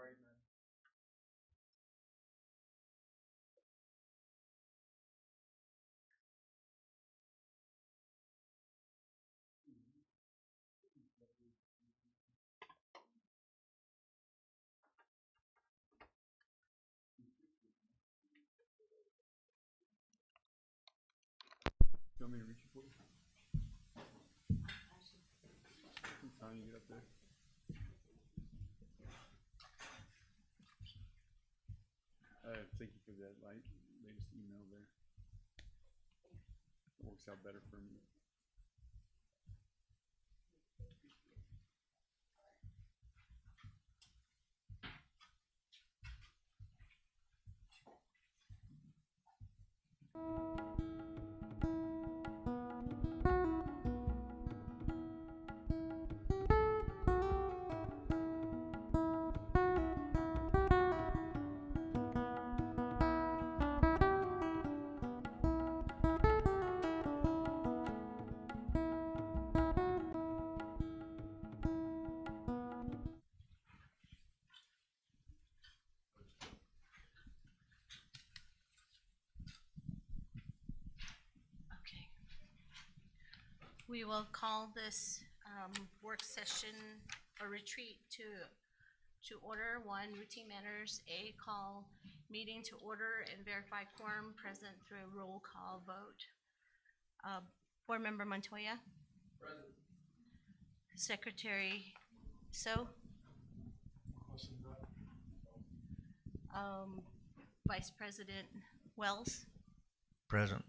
right, man. You want me to reach you for you? What time you get up there? Thank you for that latest email there. It works out better for me. Okay. We will call this work session or retreat to order. One, routine matters. A, call meeting to order and verify quorum present through a roll call vote. Board Member Montoya? Present. Secretary So? Vice President Wells? Present.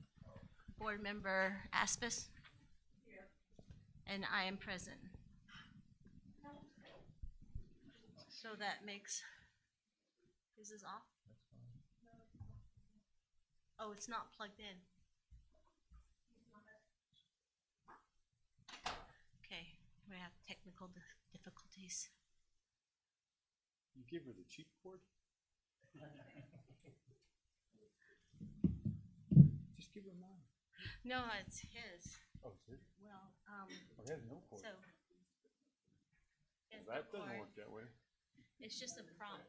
Board Member Aspis? Here. And I am present. So that makes, is this off? Oh, it's not plugged in. Okay, we have technical difficulties. You give her the cheap cord? Just give her mine. No, it's his. Oh, it's his? Well, It has no cord. so. Well, that doesn't work that way. It's just a prop.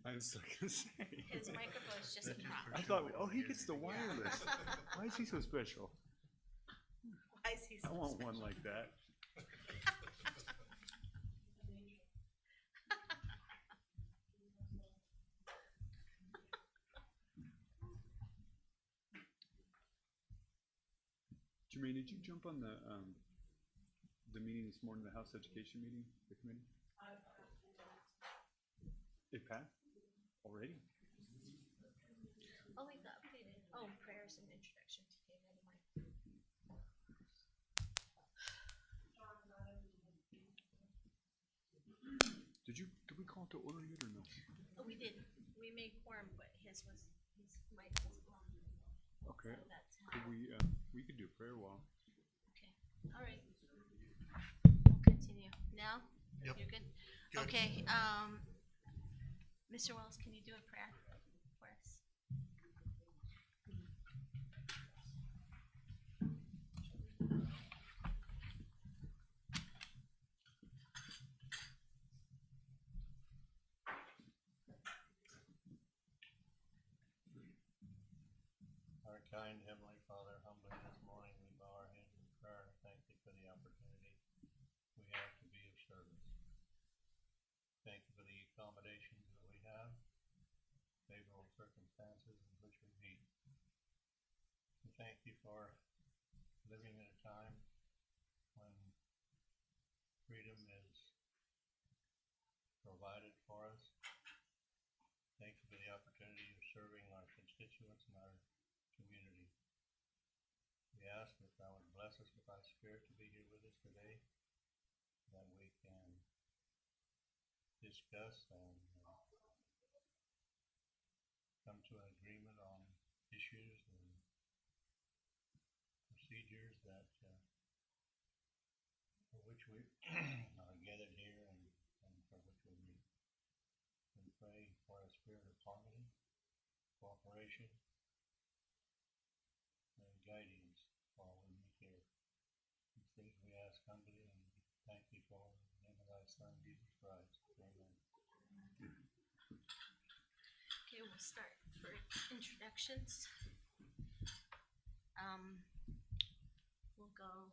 I was gonna say. His microphone is just a prop. I thought, oh, he gets the wireless. Why is he so special? Why is he so I want one special? like that. Jermaine, did you jump on the meeting this morning, the House Education meeting, the committee? It passed already? Oh, wait, the updated. Oh, prayers and introduction. Okay, never mind. Did we call to order yet or no? Oh, we did. We made quorum, but his mic was on. Okay. So that's how. Could we could do prayer while. Okay, all right. We'll continue. Now? Yep. You're good? Good. Okay, Mr. Wells, can you do a prayer for us? Our kind Heavenly Father, humbly this morning we bow our heads in prayer and thank you for the opportunity we have to be of service. Thank you for the accommodations that we have, favorable circumstances in which we meet. We thank you for living in a time when freedom is provided for us. Thank you for the opportunity of serving our constituents and our community. We ask that thou would bless us with thy spirit to be here with us today, that we can discuss and come to an agreement on issues and procedures that for which we are gathered here and for which we meet. We pray for a spirit of harmony, cooperation, and guidance while we meet here. These things we ask humbly and thank you for in the name of thy Son, Jesus Christ. Amen. start for introductions. We'll go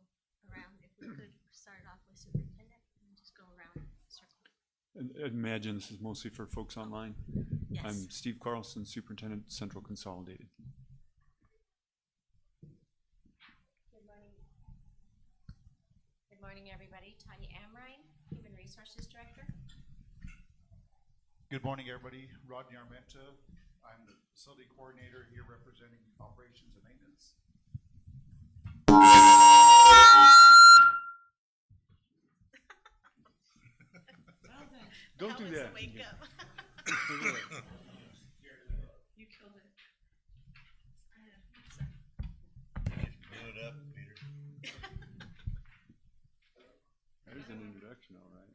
around, if we could start off with superintendent and just go around the circle. I imagine this is mostly for folks online. Yes. I'm Steve Carlson, Superintendent, Central Consolidated. Good morning. Good morning, everybody. Tanya Amrine, Human Resources Director. Good morning, everybody. Rodney Armenta. I'm the facility coordinator here representing operations and maintenance. Don't do that. Wake up. You killed it. Give it up, Peter. There's an introduction, all right.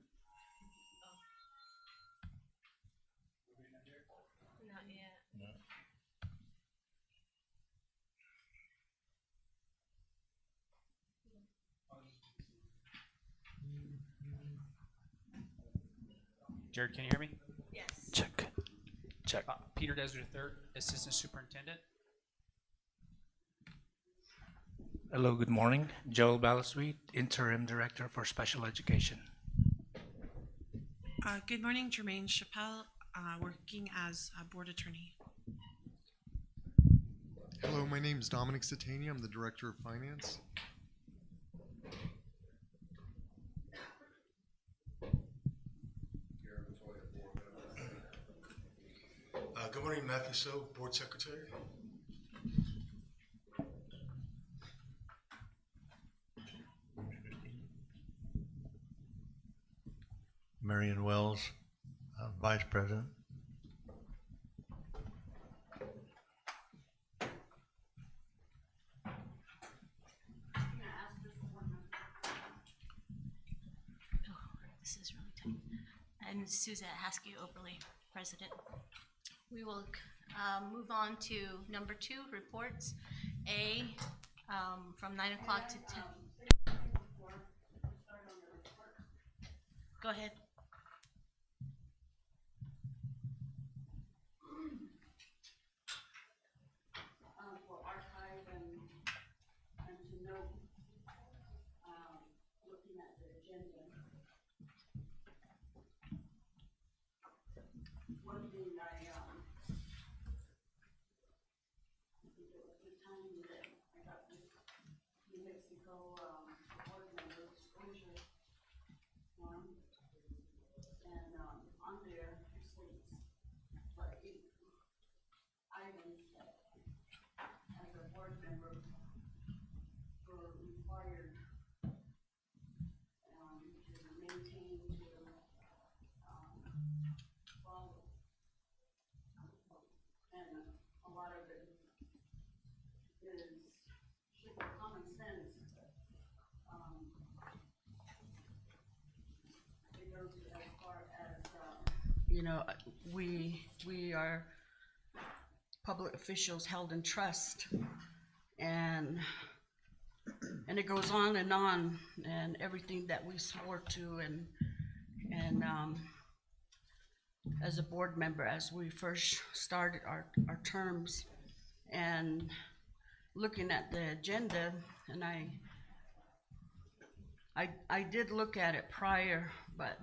Not yet. No. Jared, can you hear me? Yes. Check. Peter Desert III, Assistant Superintendent. Hello, good morning. Joel Ballasweet, Interim Director for Special Education. Good morning, Jermaine Chappelle, working as a board attorney. Hello, my name is Dominic Satania. I'm the Director of Finance. Good morning, Matthew So, Board Secretary. Marion Wells, Vice President. This is really tight. And Suzette Haskey-Oberly, President. We will move on to number 2, reports. A, from 9 o'clock to 10. Go ahead. For archive and to note, looking at the agenda. One thing I think it was good timing that I got this New Mexico, board member disclosure form. And, on there, it states, like, 8 items that as a board member were required to maintain, to follow. And a lot of it is should be common sense. It goes as far as we are public officials held in trust, and it goes on, and everything that we swore to, and as a board member, as we first started our terms, and looking at the agenda, and I did look at it prior, but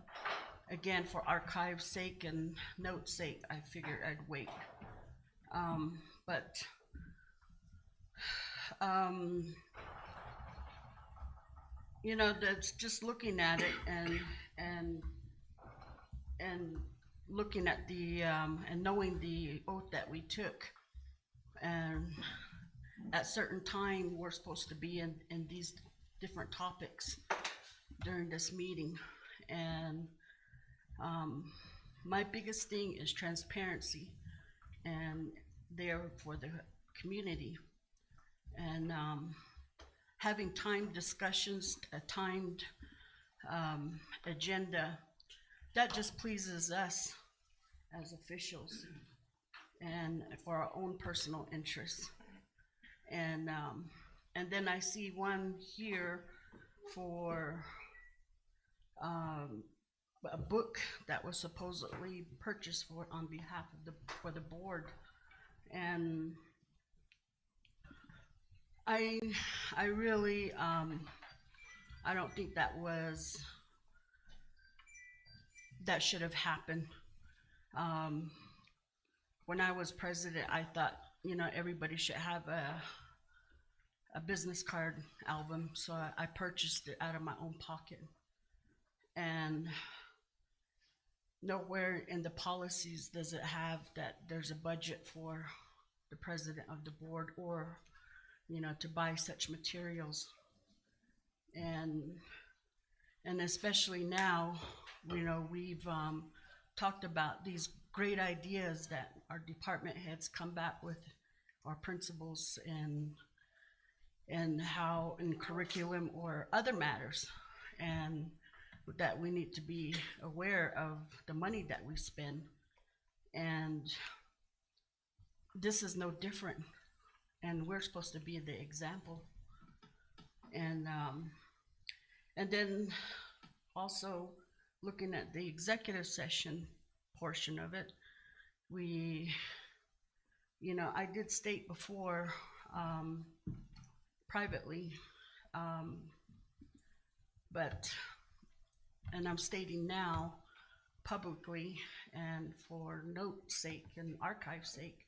again, for archive's sake and note's sake, I figured I'd wait. That's just looking at it and looking at the and knowing the oath that we took, and at certain time we're supposed to be in these different topics during this meeting, and my biggest thing is transparency, and there for the community, and having timed discussions, a timed agenda, that just pleases us as officials and for our own personal interests. And then I see one here for a book that was supposedly purchased on behalf of for the board. And I really, I don't think that should have happened. When I was president, I thought, everybody should have a business card album, so I purchased it out of my own pocket. And nowhere in the policies does it have that there's a budget for the president of the board or, to buy such materials. And especially now, we've talked about these great ideas that our department heads come back with, our principals, and how in curriculum or other matters, and that we need to be aware of the money that we spend. And this is no different, and we're supposed to be the example. And then also looking at the executive session portion of it, I did state before, privately, and I'm stating now publicly and for note's sake and archive's sake,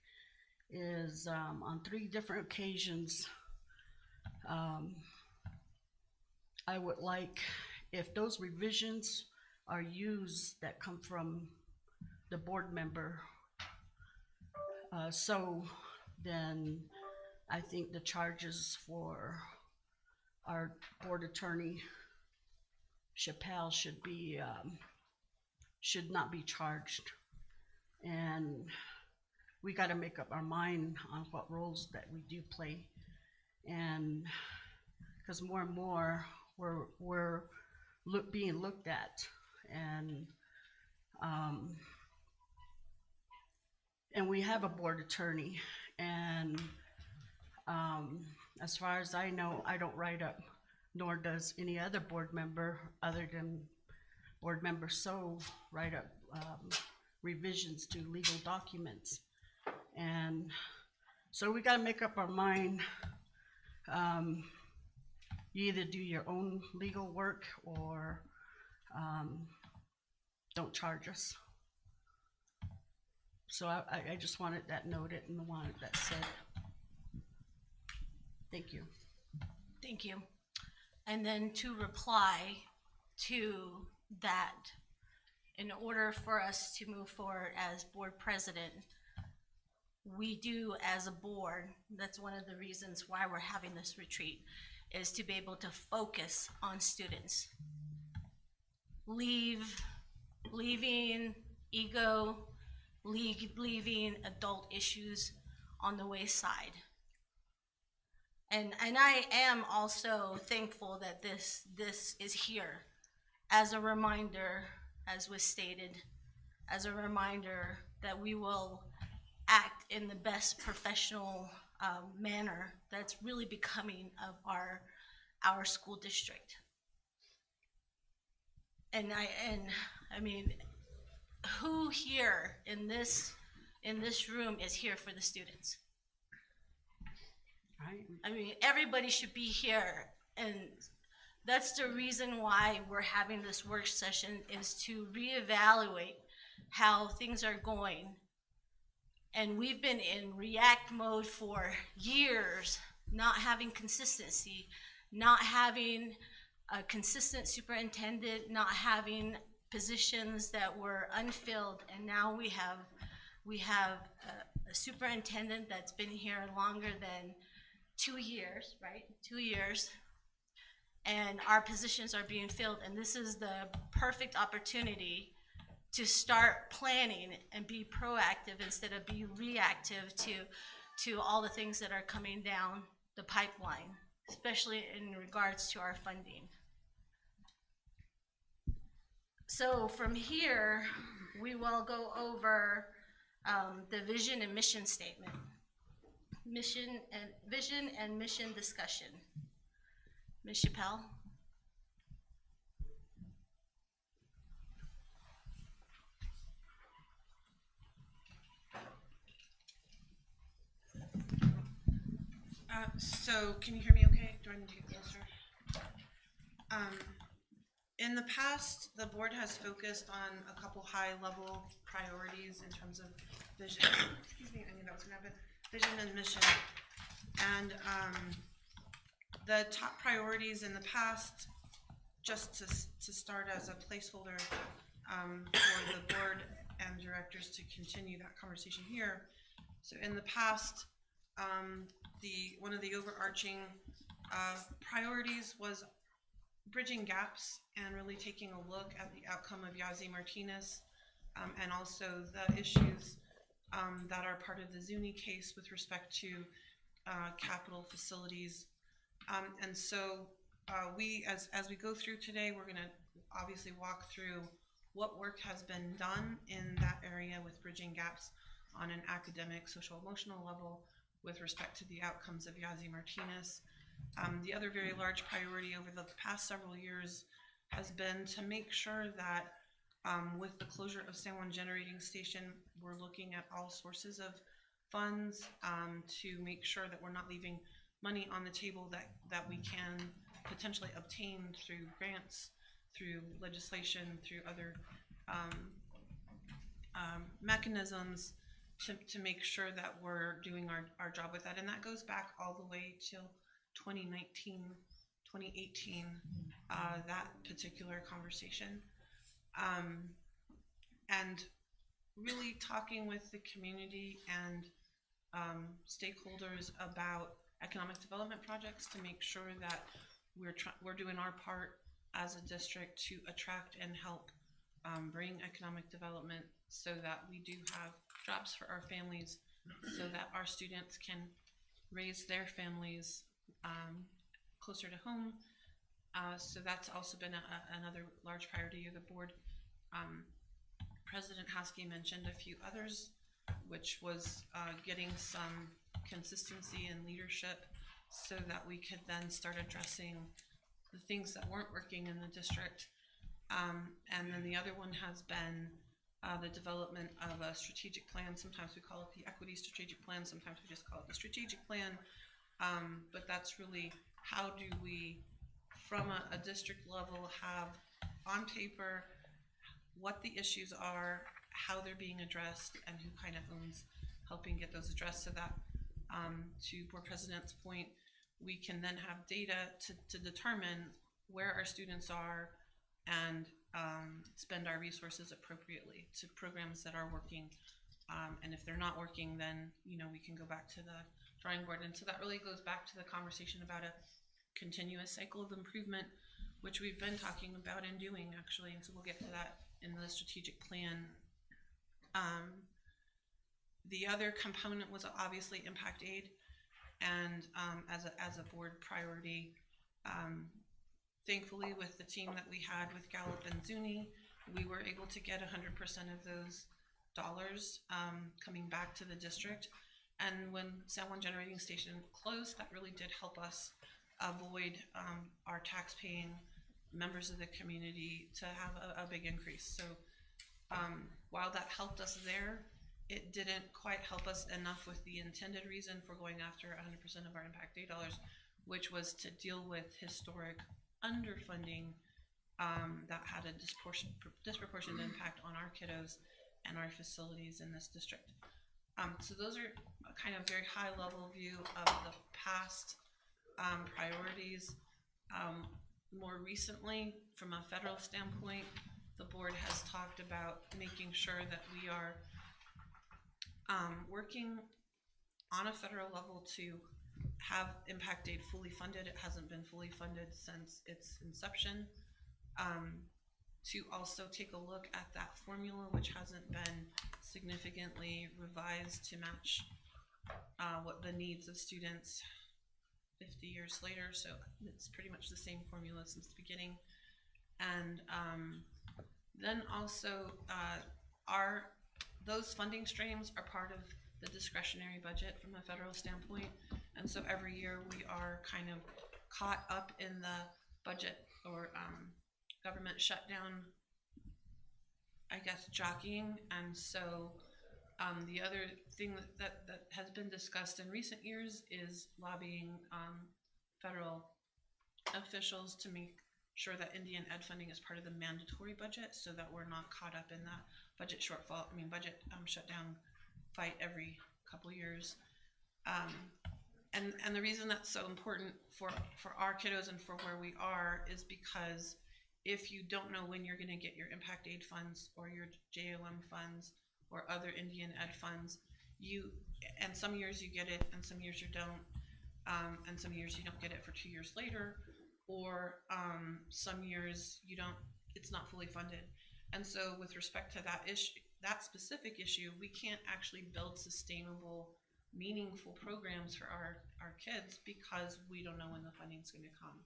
is on 3 different occasions, I would like, if those revisions are used that come from the board member, then I think the charges for our board attorney, Chappelle, should not be charged. And we got to make up our mind on what roles that we do play. And because more and more we're being looked at, and we have a board attorney, and as far as I know, I don't write up, nor does any other board member other than board member So write up revisions to legal documents. And so we got to make up our mind. You either do your own legal work or don't charge us. So I just wanted that noted and wanted that said. Thank you. Thank you. And then to reply to that, in order for us to move forward as board president, we do as a board, that's one of the reasons why we're having this retreat, is to be able to focus on students. Leaving ego, leaving adult issues on the wayside. And I am also thankful that this is here as a reminder, as was stated, as a reminder that we will act in the best professional manner that's really becoming of our school district. And I mean, who here in this room is here for the students? Right. I mean, everybody should be here, and that's the reason why we're having this work session, is to reevaluate how things are going. And we've been in react mode for years, not having consistency, not having a consistent superintendent, not having positions that were unfilled, and now we have a superintendent that's been here longer than 2 years, right? 2 years, and our positions are being filled, and this is the perfect opportunity to start planning and be proactive instead of be reactive to all the things that are coming down the pipeline, especially in regards to our funding. So from here, we will go over the vision and mission statement. Vision and mission discussion. Ms. Chappelle? So can you hear me okay? Do I need to get closer? In the past, the board has focused on a couple high-level priorities in terms of vision. Excuse me, I knew that was gonna happen. Vision and mission. And the top priorities in the past, just to start as a placeholder for the board and directors to continue that conversation here. So in the past, one of the overarching priorities was bridging gaps and really taking a look at the outcome of Yazzie Martinez and also the issues that are part of the Zuni case with respect to capital facilities. And so we, as we go through today, we're going to obviously walk through what work has been done in that area with bridging gaps on an academic, social, emotional level with respect to the outcomes of Yazzie Martinez. The other very large priority over the past several years has been to make sure that with the closure of San Juan Generating Station, we're looking at all sources of funds to make sure that we're not leaving money on the table that we can potentially obtain through grants, through legislation, through other mechanisms to make sure that we're doing our job with that. And that goes back all the way till 2019, 2018, that particular conversation. And really talking with the community and stakeholders about economic development projects to make sure that we're doing our part as a district to attract and help bring economic development so that we do have jobs for our families, so that our students can raise their families closer to home. So that's also been another large priority of the board. President Haskey mentioned a few others, which was getting some consistency in leadership so that we could then start addressing the things that weren't working in the district. And then the other one has been the development of a strategic plan. Sometimes we call it the equity strategic plan, sometimes we just call it the strategic plan. But that's really how do we, from a district level, have on paper what the issues are, how they're being addressed, and who kind of owns helping get those addressed, so that to Board President's point, we can then have data to determine where our students are and spend our resources appropriately to programs that are working. And if they're not working, then we can go back to the drawing board. And so that really goes back to the conversation about a continuous cycle of improvement, which we've been talking about and doing actually. And so we'll get to that in the strategic plan. The other component was obviously impact aid, and as a board priority, thankfully with the team that we had with Gallup and Zuni, we were able to get 100% of those dollars coming back to the district. And when San Juan Generating Station closed, that really did help us avoid our tax-paying members of the community to have a big increase. So while that helped us there, it didn't quite help us enough with the intended reason for going after 100% of our impact aid dollars, which was to deal with historic underfunding that had a disproportionate impact on our kiddos and our facilities in this district. So those are a kind of very high level view of the past priorities. More recently, from a federal standpoint, the board has talked about making sure that we are working on a federal level to have impact aid fully funded. It hasn't been fully funded since its inception. To also take a look at that formula, which hasn't been significantly revised to match what the needs of students 50 years later. So it's pretty much the same formula since the beginning. And then also those funding streams are part of the discretionary budget from a federal standpoint. And so every year we are kind of caught up in the budget or government shutdown, I guess, jockeying. And so The other thing that has been discussed in recent years is lobbying federal officials to make sure that Indian ed funding is part of the mandatory budget, so that we're not caught up in that budget shortfall. I mean, budget shutdown fight every couple years. And the reason that's so important for our kiddos and for where we are is because if you don't know when you're going to get your impact aid funds or your JOM funds or other Indian ed funds, and some years you get it and some years you don't, and some years you don't get it for 2 years later, or some years you don't, it's not fully funded. And so with respect to that issue, that specific issue, we can't actually build sustainable, meaningful programs for our kids because we don't know when the funding's going to come.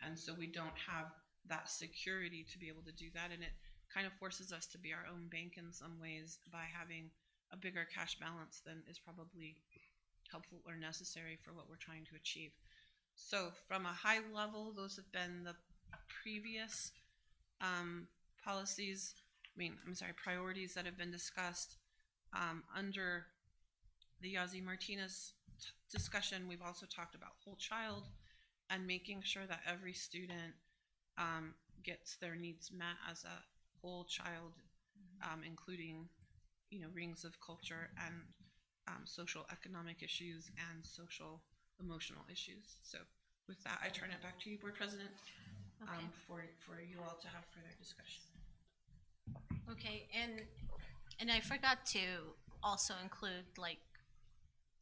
And so we don't have that security to be able to do that. And it kind of forces us to be our own bank in some ways by having a bigger cash balance than is probably helpful or necessary for what we're trying to achieve. So from a high level, those have been the previous priorities that have been discussed. Under the Yazzie Martinez discussion, we've also talked about whole child and making sure that every student gets their needs met as a whole child, including, rings of culture and social economic issues and social emotional issues. So with that, I turn it back to you, Board President, Okay. for you all to have further discussion. Okay, and I forgot to also include like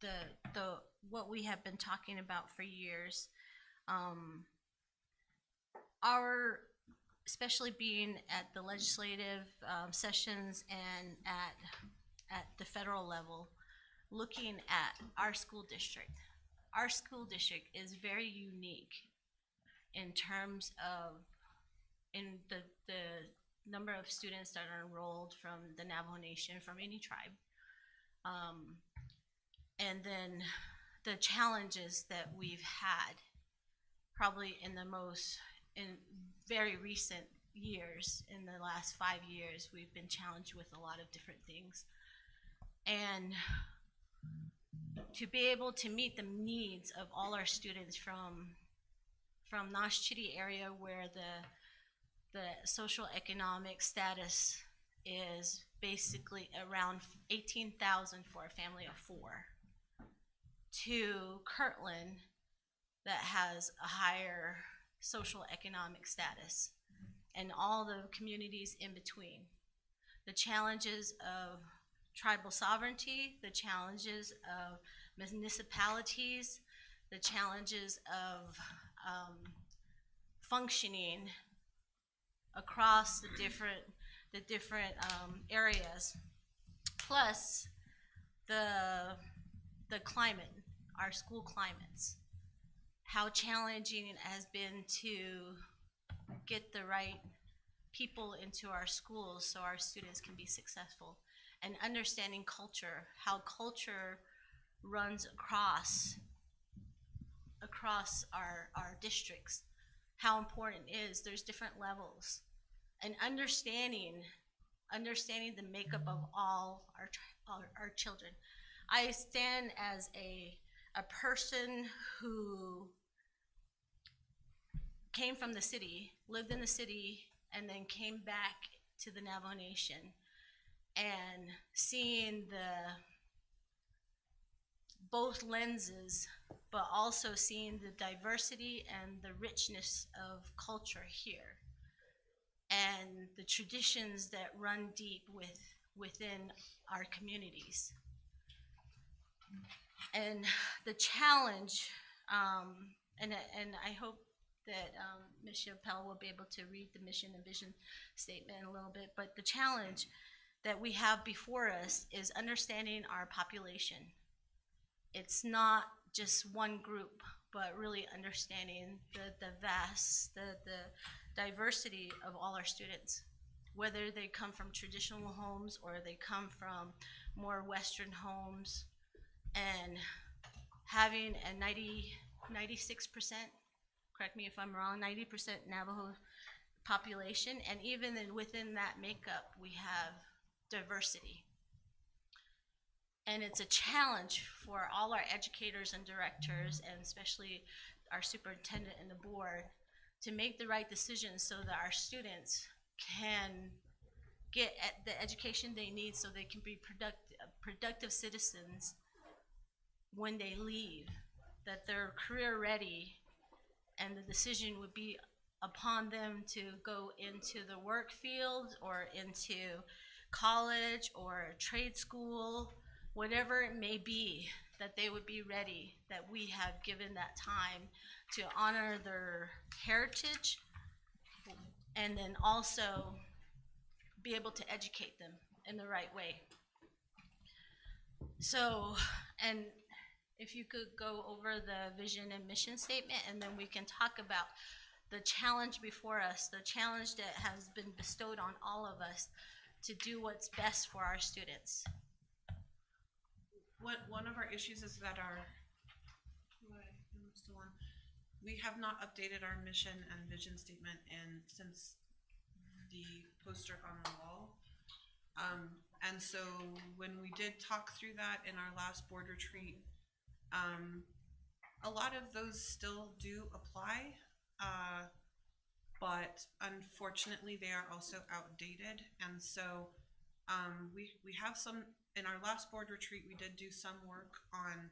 the what we have been talking about for years. Our, especially being at the legislative sessions and at the federal level, looking at our school district. Our school district is very unique in terms of the number of students that are enrolled from the Navajo Nation, from any tribe. And then the challenges that we've had probably in very recent years, in the last 5 years, we've been challenged with a lot of different things. And to be able to meet the needs of all our students from Nosh Chitty area, where the social economic status is basically around 18,000 for a family of 4, to Kirtland that has a higher social economic status, and all the communities in between. The challenges of tribal sovereignty, the challenges of municipalities, the challenges of functioning across the different areas, plus the climate, our school climates, how challenging it has been to get the right people into our schools so our students can be successful, and understanding culture, how culture runs across our districts, how important it is. There's different levels, and understanding the makeup of all our children. I stand as a person who came from the city, lived in the city, and then came back to the Navajo Nation, and seeing both lenses, but also seeing the diversity and the richness of culture here, and the traditions that run deep within our communities. And the challenge, and I hope that Ms. Chappelle will be able to read the mission and vision statement a little bit, but the challenge that we have before us is understanding our population. It's not just one group, but really understanding the vast, the diversity of all our students, whether they come from traditional homes or they come from more Western homes, and having a 96%, correct me if I'm wrong, 90% Navajo population, and even within that makeup, we have diversity. And it's a challenge for all our educators and directors, and especially our superintendent and the board, to make the right decisions so that our students can get the education they need so they can be productive citizens when they leave, that they're career ready, and the decision would be upon them to go into the work field or into college or trade school, whatever it may be, that they would be ready, that we have given that time to honor their heritage and then also be able to educate them in the right way. So, and if you could go over the vision and mission statement, and then we can talk about the challenge before us, the challenge that has been bestowed on all of us to do what's best for our students. One of our issues is that we have not updated our mission and vision statement since the poster on the wall. And so when we did talk through that in our last board retreat, a lot of those still do apply, but unfortunately they are also outdated. And so we have some, in our last board retreat, we did do some work on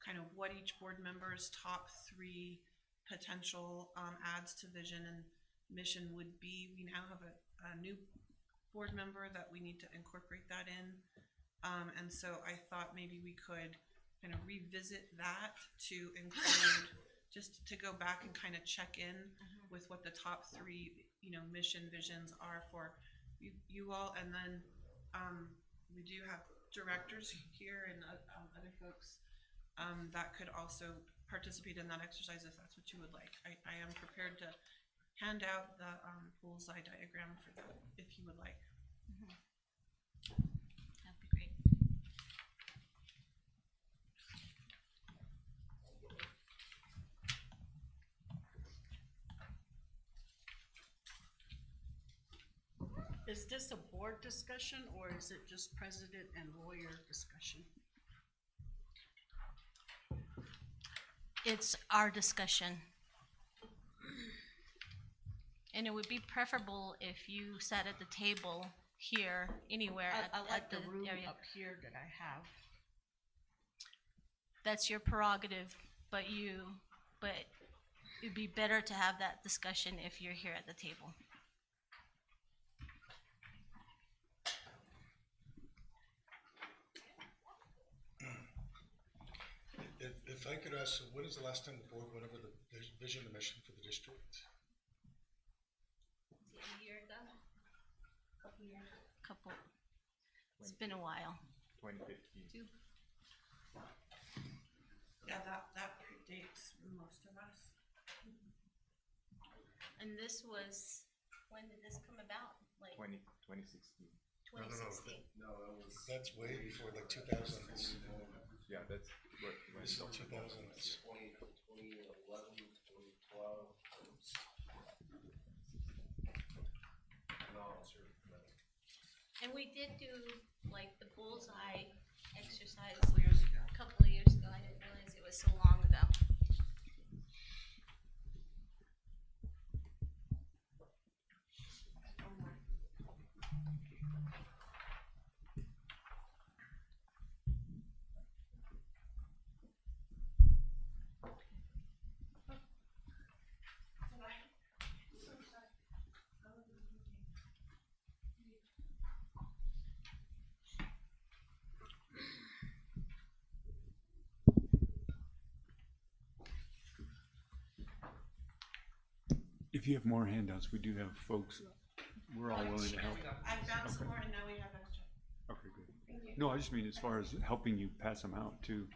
kind of what each board member's top 3 potential adds to vision and mission would be. We now have a new board member that we need to incorporate that in. And so I thought maybe we could kind of revisit that to include, just to go back and kind of check in with what the top 3, mission visions are for you all. And then we do have directors here and other folks that could also participate in that exercise if that's what you would like. I am prepared to hand out the bullseye diagram for that if you would like. That'd be great. Is this a board discussion or is it just president and lawyer discussion? It's our discussion. And it would be preferable if you sat at the table here, anywhere I at like the the room area. up here that I have. That's your prerogative, but it'd be better to have that discussion if you're here at the table. If I could ask, when is the last time the board went over the vision and mission for the district? A year ago? Couple. It's been a while. 2015. Yeah, that predates most of us. And this was, when did this come about? Like 2016. 2016? That's way before, like 2000s. Yeah, that's what. This is 2000s. 2011, 2012. And we did do like the bullseye exercise a couple of years ago. I didn't realize it was so long ago. If you have more handouts, we do have folks, we're all willing to help. I found some more and now we have extra. Okay, good. No, I just mean as far as helping you pass them out too,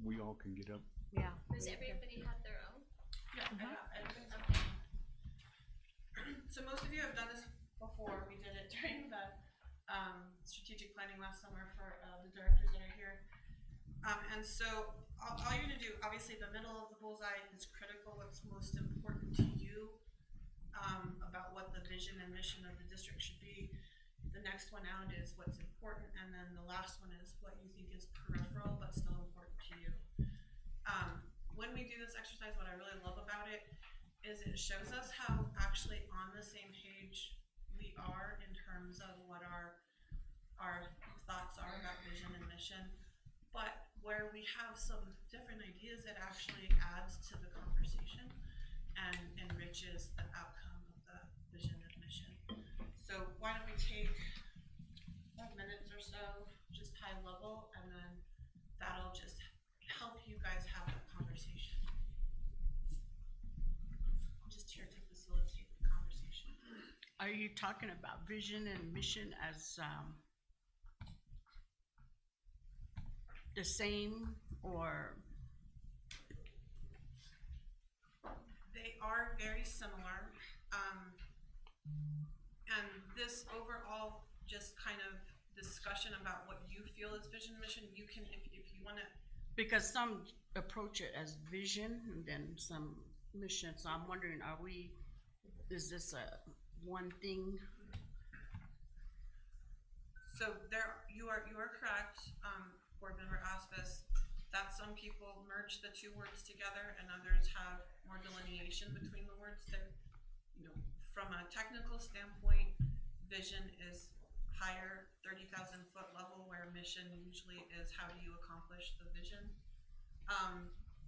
we all can get up. Yeah. Does everybody have their own? Yeah, I got it. Okay. So most of you have done this before. We did it during the strategic planning last summer for the directors that are here. And so all you're gonna do, obviously the middle of the bullseye is critical. What's most important to you about what the vision and mission of the district should be. The next one out is what's important, and then the last one is what you think is peripheral but still important to you. When we do this exercise, what I really love about it is it shows us how actually on the same page we are in terms of what our thoughts are about vision and mission, but where we have some different ideas, it actually adds to the conversation and enriches the outcome of the vision and mission. So why don't we take 5 minutes or so, just high level, and then that'll just help you guys have that conversation. I'm just here to facilitate the conversation. Are you talking about vision and mission as the same, or? They are very similar. And this overall just kind of discussion about what you feel is vision and mission, you can, if you want to. Because some approach it as vision and then some mission, so I'm wondering, is this a one thing? So you are correct, board member Aspis, that some people merge the two words together and others have more delineation between the words. That, from a technical standpoint, vision is higher, 30,000 foot level, where mission usually is how do you accomplish the vision.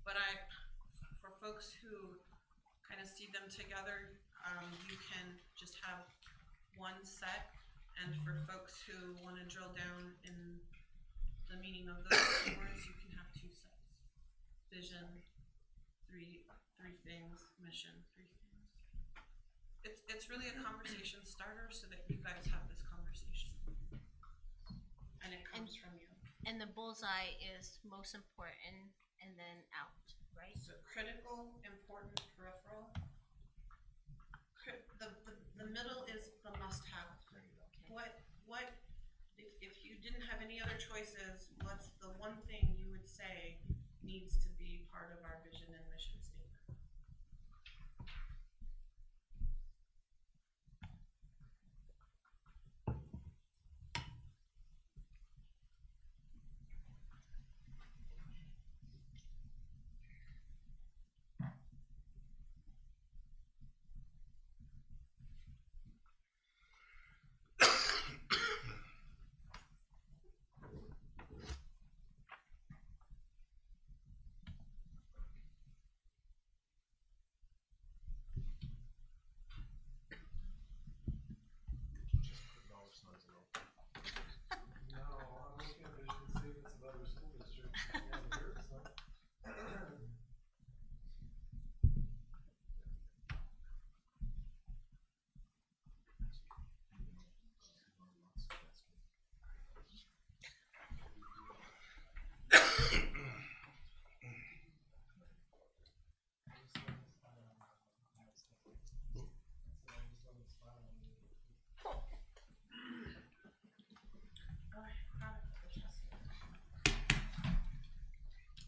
But for folks who kind of see them together, you can just have one set, and for folks who want to drill down in the meaning of those two words, you can have two sets. Vision, three things, mission, 3 things. It's really a conversation starter so that you guys have this conversation. And it comes from you. And the bullseye is most important and then out, right? So critical, important, peripheral. The middle is the must-have. What if you didn't have any other choices, what's the one thing you would say needs to be part of our vision and mission statement?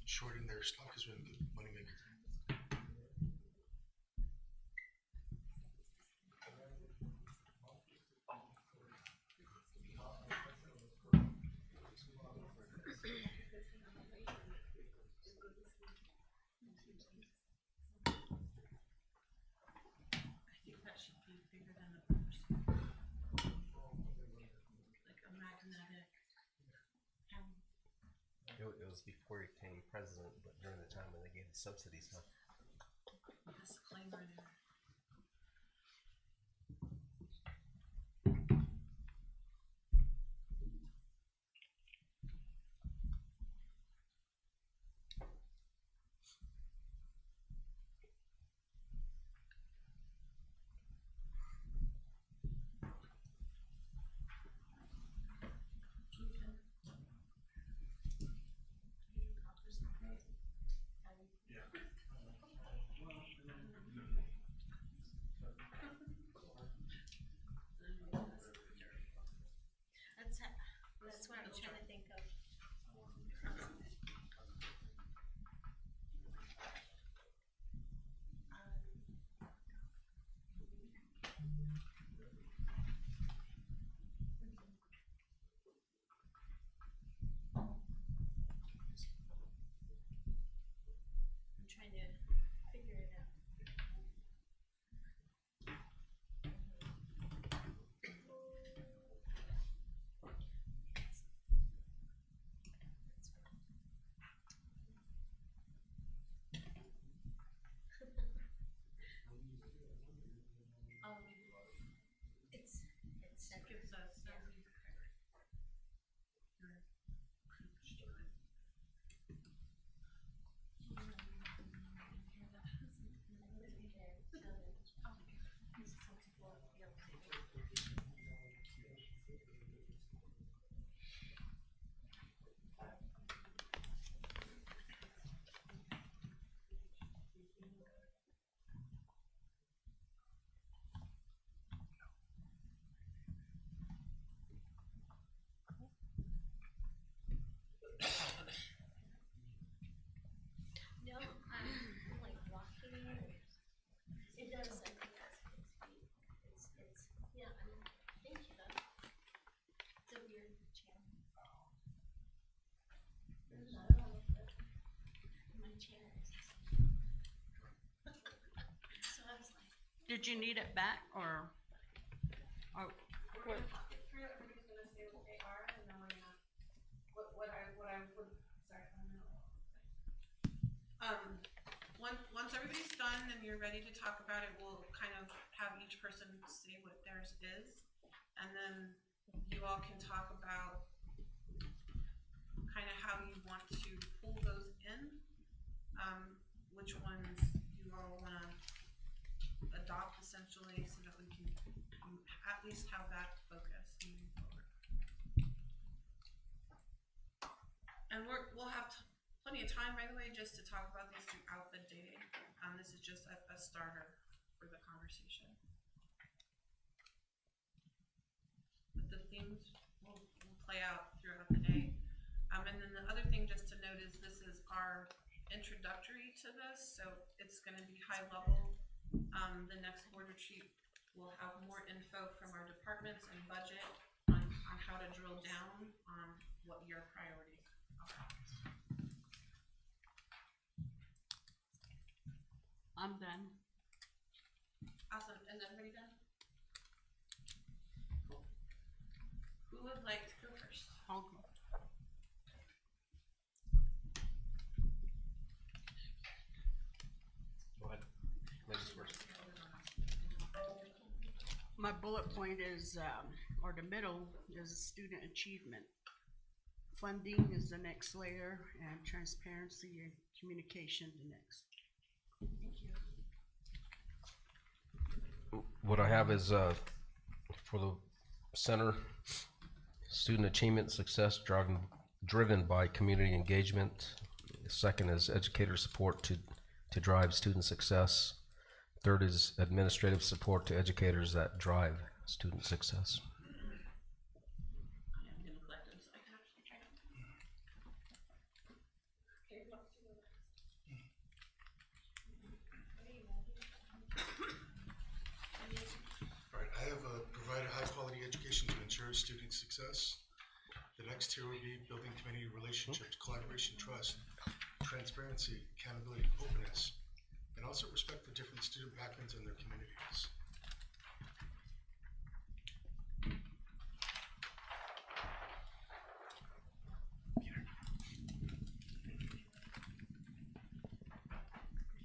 Shorting their stock has been a good money maker. I think that should be bigger than the first. Like a magnetic. It was before he became president, but during the time when they gave the subsidies, huh? Disclaimer there. Did you need it back or? We're gonna talk it through, everybody's gonna say what they are, and then we're gonna, what I would, sorry, I'm gonna. Once everybody's done and you're ready to talk about it, we'll kind of have each person say what theirs is. And then you all can talk about kind of how you want to pull those in, which ones you all wanna adopt essentially, so that we can at least have that focus moving forward. And we'll have plenty of time, by the way, just to talk about this throughout the day. This is just a starter for the conversation. But the themes will play out throughout the day. And then the other thing just to note is this is our introductory to this, so it's gonna be high level. The next board retreat will have more info from our departments and budget on how to drill down on what your priorities are. I'm done. Awesome, and everybody done? Cool. Who would like to go first? I'll go. Go ahead. Ladies first. My bullet point is, or the middle is student achievement. Funding is the next layer, and transparency and communication the next. What I have is for the center, student achievement success driven by community engagement. Second is educator support to drive student success. Third is administrative support to educators that drive student success. I'm gonna collect them so I can actually try them. Okay, who wants to go next? All right, I have provide a high-quality education to ensure student success. The next tier will be building community relationships, collaboration, trust, transparency, accountability, openness, and also respect for different student backgrounds and their communities.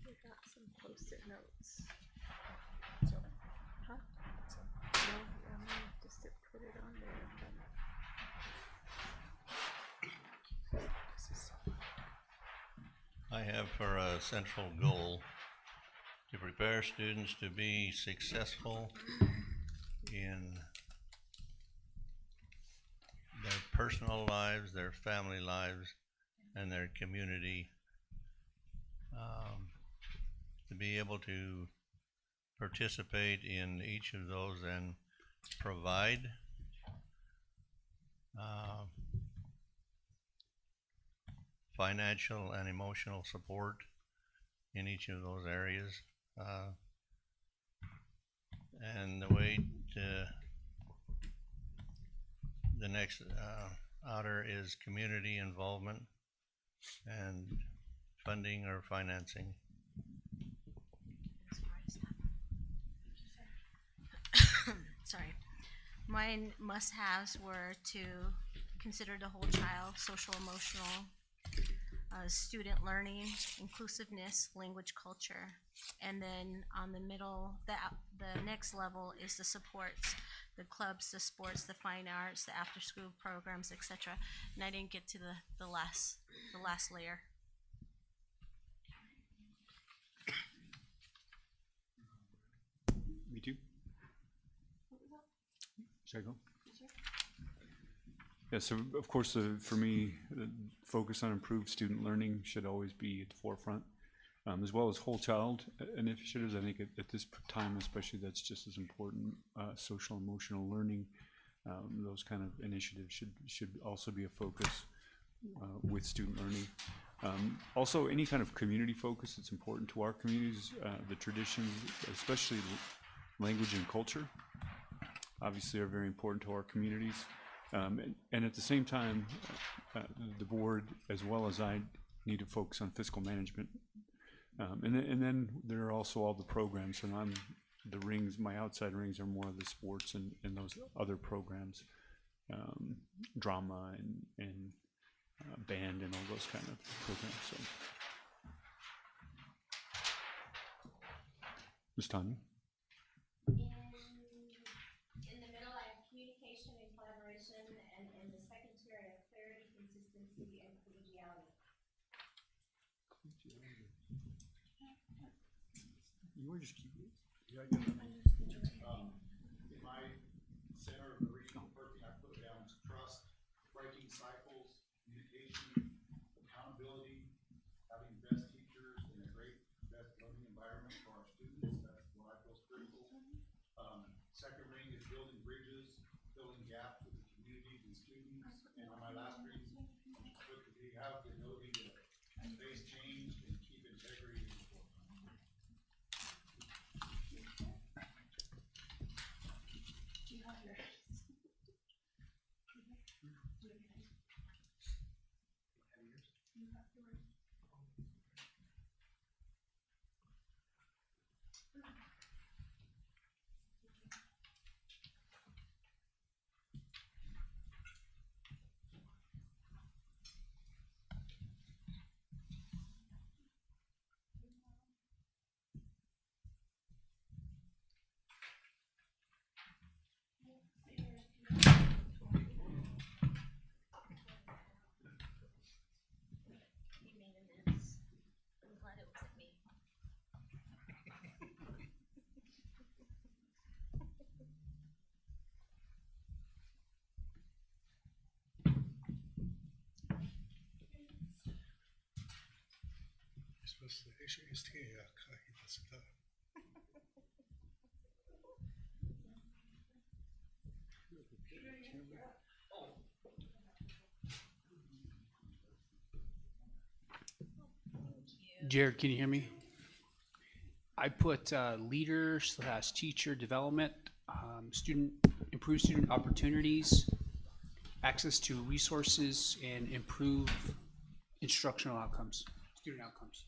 We got some post-it notes. Huh? No, I mean, just to put it on there. I have for a central goal to prepare students to be successful in their personal lives, their family lives, and their community. To be able to participate in each of those and provide financial and emotional support in each of those areas. And the way to the next outer is community involvement and funding or financing. Sorry. Mine must-haves were to consider the whole child, social, emotional, student learning, inclusiveness, language, culture. And then on the middle, the next level is the supports, the clubs, the sports, the fine arts, the after-school programs, etc. And I didn't get to the last layer. Me too. Should I go? Yeah, so of course, for me, the focus on improved student learning should always be at the forefront, as well as whole child initiatives. I think at this time especially, that's just as important. Social emotional learning, those kind of initiatives should also be a focus with student learning. Also, any kind of community focus that's important to our communities, the traditions, especially language and culture, obviously are very important to our communities. And at the same time, the board, as well as I, need to focus on fiscal management. And then there are also all the programs, and the rings, my outside rings are more of the sports and those other programs, drama and band and all those kind of programs, so. Ms. Tanya? In the middle, I have communication and collaboration, and in the second tier, I have clarity, consistency, and collegiality. You want to just keep it? In my center of the region of Kirtland, I put down trust, breaking cycles, communication, accountability, having best teachers and a great, best learning environment for our students. That's what I feel is critical. Second ring is building bridges, filling gaps with the communities and students. And on my last ring, put that we have the ability to face change and keep integrity in the forefront. You made a mess. I'm glad it wasn't me. Jared, can you hear me? I put leader/teacher development, improve student opportunities, access to resources, and improve instructional outcomes, student outcomes.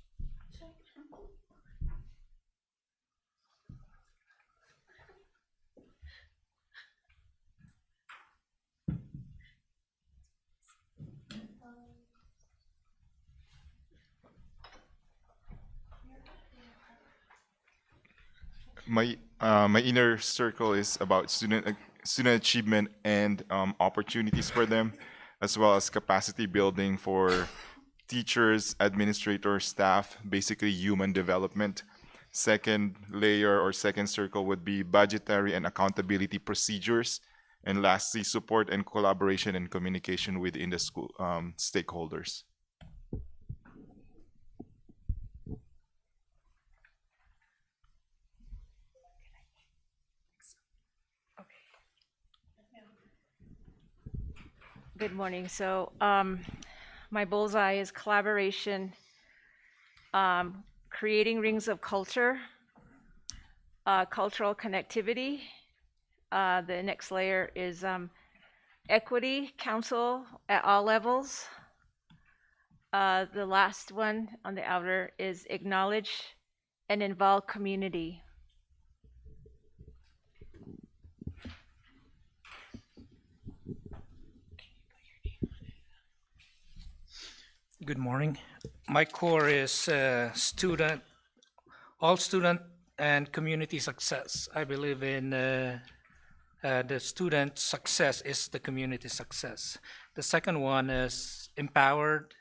My inner circle is about student achievement and opportunities for them, as well as capacity building for teachers, administrators, staff, basically human development. Second layer or second circle would be budgetary and accountability procedures. And lastly, support and collaboration and communication within the school stakeholders. Good morning. So my bullseye is collaboration, creating rings of culture, cultural connectivity. The next layer is equity, council at all levels. The last one on the outer is acknowledge and involve community. Good morning. My core is all student and community success. I believe in the student success is the community success. The second one is empowered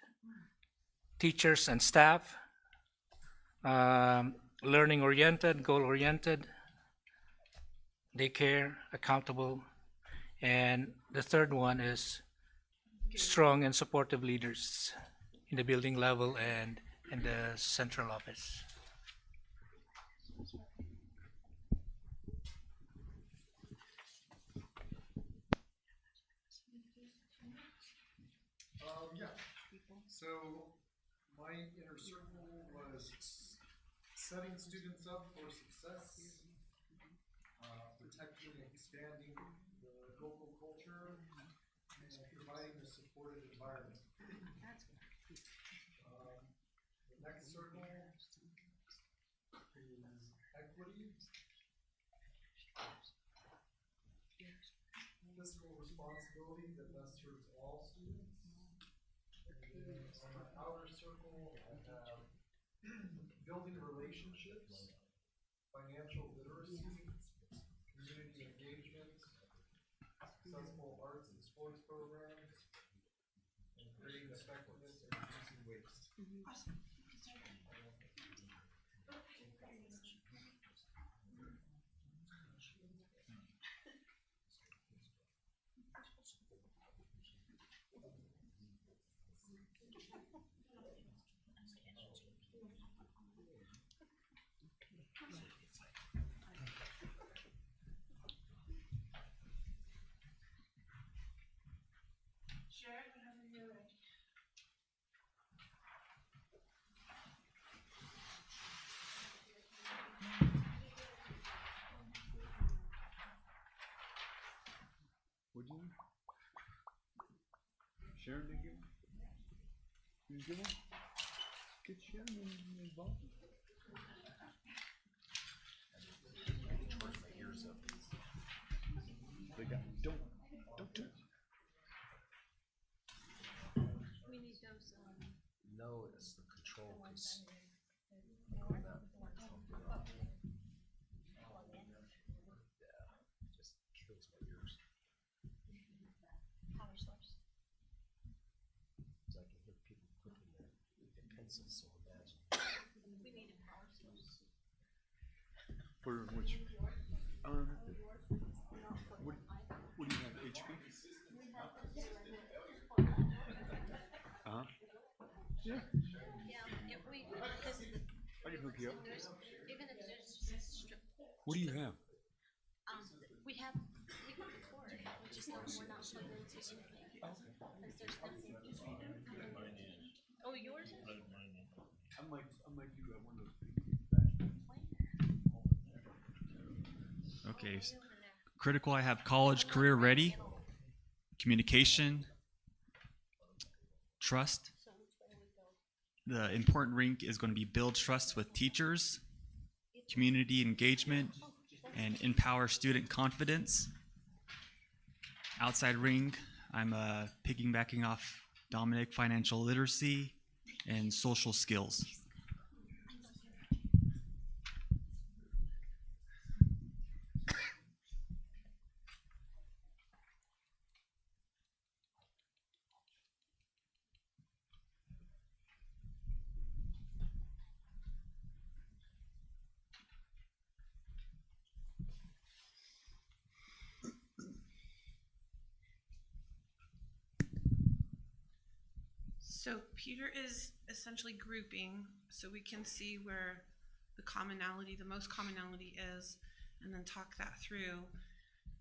teachers and staff, learning oriented, goal oriented, they care, accountable. And the third one is strong and supportive leaders in the building level and in the central office. Yeah. So my inner circle was setting students up for success, protecting and expanding the local culture, and providing a supportive environment. equity, fiscal responsibility that best serves all students. And then on my outer circle, I have building relationships, financial literacy, community engagement, successful arts and sports programs, and creating effectiveness and reducing waste. Awesome. Sharon, whenever you're ready. Would you? Sharon, did you? You give him? Get Sharon involved. They got, don't do it. We need those, No, it's the control piece. Just kills my ears. power source. So I can hear people clicking their pencils, so imagine. We need a power source. For which? What do you have, HP? Uh-huh. Yeah. Yeah, if we, because I can hook you up. even if there's just a strip, What do you have? we have the cord, we just don't, we're not plugged into anything. Because there's nothing. Oh, yours is? I might do one of those. Okay. Critical, I have college career ready, communication, trust. The important rank is going to be build trust with teachers, community engagement, and empower student confidence. Outside ring, I'm piggybacking off Dominic, financial literacy and social skills. So Peter is essentially grouping so we can see where the most commonality is, and then talk that through,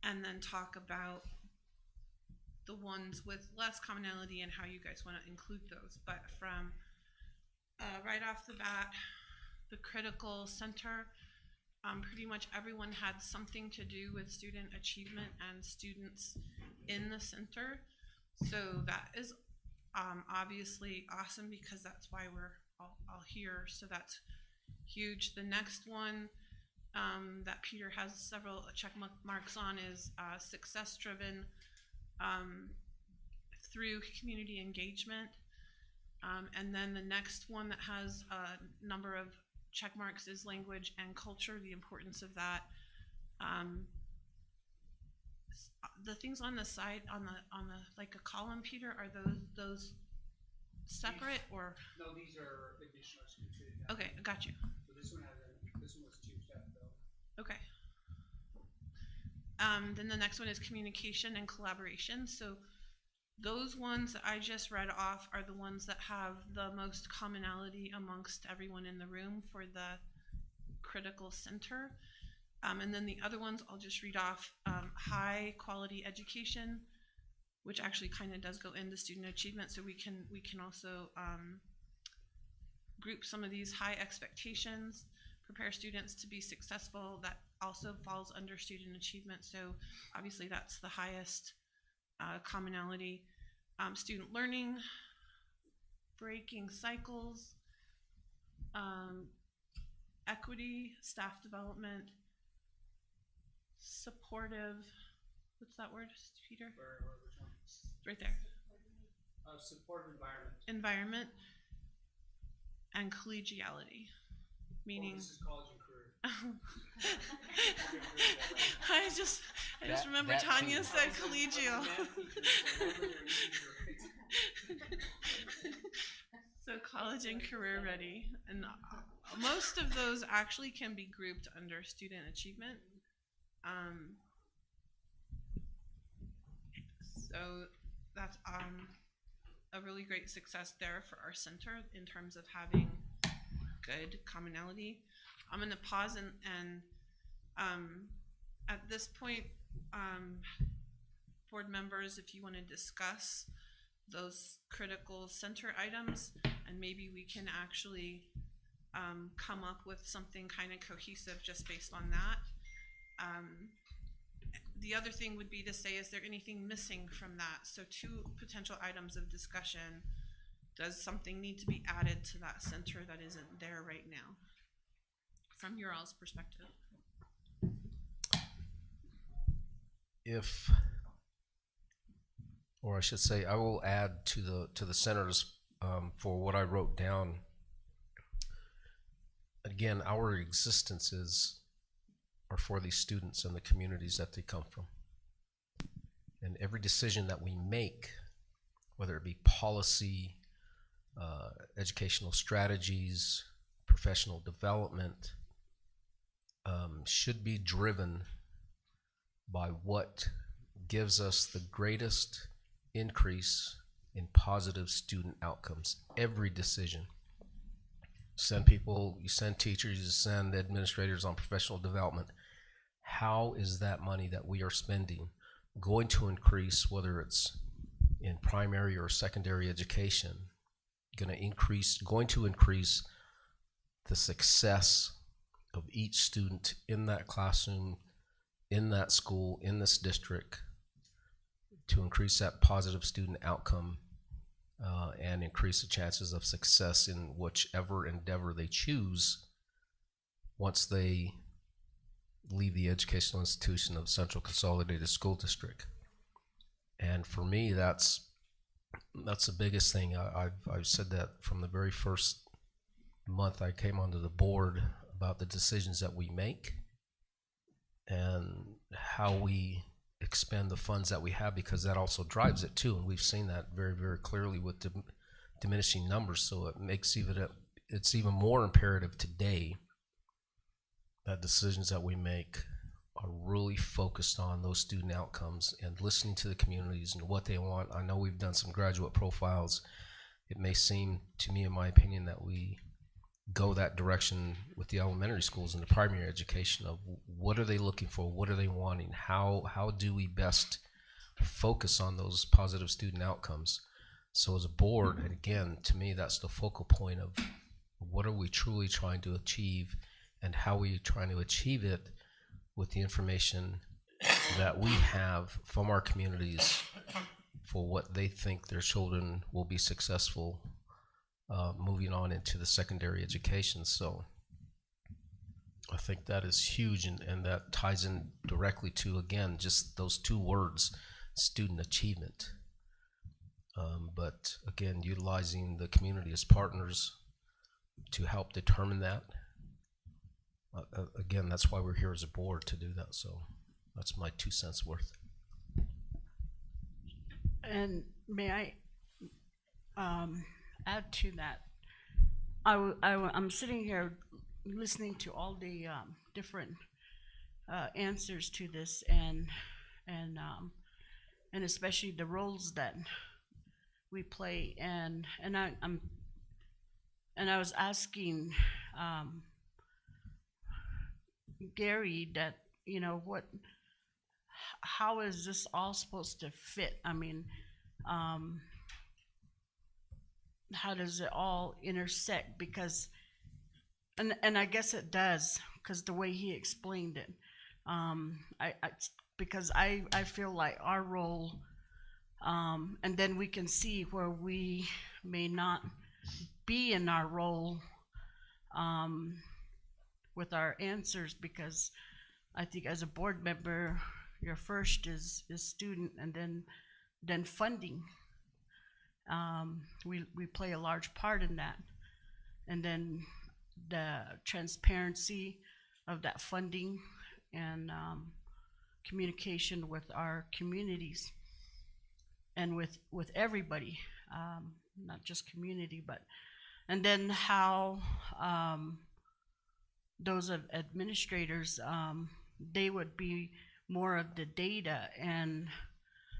and then talk about the ones with less commonality and how you guys want to include those. But from right off the bat, the critical center, pretty much everyone had something to do with student achievement and students in the center. So that is obviously awesome, because that's why we're all here. So that's huge. The next one that Peter has several check marks on is success driven through community engagement. And then the next one that has a number of check marks is language and culture, the importance of that. The things on the side, on the like a column, Peter, are those separate or? No, these are additional considered. Okay, got you. So this one was two steps though. Okay. Then the next one is communication and collaboration. So those ones that I just read off are the ones that have the most commonality amongst everyone in the room for the critical center. And then the other ones I'll just read off. High quality education, which actually kind of does go into student achievement. So we can also group some of these high expectations, prepare students to be successful. That also falls under student achievement. So obviously that's the highest commonality. Student learning, breaking cycles, equity, staff development, supportive, what's that word, Peter? Right there. Supportive environment. Environment and collegiality, meaning. This is college and career. I just remember that Tanya too. said collegial. So college and career ready, and most of those actually can be grouped under student achievement. So that's a really great success there for our center in terms of having good commonality. I'm going to pause and at this point, board members, if you want to discuss those critical center items, and maybe we can actually come up with something kind of cohesive just based on that. The other thing would be to say, is there anything missing from that? So 2 potential items of discussion. Does something need to be added to that center that isn't there right now? From your all's perspective. Or I should say, I will add to the centers for what I wrote down. Again, our existences are for these students and the communities that they come from. And every decision that we make, whether it be policy, educational strategies, professional development, should be driven by what gives us the greatest increase in positive student outcomes. Every decision. Send people, you send teachers, you send administrators on professional development. How is that money that we are spending going to increase, whether it's in primary or secondary education, going to increase the success of each student in that classroom, in that school, in this district, to increase that positive student outcome and increase the chances of success in whichever endeavor they choose once they leave the educational institution of Central Consolidated School District. And for me, that's the biggest thing. I've said that from the very first month I came onto the board about the decisions that we make and how we expend the funds that we have, because that also drives it too, and we've seen that very, very clearly with diminishing numbers. So it makes it's even more imperative today that decisions that we make are really focused on those student outcomes and listening to the communities and what they want. I know we've done some graduate profiles. It may seem to me, in my opinion, that we go that direction with the elementary schools and the primary education of what are they looking for, what are they wanting, how do we best focus on those positive student outcomes. So as a board, and again, to me, that's the focal point of what are we truly trying to achieve and how are we trying to achieve it with the information that we have from our communities for what they think their children will be successful moving on into the secondary education. So I think that is huge, and that ties in directly to, again, just those 2 words, student achievement. But again, utilizing the community as partners to help determine that. Again, that's why we're here as a board, to do that. So that's my 2 cents worth. And may I add to that? I'm sitting here listening to all the different answers to this, and especially the roles that we play, and I was asking Gary that, you know, how is this all supposed to fit? I mean, how does it all intersect? Because, and I guess it does, because the way he explained it, because I feel like our role, and then we can see where we may not be in our role, with our answers, because I think as a board member, your first is student, and then funding. We play a large part in that. And then the transparency of that funding and communication with our communities and with everybody, not just community, but, and then how those administrators, they would be more of the data. And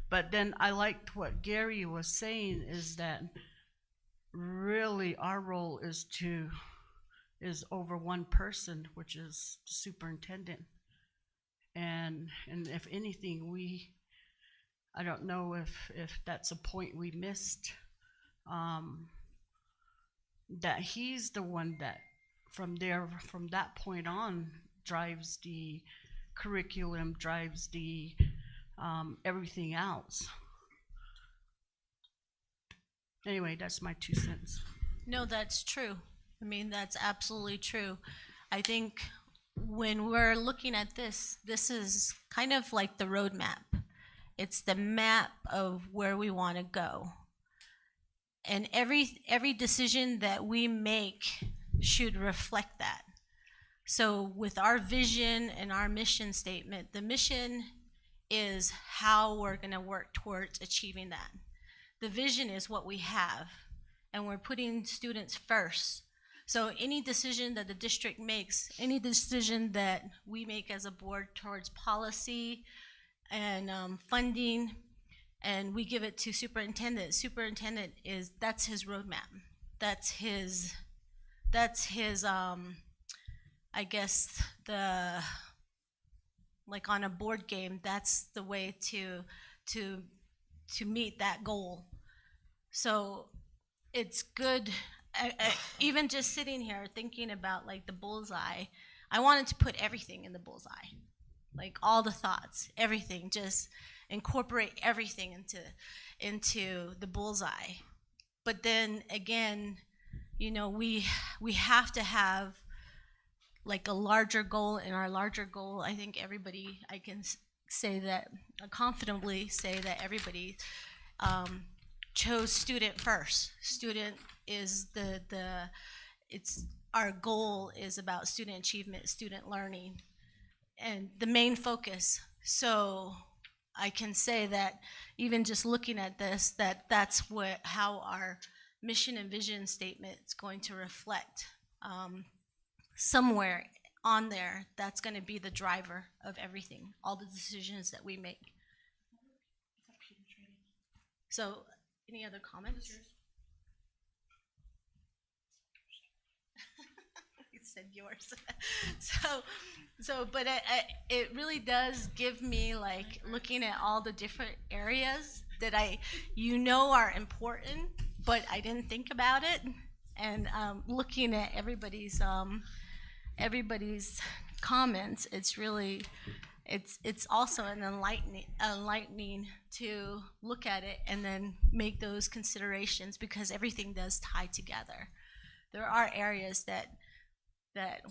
but then I liked what Gary was saying, is that really our role is over one person, which is the superintendent. And if anything, I don't know if that's a point we missed, that he's the one that from that point on drives the curriculum, drives the everything else. Anyway, that's my 2 cents. No, that's true. I mean, that's absolutely true. I think when we're looking at this is kind of like the roadmap. It's the map of where we want to go. And every decision that we make should reflect that. So with our vision and our mission statement, the mission is how we're going to work towards achieving that. The vision is what we have, and we're putting students first. So any decision that the district makes, any decision that we make as a board towards policy and funding, and we give it to superintendent. Superintendent that's his roadmap. That's his I guess like on a board game, that's the way to meet that goal. So it's good. Even just sitting here thinking about like the bullseye, I wanted to put everything in the bullseye, like all the thoughts, everything, just incorporate everything into the bullseye. But then again, you know, we have to have like a larger goal, and our larger goal, I think everybody, I can say that, confidently say that everybody chose student first. Student is it's our goal is about student achievement, student learning, and the main focus. So I can say that even just looking at this, that's how our mission and vision statement is going to reflect. Somewhere on there, that's going to be the driver of everything, all the decisions that we make. So, any other comments? You said yours. But it really does give me, like, looking at all the different areas that are important, but I didn't think about it, and looking at everybody's comments, it's really, it's also an enlightening to look at it and then make those considerations, because everything does tie together. There are areas that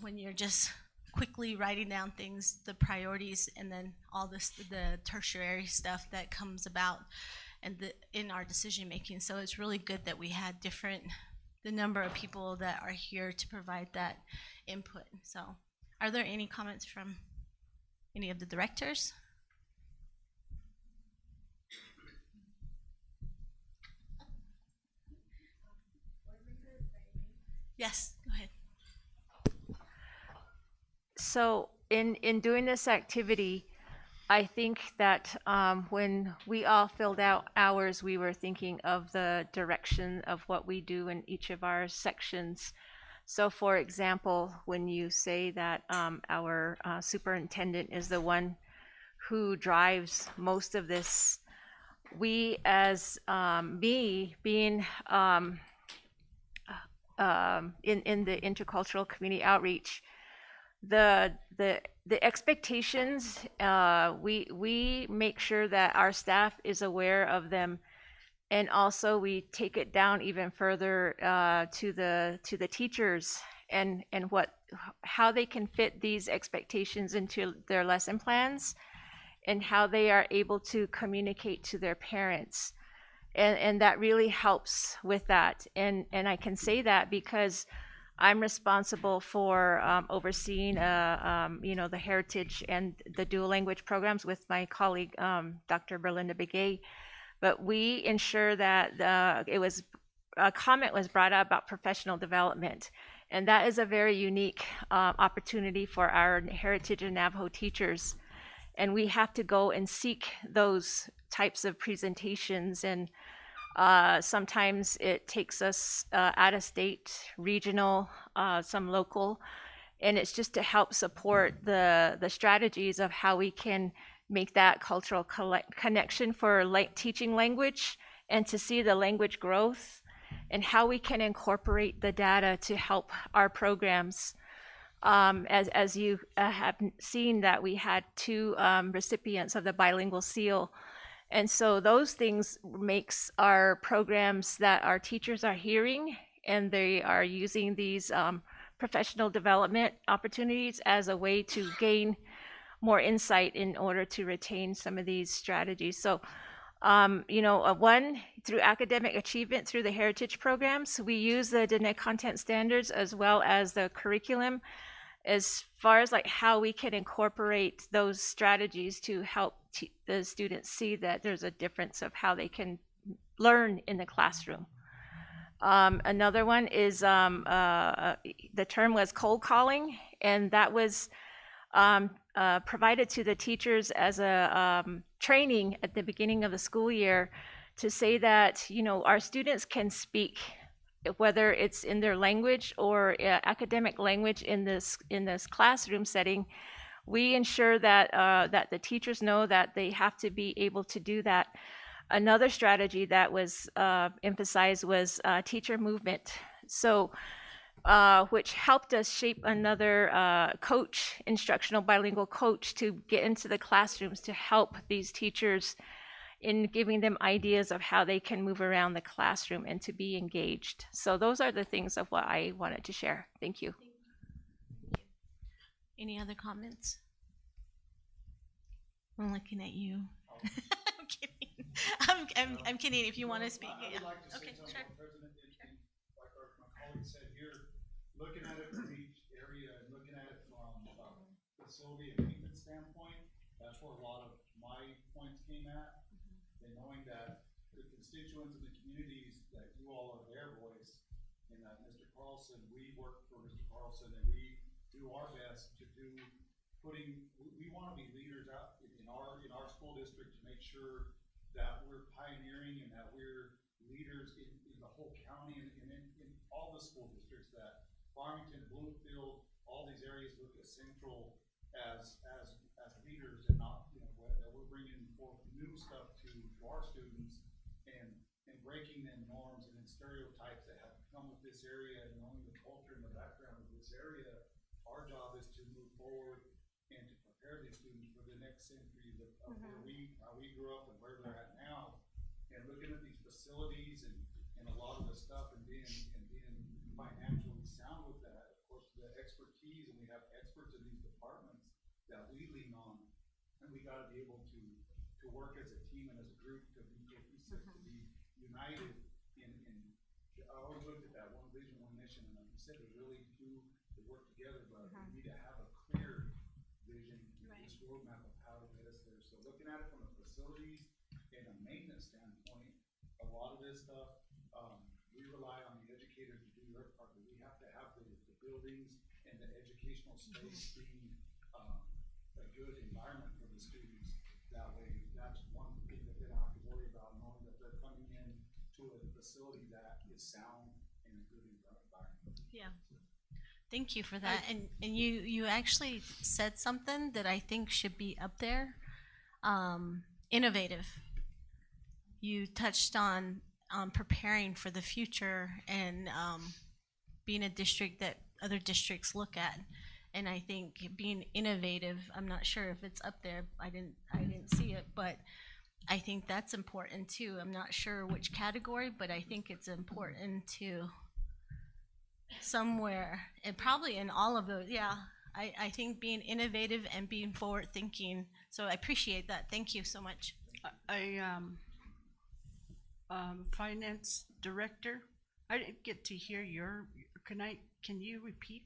when you're just quickly writing down things, the priorities, and then all this, the tertiary stuff that comes about and in our decision making. So it's really good that we had the number of people that are here to provide that input. So are there any comments from any of the directors? Yes, go ahead. So in doing this activity, I think that when we all filled out ours, we were thinking of the direction of what we do in each of our sections. So for example, when you say that our superintendent is the one who drives most of this, we as me being in the intercultural community outreach, the expectations, we make sure that our staff is aware of them And also we take it down even further to the teachers and how they can fit these expectations into their lesson plans and how they are able to communicate to their parents. And that really helps with that. And I can say that because I'm responsible for overseeing, the heritage and the dual language programs with my colleague, Dr. Berlinda Begay. But we ensure that a comment was brought up about professional development. And that is a very unique opportunity for our heritage and Navajo teachers. And we have to go and seek those types of presentations. And sometimes it takes us out of state, regional, some local. And it's just to help support the strategies of how we can make that cultural connection for teaching language and to see the language growth and how we can incorporate the data to help our programs. As you have seen that we had 2 recipients of the bilingual seal. And so those things makes our programs that our teachers are hearing and they are using these professional development opportunities as a way to gain more insight in order to retain some of these strategies. So, one, through academic achievement through the heritage programs, we use the Diné content standards as well as the curriculum as far as like how we can incorporate those strategies to help the students see that there's a difference of how they can learn in the classroom. Another one is the term was cold calling, and that was provided to the teachers as a training at the beginning of the school year to say that, our students can speak, whether it's in their language or academic language in this classroom setting. We ensure that that the teachers know that they have to be able to do that. Another strategy that was emphasized was teacher movement. So which helped us shape another coach, instructional bilingual coach, to get into the classrooms to help these teachers in giving them ideas of how they can move around the classroom and to be engaged. So those are the things of what I wanted to share. Thank you. Any other comments? I'm looking at you. I'm kidding. I'm kidding. If you want to speak, I yeah. would like to say Okay, something, sure. Madam President, and like my colleague said here, looking at it from each area and looking at it from a facility and maintenance standpoint, that's where a lot of my points came at. And knowing that the constituents and the communities that you all are their voice, and that Mr. Carlson, we work for Mr. Carlson, and we do our best to we want to be leaders out in our school district to make sure that we're pioneering and that we're leaders in the whole county and in all the school districts, that Farmington, Bloomfield, all these areas look as central as leaders, and not, that we're bringing forth new stuff to our students and breaking them norms and stereotypes that have come with this area, and knowing the culture and the background of this area. Our job is to move forward and to prepare these students for the next centuries of how we grew up and where they're at now. And looking at these facilities and a lot of the stuff and being financially sound with that. Of course, the expertise, and we have experts in these departments that we lean on, and we got to be able to work as a team and as a group to be cohesive, to be united in I always looked at that one vision, one mission, and like you said, they really do work together, but we need to have a clear vision, this roadmap of how to get us there. So looking at it from a facilities and a maintenance standpoint, a lot of this stuff, we rely on the educators to do their part, but we have to have the buildings and the educational space being a good environment for the students. That way, that's one thing that they don't have to worry about, knowing that they're coming in to a facility that is sound and a good environment. Yeah. Thank you for that. And you actually said something that I think should be up there. Innovative. You touched on preparing for the future and being a district that other districts look at. And I think being innovative, I'm not sure if it's up there. I didn't see it, but I think that's important too. I'm not sure which category, but I think it's important to somewhere, and probably in all of those, yeah. I think being innovative and being forward thinking. So I appreciate that. Thank you so much. Finance director, I didn't get to hear can you repeat?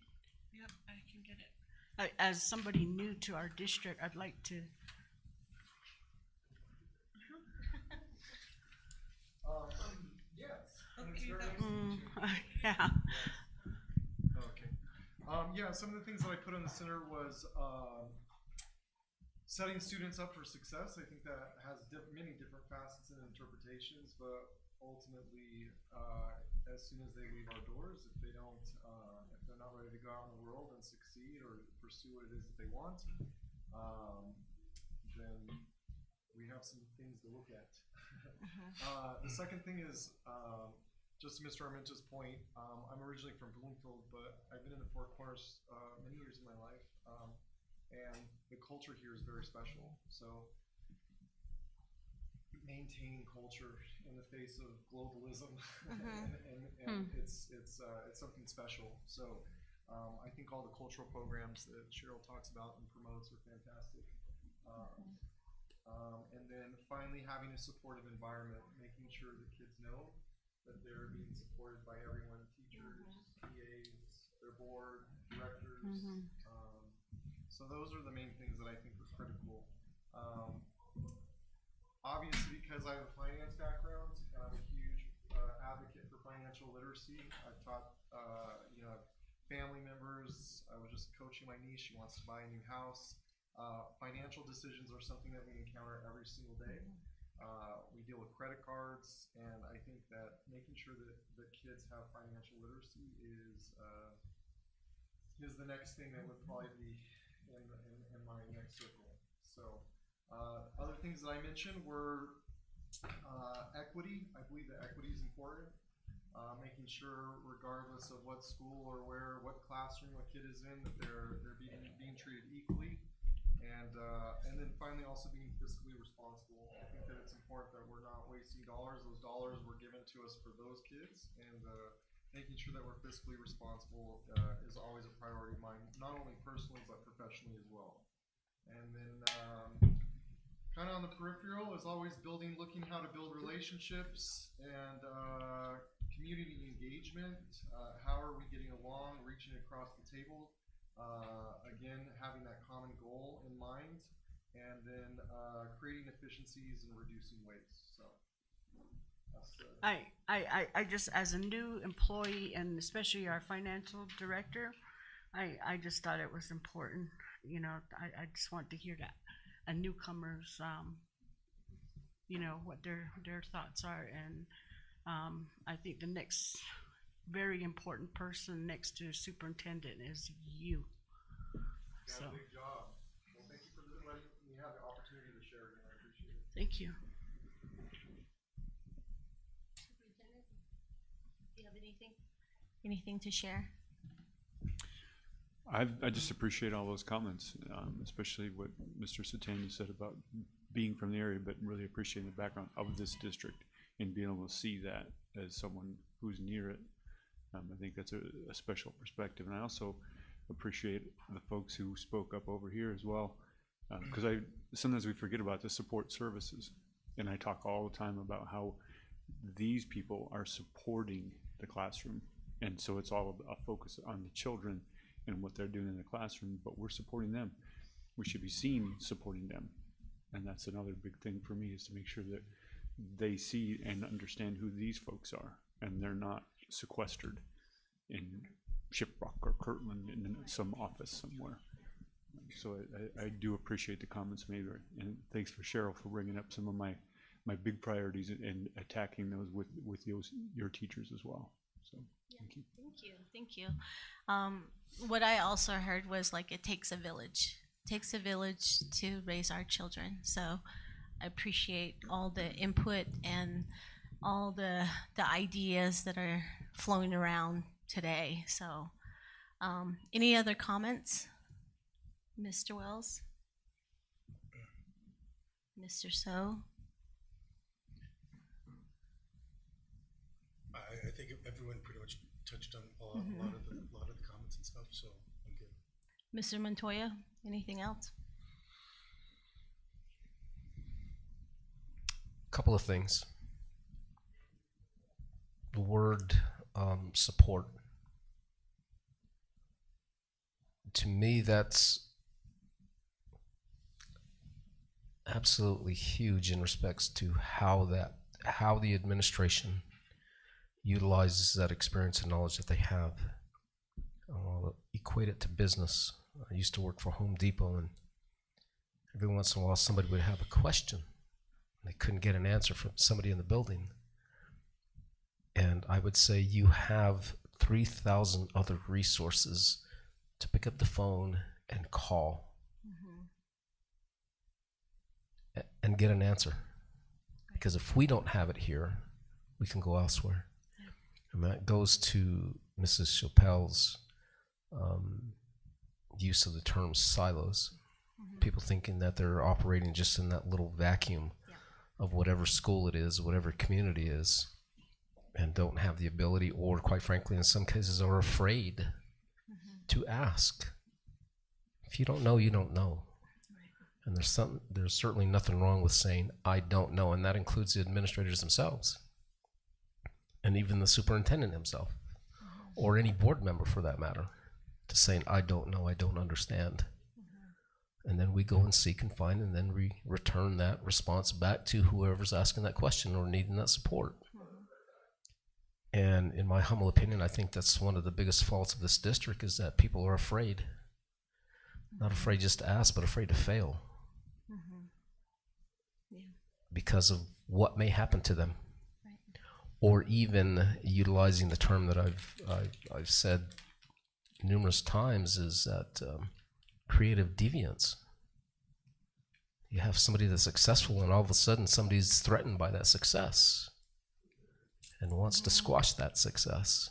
Yep, I can get it. As somebody new to our district, I'd like to. Yes. Okay, Yeah. Okay. Yeah, some of the things that I put on the center was setting students up for success. I think that has many different facets and interpretations, but ultimately, as soon as they leave our doors, if they're not ready to go out in the world and succeed or pursue what it is that they want, then we have some things to look at. The second thing is, just to Mr. Armenta's point, I'm originally from Bloomfield, but I've been in the Four Corners many years in my life, and the culture here is very special. So maintaining culture in the face of globalism, and it's something special. So I think all the cultural programs that Cheryl talks about and promotes are fantastic. And then finally, having a supportive environment, making sure the kids know that they're being supported by everyone, teachers, PAs, their board, directors. So those are the main things that I think are critical. Obviously, because I have a finance background and I'm a huge advocate for financial literacy, I've taught, family members. I was just coaching my niece. She wants to buy a new house. Financial decisions are something that we encounter every single day. We deal with credit cards, and I think that making sure that the kids have financial literacy is the next thing that would probably be in my next circle. So other things that I mentioned were equity. I believe that equity is important. Making sure, regardless of what school or what classroom a kid is in, that they're being treated equally. And then finally also being fiscally responsible. I think that it's important that we're not wasting dollars. Those dollars were given to us for those kids, and making sure that we're fiscally responsible is always a priority of mine, not only personally but professionally as well. And then kind of on the peripheral is always looking how to build relationships and community engagement. How are we getting along, reaching across the table? Again, having that common goal in mind, and then creating efficiencies and reducing waste. So that's I just, as a new employee and especially our financial director, I just thought it was important. I just want to hear that a newcomers, what their thoughts are, and I think the next very important person next to superintendent is you. So big job. Well, thank you for letting me have the opportunity to share again. I appreciate it. Thank you. Superintendent, do you have anything to share? I just appreciate all those comments, especially what Mr. Satania said about being from the area, but really appreciating the background of this district and being able to see that as someone who's near it. I think that's a special perspective, and I also appreciate the folks who spoke up over here as well, because sometimes we forget about the support services, and I talk all the time about how these people are supporting the classroom, and so it's all a focus on the children and what they're doing in the classroom, but we're supporting them. We should be seen supporting them, and that's another big thing for me, is to make sure that they see and understand who these folks are, and they're not sequestered in Shiprock or Kirtland in some office somewhere. So I do appreciate the comments made, and thanks for Cheryl for bringing up some of my big priorities and attacking those with your teachers as well. So thank you. Thank you. What I also heard was, like, it takes a village. It takes a village to raise our children. So I appreciate all the input and all the ideas that are flowing around today. So any other comments? Mr. Wells? Mr. So? I think everyone pretty much touched on a lot of the comments and stuff, so I'm good. Mr. Montoya, anything else? Couple of things. The word support. To me, that's absolutely huge in respects to how the administration utilizes that experience and knowledge that they have. I'll equate it to business. I used to work for Home Depot, and every once in a while somebody would have a question. They couldn't get an answer from somebody in the building. And I would say you have 3,000 other resources to pick up the phone and call and get an answer. Because if we don't have it here, we can go elsewhere. And that goes to Mrs. Chappelle's use of the term silos. People thinking that they're operating just in that little vacuum of whatever school it is, whatever community is, and don't have the ability, or quite frankly, in some cases are afraid to ask. If you don't know, you don't know. And there's certainly nothing wrong with saying, I don't know, and that includes the administrators themselves, and even the superintendent himself, or any board member for that matter, to saying, I don't know, I don't understand. And then we go and seek and find, and then we return that response back to whoever's asking that question or needing that support. And in my humble opinion, I think that's one of the biggest faults of this district, is that people are afraid. Not afraid just to ask, but afraid to fail. Because of what may happen to them. Or even utilizing the term that I've said numerous times, is that creative deviance. You have somebody that's successful, and all of a sudden somebody's threatened by that success and wants to squash that success.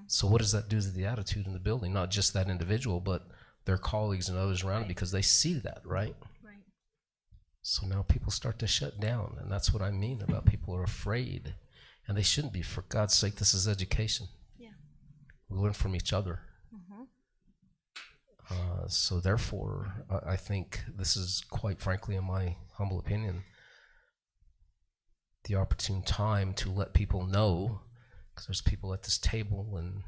So what does that do to the attitude in the building? Not just that individual, but their colleagues and others around, because they see that, right? So now people start to shut down, and that's what I mean about people are afraid, and they shouldn't be. For God's sake, this is education. We learn from each other. So therefore, I think this is, quite frankly, in my humble opinion, the opportune time to let people know, because there's people at this table, and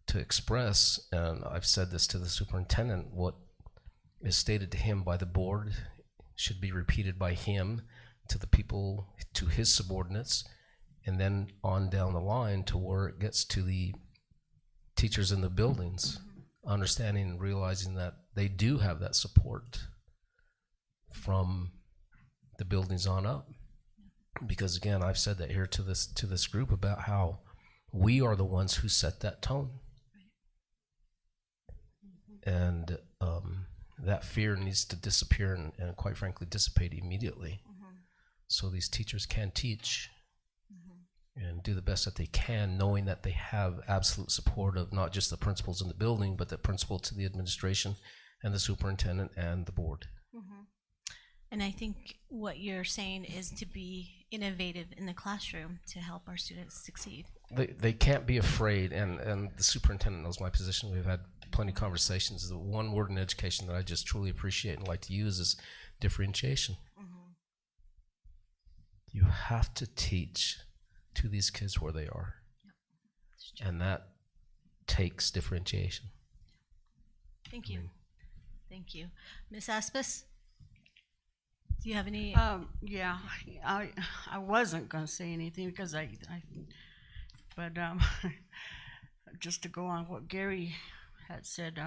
to express, and I've said this to the superintendent, what is stated to him by the board should be repeated by him to the people, to his subordinates, and then on down the line to where it gets to the teachers in the buildings, understanding and realizing that they do have that support from the buildings on up. Because again, I've said that here to this group about how we are the ones who set that tone. And that fear needs to disappear and quite frankly dissipate immediately. So these teachers can teach and do the best that they can, knowing that they have absolute support of not just the principals in the building, but the principal to the administration and the superintendent and the board. And I think what you're saying is to be innovative in the classroom to help our students succeed. They can't be afraid, and the superintendent knows my position. We've had plenty of conversations. The one word in education that I just truly appreciate and like to use is differentiation. You have to teach to these kids where they are. And that takes differentiation. Thank you. Thank you. Ms. Aspis? Do you have any? Yeah, I wasn't gonna say anything because but just to go on what Gary had said,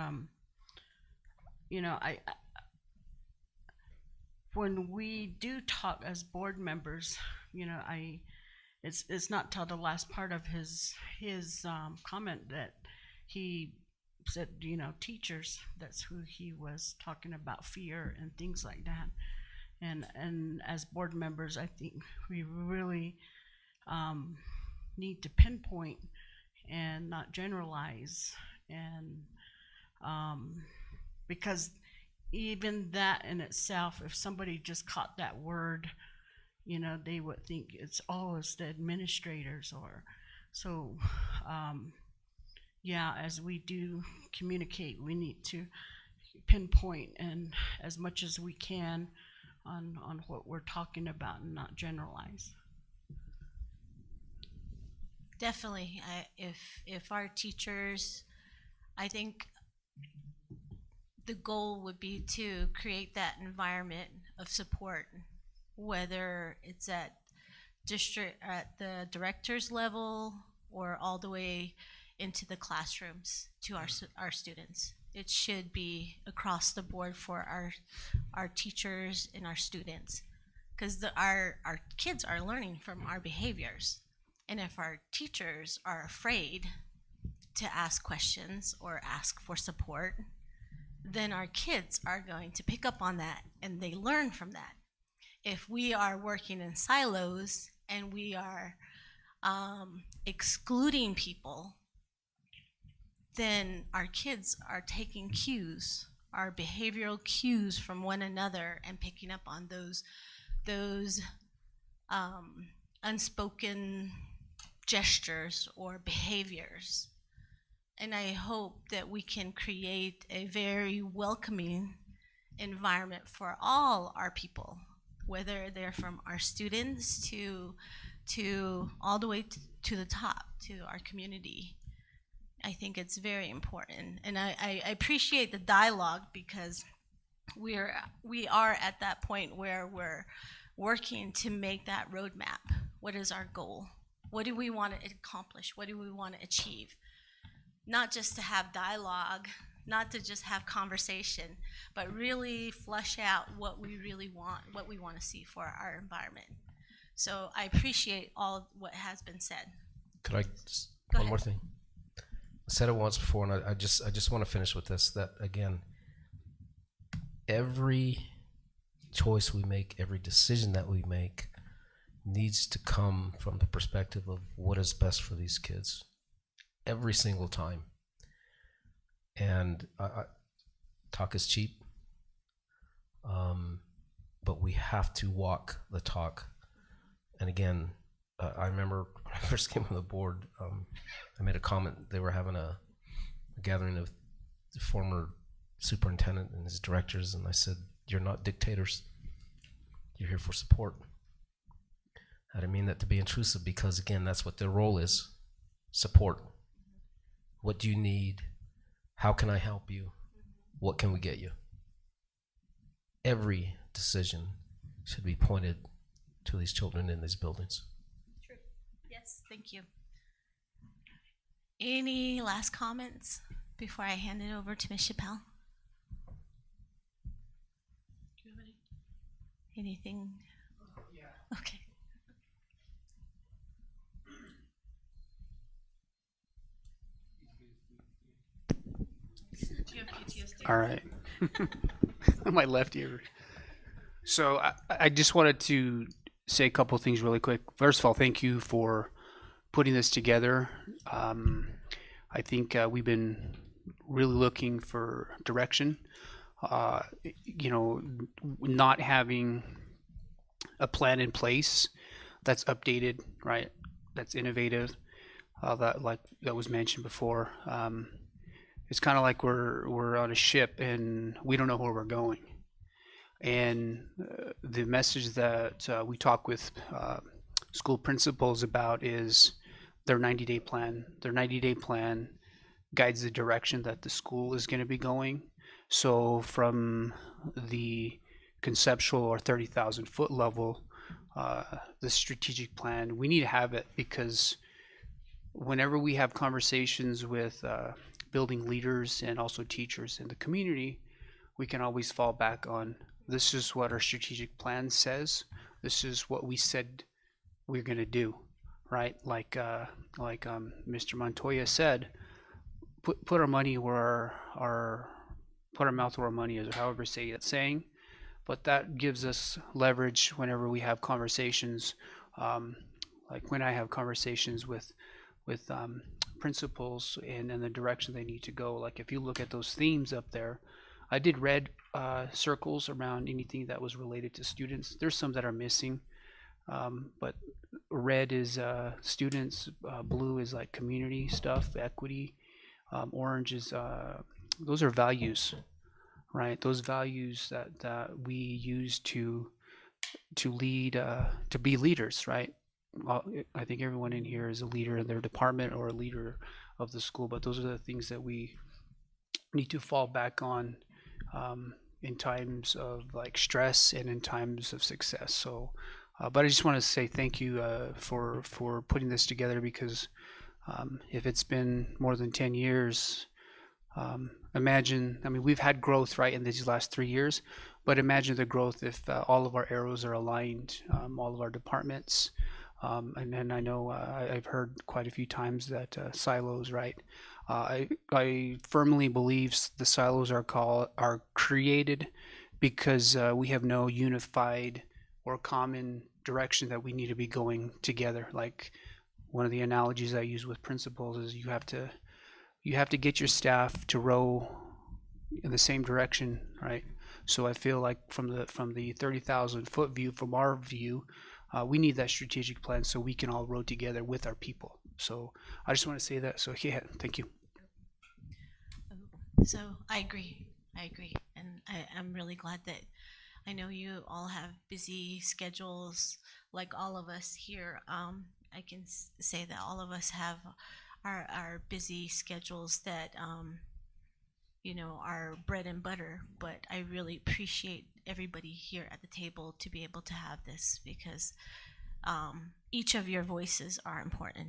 you know, when we do talk as board members, you know, it's not till the last part of his comment that he said, you know, teachers, that's who he was talking about, fear and things like that. And as board members, I think we really need to pinpoint and not generalize, and because even that in itself, if somebody just caught that word, you know, they would think it's the administrators, or So, yeah, as we do communicate, we need to pinpoint and as much as we can on what we're talking about and not generalize. Definitely, if our teachers, I think the goal would be to create that environment of support, whether it's at the director's level or all the way into the classrooms to our students. It should be across the board for our teachers and our students, because our kids are learning from our behaviors. And if our teachers are afraid to ask questions or ask for support, then our kids are going to pick up on that and they learn from that. If we are working in silos and we are excluding people, then our kids are taking cues, our behavioral cues from one another and picking up on those unspoken gestures or behaviors. And I hope that we can create a very welcoming environment for all our people, whether they're from our students to all the way to the top, to our community. I think it's very important. And I appreciate the dialogue, because we are at that point where we're working to make that roadmap. What is our goal? What do we want to accomplish? What do we want to achieve? Not just to have dialogue, not to just have conversation, but really flush out what we really want, what we want to see for our environment. So I appreciate all what has been said. Could I just, Go one ahead. more thing? I said it once before, and I just want to finish with this, that again, every choice we make, every decision that we make needs to come from the perspective of what is best for these kids every single time. And talk is cheap, but we have to walk the talk. And again, I remember when I first came on the board, I made a comment. They were having a gathering of the former superintendent and his directors, and I said, "You're not dictators. You're here for support." I didn't mean that to be intrusive, because again, that's what their role is: support. What do you need? How can I help you? What can we get you? Every decision should be pointed to these children in these buildings. True. Yes, thank you. Any last comments before I hand it over to Ms. Chappelle? Do you have anything? Yeah. Okay. Do you have PTSD? All right. On my left ear. So I just wanted to say a couple of things really quick. First of all, thank you for putting this together. I think we've been really looking for direction. Not having a plan in place that's updated, right? That's innovative. That was mentioned before. It's kind of like we're on a ship and we don't know where we're going. And the message that we talk with school principals about is their 90-day plan. Their 90-day plan guides the direction that the school is going to be going. So from the conceptual or 30,000 foot level, the strategic plan, we need to have it, because whenever we have conversations with building leaders and also teachers in the community, we can always fall back on, this is what our strategic plan says. This is what we said we're going to do, right? Like Mr. Montoya said, put our money where put our mouth where our money is, or however say that saying. But that gives us leverage whenever we have conversations, like when I have conversations with principals and the direction they need to go. Like if you look at those themes up there, I did red circles around anything that was related to students. There's some that are missing, but red is students, blue is like community stuff, equity, orange is those are values, right? Those values that we use to lead, to be leaders, right? I think everyone in here is a leader in their department or a leader of the school, but those are the things that we need to fall back on in times of like stress and in times of success. So, but I just want to say thank you for putting this together, because if it's been more than 10 years, imagine, I mean, we've had growth, right, in these last 3 years, but imagine the growth if all of our arrows are aligned, all of our departments. And then I know I've heard quite a few times that silos, right? I firmly believe the silos are created because we have no unified or common direction that we need to be going together. Like one of the analogies I use with principals is you have to get your staff to row in the same direction, right? So I feel like from the 30,000 foot view, from our view, we need that strategic plan so we can all row together with our people. So I just want to say that. So yeah, thank you. So I agree, and I'm really glad that I know you all have busy schedules like all of us here. I can say that all of us have our busy schedules that you know, are bread and butter, but I really appreciate everybody here at the table to be able to have this, because each of your voices are important.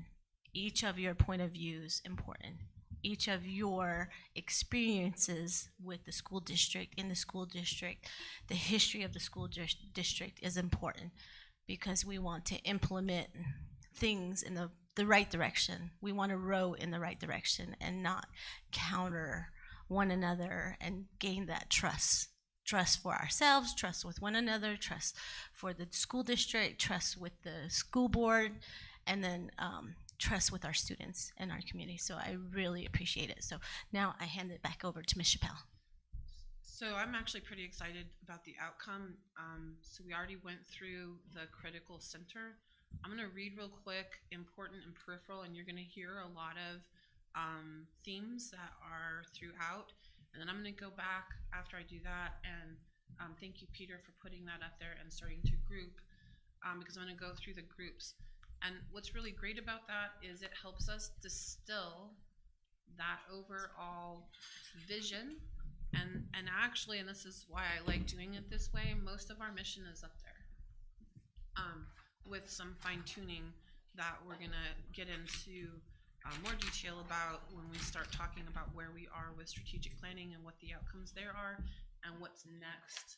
Each of your point of view is important. Each of your experiences with the school district, in the school district, the history of the school district is important, because we want to implement things in the right direction. We want to row in the right direction and not counter one another, and gain that trust for ourselves, trust with one another, trust for the school district, trust with the school board, and then trust with our students and our community. So I really appreciate it. So now I hand it back over to Ms. Chappelle. So I'm actually pretty excited about the outcome. So we already went through the critical center. I'm going to read real quick important and peripheral, and you're going to hear a lot of themes that are throughout, and then I'm going to go back after I do that, and thank you, Peter, for putting that up there and starting to group, because I'm going to go through the groups. And what's really great about that is it helps us distill that overall vision, and actually, and this is why I like doing it this way, most of our mission is up there, with some fine-tuning that we're going to get into more detail about when we start talking about where we are with strategic planning and what the outcomes there are, and what's next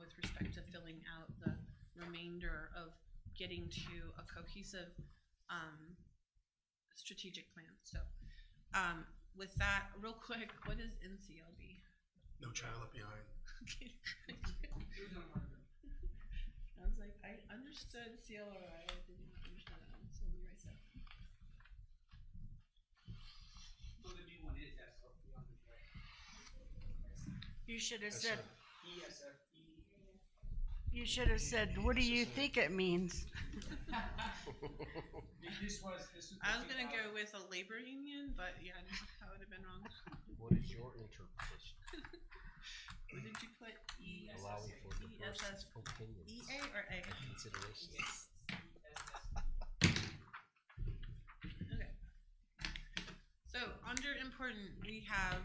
with respect to filling out the remainder of getting to a cohesive strategic plan. So with that, real quick, what is NCLB? No child left behind. Okay. I was like, I understood CLRI, I did not understand that. So let me write that. So the new one is SLP on the track. You should have said, ESFE. you should have said, what do you think it means? I was gonna go with a labor union, but yeah, that would have been wrong. What is your interpretation? What did you put? Allowing for diverse opinions. EA or A? Consideration. Okay. So under important, we have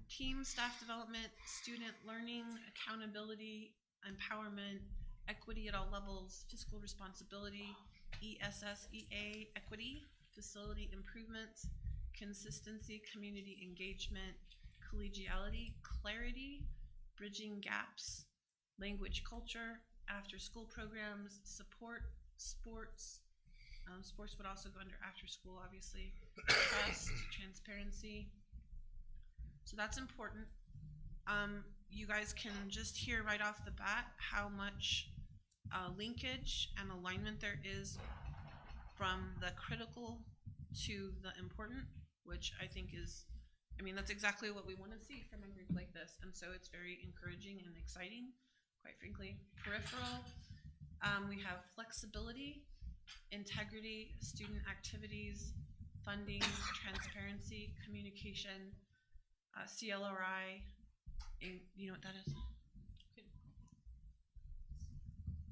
team staff development, student learning, accountability, empowerment, equity at all levels, fiscal responsibility, ESSEA equity, facility improvements, consistency, community engagement, collegiality, clarity, bridging gaps, language culture, after school programs, support, sports. Sports would also go under after school, obviously. Trust, transparency. So that's important. You guys can just hear right off the bat how much linkage and alignment there is from the critical to the important, which I think is, I mean, that's exactly what we want to see from a group like this. And so it's very encouraging and exciting, quite frankly. Peripheral, we have flexibility, integrity, student activities, funding, transparency, communication, CLRI, you know what that is?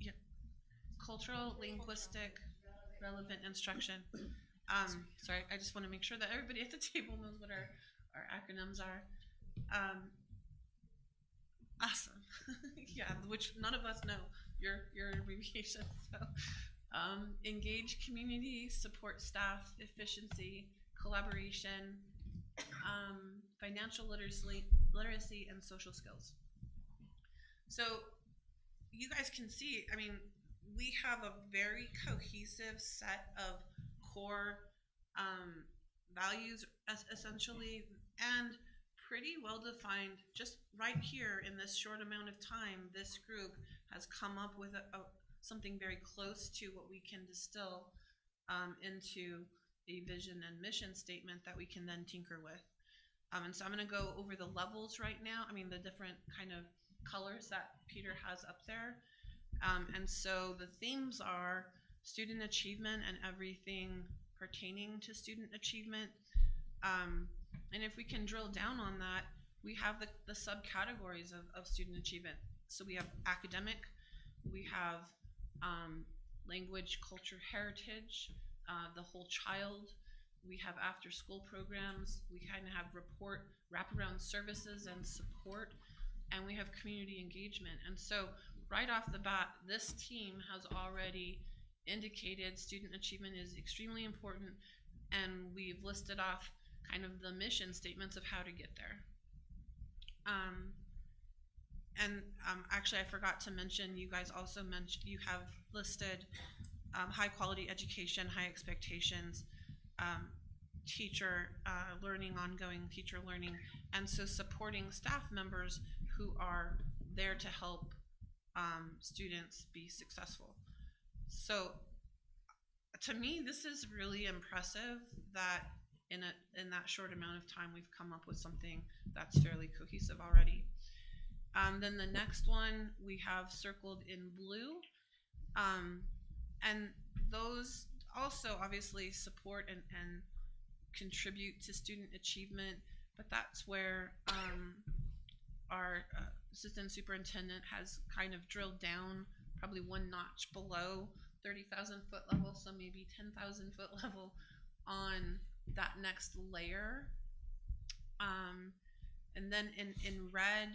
Yep. Cultural, linguistic, relevant instruction. Sorry, I just want to make sure that everybody at the table knows what our acronyms are. Awesome. Yeah, which none of us know your abbreviation. So, engage community, support staff, efficiency, collaboration, financial literacy, and social skills. So, you guys can see, I mean, we have a very cohesive set of core values, essentially, and pretty well defined. Just right here in this short amount of time, this group has come up with something very close to what we can distill into a vision and mission statement that we can then tinker with. And so I'm going to go over the levels right now. I mean, the different kind of colors that Peter has up there. And so the themes are student achievement and everything pertaining to student achievement. And if we can drill down on that, we have the subcategories of student achievement. So we have academic, we have language, culture, heritage, the whole child. We have after school programs. We kind of have wraparound services and support, and we have community engagement. And so right off the bat, this team has already indicated student achievement is extremely important, and we've listed off kind of the mission statements of how to get there. Actually, I forgot to mention, you guys also mentioned, you have listed high quality education, high expectations, teacher learning, ongoing teacher learning, and so supporting staff members who are there to help students be successful. So to me, this is really impressive that in that short amount of time we've come up with something that's fairly cohesive already. Then the next one we have circled in blue, and those also obviously support and contribute to student achievement, but that's where our assistant superintendent has kind of drilled down probably one notch below 30,000 foot level, so maybe 10,000 foot level on that next layer. And then in red,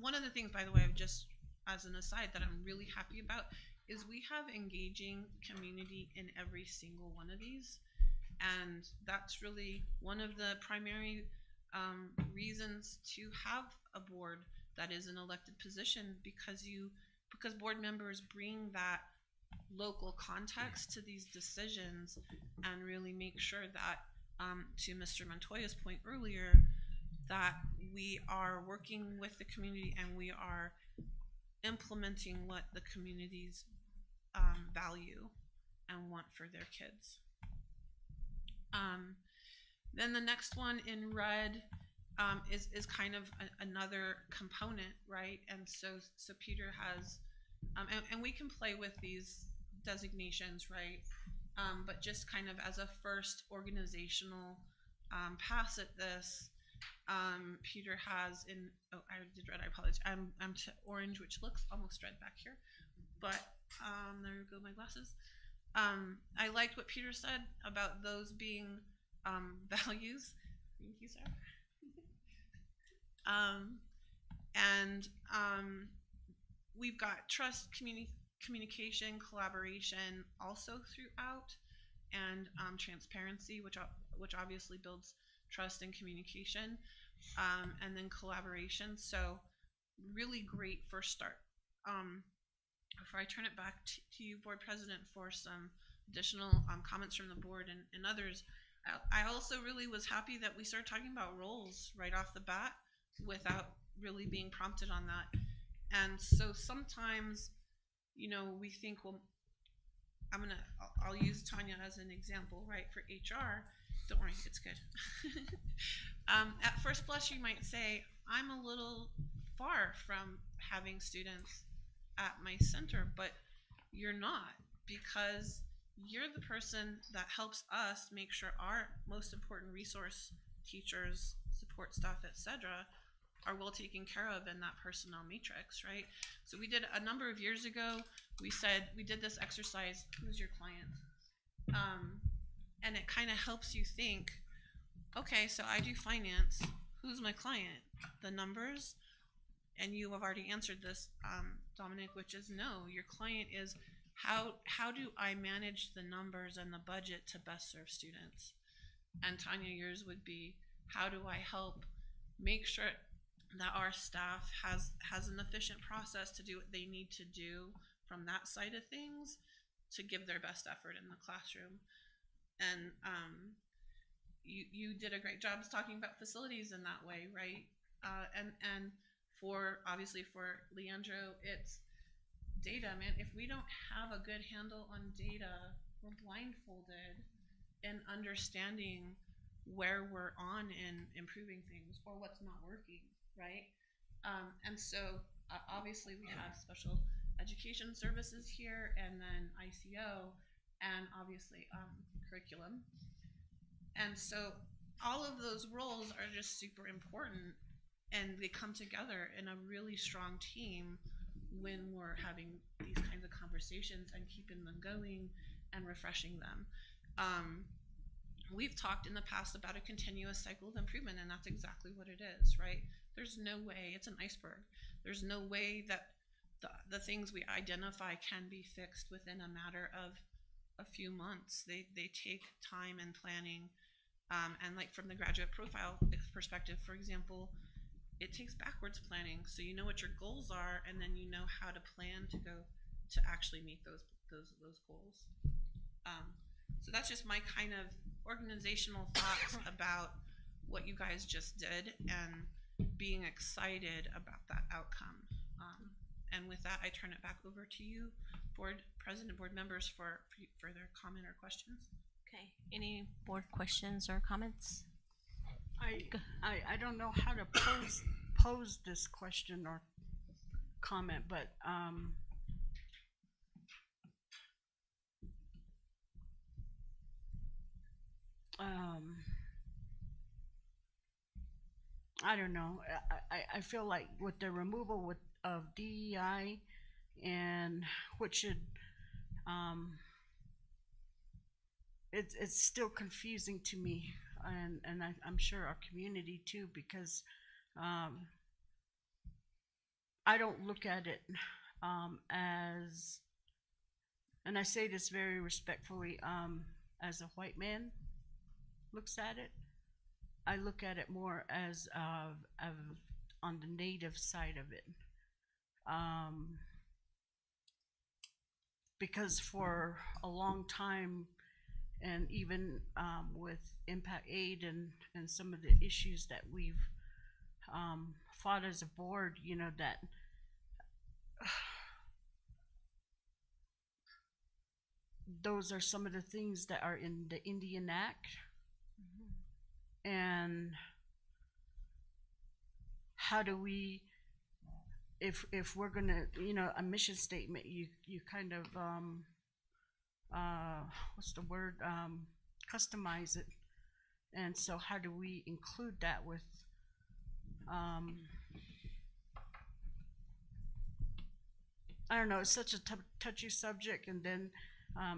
one of the things, by the way, just as an aside, that I'm really happy about is we have engaging community in every single one of these. And that's really one of the primary reasons to have a board that is an elected position, because board members bring that local context to these decisions and really make sure that, to Mr. Montoya's point earlier, that we are working with the community and we are implementing what the communities value and want for their kids. Then the next one in red is kind of another component, right? And so Peter has, and we can play with these designations, right? But just kind of as a first organizational pass at this, Peter has in, oh, I did red, I apologize. I'm to orange, which looks almost red back here, but there go my glasses. I liked what Peter said about those being values. Thank you, sir. We've got trust, communication, collaboration also throughout, and transparency, which obviously builds trust and communication, and then collaboration. So really great first start. Before I turn it back to you, Board President, for some additional comments from the board and others, I also really was happy that we started talking about roles right off the bat without really being prompted on that. And so sometimes, you know, we think, well, I'll use Tanya as an example, right, for HR. Don't worry, it's good. At first blush, you might say, I'm a little far from having students at my center, but you're not. because you're the person that helps us make sure our most important resource, teachers, support staff, etc., are well taken care of in that personnel matrix, right? So we did a number of years ago, we did this exercise, who's your client? And it kind of helps you think, okay, so I do finance, who's my client? The numbers? And you have already answered this, Dominic, which is no, your client is how do I manage the numbers and the budget to best serve students? And Tanya, yours would be, how do I help make sure that our staff has an efficient process to do what they need to do from that side of things to give their best effort in the classroom? And you did a great job talking about facilities in that way, right? And for obviously for Leandro, it's data, man. If we don't have a good handle on data, we're blindfolded in understanding where we're on in improving things or what's not working, right? And so obviously we have special education services here, and then ICO, and obviously curriculum. And so all of those roles are just super important, and they come together in a really strong team when we're having these kinds of conversations and keeping them going and refreshing them. We've talked in the past about a continuous cycle of improvement, and that's exactly what it is, right? There's no way, it's an iceberg. There's no way that the things we identify can be fixed within a matter of a few months. They take time and planning. And like from the graduate profile perspective, for example, it takes backwards planning. So you know what your goals are, and then you know how to plan to go to actually meet those goals. So that's just my kind of organizational thoughts about what you guys just did and being excited about that outcome. And with that, I turn it back over to you, board president, board members, for further comment or questions. Okay, any board questions or comments? I don't know how to pose this question or comment, but I don't know. I feel like with the removal of DEI, and which should it's still confusing to me, and I'm sure our community too, because I don't look at it as, and I say this very respectfully, as a white man looks at it. I look at it more as on the native side of it, because for a long time, and even with Impact Aid and some of the issues that we've fought as a board, you know, that those are some of the things that are in the Indian Act. And how do we, if we're gonna, you know, a mission statement, you kind of what's the word, customize it. And so how do we include that with I don't know, it's such a touchy subject. And then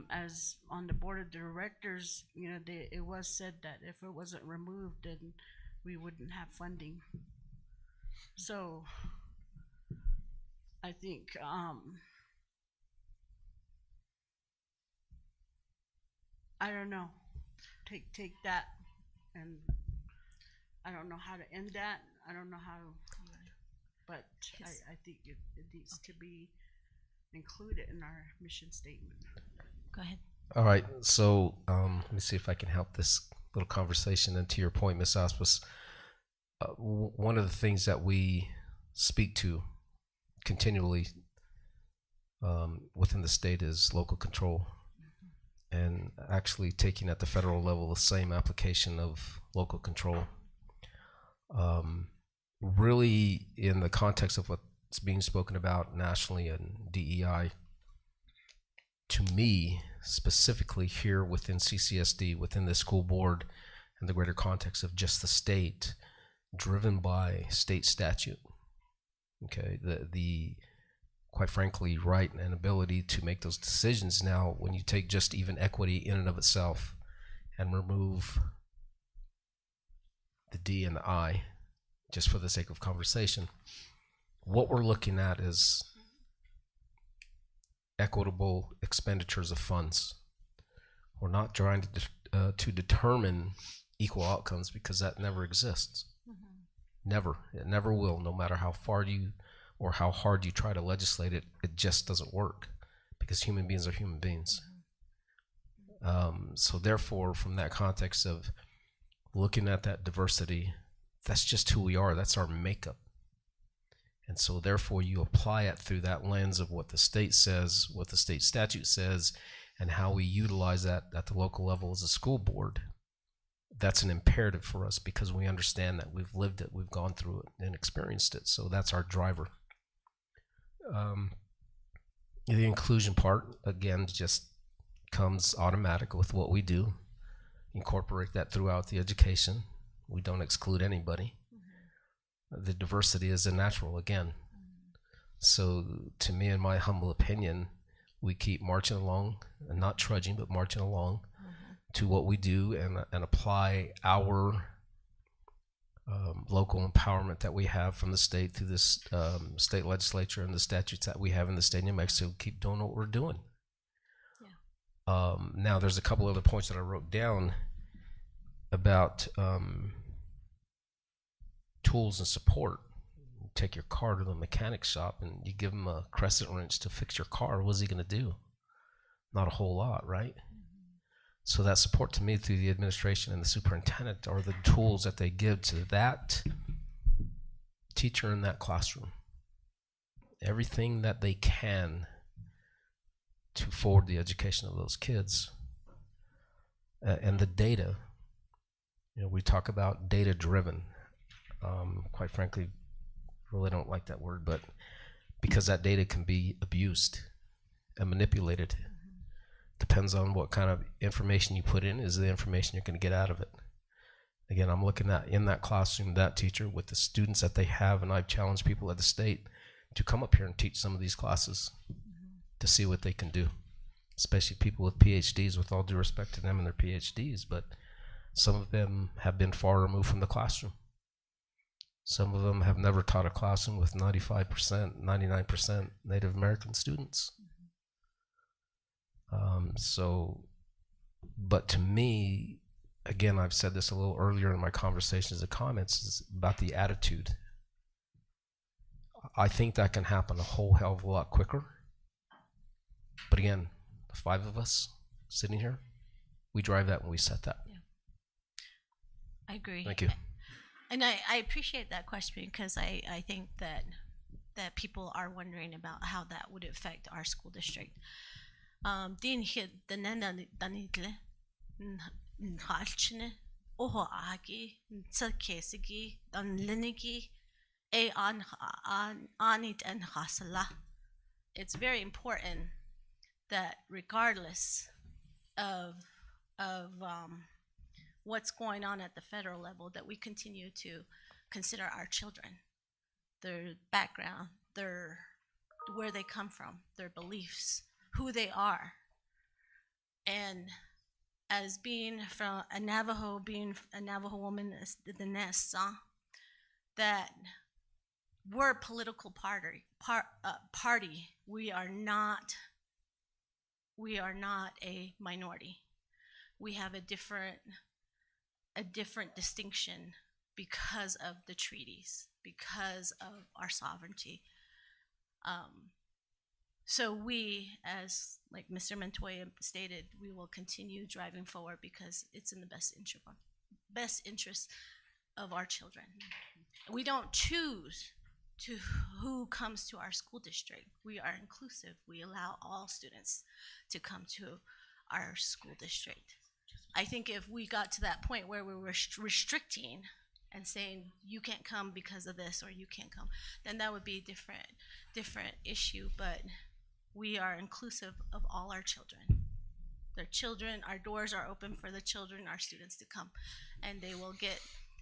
as on the board of directors, you know, it was said that if it wasn't removed, then we wouldn't have funding. So I think I don't know, take that, and I don't know how to end that. I don't know how, but I think it needs to be included in our mission statement. Go ahead. All right, so let me see if I can help this little conversation. And to your point, Ms. Aspas, one of the things that we speak to continually within the state is local control, and actually taking at the federal level the same application of local control. Really, in the context of what's being spoken about nationally and DEI, to me, specifically here within CCSD, within the school board, and the greater context of just the state, driven by state statute. Okay, the quite frankly, right and ability to make those decisions. Now, when you take just even equity in and of itself and remove the D and the I, just for the sake of conversation, what we're looking at is equitable expenditures of funds. We're not trying to determine equal outcomes, because that never exists. Never. It never will, no matter how far you or how hard you try to legislate it. It just doesn't work, because human beings are human beings. So therefore, from that context of looking at that diversity, that's just who we are. That's our makeup. And so therefore, you apply it through that lens of what the state says, what the state statute says, and how we utilize that at the local level as a school board. That's an imperative for us, because we understand that we've lived it, we've gone through it and experienced it. So that's our driver. The inclusion part, again, just comes automatic with what we do. Incorporate that throughout the education. We don't exclude anybody. The diversity is a natural, again. So to me, in my humble opinion, we keep marching along, and not trudging, but marching along to what we do, and apply our local empowerment that we have from the state through this state legislature and the statutes that we have in the state of New Mexico. Keep doing what we're doing. Now, there's a couple other points that I wrote down about tools and support. You take your car to the mechanic shop and you give him a crescent wrench to fix your car. What's he going to do? Not a whole lot, right? So that support, to me, through the administration and the superintendent, are the tools that they give to that teacher in that classroom. Everything that they can to forward the education of those kids. And the data, we talk about data driven. Quite frankly, really don't like that word, but because that data can be abused and manipulated. Depends on what kind of information you put in is the information you're going to get out of it. Again, I'm looking at in that classroom, that teacher with the students that they have, and I've challenged people at the state to come up here and teach some of these classes to see what they can do, especially people with PhDs, with all due respect to them and their PhDs, but some of them have been far removed from the classroom. Some of them have never taught a classroom with 95%, 99% Native American students. But to me, again, I've said this a little earlier in my conversations and comments, is about the attitude. I think that can happen a whole hell of a lot quicker. But again, the 5 of us sitting here, we drive that and we set that. Yeah. I agree. Thank you. And I appreciate that question, because I think that people are wondering about how that would affect our school district. Din hit the nana danitle nhalchne oho agi tsakesigi dan linigi a anit and hasala. It's very important that regardless of what's going on at the federal level, that we continue to consider our children, their background, where they come from, their beliefs, who they are. And as being from a Navajo woman, the nest, that we're a political party. We are not a minority. We have a different distinction because of the treaties, because of our sovereignty. So we, as like Mr. Montoya stated, we will continue driving forward because it's in the best interest of our children. We don't choose who comes to our school district. We are inclusive. We allow all students to come to our school district. I think if we got to that point where we were restricting and saying you can't come because of this or you can't come, then that would be a different issue. But we are inclusive of all our children. Their children, our doors are open for the children, our students to come, and they will get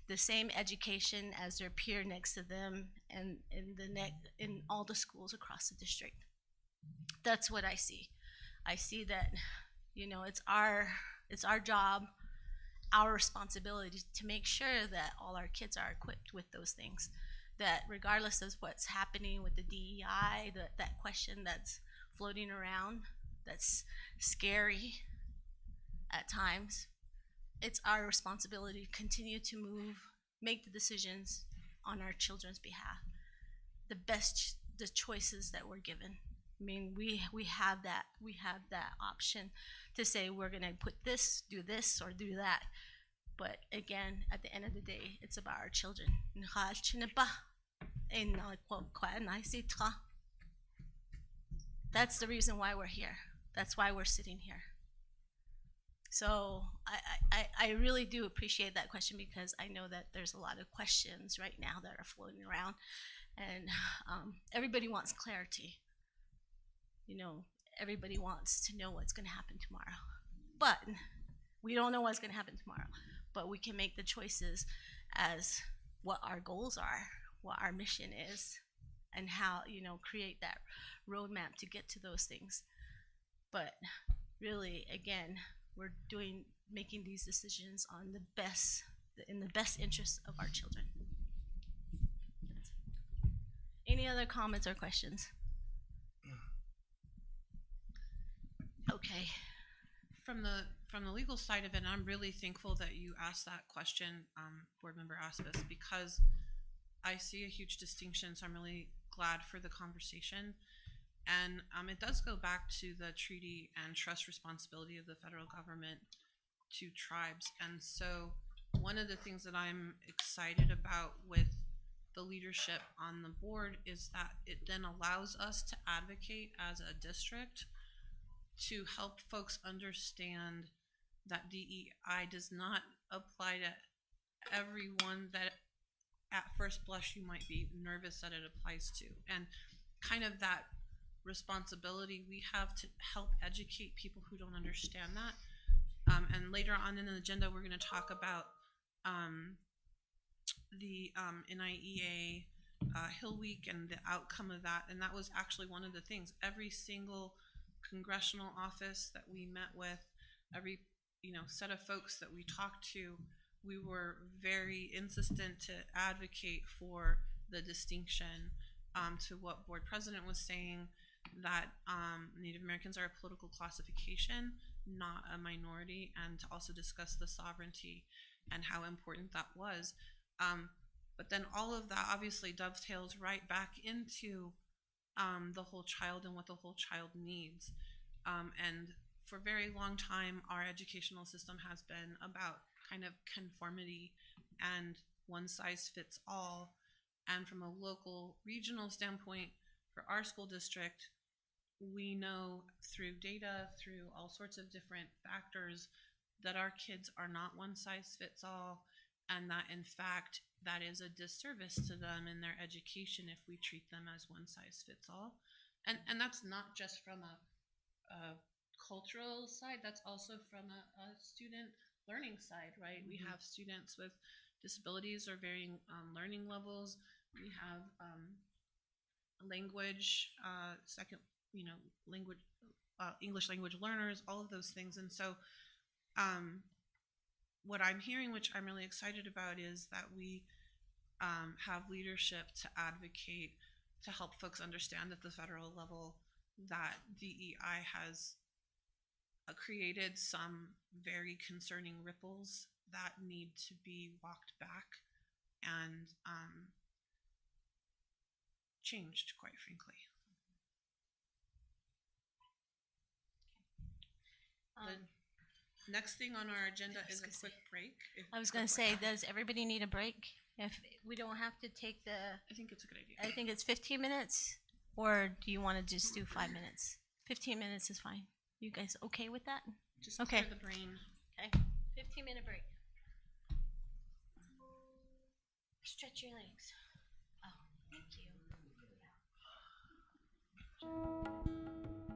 the same education as their peer next to them and in all the schools across the district. That's what I see. I see that, you know, it's our job, our responsibility to make sure that all our kids are equipped with those things. That regardless of what's happening with the DEI, that question that's floating around, that's scary at times, it's our responsibility to continue to make the decisions on our children's behalf. The choices that we're given. I mean, we have that option to say we're gonna put this, do this, or do that. But again, at the end of the day, it's about our children. That's the reason why we're here. That's why we're sitting here. So I really do appreciate that question, because I know that there's a lot of questions right now that are floating around, and everybody wants clarity. You know, everybody wants to know what's going to happen tomorrow, but we don't know what's going to happen tomorrow. But we can make the choices as what our goals are, what our mission is, and how, you know, create that roadmap to get to those things. But really, again, we're making these decisions in the best interest of our children. Any other comments or questions? Okay. From the legal side of it, I'm really thankful that you asked that question, Board Member Aspis, because I see a huge distinction. So I'm really glad for the conversation. And it does go back to the treaty and trust responsibility of the federal government to tribes. And so one of the things that I'm excited about with the leadership on the board is that it then allows us to advocate as a district to help folks understand that DEI does not apply to everyone that at first blush you might be nervous that it applies to. And kind of that responsibility we have to help educate people who don't understand that. And later on in the agenda, we're going to talk about the NIEA Hill Week and the outcome of that. And that was actually one of the things. Every single congressional office that we met with, every set of folks that we talked to, we were very insistent to advocate for the distinction to what board president was saying, that Native Americans are a political classification, not a minority, and to also discuss the sovereignty and how important that was. But then all of that obviously dovetails right back into the whole child and what the whole child needs. And for a very long time, our educational system has been about kind of conformity and one size fits all. And from a local, regional standpoint, for our school district, we know through data, through all sorts of different factors, that our kids are not one size fits all, and that in fact, that is a disservice to them in their education if we treat them as one size fits all. And that's not just from a cultural side, that's also from a student learning side, right? We have students with disabilities or varying learning levels. We have language, English language learners, all of those things. And so what I'm hearing, which I'm really excited about, is that we have leadership to advocate, to help folks understand at the federal level that DEI has created some very concerning ripples that need to be walked back and changed, quite frankly. The next thing on our agenda is a quick break. I was going to say, does everybody need a break? If we don't have to take I think it's a good idea. I think it's 15 minutes, or do you want to just do 5 minutes? 15 minutes is fine. You guys okay with that? Just okay. clear the brain. Okay, 15-minute break. Stretch your legs. Oh, thank you.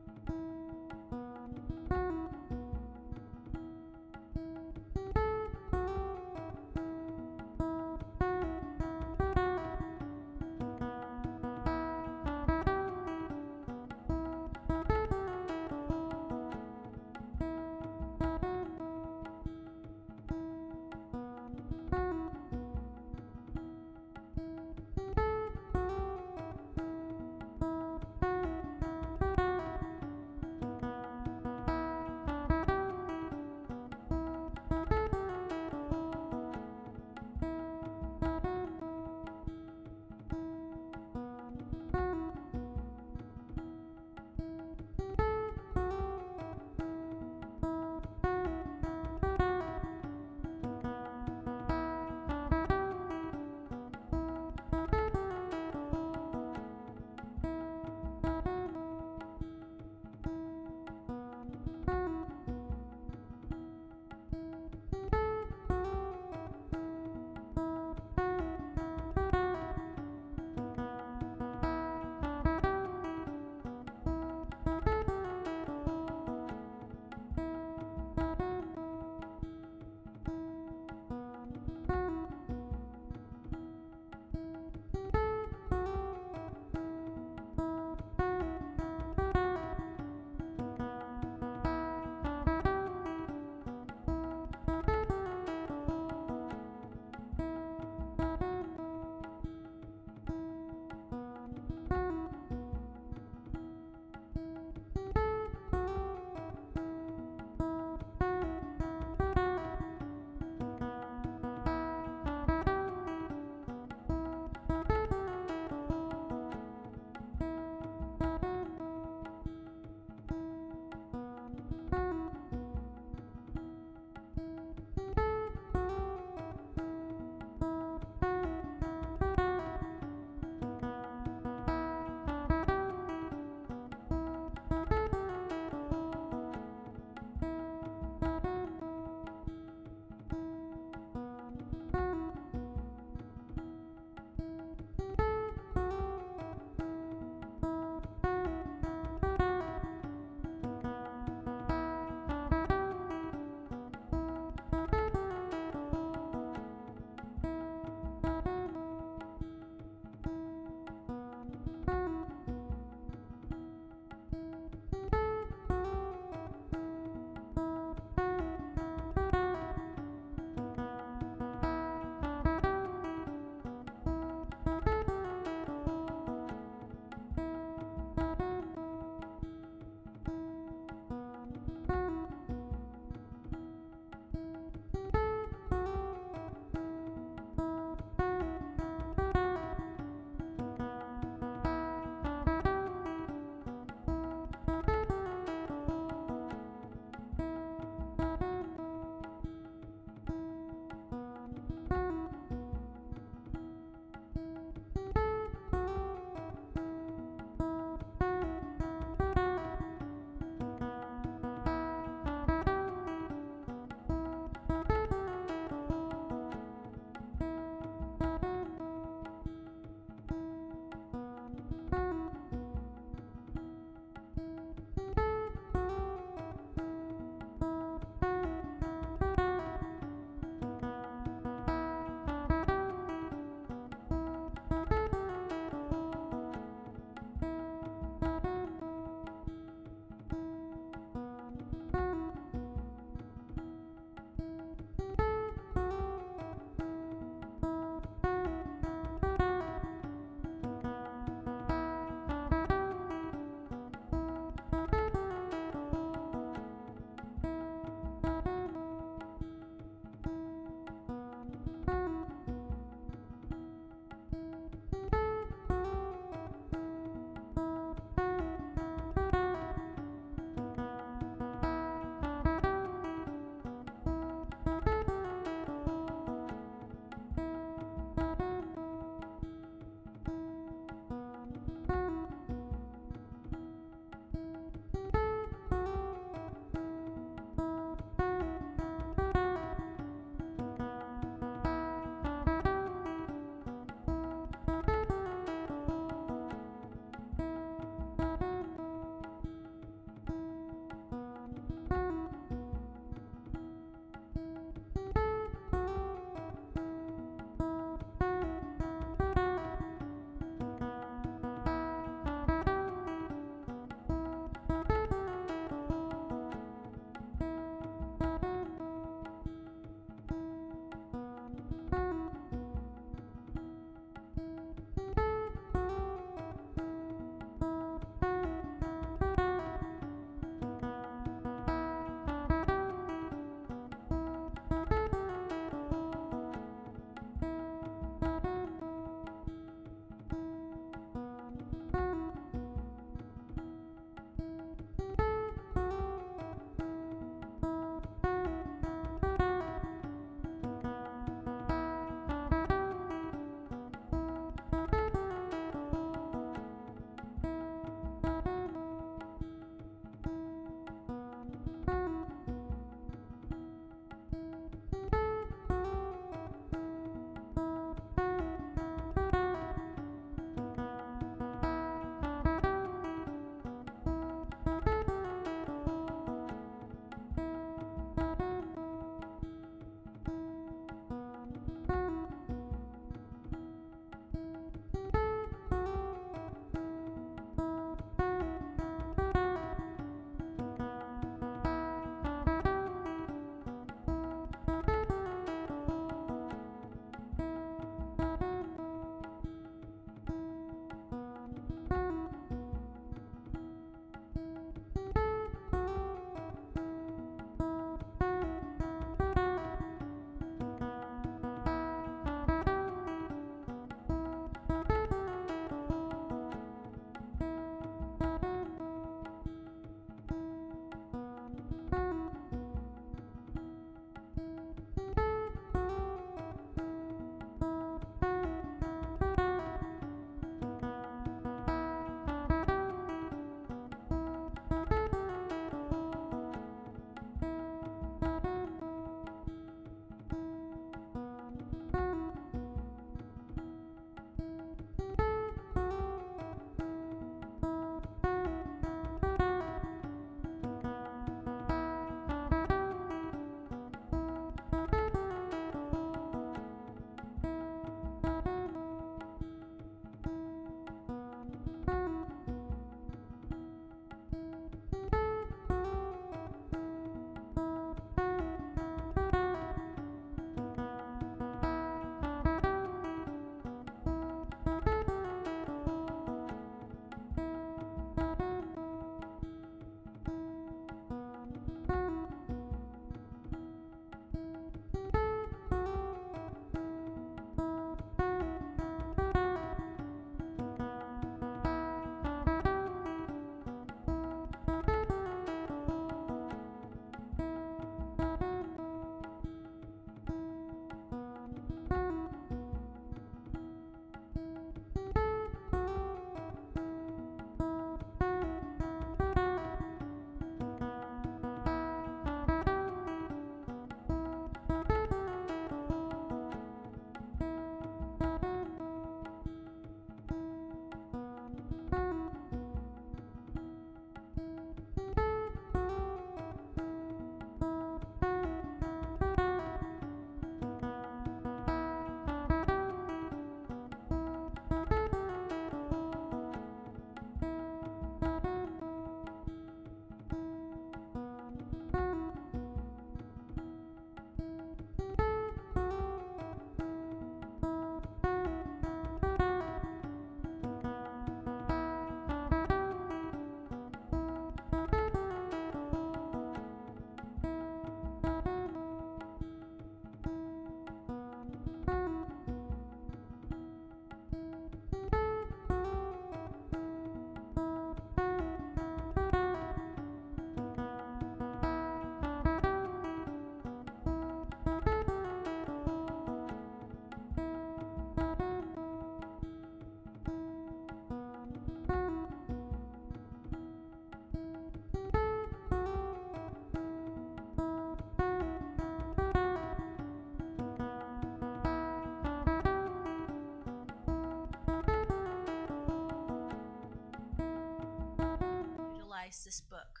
utilize this book.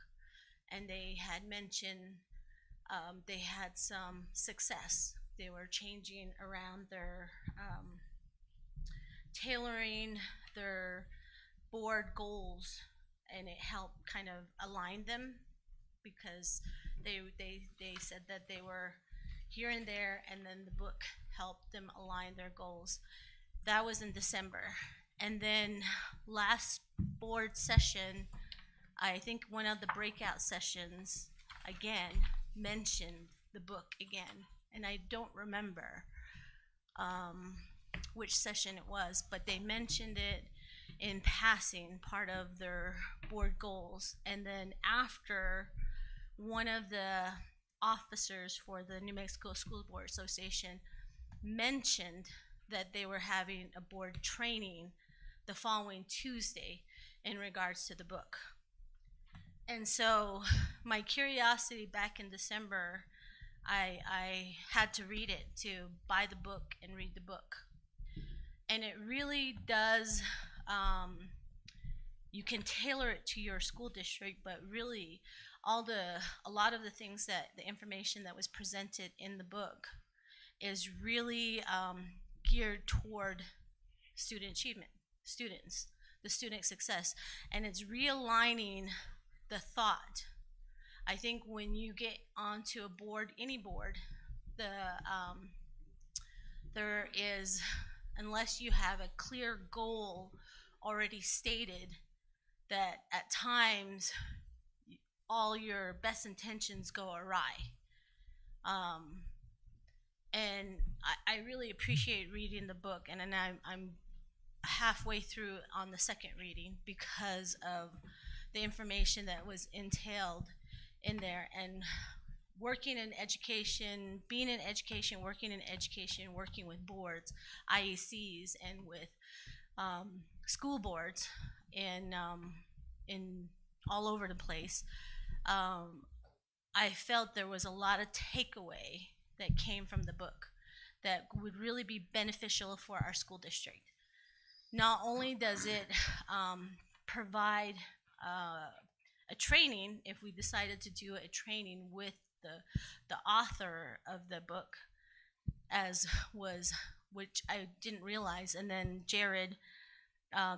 And they had mentioned they had some success. They were changing around their tailoring their board goals, and it helped kind of align them because they said that they were here and there, and then the book helped them align their goals. That was in December. And then last board session, I think one of the breakout sessions again mentioned the book again, and I don't remember which session it was, but they mentioned it in passing, part of their board goals. And then after, one of the officers for the New Mexico School Board Association mentioned that they were having a board training the following Tuesday in regards to the book. And so my curiosity back in December, I had to read it, to buy the book and read the book. And it really does, you can tailor it to your school district, but really a lot of the things that, the information that was presented in the book is really geared toward student achievement, students, the student success. And it's realigning the thought. I think when you get onto a board, any board, there is, unless you have a clear goal already stated, that at times all your best intentions go awry. And I really appreciate reading the book, and then I'm halfway through on the second reading because of the information that was entailed in there. And working in education, being in education, working in education, working with boards, IECs, and with school boards in all over the place, I felt there was a lot of takeaway that came from the book that would really be beneficial for our school district. Not only does it provide a training, if we decided to do a training with the author of the book, as was, which I didn't realize, and then Jared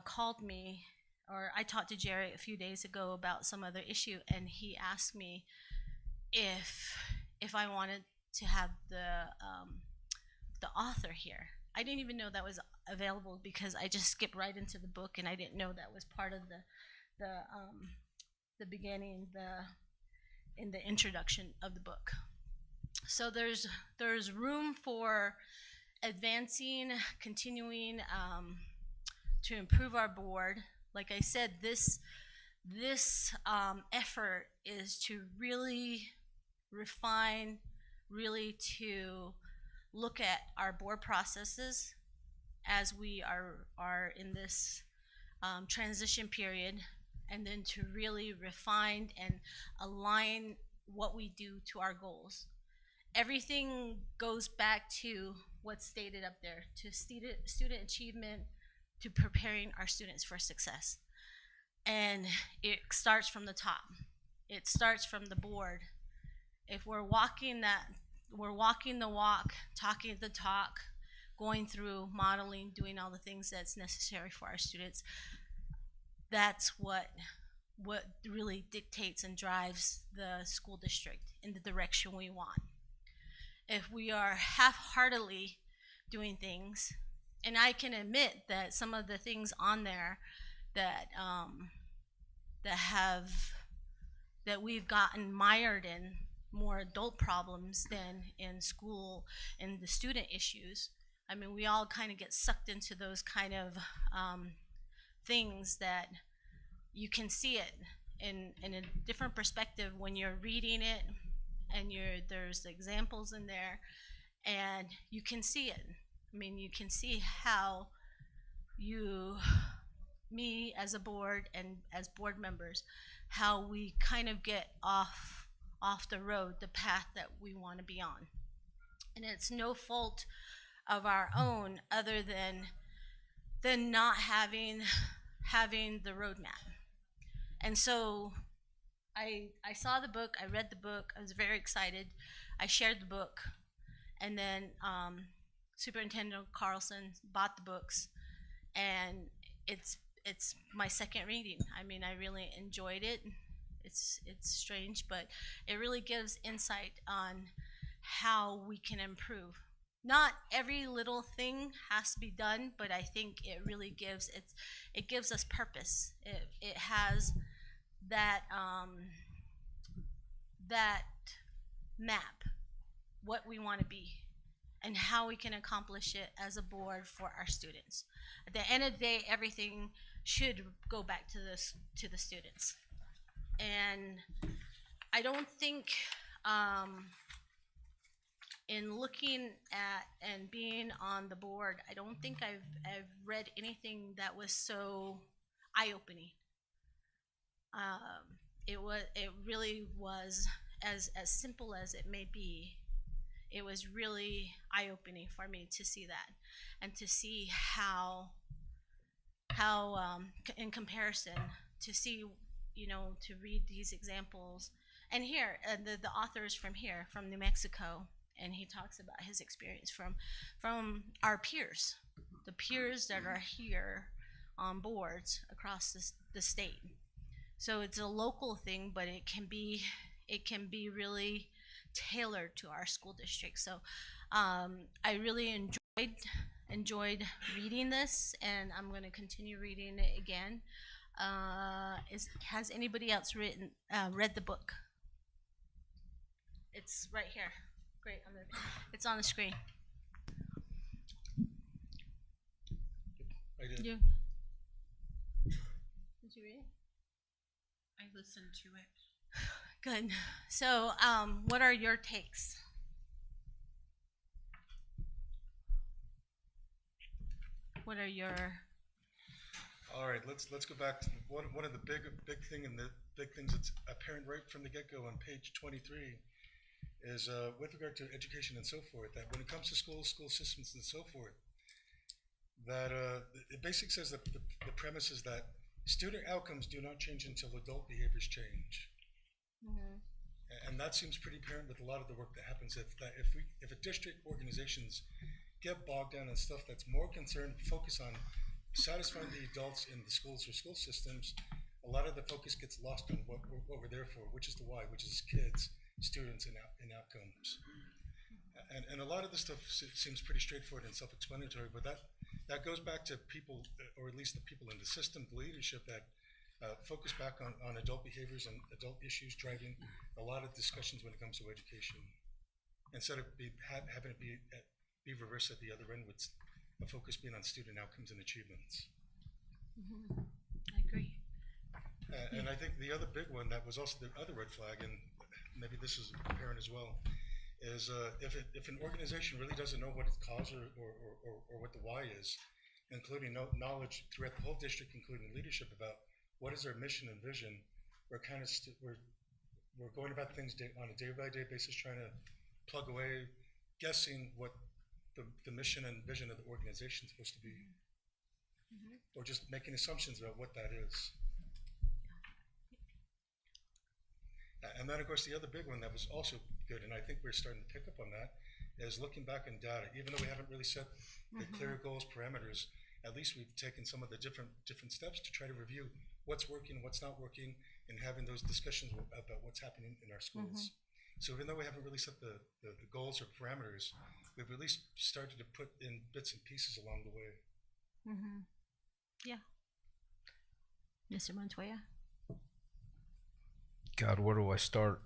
called me, or I talked to Jared a few days ago about some other issue, and he asked me if I wanted to have the author here. I didn't even know that was available because I just skipped right into the book, and I didn't know that was part of the beginning, in the introduction of the book. So there's room for advancing, continuing to improve our board. Like I said, this effort is to really refine, really to look at our board processes as we are in this transition period, and then to really refine and align what we do to our goals. Everything goes back to what's stated up there, to student achievement, to preparing our students for success. And it starts from the top. It starts from the board. If we're walking the walk, talking the talk, going through modeling, doing all the things that's necessary for our students, that's what really dictates and drives the school district in the direction we want. If we are half-heartedly doing things, and I can admit that some of the things on there that we've gotten mired in more adult problems than in school and the student issues. I mean, we all kind of get sucked into those kind of things that you can see it in a different perspective when you're reading it, and there's examples in there, and you can see it. I mean, you can see how me as a board and as board members, how we kind of get off the road, the path that we want to be on. And it's no fault of our own other than not having the roadmap. And so I saw the book, I read the book, I was very excited. I shared the book, and then Superintendent Carlson bought the books, and it's my second reading. I mean, I really enjoyed it. It's strange, but it really gives insight on how we can improve. Not every little thing has to be done, but I think it really gives it gives us purpose. It has that that map, what we want to be and how we can accomplish it as a board for our students. At the end of the day, everything should go back to the students. And I don't think in looking at and being on the board, I don't think I've read anything that was so eye-opening. It really was, as simple as it may be, it was really eye-opening for me to see that and to see how in comparison, to see, to read these examples. And here, the author is from here, from New Mexico, and he talks about his experience from our peers, the peers that are here on boards across the state. So it's a local thing, but it can be really tailored to our school district. So I really enjoyed reading this, and I'm going to continue reading it again. Has anybody else read the book? It's right here. Great. It's on the screen. I did. Did you read it? I listened to it. Good. So, what are your takes? What are your? All right, let's go back to one of the big things that's apparent right from the get-go on page 23 is with regard to education and so forth, that when it comes to school systems and so forth, that it basically says that the premise is that student outcomes do not change until adult behaviors change. Mm-hmm. And that seems pretty apparent with a lot of the work that happens. If a district organizations get bogged down in stuff that's more concerned, focus on satisfying the adults in the schools or school systems, a lot of the focus gets lost on what we're there for, which is the why, which is kids, students, and outcomes. And a lot of this stuff seems pretty straightforward and self-explanatory, but that goes back to people, or at least the people in the system, the leadership that focus back on adult behaviors and adult issues driving a lot of discussions when it comes to education, instead of having it be reversed at the other end, with a focus being on student outcomes and achievements. Mm-hmm. I agree. And I think the other big one that was also the other red flag, and maybe this is apparent as well, is if an organization really doesn't know what its cause or what the why is, including knowledge throughout the whole district, including leadership, about what is their mission and vision, we're kind of we're going about things on a day-by-day basis, trying to plug away, guessing what the mission and vision of the organization is supposed to be, or just making assumptions about what that is. And then, of course, the other big one that was also good, and I think we're starting to pick up on that, is looking back in data. Even though we haven't really set the clear goals, parameters, at least we've taken some of the different steps to try to review what's working, what's not working, and having those discussions about what's happening in our schools. So even though we haven't really set the goals or parameters, we've at least started to put in bits and pieces along the way. Yeah. Mr. Montoya? God, where do I start?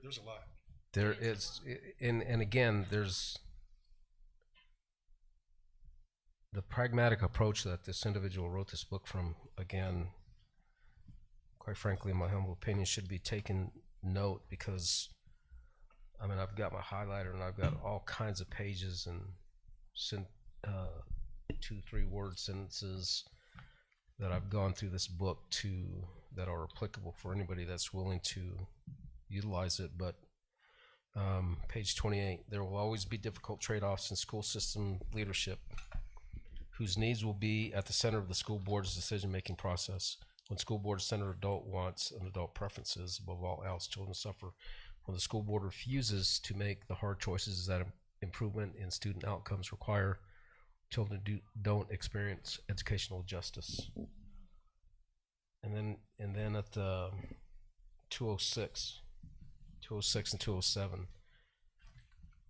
There's a lot. There is, and again, there's the pragmatic approach that this individual wrote this book from. Again, quite frankly, in my humble opinion, should be taken note, because I mean, I've got my highlighter and I've got all kinds of pages and 2-3 word sentences that I've gone through this book that are applicable for anybody that's willing to utilize it. But page 28, there will always be difficult trade-offs in school system leadership whose needs will be at the center of the school board's decision-making process. When school board center adult wants and adult preferences above all else, children suffer. When the school board refuses to make the hard choices that improvement in student outcomes require, children don't experience educational justice. And then at 206 and 207,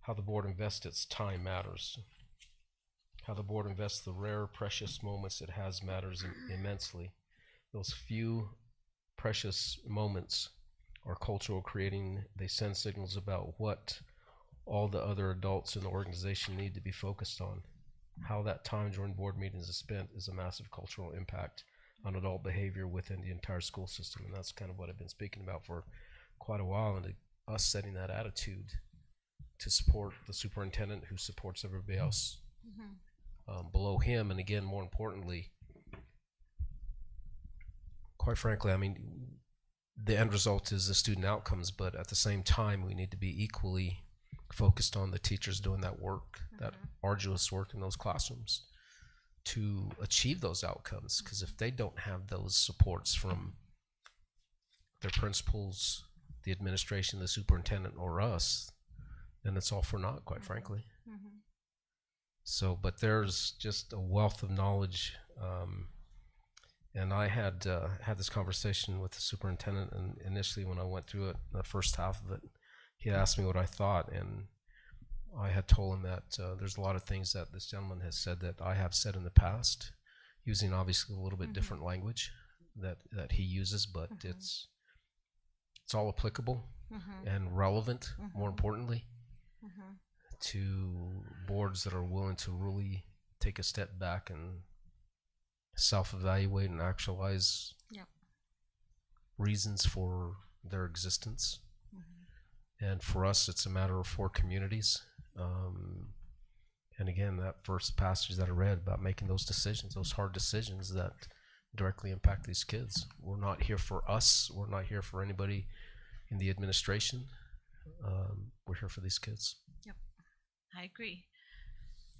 how the board invests its time matters. How the board invests the rare, precious moments it has matters immensely. Those few precious moments are cultural creating. They send signals about what all the other adults in the organization need to be focused on. How that time during board meetings is spent is a massive cultural impact on adult behavior within the entire school system. And that's kind of what I've been speaking about for quite a while, and us setting that attitude to support the superintendent who supports everybody else below him. And again, more importantly, quite frankly, I mean, the end result is the student outcomes, but at the same time, we need to be equally focused on the teachers doing that work, that arduous work in those classrooms to achieve those outcomes. Because if they don't have those supports from their principals, the administration, the superintendent, or us, then it's all for naught, quite frankly. So, but there's just a wealth of knowledge. And I had this conversation with the superintendent, and initially when I went through it, the first half of it, he asked me what I thought, and I had told him that there's a lot of things that this gentleman has said that I have said in the past, using obviously a little bit different language that he uses, but it's all applicable and relevant, more importantly, to boards that are willing to really take a step back and self-evaluate and actualize reasons for their existence. And for us, it's a matter of 4 communities. And again, that first passage that I read about making those decisions, those hard decisions that directly impact these kids. We're not here for us. We're not here for anybody in the administration. We're here for these kids. Yep, I agree.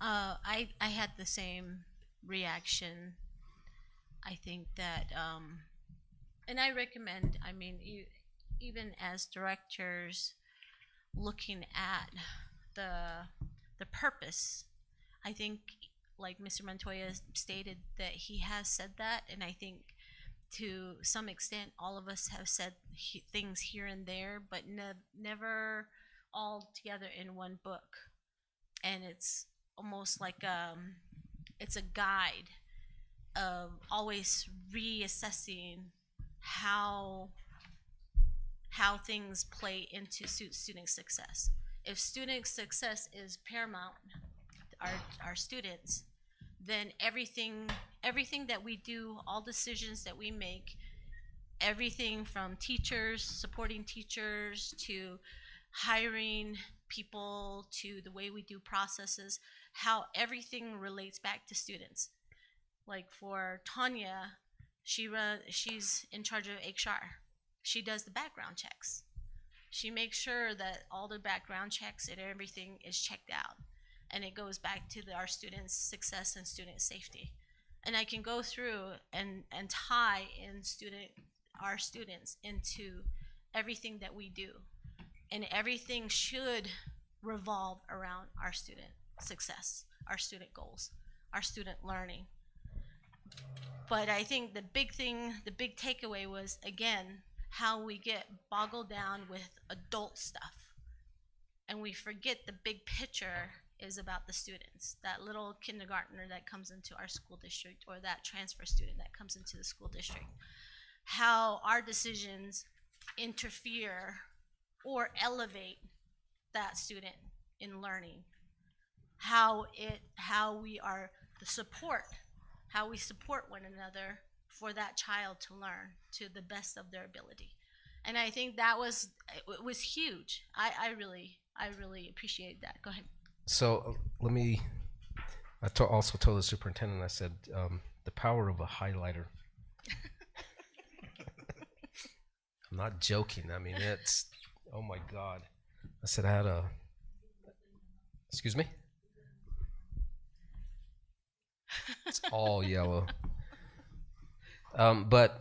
I had the same reaction. I think that, and I recommend, I mean, even as directors, looking at the purpose, I think, like Mr. Montoya stated, that he has said that, and I think to some extent all of us have said things here and there, but never all together in one book. And it's almost like it's a guide of always reassessing how things play into student success. If student success is paramount, our students, then everything that we do, all decisions that we make, everything from teachers, supporting teachers, to hiring people, to the way we do processes, how everything relates back to students. Like for Tanya, she's in charge of HR. She does the background checks. She makes sure that all the background checks and everything is checked out. And it goes back to our students' success and student safety. And I can go through and tie in our students into everything that we do. And everything should revolve around our student success, our student goals, our student learning. But I think the big takeaway was, again, how we get boggled down with adult stuff. And we forget the big picture is about the students, that little kindergartner that comes into our school district, or that transfer student that comes into the school district. How our decisions interfere or elevate that student in learning. How we are the support, how we support one another for that child to learn to the best of their ability. And I think it was huge. I really appreciate that. Go ahead. So I also told the superintendent, I said, the power of a highlighter. I'm not joking. I mean, it's, oh my God. I said, excuse me? It's all yellow. But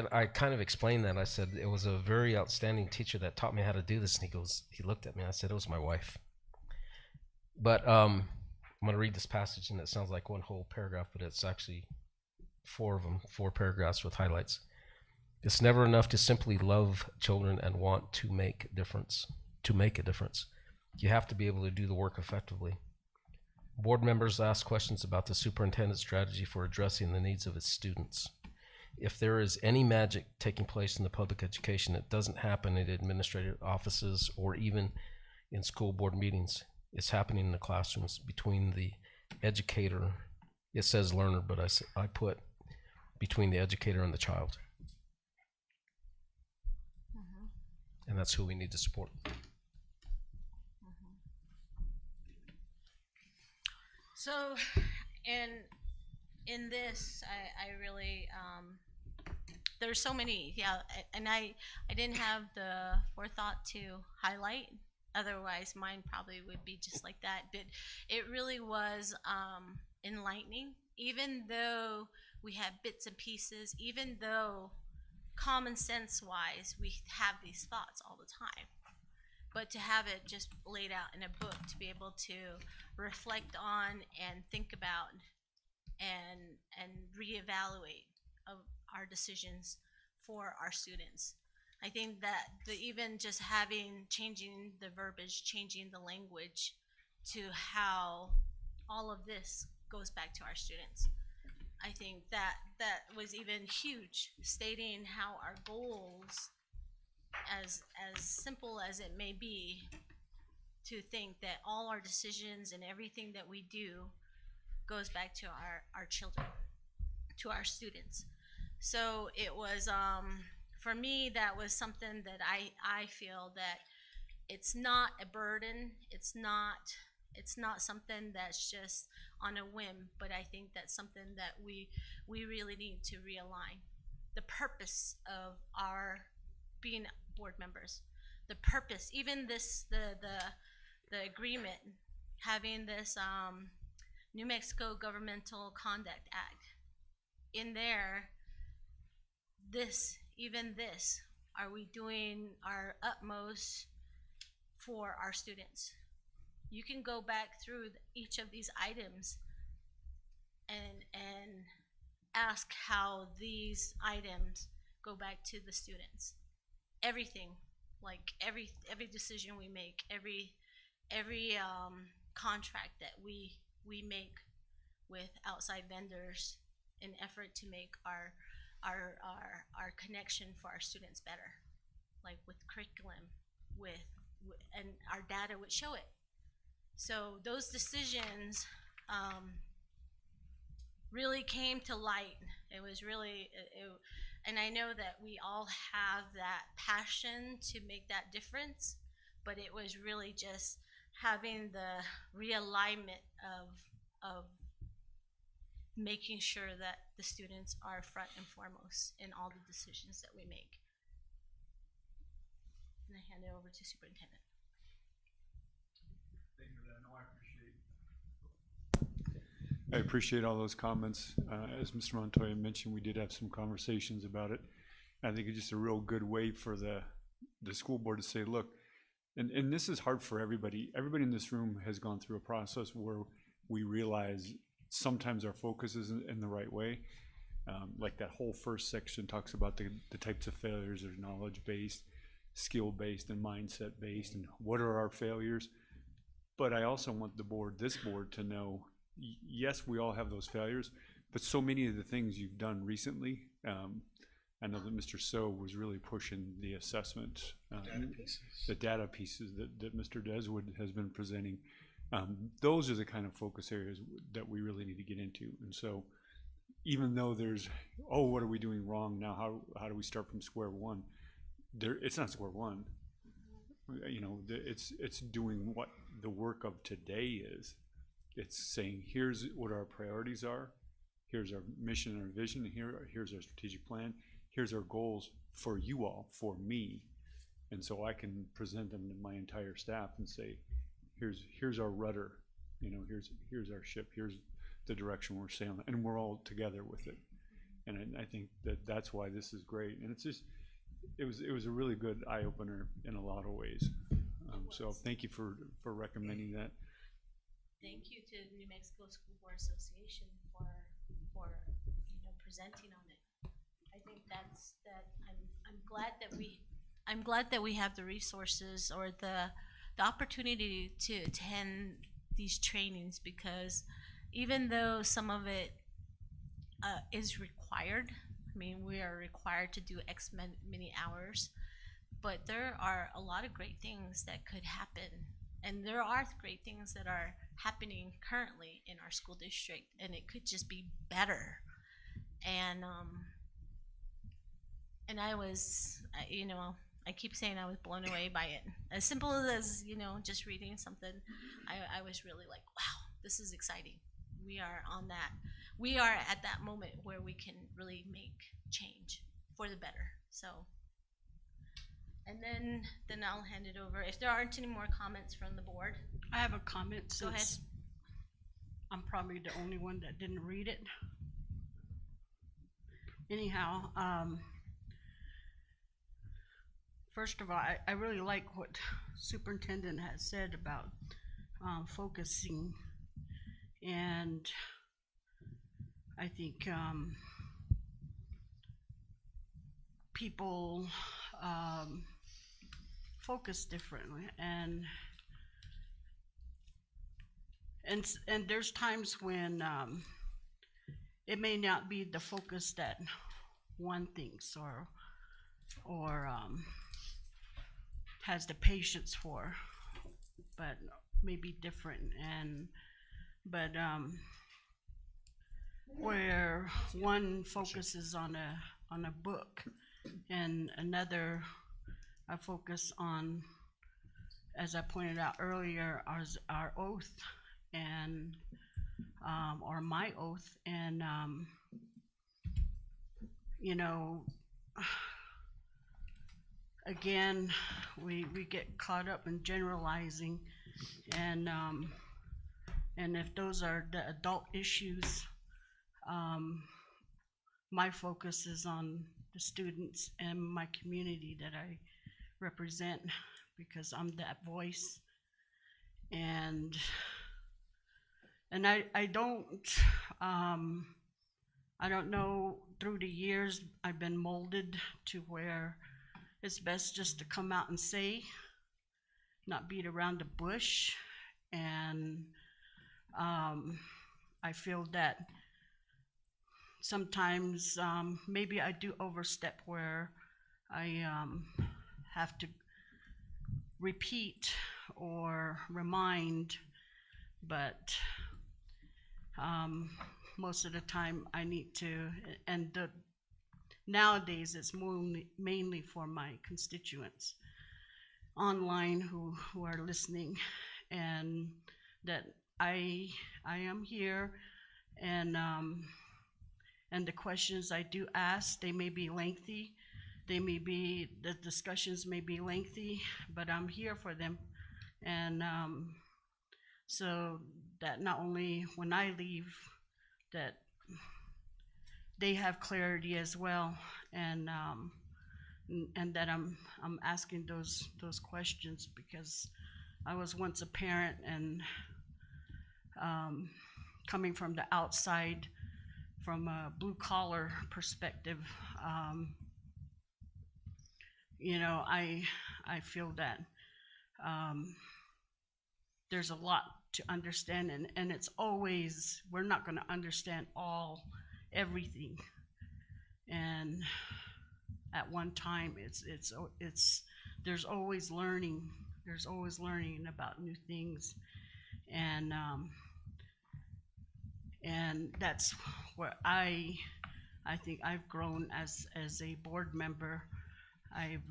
and I kind of explained that. I said it was a very outstanding teacher that taught me how to do this. And he looked at me. I said it was my wife. But I'm going to read this passage, and it sounds like one whole paragraph, but it's actually 4 of them, 4 paragraphs with highlights. It's never enough to simply love children and want to make a difference. You have to be able to do the work effectively. Board members ask questions about the superintendent's strategy for addressing the needs of its students. If there is any magic taking place in the public education, it doesn't happen in administrative offices or even in school board meetings. It's happening in the classrooms between the educator. It says learner, but I put between the educator and the child. And that's who we need to support. So, in this, I really, there's so many, and I didn't have the forethought to highlight, otherwise mine probably would be just like that, but it really was enlightening, even though we had bits and pieces, even though common sense wise, we have these thoughts all the time. But to have it just laid out in a book, to be able to reflect on and think about and reevaluate of our decisions for our students. I think that even just changing the verbiage, changing the language to how all of this goes back to our students. I think that was even huge, stating how our goals, as simple as it may be, to think that all our decisions and everything that we do goes back to our children, to our students. So it was, for me, that was something that I feel that it's not a burden, it's not something that's just on a whim, but I think that's something that we really need to realign. The purpose of our being board members, the purpose, even this, the agreement, having this New Mexico Governmental Conduct Act in there, even this, are we doing our utmost for our students? You can go back through each of these items and ask how these items go back to the students. Everything, like every decision we make, every contract that we make with outside vendors in effort to make our connection for our students better, like with curriculum, and our data would show it. So those decisions really came to light. It was really, and I know that we all have that passion to make that difference, but it was really just having the realignment of making sure that the students are front and foremost in all the decisions that we make. And I hand it over to Superintendent. I appreciate all those comments. As Mr. Montoya mentioned, we did have some conversations about it. I think it's just a real good way for the school board to say, look, and this is hard for everybody. Everybody in this room has gone through a process where we realize sometimes our focus isn't in the right way. Like that whole first section talks about the types of failures. There's knowledge-based, skill-based, and mindset-based, and what are our failures. But I also want this board to know, yes, we all have those failures, but so many of the things you've done recently, I know that Mr. So was really pushing the assessment, the data pieces that Mr. Deswood has been presenting. Those are the kind of focus areas that we really need to get into. And so even though there's, what are we doing wrong now? How do we start from square one? It's not square one. You know, it's doing what the work of today is. It's saying, here's what our priorities are. Here's our mission and our vision. Here's our strategic plan. Here's our goals for you all, for me. And so I can present them to my entire staff and say, here's our rudder. You know, here's our ship. Here's the direction we're sailing, and we're all together with it. And I think that that's why this is great. And it's just, it was a really good eye opener in a lot of ways. So thank you for recommending that. Thank you to New Mexico School Board Association for presenting on it. I think I'm glad that we have the resources or the opportunity to attend these trainings, because even though some of it is required, I mean, we are required to do X many hours, but there are a lot of great things that could happen. And there are great things that are happening currently in our school district, and it could just be better. And I was, I keep saying I was blown away by it. As simple as, just reading something, I was really like, wow, this is exciting. We are at that moment where we can really make change for the better. So, and then I'll hand it over. If there aren't any more comments from the board. I have a comment. Go ahead. I'm probably the only one that didn't read it. Anyhow, first of all, I really like what Superintendent has said about focusing, and I think people focus differently, and there's times when it may not be the focus that one thinks or has the patience for, but maybe different. But where one focuses on a book and another I focus on, as I pointed out earlier, our oath and or my oath, and again, we get caught up in generalizing, and if those are the adult issues, my focus is on the students and my community that I represent, because I'm that voice. And I don't know, through the years I've been molded to where it's best just to come out and say, not beat around the bush. And I feel that sometimes maybe I do overstep where I have to repeat or remind, but most of the time I need to, and nowadays it's mainly for my constituents online who are listening, and that I am here, and the questions I do ask, they may be lengthy, the discussions may be lengthy, but I'm here for them. And so that not only when I leave, that they have clarity as well, and that I'm asking those questions, because I was once a parent, and coming from the outside, from a blue collar perspective, I feel that there's a lot to understand, and it's always, we're not going to understand everything, and at one time it's there's always learning about new things, and that's where I think I've grown as a board member. I've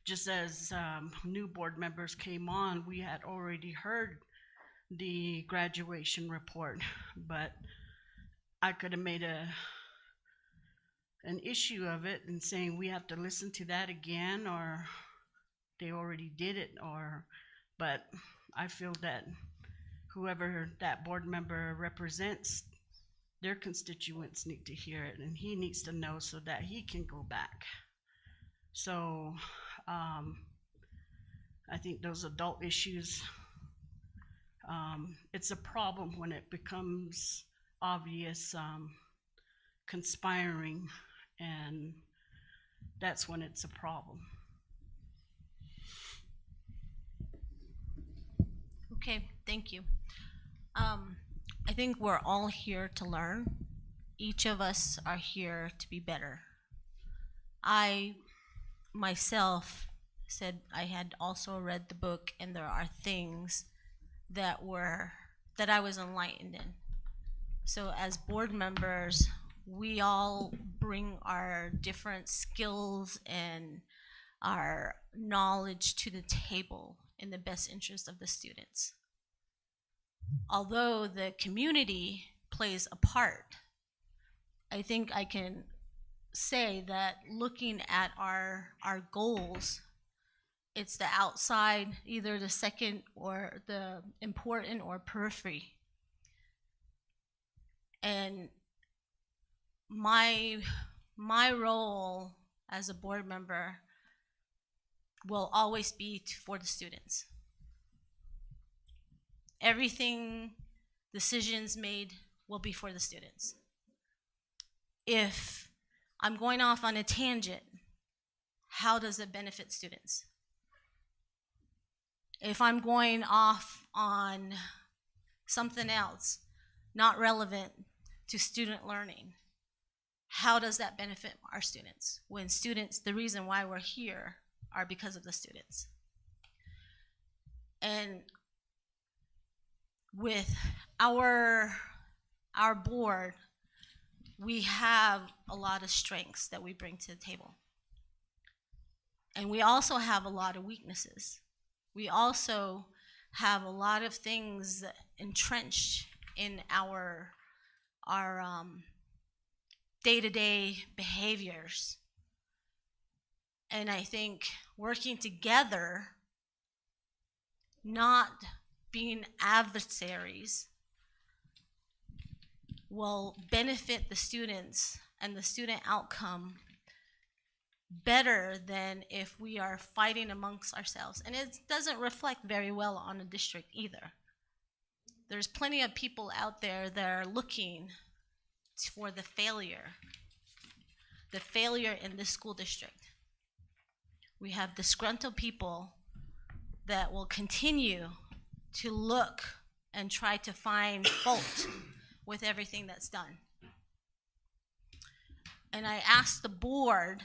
just as new board members came on, we had already heard the graduation report, but I could have made an issue of it and saying we have to listen to that again, or they already did it, but I feel that whoever that board member represents, their constituents need to hear it, and he needs to know so that he can go back. So, I think those adult issues, it's a problem when it becomes obvious, conspiring, and that's when it's a problem. Okay, thank you. I think we're all here to learn. Each of us are here to be better. I myself said I had also read the book, and there are things that I was enlightened in. So as board members, we all bring our different skills and our knowledge to the table in the best interest of the students. Although the community plays a part, I think I can say that looking at our goals, it's the outside, either the second or the important or periphery. And my role as a board member will always be for the students. Everything, decisions made will be for the students. If I'm going off on a tangent, how does it benefit students? If I'm going off on something else, not relevant to student learning, how does that benefit our students? When students, the reason why we're here are because of the students. And with our board, we have a lot of strengths that we bring to the table. And we also have a lot of weaknesses. We also have a lot of things entrenched in our day-to-day behaviors. And I think working together, not being adversaries, will benefit the students and the student outcome better than if we are fighting amongst ourselves. And it doesn't reflect very well on the district either. There's plenty of people out there that are looking for the failure in this school district. We have disgruntled people that will continue to look and try to find fault with everything that's done. And I asked the board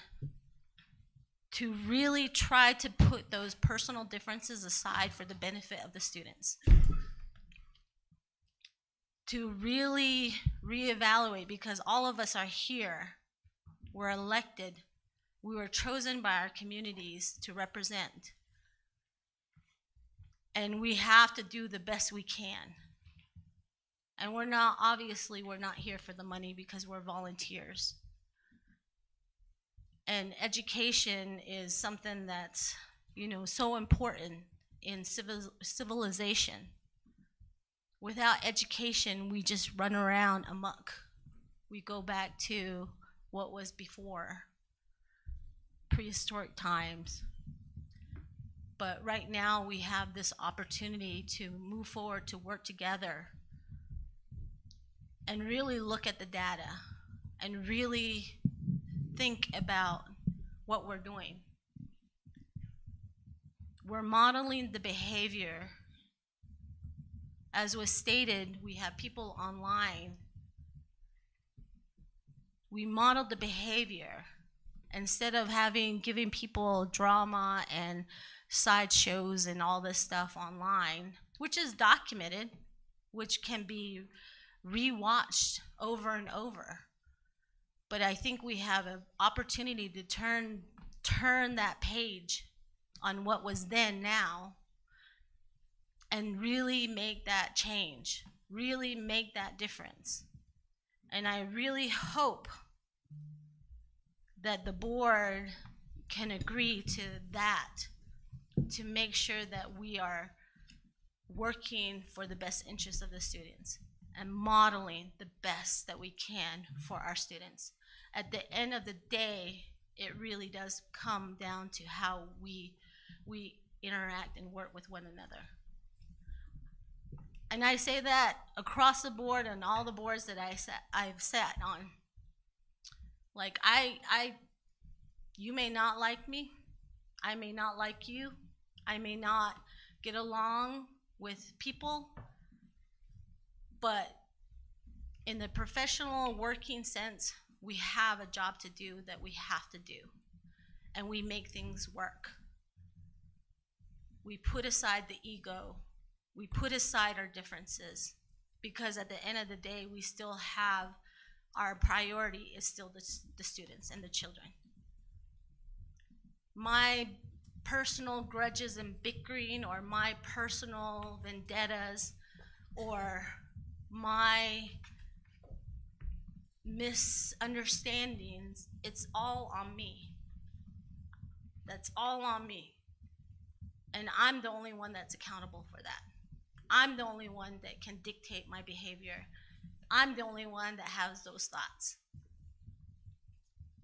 to really try to put those personal differences aside for the benefit of the students. To really reevaluate, because all of us are here, we're elected, we were chosen by our communities to represent. And we have to do the best we can. And we're not here for the money because we're volunteers. And education is something that's, so important in civilization. Without education, we just run around amok. We go back to what was before, prehistoric times. But right now, we have this opportunity to move forward, to work together, and really look at the data, and really think about what we're doing. We're modeling the behavior. As was stated, we have people online. We modeled the behavior instead of giving people drama and sideshows and all this stuff online, which is documented, which can be rewatched over and over. But I think we have an opportunity to turn that page on what was then now and really make that change, really make that difference. And I really hope that the board can agree to that, to make sure that we are working for the best interest of the students. and modeling the best that we can for our students. At the end of the day, it really does come down to how we interact and work with one another. And I say that across the board and all the boards that I've sat on. Like you may not like me, I may not like you, I may not get along with people, but in the professional working sense, we have a job to do that we have to do, and we make things work. We put aside the ego, we put aside our differences, because at the end of the day, we still have, our priority is still the students and the children. My personal grudges and bickering, or my personal vendettas, or my misunderstandings, it's all on me. That's all on me. And I'm the only one that's accountable for that. I'm the only one that can dictate my behavior. I'm the only one that has those thoughts.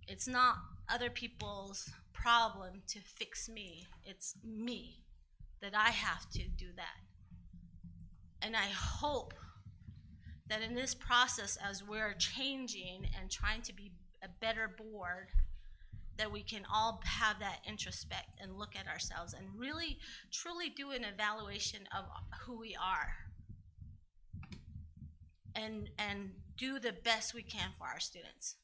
It's not other people's problem to fix me. It's me that I have to do that. And I hope that in this process, as we're changing and trying to be a better board, that we can all have that introspect and look at ourselves and really, truly do an evaluation of who we are, and do the best we can for our students.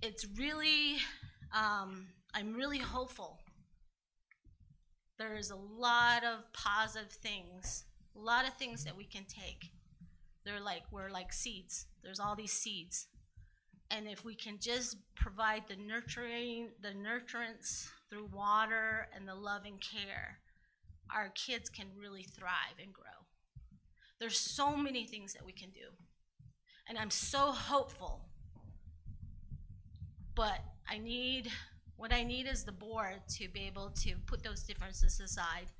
It's really, I'm really hopeful. There's a lot of positive things, a lot of things that we can take. We're like seeds. There's all these seeds. And if we can just provide the nurturance through water and the love and care, our kids can really thrive and grow. There's so many things that we can do. And I'm so hopeful. But what I need is the board to be able to put those differences aside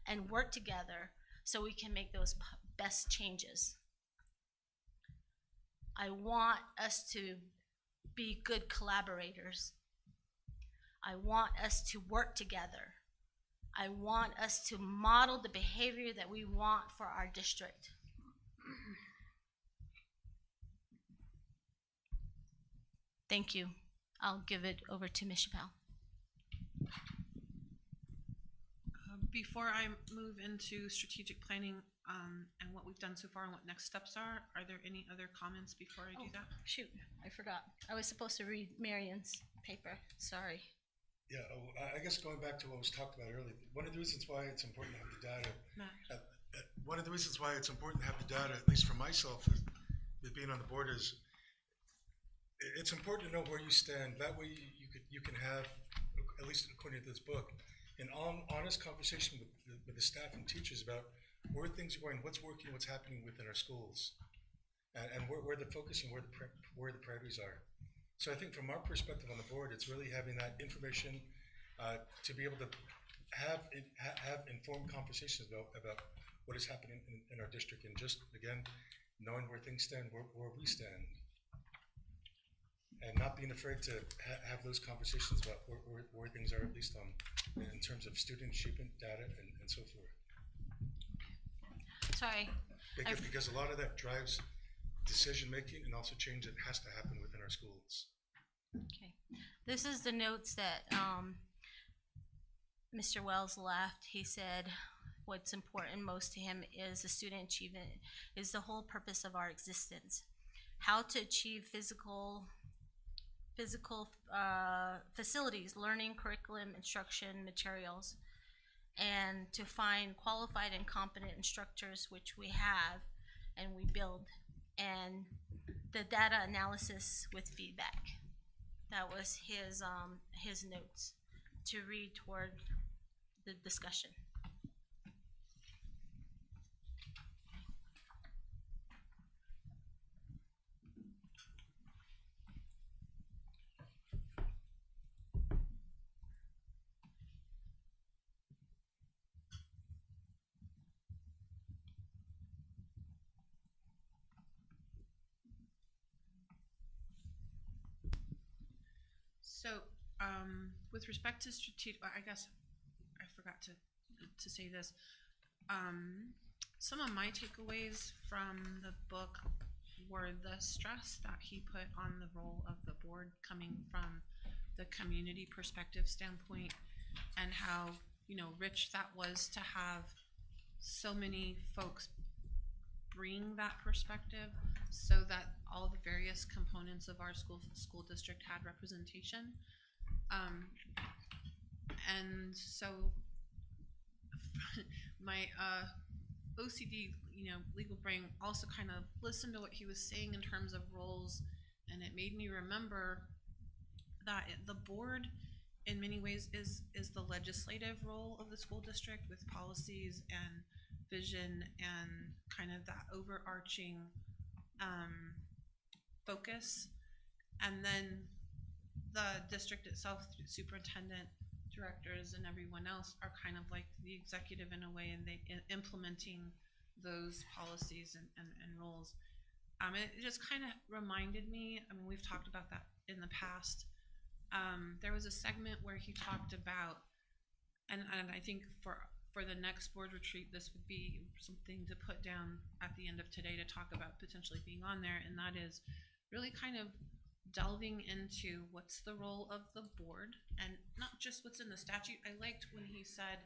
and work together so we can make those best changes. I want us to be good collaborators. I want us to work together. I want us to model the behavior that we want for our district. Thank you. I'll give it over to Ms. Chappelle. Before I move into strategic planning and what we've done so far and what next steps are there any other comments before I do that? Shoot, I forgot. I was supposed to read Marion's paper. Sorry. Yeah, I guess going back to what was talked about earlier, one of the reasons why it's important to have the data, one of the reasons why it's important to have the data, at least for myself, with being on the board, is it's important to know where you stand. That way you can have, at least according to this book, an honest conversation with the staff and teachers about where things are going, what's working, what's happening within our schools, and where the focus and where the priorities are. So I think from our perspective on the board, it's really having that information to be able to have informed conversations about what is happening in our district, and just, again, knowing where things stand, where we stand. And not being afraid to have those conversations about where things are, at least in terms of student achievement data and so forth. Sorry. Because a lot of that drives decision making and also change that has to happen within our schools. Okay. This is the notes that Mr. Wells left. He said what's important most to him is the student achievement is the whole purpose of our existence. How to achieve physical facilities, learning, curriculum, instruction, materials, and to find qualified and competent instructors, which we have and we build, and the data analysis with feedback. That was his notes to read toward the discussion. with respect to strategic, I guess I forgot to say this. Some of my takeaways from the book were the stress that he put on the role of the board coming from the community perspective standpoint, and how, you know, rich that was to have so many folks bring that perspective so that all the various components of our school district had representation. And so my OCD, you know, legal brain also kind of listened to what he was saying in terms of roles, and it made me remember that the board in many ways is the legislative role of the school district, with policies and vision and kind of that overarching focus. And then the district itself, through superintendent, directors, and everyone else, are kind of like the executive in a way, and they implementing those policies and roles. It just kind of reminded me, I mean, we've talked about that in the past. There was a segment where he talked about, and I think for the next board retreat, this would be something to put down at the end of today to talk about potentially being on there, and that is really kind of delving into what's the role of the board, and not just what's in the statute. I liked when he said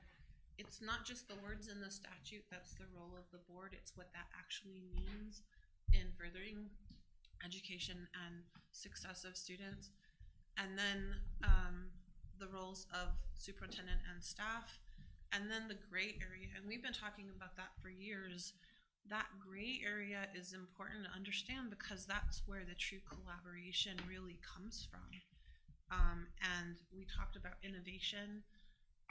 it's not just the words in the statute that's the role of the board, it's what that actually means in furthering education and success of students. And then the roles of superintendent and staff, and then the gray area. And we've been talking about that for years. That gray area is important to understand, because that's where the true collaboration really comes from. And we talked about innovation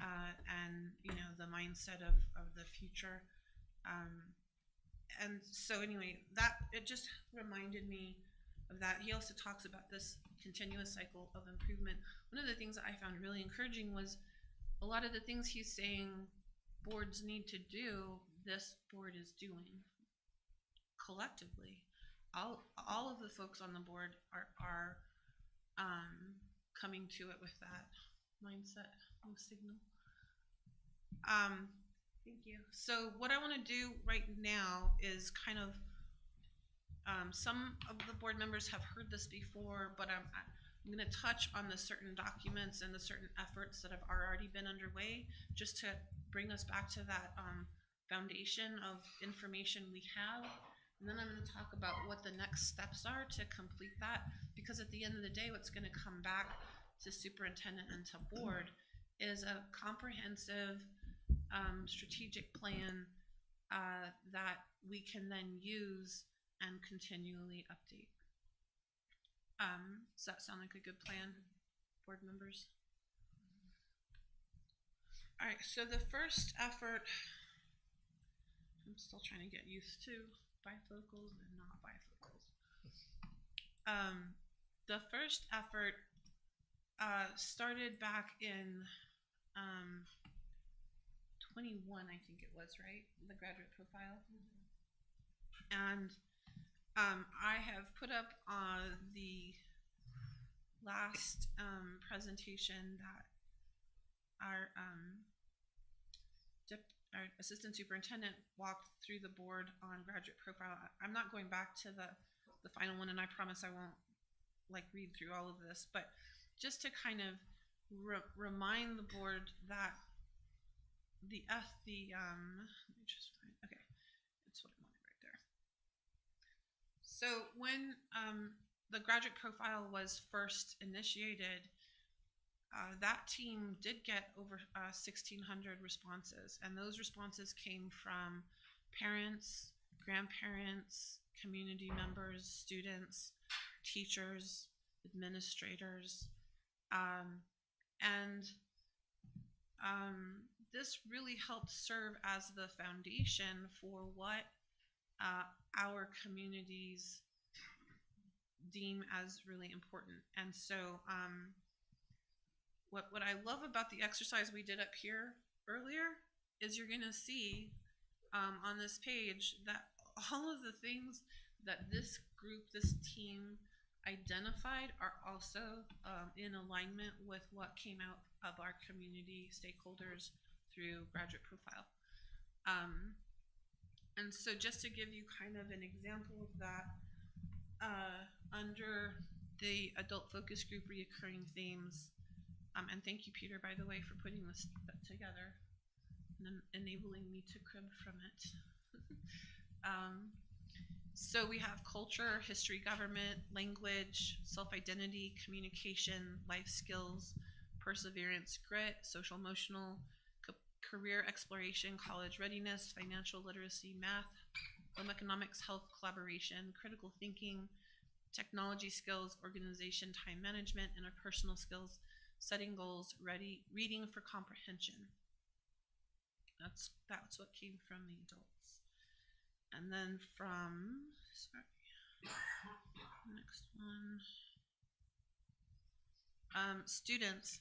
and, you know, the mindset of the future. And so anyway, that, it just reminded me of that. He also talks about this continuous cycle of improvement. One of the things that I found really encouraging was a lot of the things he's saying boards need to do, this board is doing collectively. All of the folks on the board are coming to it with that mindset signal. Thank you. So what I want to do right now is kind of, some of the board members have heard this before, but I'm going to touch on the certain documents and the certain efforts that have already been underway, just to bring us back to that foundation of information we have. And then I'm going to talk about what the next steps are to complete that, because at the end of the day, what's going to come back to superintendent and to board is a comprehensive strategic plan that we can then use and continually update. Does that sound like a good plan, board members? All right, so the first effort, I'm still trying to get used to bifocals and not bifocals. The first effort started back in 21, I think it was, right? The graduate profile. And I have put up the last presentation that our assistant superintendent walked through the board on graduate profile. I'm not going back to the final one, and I promise I won't like read through all of this, but just to kind of remind the board that let me just find, okay, it's what I wanted right there. So when the graduate profile was first initiated, that team did get over 1,600 responses, and those responses came from parents, grandparents, community members, students, teachers, administrators, and this really helped serve as the foundation for what our communities deem as really important. And so what I love about the exercise we did up here earlier is you're gonna see on this page that all of the things that this group, this team identified are also in alignment with what came out of our community stakeholders through graduate profile. And so just to give you kind of an example of that, under the adult focus group reoccurring themes, and thank you, Peter, by the way, for putting this together and enabling me to crib from it. So we have culture, history, government, language, self-identity, communication, life skills, perseverance, grit, social emotional, career exploration, college readiness, financial literacy, math, home economics, health, collaboration, critical thinking, technology skills, organization, time management, interpersonal skills, setting goals, reading for comprehension. That's what came from the adults. And then from, next one, students,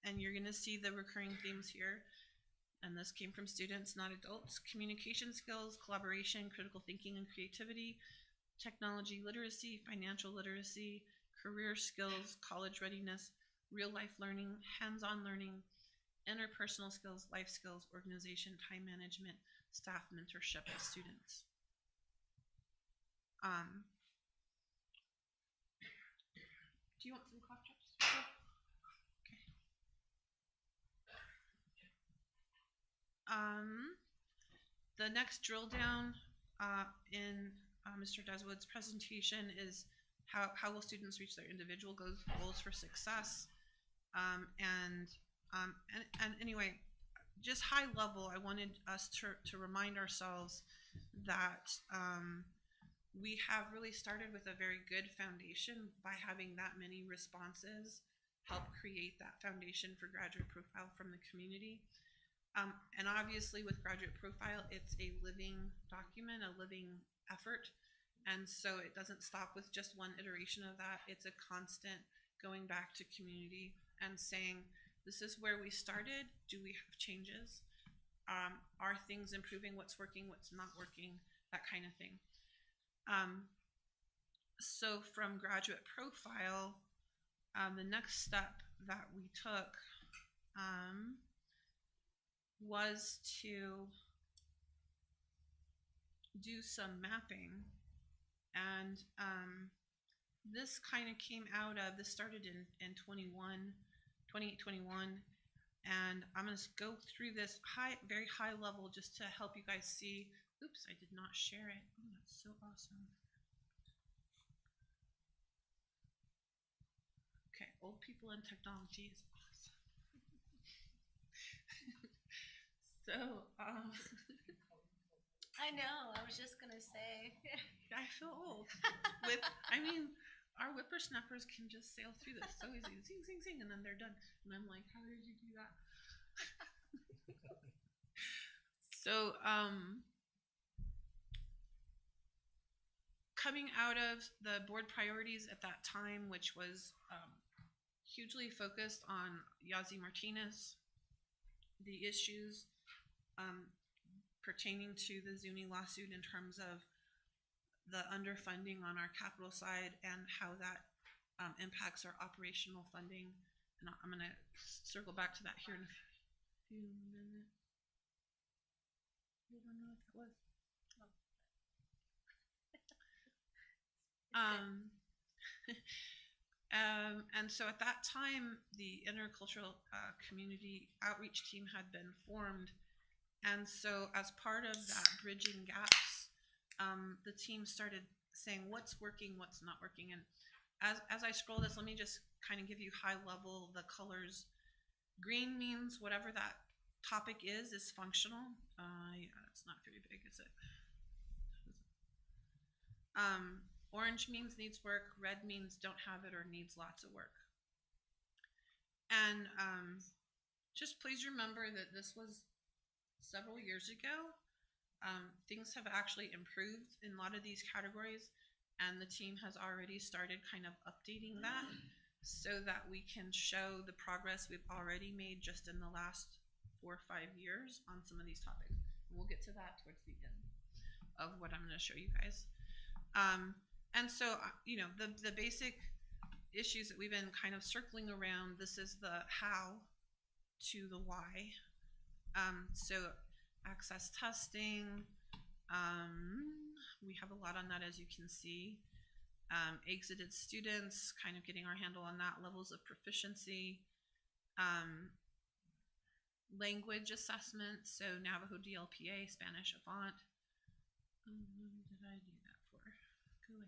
and you're gonna see the recurring themes here. And this came from students, not adults. Communication skills, collaboration, critical thinking and creativity, technology literacy, financial literacy, career skills, college readiness, real life learning, hands-on learning, interpersonal skills, life skills, organization, time management, staff mentorship of students. Do you want some cough drops? Okay. The next drill down in Mr. Deswood's presentation is how will students reach their individual goals for success. And anyway, just high level, I wanted us to remind ourselves that we have really started with a very good foundation by having that many responses help create that foundation for graduate profile from the community. And obviously with graduate profile, it's a living document, a living effort. And so it doesn't stop with just one iteration of that. It's a constant going back to community and saying, this is where we started. Do we have changes? Are things improving? What's working? What's not working? That kind of thing. So from graduate profile, the next step that we took was to do some mapping. And this kind of came out of, this started in 2021. And I'm going to go through this very high level just to help you guys see. Oops, I did not share it. Oh, that's so awesome. Okay, old people and technology is awesome. So, I know, I was just gonna say. I feel old. Our whippersnappers can just sail through this so easy. Zing, zing, zing, and then they're done. And I'm like, how did you do that? So, coming out of the board priorities at that time, which was hugely focused on Yazi Martinez, the issues pertaining to the Zuni lawsuit in terms of the underfunding on our capital side and how that impacts our operational funding. And I'm going to circle back to that here in a few minutes. I don't know if it was. And so at that time, the intercultural community outreach team had been formed. And so as part of that bridging gaps, the team started saying what's working, what's not working. And as I scroll this, let me just kind of give you high level the colors. Green means whatever that topic is functional. Yeah, it's not very big, is it? Orange means needs work. Red means don't have it or needs lots of work. And just please remember that this was several years ago. Things have actually improved in a lot of these categories, and the team has already started kind of updating that so that we can show the progress we've already made just in the last 4 or 5 years on some of these topics. And we'll get to that towards the end of what I'm going to show you guys. And so, you know, the basic issues that we've been kind of circling around, this is the how to the why. So access testing, we have a lot on that, as you can see. Exited students, kind of getting our handle on that, levels of proficiency. Language assessment, so Navajo DLPA, Spanish Avant. Did I do that for? Go away.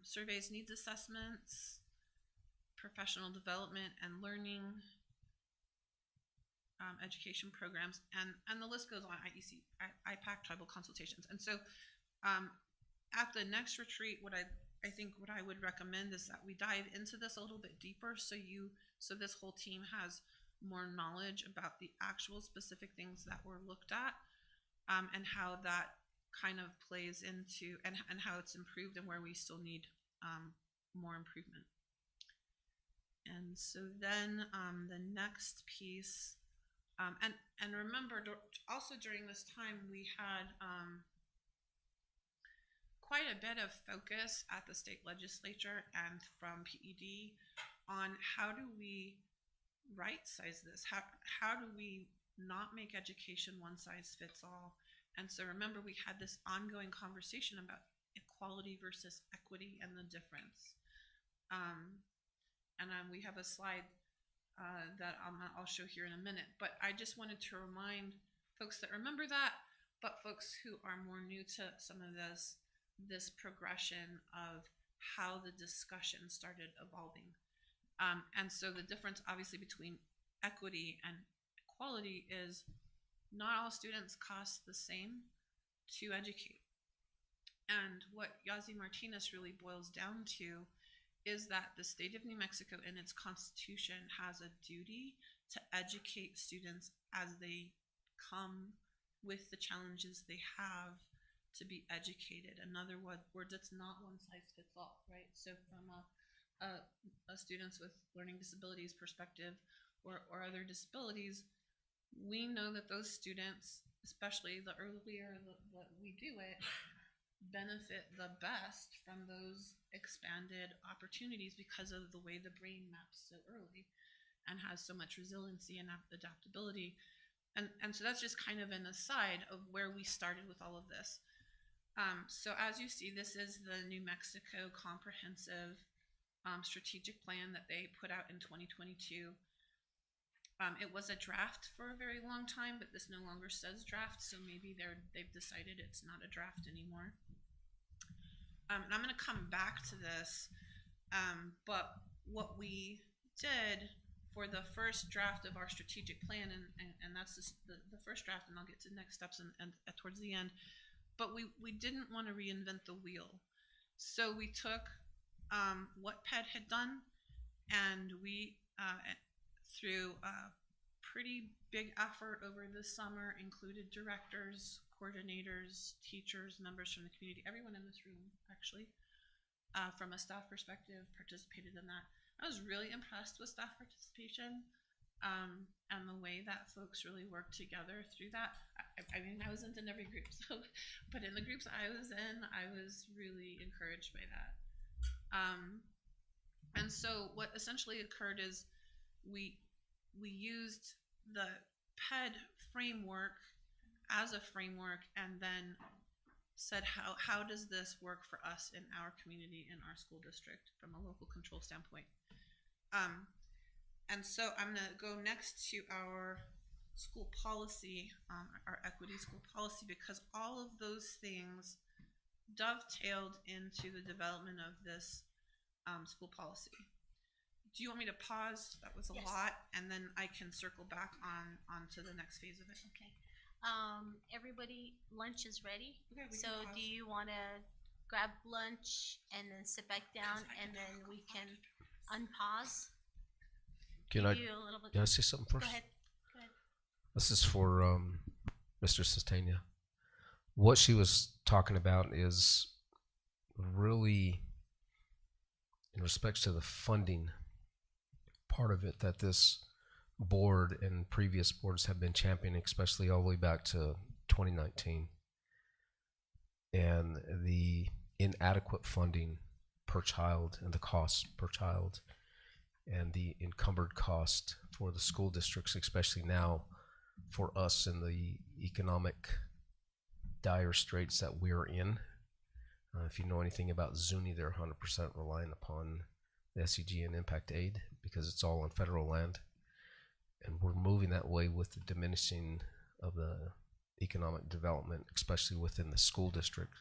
Surveys, needs assessments, professional development and learning, education programs, and the list goes on. IEC, IPAC, tribal consultations. And so at the next retreat, what I would recommend is that we dive into this a little bit deeper, so this whole team has more knowledge about the actual specific things that were looked at, and how that kind of plays into and how it's improved and where we still need more improvement. And so then the next piece, and remember also during this time we had quite a bit of focus at the state legislature and from PED on how do we right size this? How do we not make education one size fits all? And so remember, we had this ongoing conversation about equality versus equity and the difference. We have a slide that I'll show here in a minute, but I just wanted to remind folks that remember that, but folks who are more new to some of this progression of how the discussion started evolving. And so the difference obviously between equity and equality is not all students cost the same to educate. And what Yazi Martinez really boils down to is that the state of New Mexico in its constitution has a duty to educate students as they come with the challenges they have to be educated. In other words, it's not one size fits all, right? So from a students with learning disabilities perspective or other disabilities, we know that those students, especially the earlier that we do it, benefit the best from those expanded opportunities because of the way the brain maps so early and has so much resiliency and adaptability. And so that's just kind of an aside of where we started with all of this. So as you see, this is the New Mexico Comprehensive Strategic Plan that they put out in 2022. It was a draft for a very long time, but this no longer says draft, so maybe they've decided it's not a draft anymore. And I'm going to come back to this, but what we did for the first draft of our strategic plan, and that's just the first draft, and I'll get to next steps and towards the end, but we didn't want to reinvent the wheel. So we took what PED had done, and we through a pretty big effort over the summer, included directors, coordinators, teachers, members from the community, everyone in this room actually, from a staff perspective, participated in that. I was really impressed with staff participation and the way that folks really worked together through that. I mean, I wasn't in every group, so, but in the groups I was in, I was really encouraged by that. And so what essentially occurred is we used the PED framework as a framework and then said how does this work for us in our community, in our school district from a local control standpoint. And so I'm going to go next to our school policy, our equity school policy, because all of those things dovetailed into the development of this school policy. Do you want me to pause? That was a lot, and then I can circle back on to the next phase of it. Okay. Everybody, lunch is ready. Okay, we So can pause. do you want to grab lunch and then sit back down and then we can unpause? Can Give you a little bit- I say something first? Go ahead. Go ahead. This is for Mr. Sustainia. What she was talking about is really in respects to the funding part of it that this board and previous boards have been championing, especially all the way back to 2019. and the inadequate funding per child and the costs per child and the encumbered cost for the school districts, especially now for us in the economic dire straits that we're in. If you know anything about Zuni, they're 100% reliant upon the SEG and impact aid because it's all on federal land. And we're moving that way with the diminishing of the economic development, especially within the school district,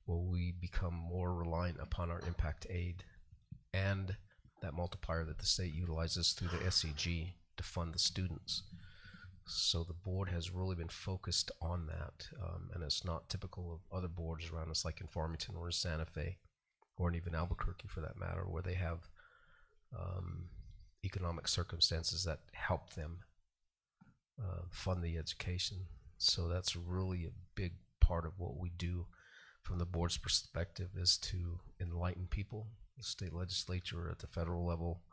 where we become more reliant upon our impact aid and that multiplier that the state utilizes through the SEG to fund the students. So the board has really been focused on that, and it's not typical of other boards around us, like in Farmington or in Santa Fe, or in even Albuquerque for that matter, where they have economic circumstances that help them fund the education. So that's really a big part of what we do from the board's perspective, is to enlighten people, the state legislature at the federal level,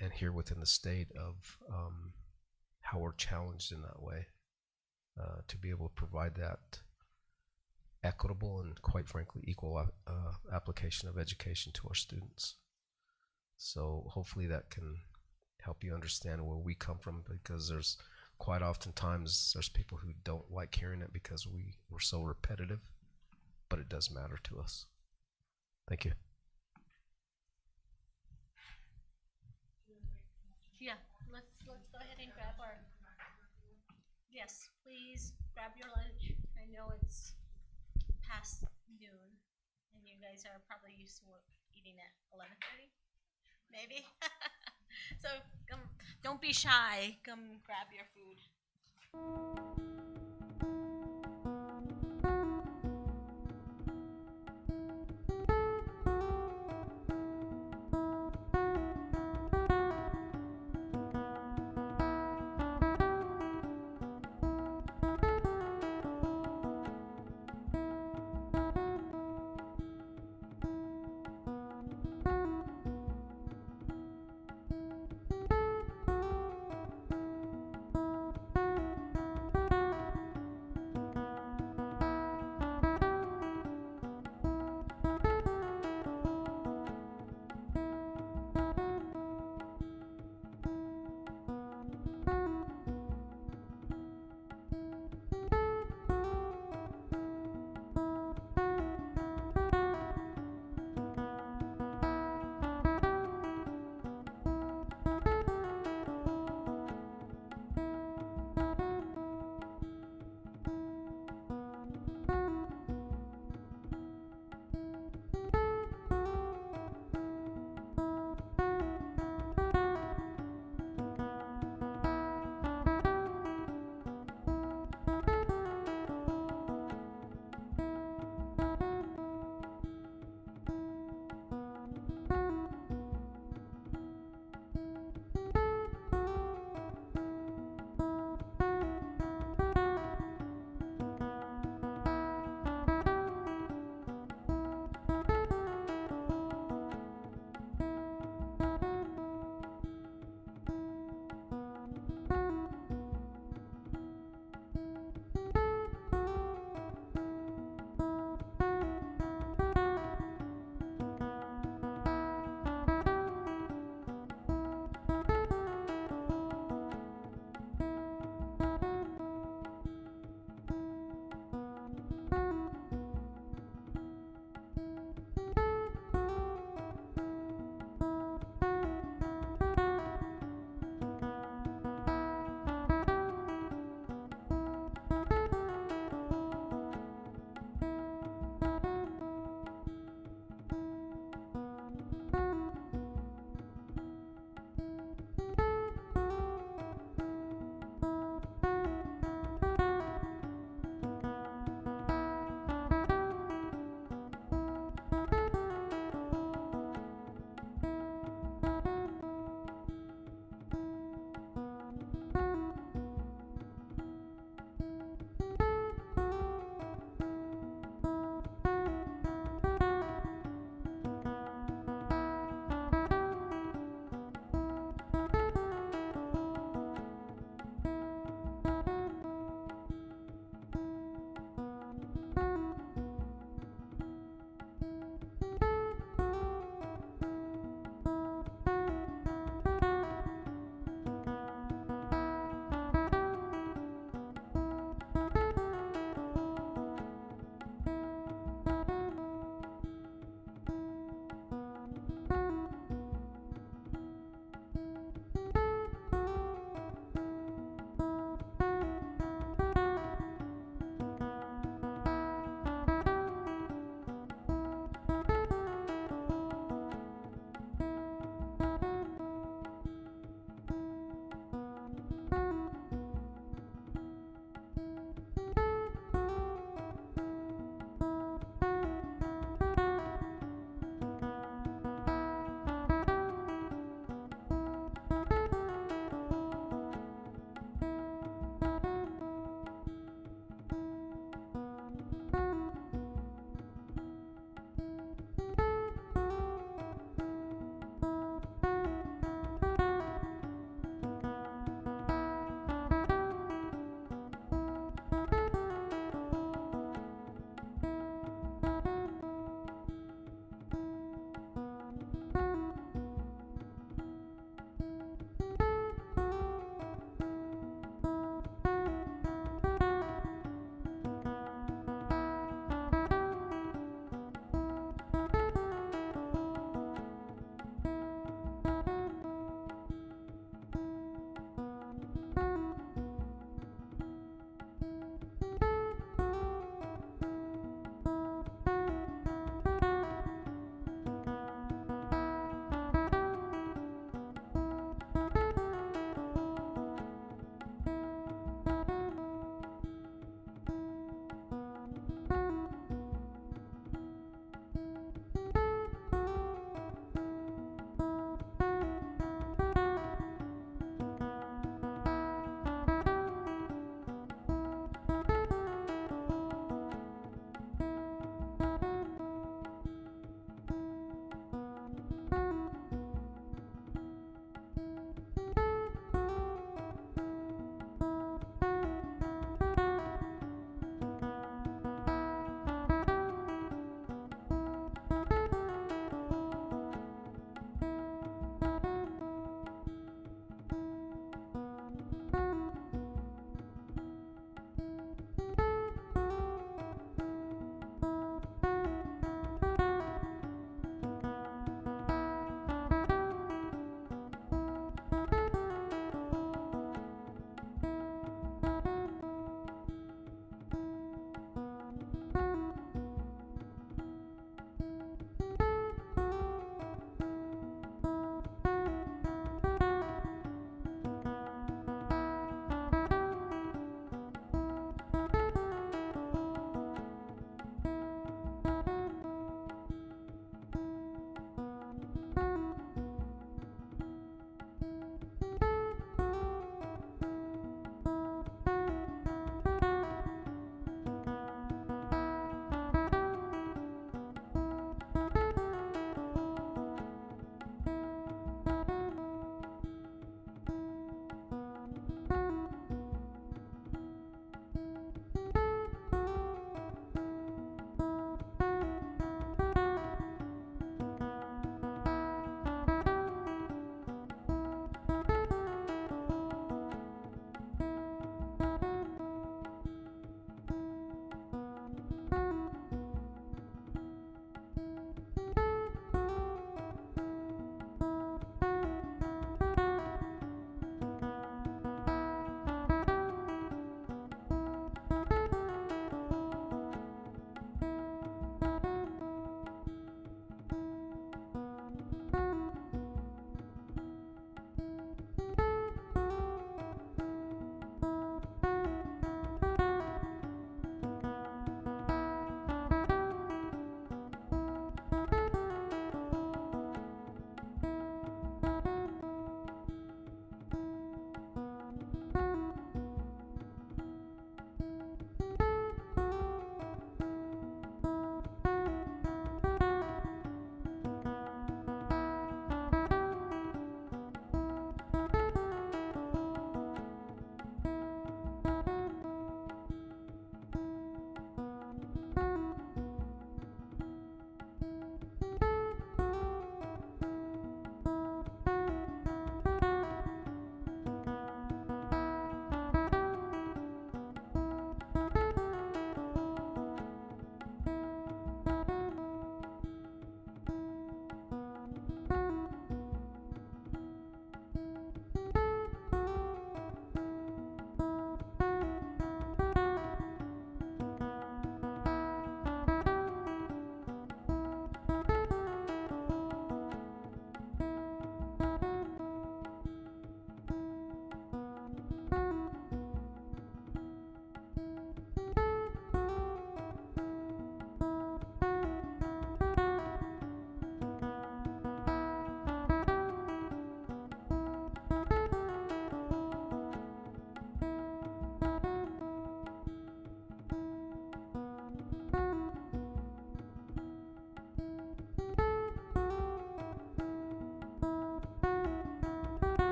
and here within the state of how we're challenged in that way, to be able to provide that equitable and, quite frankly, equal application of education to our students. So hopefully that can help you understand where we come from, because there's quite oftentimes there's people who don't like hearing it because we're so repetitive, but it does matter to us. Thank you. Yeah, let's go ahead and grab our, yes, please grab your lunch. I know it's past noon and you guys are probably used to eating at 11:30, maybe. So come, don't be shy, come grab your food.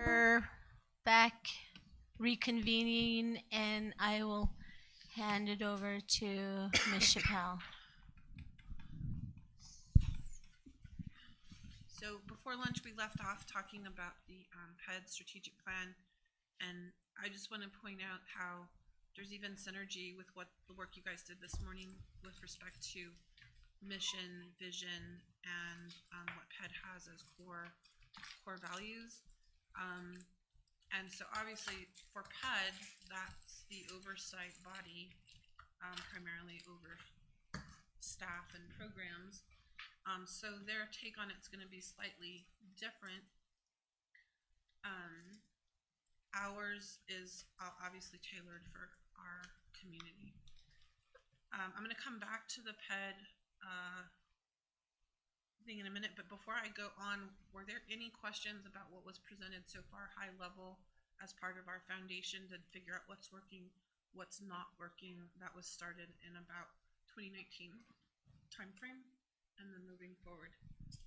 We're back reconvening, and I will hand it over to Ms. Chappelle. So before lunch, we left off talking about the PED strategic plan, and I just want to point out how there's even synergy with what the work you guys did this morning with respect to mission, vision, and what PED has as core values. And so obviously for PED, that's the oversight body, primarily over staff and programs. So their take on it's going to be slightly different. Ours is obviously tailored for our community. I'm going to come back to the PED thing in a minute, but before I go on, were there any questions about what was presented so far, high level, as part of our foundation to figure out what's working, what's not working? That was started in about 2019 timeframe, and then moving forward.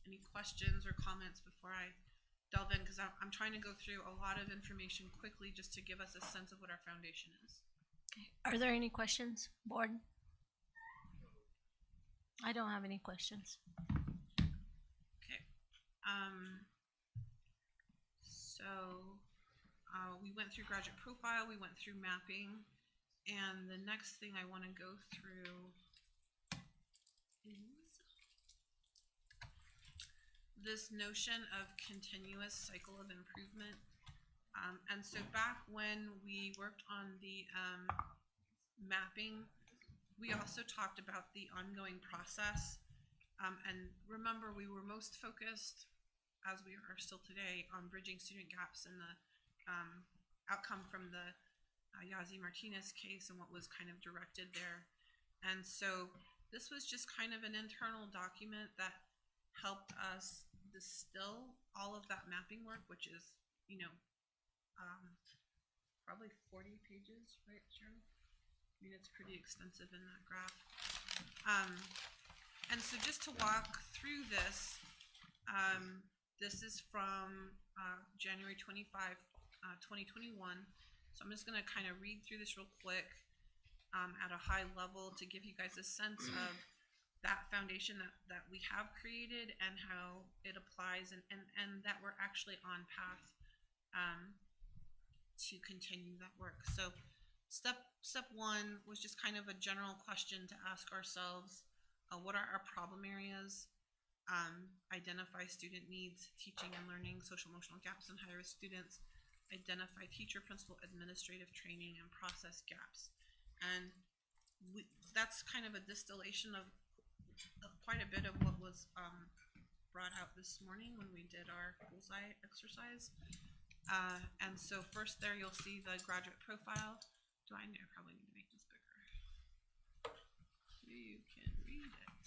Any questions or comments before I delve in? Because I'm trying to go through a lot of information quickly just to give us a sense of what our foundation is. Are there any questions, board? I don't have any questions. Okay. So we went through graduate profile, we went through mapping, and the next thing I want to go through is this notion of continuous cycle of improvement. And so back when we worked on the mapping, we also talked about the ongoing process. And remember, we were most focused, as we are still today, on bridging student gaps and the outcome from the Yazi Martinez case and what was kind of directed there. And so this was just kind of an internal document that helped us distill all of that mapping work, which is, you know, probably 40 pages, right, Cheryl? I mean, it's pretty extensive in that graph. And so just to walk through this, this is from January 25, 2021. So I'm just going to kind of read through this real quick at a high level to give you guys a sense of that foundation that we have created and how it applies, and that we're actually on path to continue that work. So step one was just kind of a general question to ask ourselves, what are our problem areas? Identify student needs, teaching and learning, social emotional gaps in high-risk students, identify teacher, principal, administrative training, and process gaps. And that's kind of a distillation of quite a bit of what was brought out this morning when we did our bullseye exercise. And so first there you'll see the graduate profile. I probably need to make this bigger. You can read it.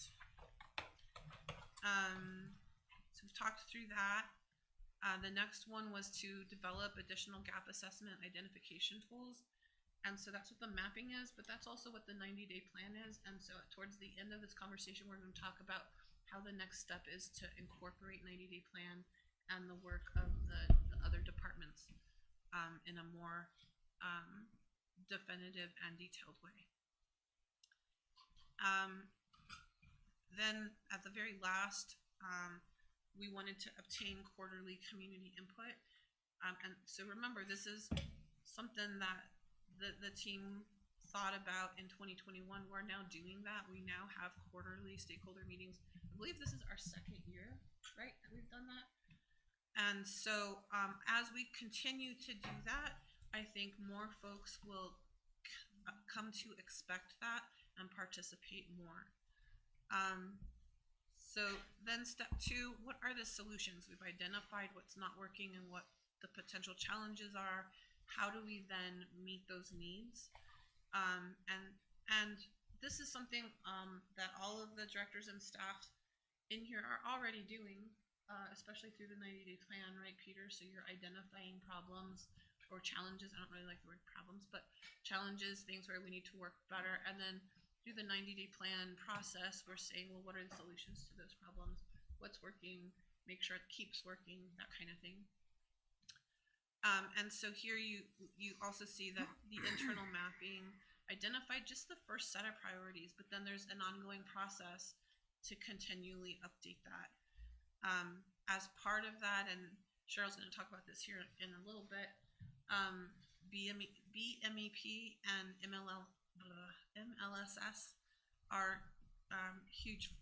So we've talked through that. The next one was to develop additional gap assessment identification tools. And so that's what the mapping is, but that's also what the 90-day plan is. And so towards the end of this conversation, we're going to talk about how the next step is to incorporate 90-day plan and the work of the other departments in a more definitive and detailed way. Then at the very last, we wanted to obtain quarterly community input. And so remember, this is something that the team thought about in 2021. We're now doing that. We now have quarterly stakeholder meetings. I believe this is our second year, right, that we've done that. And so as we continue to do that, I think more folks will come to expect that and participate more. So then step two, what are the solutions? We've identified what's not working and what the potential challenges are. How do we then meet those needs? And this is something that all of the directors and staff in here are already doing, especially through the 90-day plan, right, Peter? So you're identifying problems or challenges. I don't really like the word problems, but challenges, things where we need to work better. And then through the 90-day plan process, we're saying, well, what are the solutions to those problems? What's working? Make sure it keeps working, that kind of thing. And so here you also see that the internal mapping identified just the first set of priorities, but then there's an ongoing process to continually update that. As part of that, and Cheryl's going to talk about this here in a little bit, BMEP and MLSS are huge,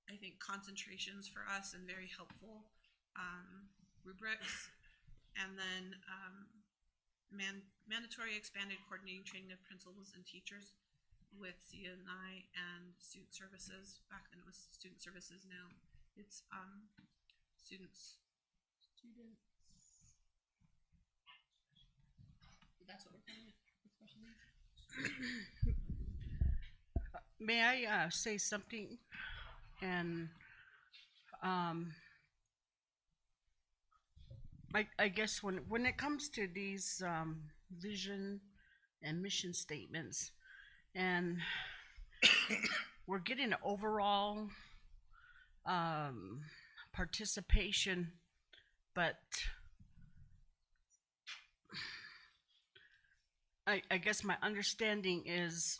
I think, concentrations for us and very helpful rubrics. And then mandatory expanded coordinating training of principals and teachers with CNI and student services. Back then it was student services, now it's students. That's what we're calling it. Special needs. May I say something? And I guess when it comes to these vision and mission statements, and we're getting an overall participation, but I guess my understanding is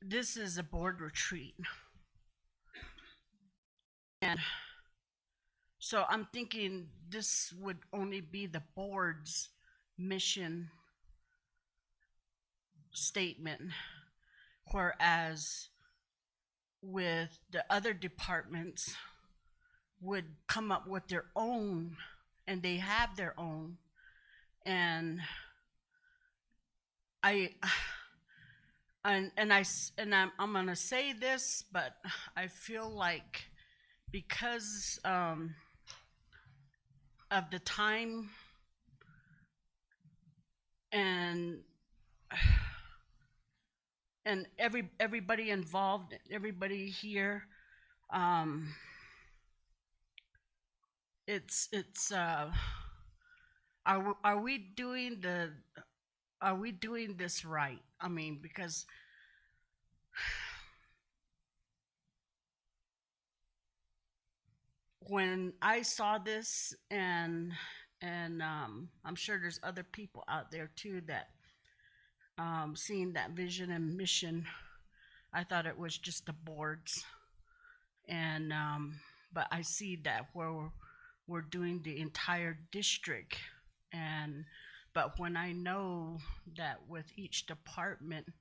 this is a board retreat. And so I'm thinking this would only be the board's mission statement, whereas with the other departments would come up with their own, and they have their own. And I'm gonna say this, but I feel like because of the time and everybody involved, everybody here, are we doing this right? I mean, because when I saw this, and I'm sure there's other people out there too that seeing that vision and mission, I thought it was just the boards, and but I see that where we're doing the entire district, and but when I know that with each department,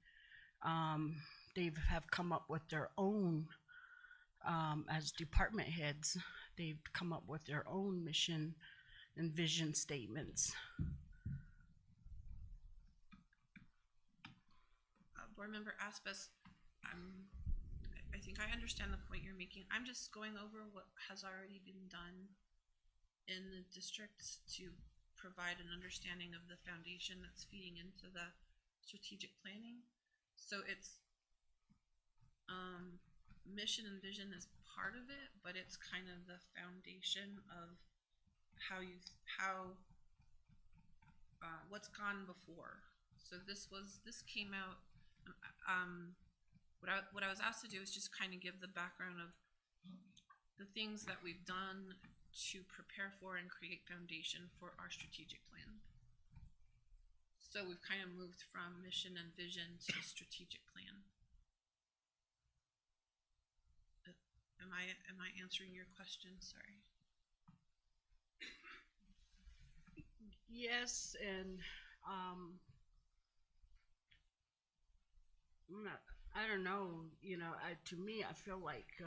they have come up with their own, as department heads, they've come up with their own mission and vision statements. Board Member Aspis, I think I understand the point you're making. I'm just going over what has already been done in the districts to provide an understanding of the foundation that's feeding into the strategic planning. So it's mission and vision is part of it, but it's kind of the foundation of what's gone before. So this came out. What I was asked to do is just kind of give the background of the things that we've done to prepare for and create foundation for our strategic plan. So we've kind of moved from mission and vision to strategic plan. Am I answering your question? Sorry. Yes, and I don't know, to me, I feel like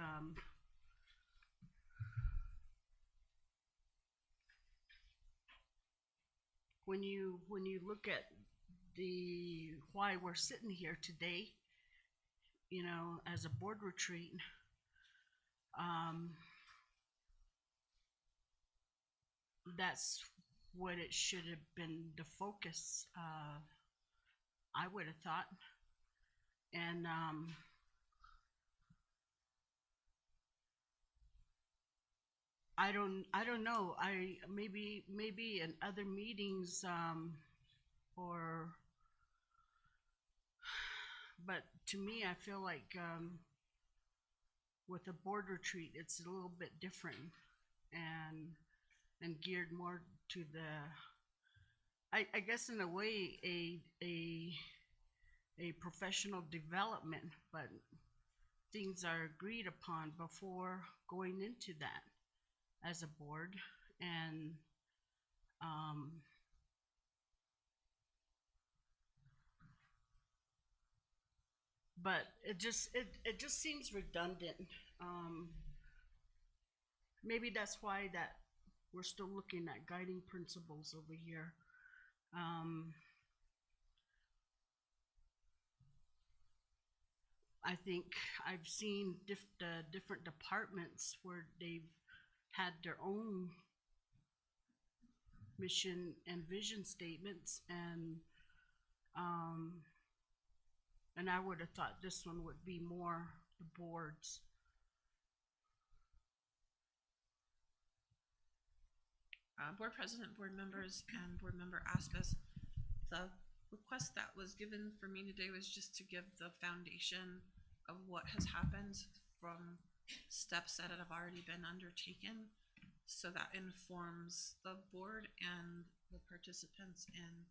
when you look at why we're sitting here today, as a board retreat, that's what it should have been, the focus, I would have thought. And I don't know. Maybe in other meetings, but to me, I feel like with a board retreat, it's a little bit different and geared more to I guess in a way, a professional development, but things are agreed upon before going into that as a board. And but it just seems redundant. Maybe that's why that we're still looking at guiding principles over here. I think I've seen the different departments where they've had their own mission and vision statements, and I would have thought this one would be more the board's. Board president, board members, and board member Aspis, the request that was given for me today was just to give the foundation of what has happened from steps that have already been undertaken, so that informs the board and the participants in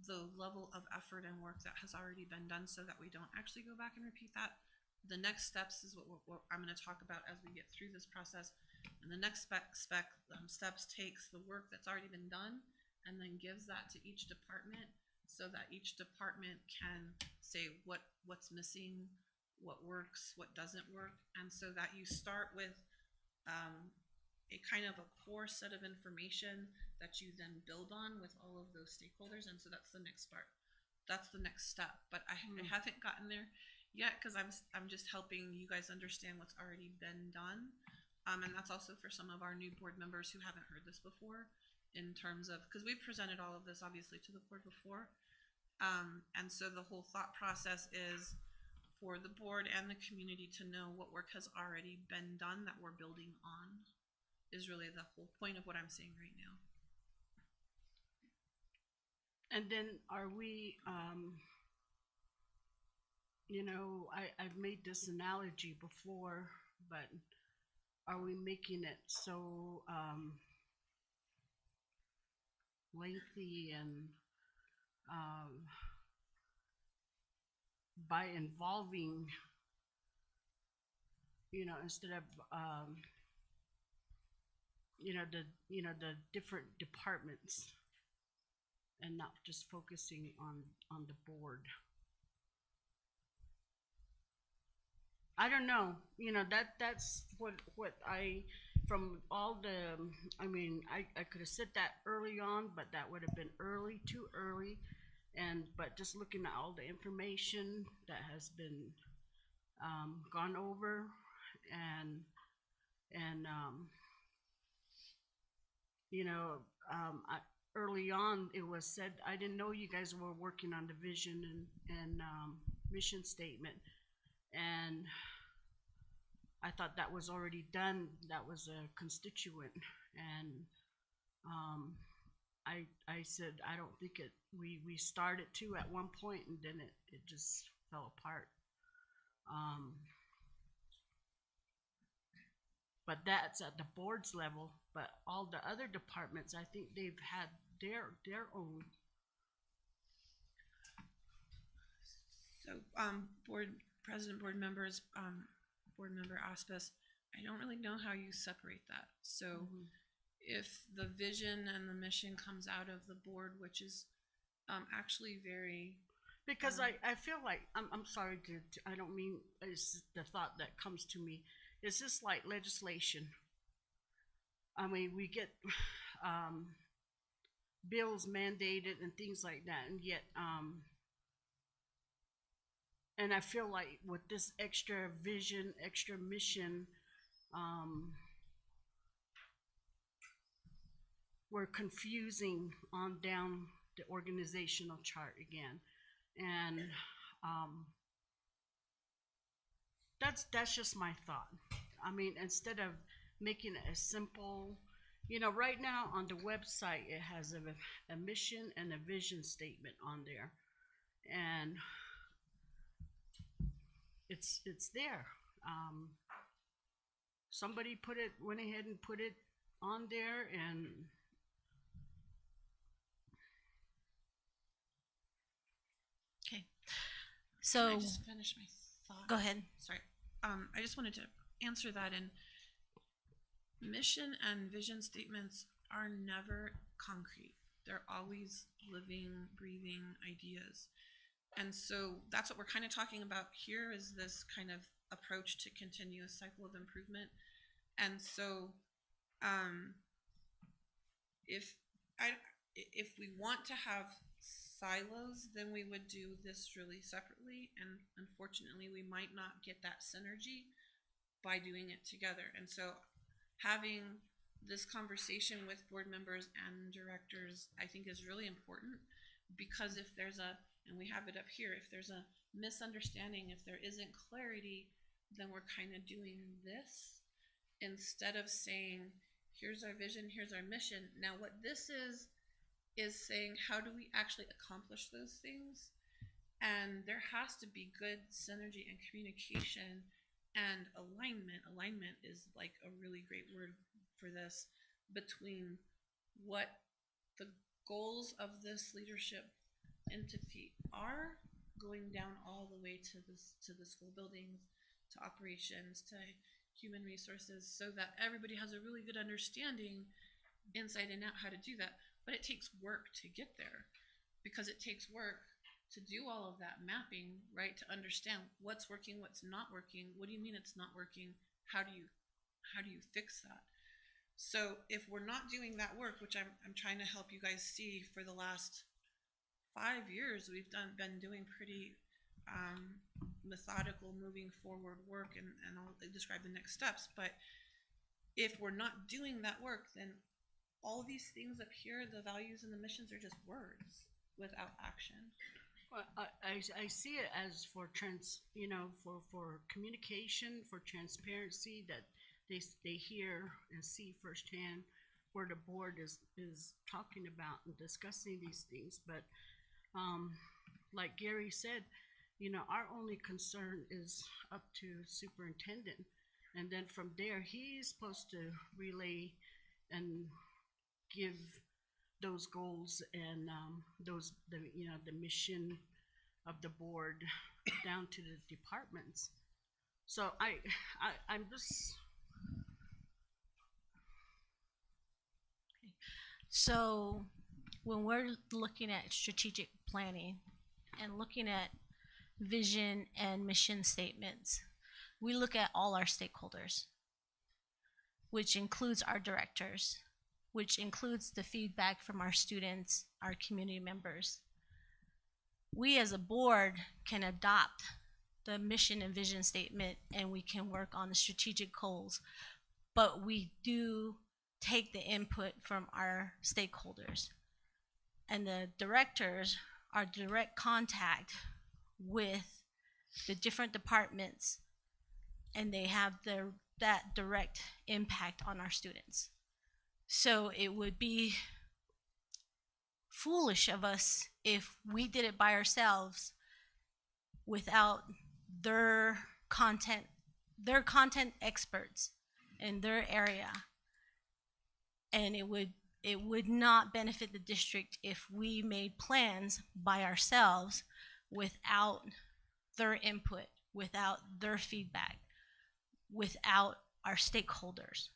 the level of effort and work that has already been done, so that we don't actually go back and repeat that. The next steps is what I'm going to talk about as we get through this process. And the next steps takes the work that's already been done and then gives that to each department, so that each department can say what's missing, what works, what doesn't work, and so that you start with a kind of a core set of information that you then build on with all of those stakeholders. And so that's the next part. That's the next step. But I haven't gotten there yet, because I'm just helping you guys understand what's already been done. And that's also for some of our new board members who haven't heard this before, in terms of, because we've presented all of this obviously to the board before. And so the whole thought process is for the board and the community to know what work has already been done that we're building on, is really the whole point of what I'm saying right now. And then are we, you know, I've made this analogy before, but are we making it so lengthy and by involving, you know, instead of the different departments, and not just focusing on the board? I don't know, you know, that's what I, from all the, I mean, I could have said that early on, but that would have been too early. But just looking at all the information that has been gone over, and you know, early on it was said, I didn't know you guys were working on the vision and mission statement, and I thought that was already done. That was a constituent, and I said I don't think we started to at one point, and then it just fell apart. But that's at the board's level. But all the other departments, I think they've had their own. So, board president, board members, board member Aspis, I don't really know how you separate that. So, if the vision and the mission comes out of the board, which is actually very, because I feel like I'm sorry to I don't mean, it's the thought that comes to me. It's just like legislation. I mean, we get bills mandated and things like that, and yet and I feel like with this extra vision, extra mission, we're confusing on down the organizational chart again. And that's just my thought. I mean, instead of making it a simple, you know, right now on the website it has a mission and a vision statement on there, and it's there. Somebody went ahead and put it on there, and So, I just finish my thought? go ahead. Sorry. I just wanted to answer that. And mission and vision statements are never concrete. They're always living, breathing ideas. And so that's what we're kind of talking about here, is this kind of approach to continuous cycle of improvement. And so if we want to have silos, then we would do this really separately, and unfortunately we might not get that synergy by doing it together. And so having this conversation with board members and directors, I think, is really important, because if there's and we have it up here, if there's a misunderstanding, if there isn't clarity, then we're kind of doing this instead of saying, here's our vision, here's our mission. Now what this is saying, how do we actually accomplish those things? And there has to be good synergy and communication and alignment. Alignment is like a really great word for this, between what the goals of this leadership entity are, going down all the way to the school buildings, to operations, to human resources, so that everybody has a really good understanding inside and out how to do that. But it takes work to get there, because it takes work to do all of that mapping, right? To understand what's working, what's not working. What do you mean it's not working? How do you fix that? So if we're not doing that work, which I'm trying to help you guys see, for the last 5 years, we've been doing pretty methodical, moving forward work, and I'll describe the next steps. But if we're not doing that work, then all these things up here, the values and the missions, are just words without action. Well, I see it as for for communication, for transparency, that they hear and see firsthand where the board is talking about and discussing these things. But like Gary said, our only concern is up to superintendent, and then from there he's supposed to relay and give those goals and the mission of the board down to the departments. So I'm just. So when we're looking at strategic planning and looking at vision and mission statements, we look at all our stakeholders, which includes our directors, which includes the feedback from our students, our community members. We as a board can adopt the mission and vision statement, and we can work on the strategic goals, but we do take the input from our stakeholders. And the directors are direct contact with the different departments, and they have that direct impact on our students. So it would be foolish of us if we did it by ourselves without their content experts in their area. And it would not benefit the district if we made plans by ourselves without their input, without their feedback, without our stakeholders.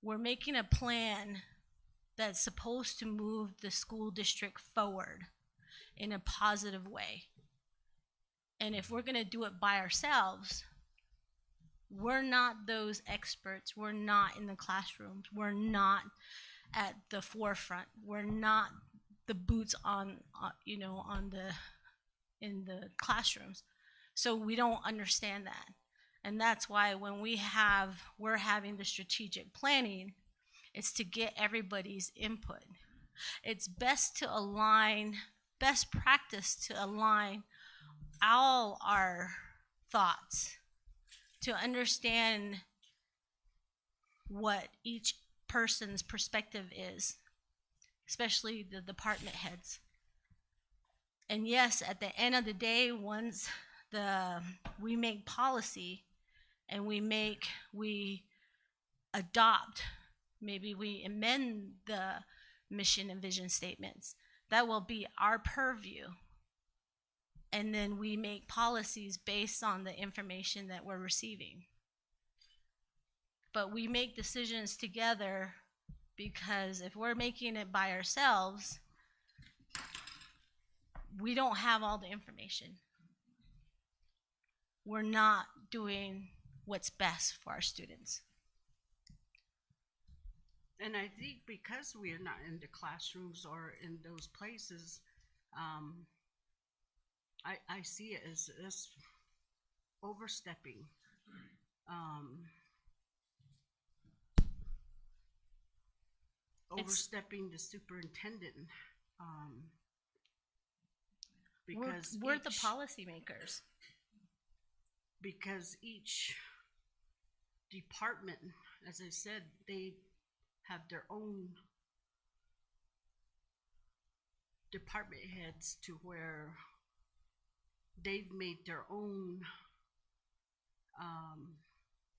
We're making a plan that's supposed to move the school district forward in a positive way. And if we're going to do it by ourselves, we're not those experts. We're not in the classrooms. We're not at the forefront. We're not the boots in the classrooms. So we don't understand that. And that's why when we're having the strategic planning, it's to get everybody's input. It's best practice to align all our thoughts, to understand what each person's perspective is, especially the department heads. And yes, at the end of the day, once we make policy and we adopt, maybe we amend the mission and vision statements, that will be our purview. and then we make policies based on the information that we're receiving. But we make decisions together, because if we're making it by ourselves, we don't have all the information. We're not doing what's best for our students. And I think because we are not in the classrooms or in those places, I see it as overstepping. Overstepping the superintendent. Because we're the policymakers. Because each department, as I said, they have their own department heads to where they've made their own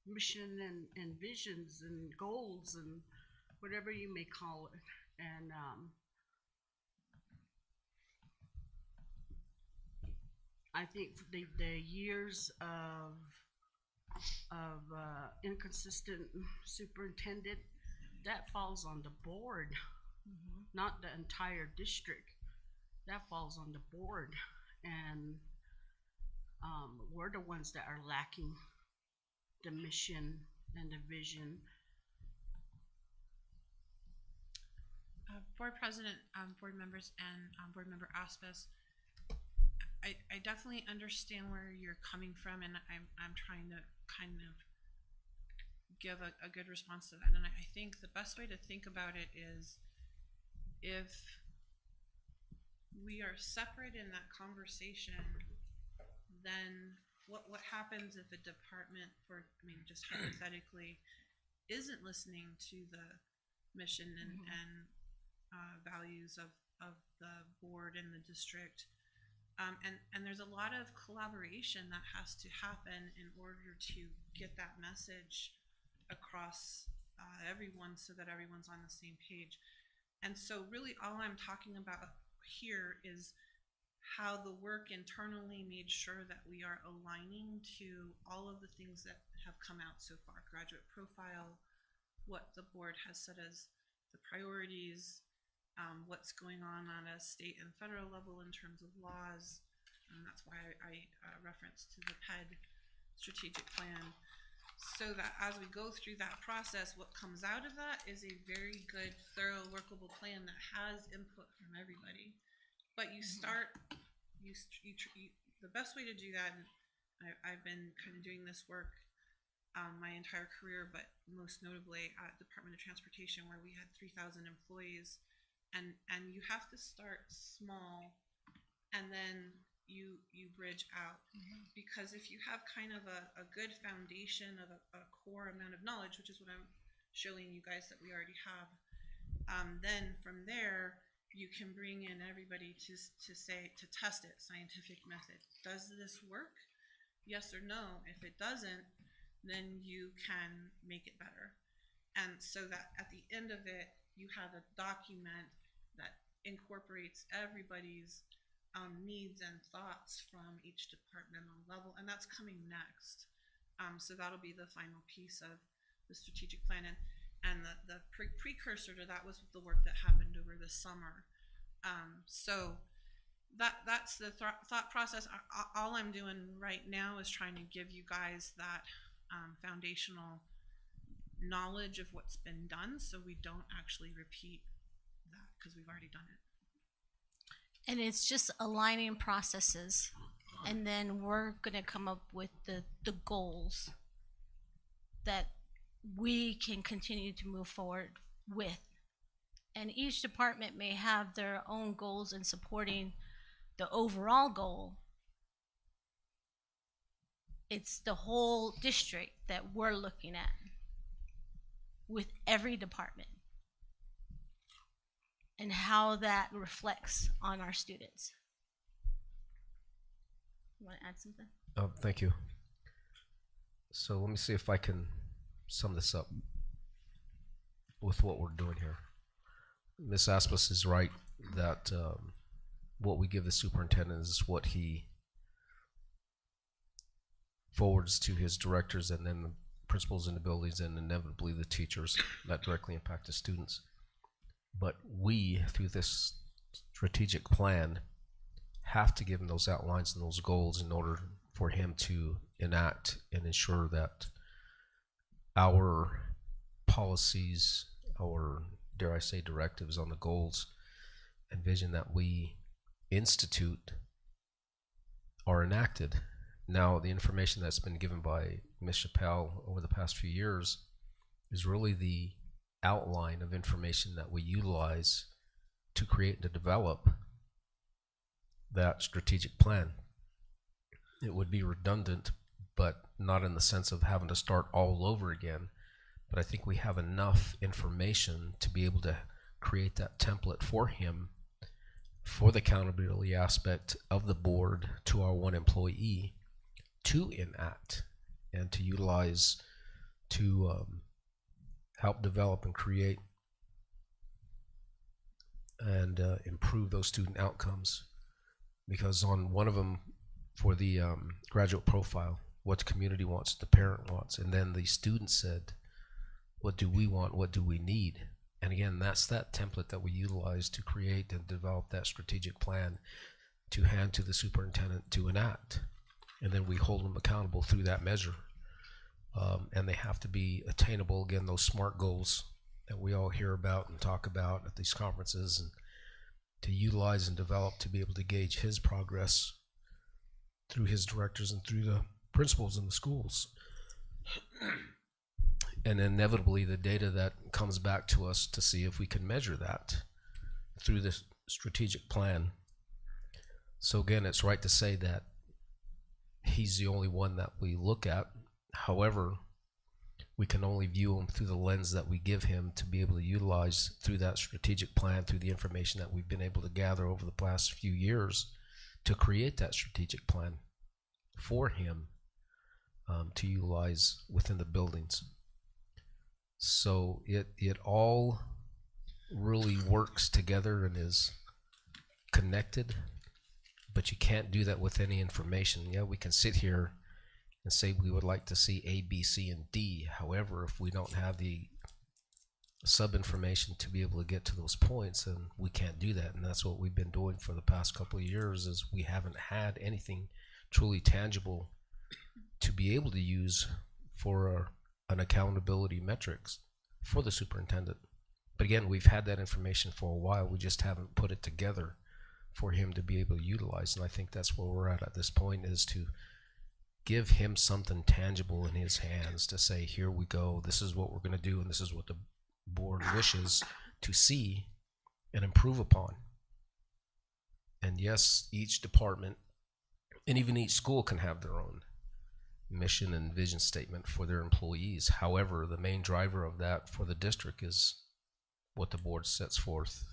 mission and visions and goals and whatever you may call it. And I think the years of inconsistent superintendent, that falls on the board, not the entire district. That falls on the board, and we're the ones that are lacking the mission and the vision. Board President, board members, and board member Aspas, I definitely understand where you're coming from, and I'm trying to kind of give a good response to that. And I think the best way to think about it is, if we are separate in that conversation, then what happens if a department, just hypothetically, isn't listening to the mission and values of the board and the district? And there's a lot of collaboration that has to happen in order to get that message across everyone, so that everyone's on the same page. And so really all I'm talking about here is how the work internally made sure that we are aligning to all of the things that have come out so far. Graduate profile, what the board has set as the priorities, what's going on a state and federal level in terms of laws. And that's why I referenced to the PED strategic plan, so that as we go through that process, what comes out of that is a very good, thorough, workable plan that has input from everybody. But you start, the best way to do that, and I've been kind of doing this work my entire career, but most notably at Department of Transportation, where we had 3,000 employees. And you have to start small, and then you bridge out. Because if you have kind of a good foundation of a core amount of knowledge, which is what I'm showing you guys that we already have, then from there you can bring in everybody to test it. Scientific method, does this work? Yes or no. If it doesn't, then you can make it better. And so that at the end of it, you have a document that incorporates everybody's needs and thoughts from each departmental level, and that's coming next. So that'll be the final piece of the strategic plan, and the precursor to that was the work that happened over the summer. So that's the thought process. All I'm doing right now is trying to give you guys that foundational knowledge of what's been done, so we don't actually repeat that, because we've already done it. And it's just aligning processes, and then we're gonna come up with the goals that we can continue to move forward with. And each department may have their own goals in supporting the overall goal. It's the whole district that we're looking at with every department, and how that reflects on our students. You want to add something? Thank you. So let me see if I can sum this up with what we're doing here. Ms. Aspas is right that what we give the superintendent is what he forwards to his directors and then the principals in the buildings and inevitably the teachers that directly impact the students. But we, through this strategic plan, have to give him those outlines and those goals in order for him to enact and ensure that our policies, our, dare I say, directives on the goals and vision that we institute are enacted. Now, the information that's been given by Ms. Chappelle over the past few years is really the outline of information that we utilize to create and to develop that strategic plan. It would be redundant, but not in the sense of having to start all over again. But I think we have enough information to be able to create that template for him for the accountability aspect of the board to our one employee to enact and to utilize to help develop and create and improve those student outcomes. Because on one of them, for the graduate profile, what the community wants, the parent wants, and then the student said, what do we want, what do we need? And again, that's that template that we utilize to create and develop that strategic plan to hand to the superintendent to enact. And then we hold them accountable through that measure. And they have to be attainable, again, those SMART goals that we all hear about and talk about at these conferences, and to utilize and develop to be able to gauge his progress through his directors and through the principals in the schools. And inevitably the data that comes back to us to see if we can measure that through this strategic plan. So again, it's right to say that he's the only one that we look at. However, we can only view him through the lens that we give him to be able to utilize through that strategic plan, through the information that we've been able to gather over the past few years to create that strategic plan for him to utilize within the buildings. So it all really works together and is connected, but you can't do that with any information. Yeah, we can sit here and say we would like to see A, B, C, and D. However, if we don't have the sub-information to be able to get to those points, then we can't do that. And that's what we've been doing for the past couple of years, is we haven't had anything truly tangible to be able to use for an accountability metrics for the superintendent. But again, we've had that information for a while. We just haven't put it together for him to be able to utilize. And I think that's where we're at this point, is to give him something tangible in his hands to say, here we go, this is what we're going to do, and this is what the board wishes to see and improve upon. And yes, each department and even each school can have their own mission and vision statement for their employees. However, the main driver of that for the district is what the board sets forth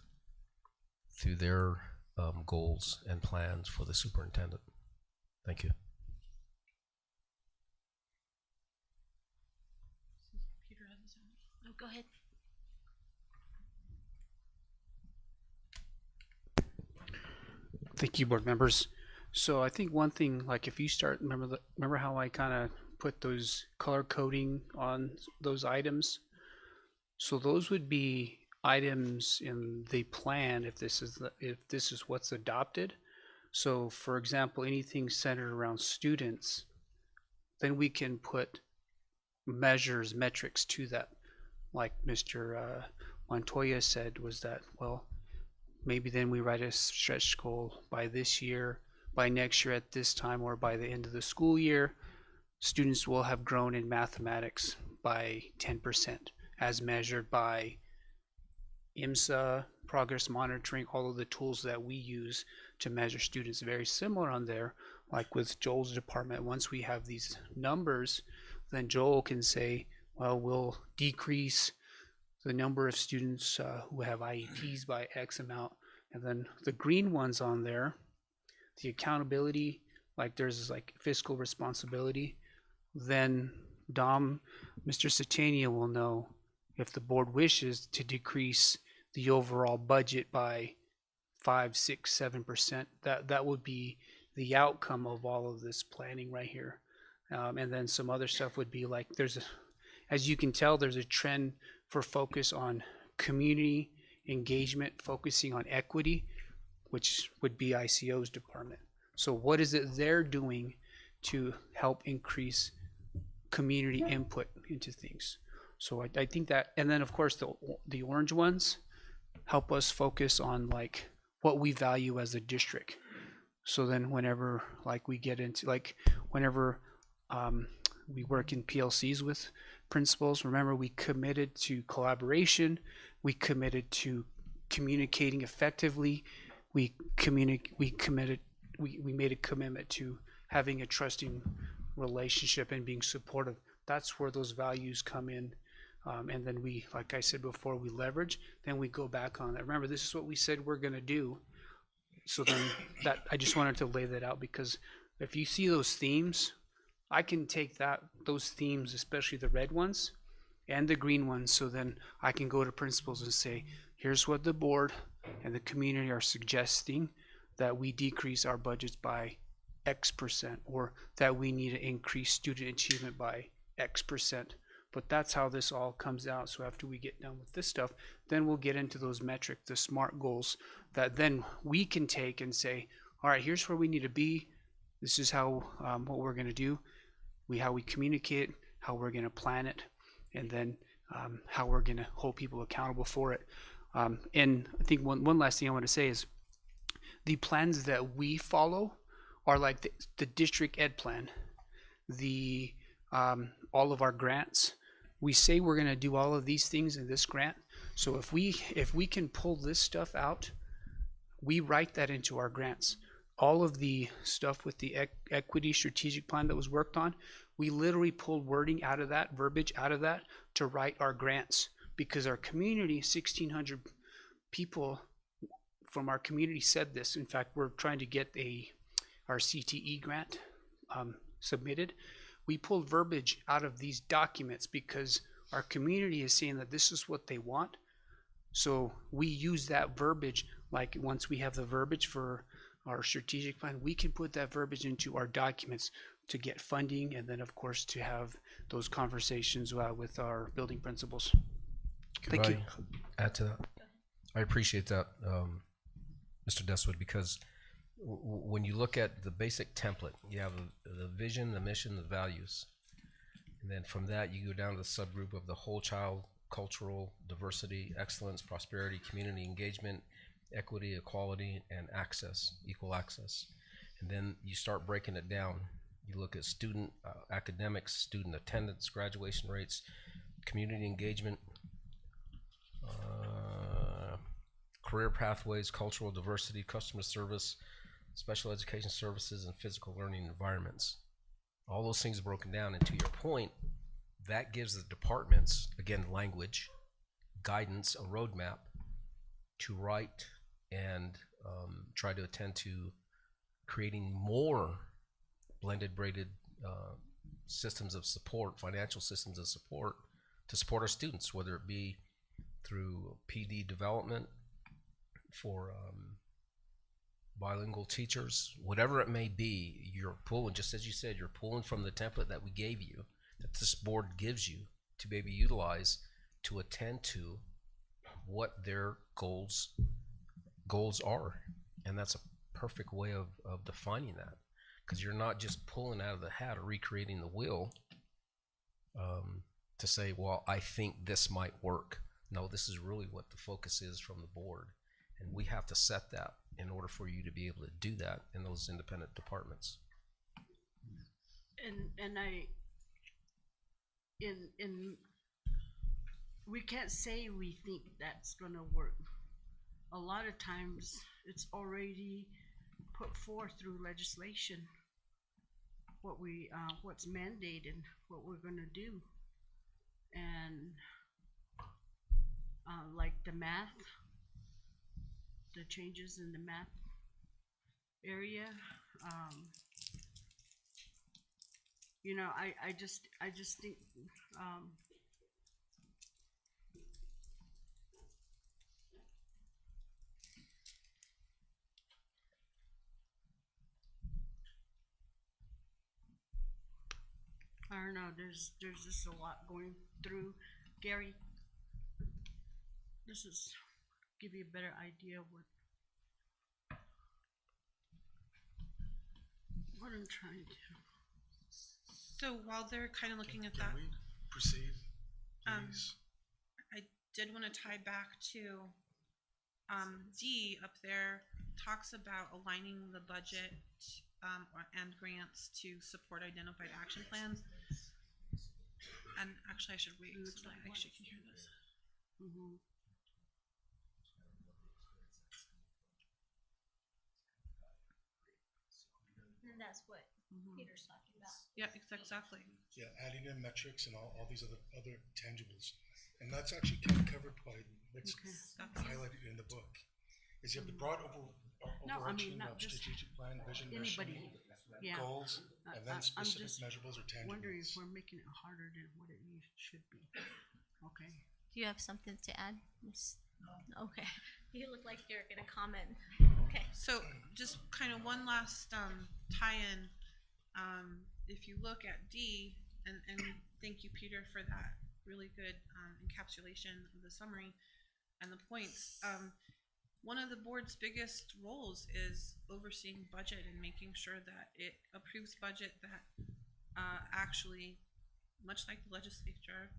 through their goals and plans for the superintendent. Thank you. Peter has his hand. Oh, go ahead. Thank you, board members. So I think one thing, like if you start, remember how I kind of put those color coding on those items? So those would be items in the plan if this is what's adopted. So for example, anything centered around students, then we can put measures, metrics to that. Like Mr. Montoya said, was that, well, maybe then we write a stretch goal by this year, by next year at this time, or by the end of the school year, students will have grown in mathematics by 10% as measured by IMSA, progress monitoring, all of the tools that we use to measure students. Very similar on there, like with Joel's department. Once we have these numbers, then Joel can say, well, we'll decrease the number of students who have IEPs by X amount. And then the green ones on there, the accountability, like there's like fiscal responsibility, then Mr. Satania will know if the board wishes to decrease the overall budget by 5, 6, 7%. That would be the outcome of all of this planning right here. And then some other stuff would be like, as you can tell, there's a trend for focus on community engagement, focusing on equity, which would be ICO's department. So what is it they're doing to help increase community input into things? So I think that, and then of course the orange ones help us focus on like what we value as a district. So then whenever like we get into like whenever we work in PLCs with principals, remember we committed to collaboration, we committed to communicating effectively, we made a commitment to having a trusting relationship and being supportive. That's where those values come in. And then we, like I said before, we leverage, then we go back on that. Remember, this is what we said we're gonna do. So then that, I just wanted to lay that out, because if you see those themes, I can take those themes, especially the red ones and the green ones, so then I can go to principals and say, here's what the board and the community are suggesting, that we decrease our budgets by X%, or that we need to increase student achievement by X%. But that's how this all comes out. So after we get done with this stuff, then we'll get into those metrics, the SMART goals, that then we can take and say, all right, here's where we need to be. This is how what we're going to do, how we communicate, how we're going to plan it, and then how we're going to hold people accountable for it. And I think one last thing I want to say is the plans that we follow are like the district ed plan, all of our grants. We say we're going to do all of these things in this grant. So if we can pull this stuff out, we write that into our grants. All of the stuff with the equity strategic plan that was worked on, we literally pulled wording out of that, verbiage out of that, to write our grants, because our community, 1,600 people from our community said this. In fact, we're trying to get our CTE grant submitted. We pulled verbiage out of these documents because our community is saying that this is what they want. So we use that verbiage, like once we have the verbiage for our strategic plan, we can put that verbiage into our documents to get funding, and then of course to have those conversations with our building principals. Thank you. Add to that? I appreciate that, Mr. Deswood, because when you look at the basic template, you have the vision, the mission, the values, and then from that you go down to the subgroup of the whole child, cultural diversity, excellence, prosperity, community engagement, equity, equality, and access, equal access. And then you start breaking it down. You look at student academics, student attendance, graduation rates, community engagement, career pathways, cultural diversity, customer service, special education services, and physical learning environments. All those things are broken down, and to your point, that gives the departments, again, language, guidance, a roadmap to write and try to attend to creating more blended braided systems of support, financial systems of support to support our students, whether it be through PD development for bilingual teachers, whatever it may be. You're pulling, just as you said, you're pulling from the template that we gave you, that this board gives you to maybe utilize to attend to what their goals are. And that's a perfect way of defining that, because you're not just pulling out of the hat or recreating the wheel to say, well, I think this might work. No, this is really what the focus is from the board, and we have to set that in order for you to be able to do that in those independent departments. And we can't say we think that's gonna work. A lot of times it's already put forth through legislation, what's mandated, what we're gonna do. And like the math, the changes in the math area, you know, I just think don't know, there's just a lot going through. Gary, this is, give you a better idea of what I'm trying to. So while they're kind of looking at Can that, we proceed, please? I did want to tie back to D up there talks about aligning the budget and grants to support identified action plans. And actually, I should wait so that I actually can hear this. And that's what Peter's talking about. Yeah, exactly. Yeah, adding in metrics and all these other tangibles. And that's actually kind of covered by what's highlighted in the book. Is you have the broad overarching not just strategic plan, vision, anybody. mission, Yeah. goals, and then I'm specific just measurables or tangibles. wondering if we're making it harder than what it should be. Okay. Do you have something to add? Okay. You look like you're gonna comment. Okay. So just kind of one last tie-in. If you look at D, and thank you, Peter, for that really good encapsulation of the summary and the points. One of the board's biggest roles is overseeing budget and making sure that it approves budget that actually, much like the legislature,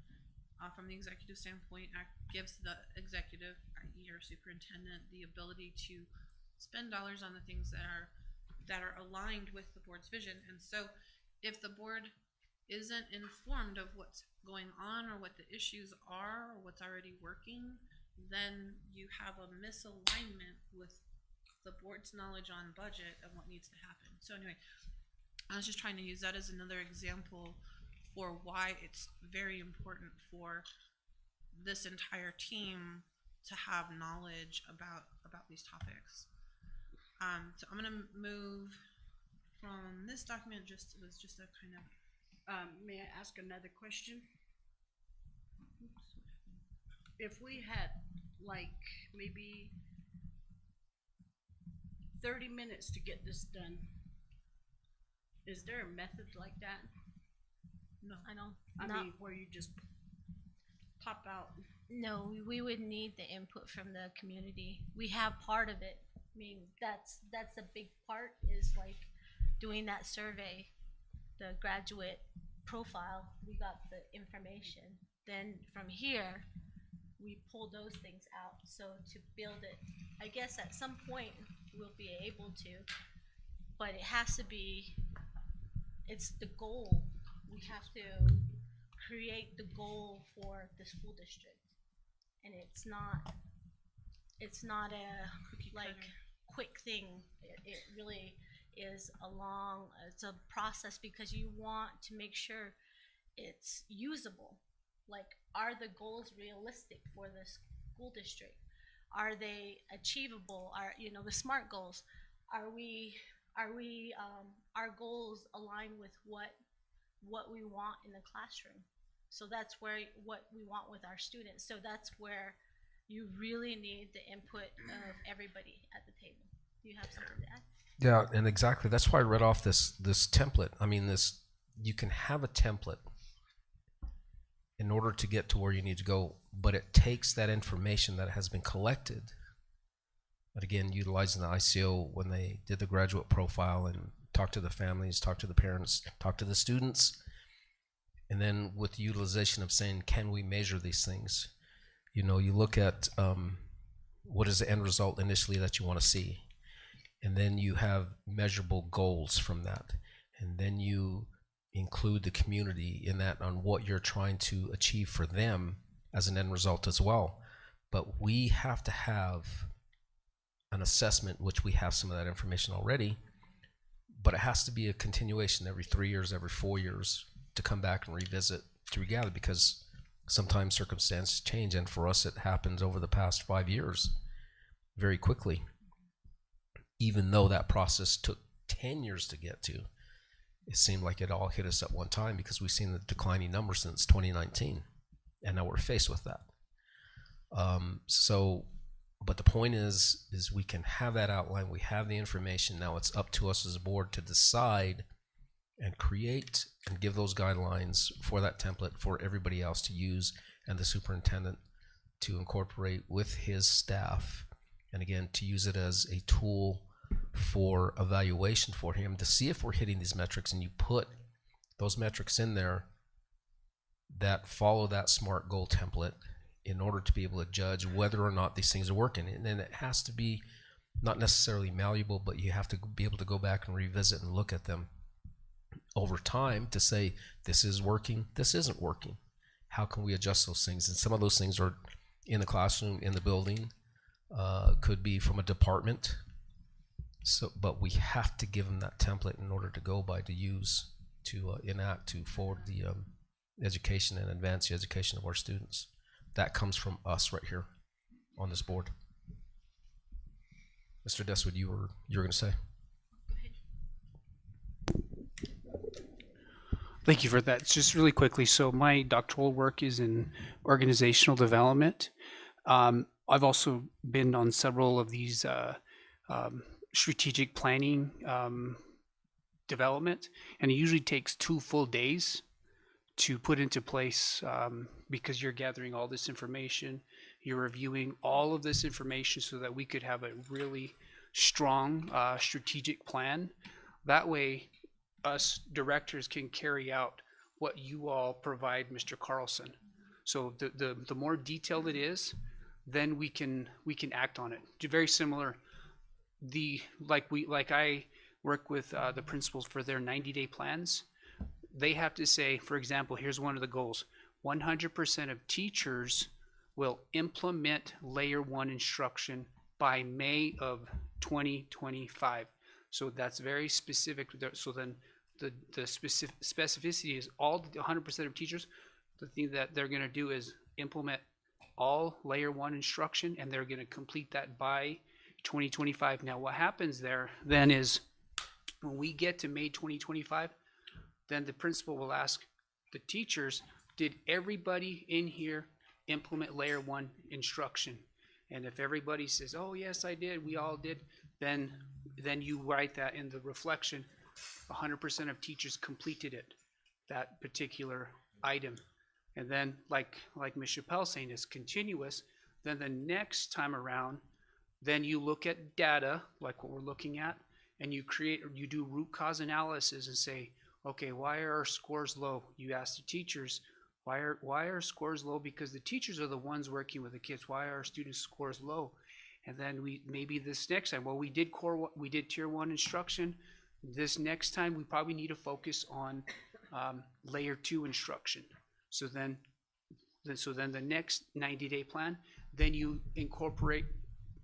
from the executive standpoint, gives the executive, i.e. our superintendent, the ability to spend dollars on the things that are aligned with the board's vision. And so if the board isn't informed of what's going on or what the issues are or what's already working, then you have a misalignment with the board's knowledge on budget and what needs to happen. So anyway, I was just trying to use that as another example for why it's very important for this entire team to have knowledge about these topics. So I'm gonna move from this document. It was just a kind of. May I ask another question? If we had like maybe 30 minutes to get this done, is there a method like that? No, I don't. I mean, where you just pop out. No, we would need the input from the community. We have part of it. I mean, that's a big part, is like doing that survey, the graduate profile. We got the information. Then from here, we pull those things out. So to build it, I guess at some point we'll be able to, but it has to be, it's the goal. We have to create the goal for the school district. And it's not a like quick thing. It really is it's a process, because you want to make sure it's usable. Like, are the goals realistic for the school district? Are they achievable? Are, the SMART goals? Are our goals aligned with what we want in the classroom? So that's where what we want with our students. So that's where you really need the input of everybody at the table. Do you have something to add? Yeah, and exactly. That's why I read off this template. I mean, you can have a template in order to get to where you need to go, but it takes that information that has been collected. But again, utilizing the ICO when they did the graduate profile and talk to the families, talk to the parents, talk to the students, and then with the utilization of saying, can we measure these things? You look at what is the end result initially that you want to see, and then you have measurable goals from that, and then you include the community in that on what you're trying to achieve for them as an end result as well. But we have to have an assessment, which we have some of that information already, but it has to be a continuation every 3 years, every 4 years, to come back and revisit, to regather, because sometimes circumstances change, and for us it happens over the past 5 years very quickly. Even though that process took 10 years to get to, it seemed like it all hit us at one time, because we've seen the declining numbers since 2019, and now we're faced with that. But the point is we can have that outline, we have the information. Now it's up to us as a board to decide and create and give those guidelines for that template for everybody else to use, and the superintendent to incorporate with his staff, and again, to use it as a tool for evaluation for him to see if we're hitting these metrics. And you put those metrics in there that follow that SMART goal template in order to be able to judge whether or not these things are working. And then it has to be not necessarily malleable, but you have to be able to go back and revisit and look at them over time to say, this is working, this isn't working. How can we adjust those things? And some of those things are in the classroom, in the building, could be from a department. So, but we have to give them that template in order to go by, to use, to enact, to forward the education and advance the education of our students. That comes from us right here on this board. Mr. Deswood, you were going to say? Thank you for that. Just really quickly, so my doctoral work is in organizational development. I've also been on several of these strategic planning development, and it usually takes 2 full days to put into place, because you're gathering all this information, you're reviewing all of this information so that we could have a really strong strategic plan. That way, us directors can carry out what you all provide, Mr. Carlson. So the more detailed it is, then we can act on it. Very similar. Like I work with the principals for their 90-day plans. They have to say, for example, here's one of the goals: 100% of teachers will implement Layer 1 instruction by May of 2025. So that's very specific. So then the specificity is all 100% of teachers. The thing that they're going to do is implement all Layer 1 instruction, and they're going to complete that by 2025. Now, what happens there then is when we get to May 2025, then the principal will ask the teachers, did everybody in here implement Layer 1 instruction? And if everybody says, oh, yes, I did, we all did, then you write that in the reflection, 100% of teachers completed it, that particular item. And then, like Ms. Chappelle saying, it's continuous. Then the next time around, then you look at data, like what we're looking at, and you do root cause analysis and say, okay, why are our scores low? You ask the teachers, why are scores low? Because the teachers are the ones working with the kids. Why are our students' scores low? And then maybe this next time, well, we did tier 1 instruction. This next time, we probably need to focus on Layer 2 instruction. So then the next 90-day plan, then you incorporate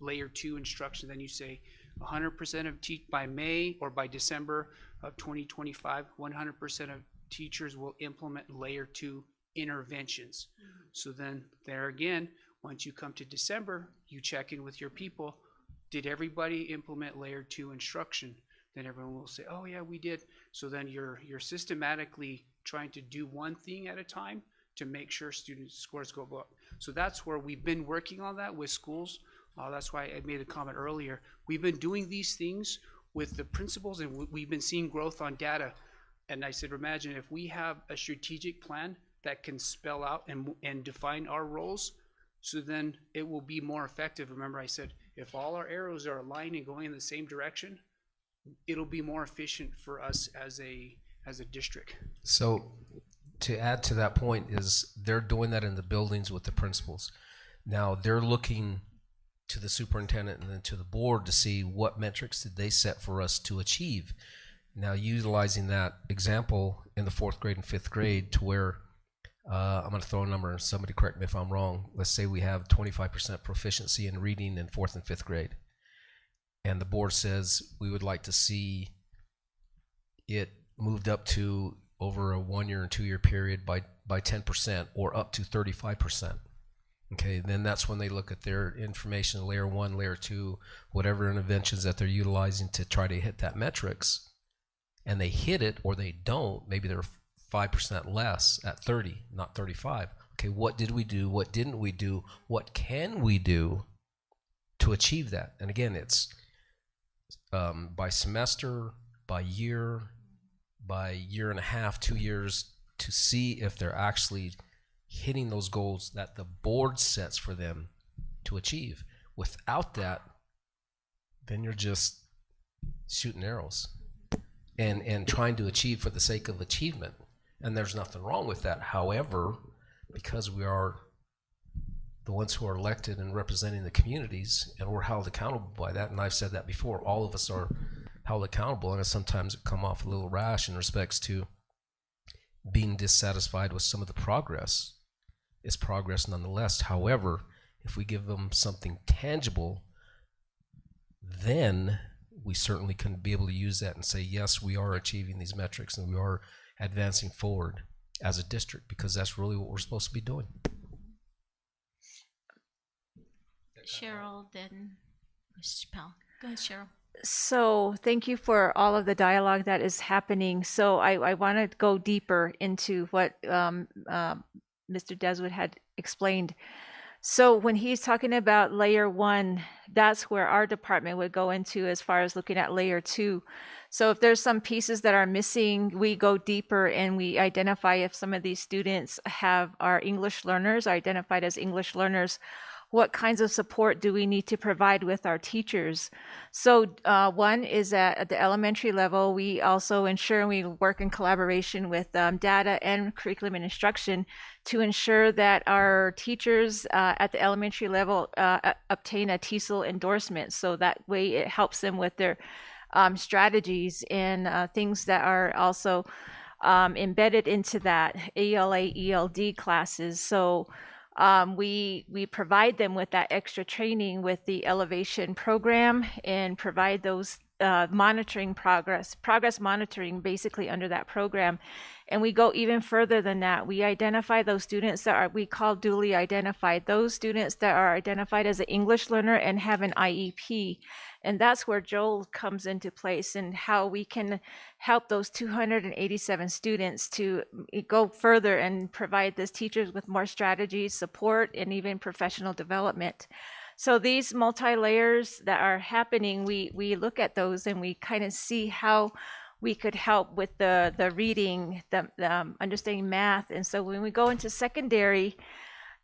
Layer 2 instruction. Then you say 100% of by May or by December of 2025, 100% of teachers will implement Layer 2 interventions. So then there again, once you come to December, you check in with your people. Did everybody implement Layer 2 instruction? Then everyone will say, oh yeah, we did. So then you're systematically trying to do one thing at a time to make sure students' scores go up. So that's where we've been working on that with schools. That's why I made a comment earlier. We've been doing these things with the principals, and we've been seeing growth on data. And I said, imagine if we have a strategic plan that can spell out and define our roles, so then it will be more effective. Remember I said, if all our arrows are aligned and going in the same direction, it'll be more efficient for us as a district. So to add to that point is they're doing that in the buildings with the principals. Now they're looking to the superintendent and then to the board to see what metrics did they set for us to achieve. Now utilizing that example in the 4th grade and 5th grade to where I'm going to throw a number and somebody correct me if I'm wrong. Let's say we have 25% proficiency in reading in 4th and 5th grade. And the board says we would like to see it moved up to over a 1-year and 2-year period by 10% or up to 35%. Okay, then that's when they look at their information, Layer 1, Layer 2, whatever interventions that they're utilizing to try to hit that metrics, and they hit it or they don't. Maybe they're 5% less at 30, not 35. Okay, what did we do? What didn't we do? What can we do to achieve that? And again, it's by semester, by year, by year and a half, 2 years, to see if they're actually hitting those goals that the board sets for them to achieve. Without that, then you're just shooting arrows and trying to achieve for the sake of achievement. And there's nothing wrong with that. However, because we are the ones who are elected and representing the communities, and we're held accountable by that, and I've said that before, all of us are held accountable, and sometimes it come off a little rash in respects to being dissatisfied with some of the progress. It's progress nonetheless. However, if we give them something tangible, then we certainly can be able to use that and say, yes, we are achieving these metrics and we are advancing forward as a district, because that's really what we're supposed to be doing. Cheryl, then Mrs. Chappelle. Go ahead, Cheryl. So thank you for all of the dialogue that is happening. So I want to go deeper into what Mr. Deswood had explained. So when he's talking about layer 1, that's where our department would go into as far as looking at layer 2. So if there's some pieces that are missing, we go deeper and we identify if some of these students are English learners, are identified as English learners. What kinds of support do we need to provide with our teachers? So one is at the elementary level, we also ensure we work in collaboration with data and curriculum and instruction to ensure that our teachers at the elementary level obtain a TESOL endorsement. So that way it helps them with their strategies and things that are also embedded into that, ELA, ELD classes. So we provide them with that extra training with the Elevation program and provide those monitoring progress monitoring basically under that program. And we go even further than that. We identify those students that we call duly identified, those students that are identified as an English learner and have an IEP. And that's where Joel comes into place and how we can help those 287 students to go further and provide these teachers with more strategies, support, and even professional development. So these multi-layers that are happening, we look at those and we kind of see how we could help with the reading, the understanding math. And so when we go into secondary,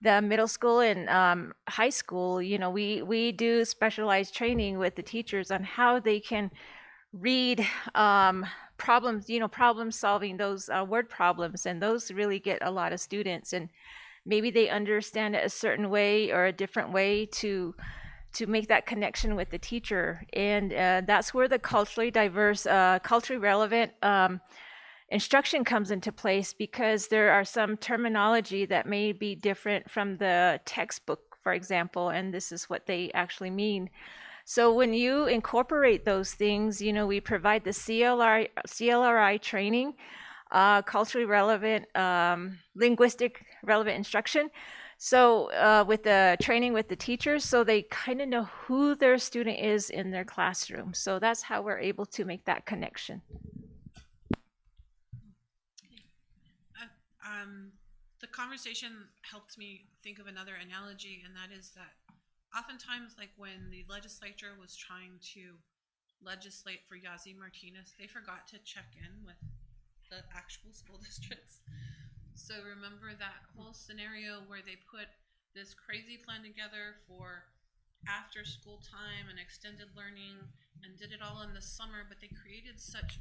the middle school and high school, we do specialized training with the teachers on how they can read problems, problem solving, those word problems, and those really get a lot of students. And maybe they understand it a certain way or a different way to make that connection with the teacher. And that's where the culturally diverse, culturally relevant instruction comes into place, because there are some terminology that may be different from the textbook, for example, and this is what they actually mean. So when you incorporate those things, we provide the CLRI training, culturally relevant, linguistic relevant instruction. So with the training with the teachers, so they kind of know who their student is in their classroom. So that's how we're able to make that connection. The conversation helped me think of another analogy, and that is that oftentimes, like when the legislature was trying to legislate for Yazzie Martinez, they forgot to check in with the actual school districts. So remember that whole scenario where they put this crazy plan together for after school time and extended learning and did it all in the summer, but they created such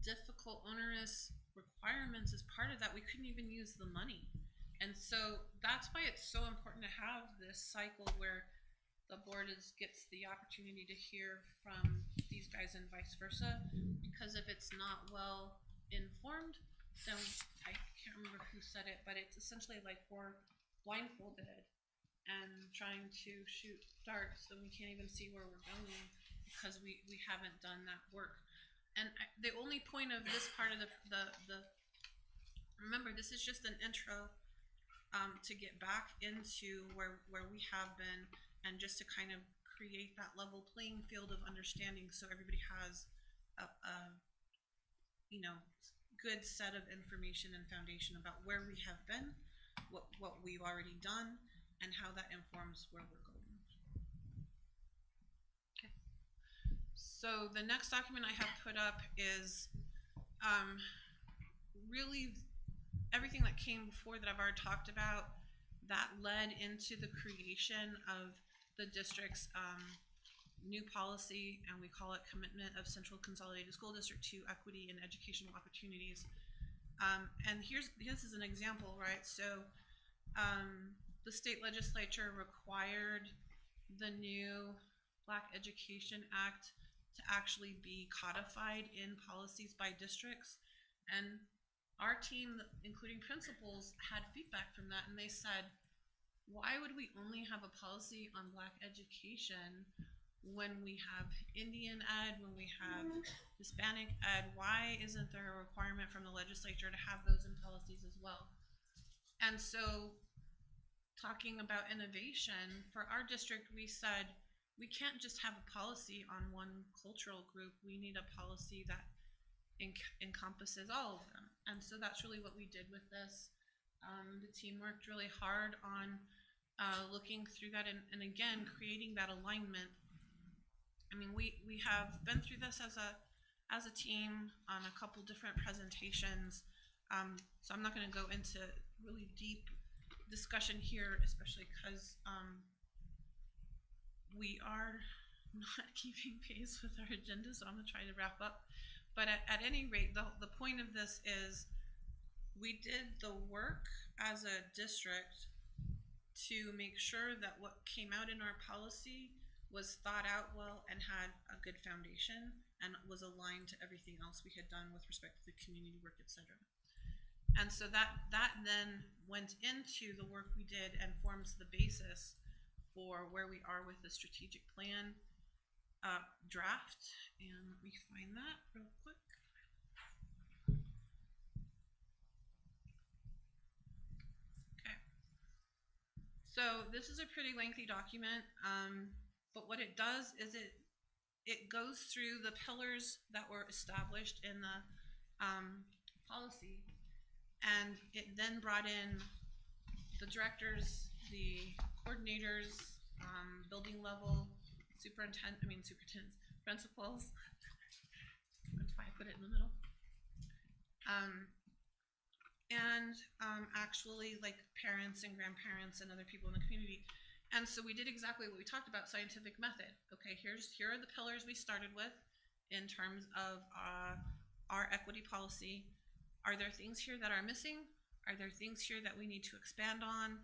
difficult, onerous requirements as part of that, we couldn't even use the money. And so that's why it's so important to have this cycle where the board gets the opportunity to hear from these guys and vice versa, because if it's not well informed, then I can't remember who said it, but it's essentially like we're blindfolded and trying to shoot darts and we can't even see where we're going because we haven't done that work. And the only point of this part of the remember, this is just an intro to get back into where we have been, and just to kind of create that level playing field of understanding, so everybody has a good set of information and foundation about where we have been, what we've already done, and how that informs where we're going. Okay. So the next document I have put up is really, everything that came before that I've already talked about, that led into the creation of the district's new policy, and we call it Commitment of Central Consolidated School District to Equity and Educational Opportunities. And this is an example, right? So the state legislature required the new Black Education Act to actually be codified in policies by districts. And our team, including principals, had feedback from that, and they said, why would we only have a policy on Black education when we have Indian ed, when we have Hispanic ed? Why isn't there a requirement from the legislature to have those in policies as well? And so, talking about innovation, for our district, we said, we can't just have a policy on one cultural group. We need a policy that encompasses all of them. And so that's really what we did with this. The team worked really hard on looking through that and again, creating that alignment. I mean, we have been through this as a team on a couple different presentations. So I'm not gonna go into really deep discussion here, especially because we are not keeping pace with our agenda, so I'm gonna try to wrap up. But at any rate, the point of this is we did the work as a district to make sure that what came out in our policy was thought out well and had a good foundation and was aligned to everything else we had done with respect to the community work, etc. And so that then went into the work we did and forms the basis for where we are with the strategic plan draft. And let me find that real quick. Okay. So this is a pretty lengthy document, but what it does is it goes through the pillars that were established in the policy, and it then brought in the directors, the coordinators, building level, superintendents, principals. That's why I put it in the middle. Actually like parents and grandparents and other people in the community. And so we did exactly what we talked about, scientific method. Okay, here are the pillars we started with in terms of our equity policy. Are there things here that are missing? Are there things here that we need to expand on?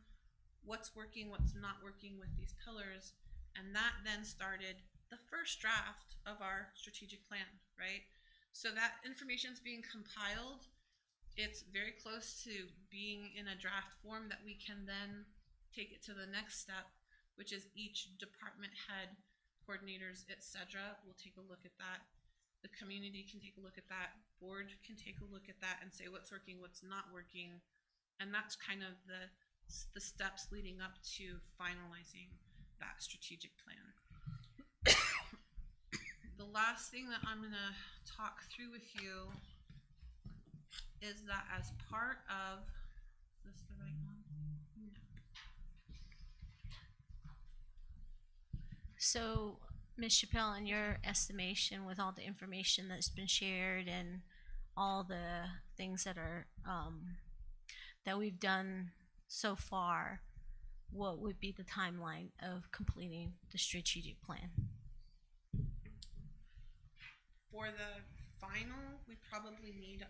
What's working, what's not working with these pillars? And that then started the first draft of our strategic plan, right? So that information is being compiled. It's very close to being in a draft form that we can then take it to the next step, which is each department head, coordinators, etc. will take a look at that. The community can take a look at that. Board can take a look at that and say what's working, what's not working. And that's kind of the steps leading up to finalizing that strategic plan. The last thing that I'm gonna talk through with you is that as part of, is this the right one? No. So, Ms. Chappelle, in your estimation, with all the information that's been shared and all the things that are that we've done so far, what would be the timeline of completing the strategic plan? For the final, we probably need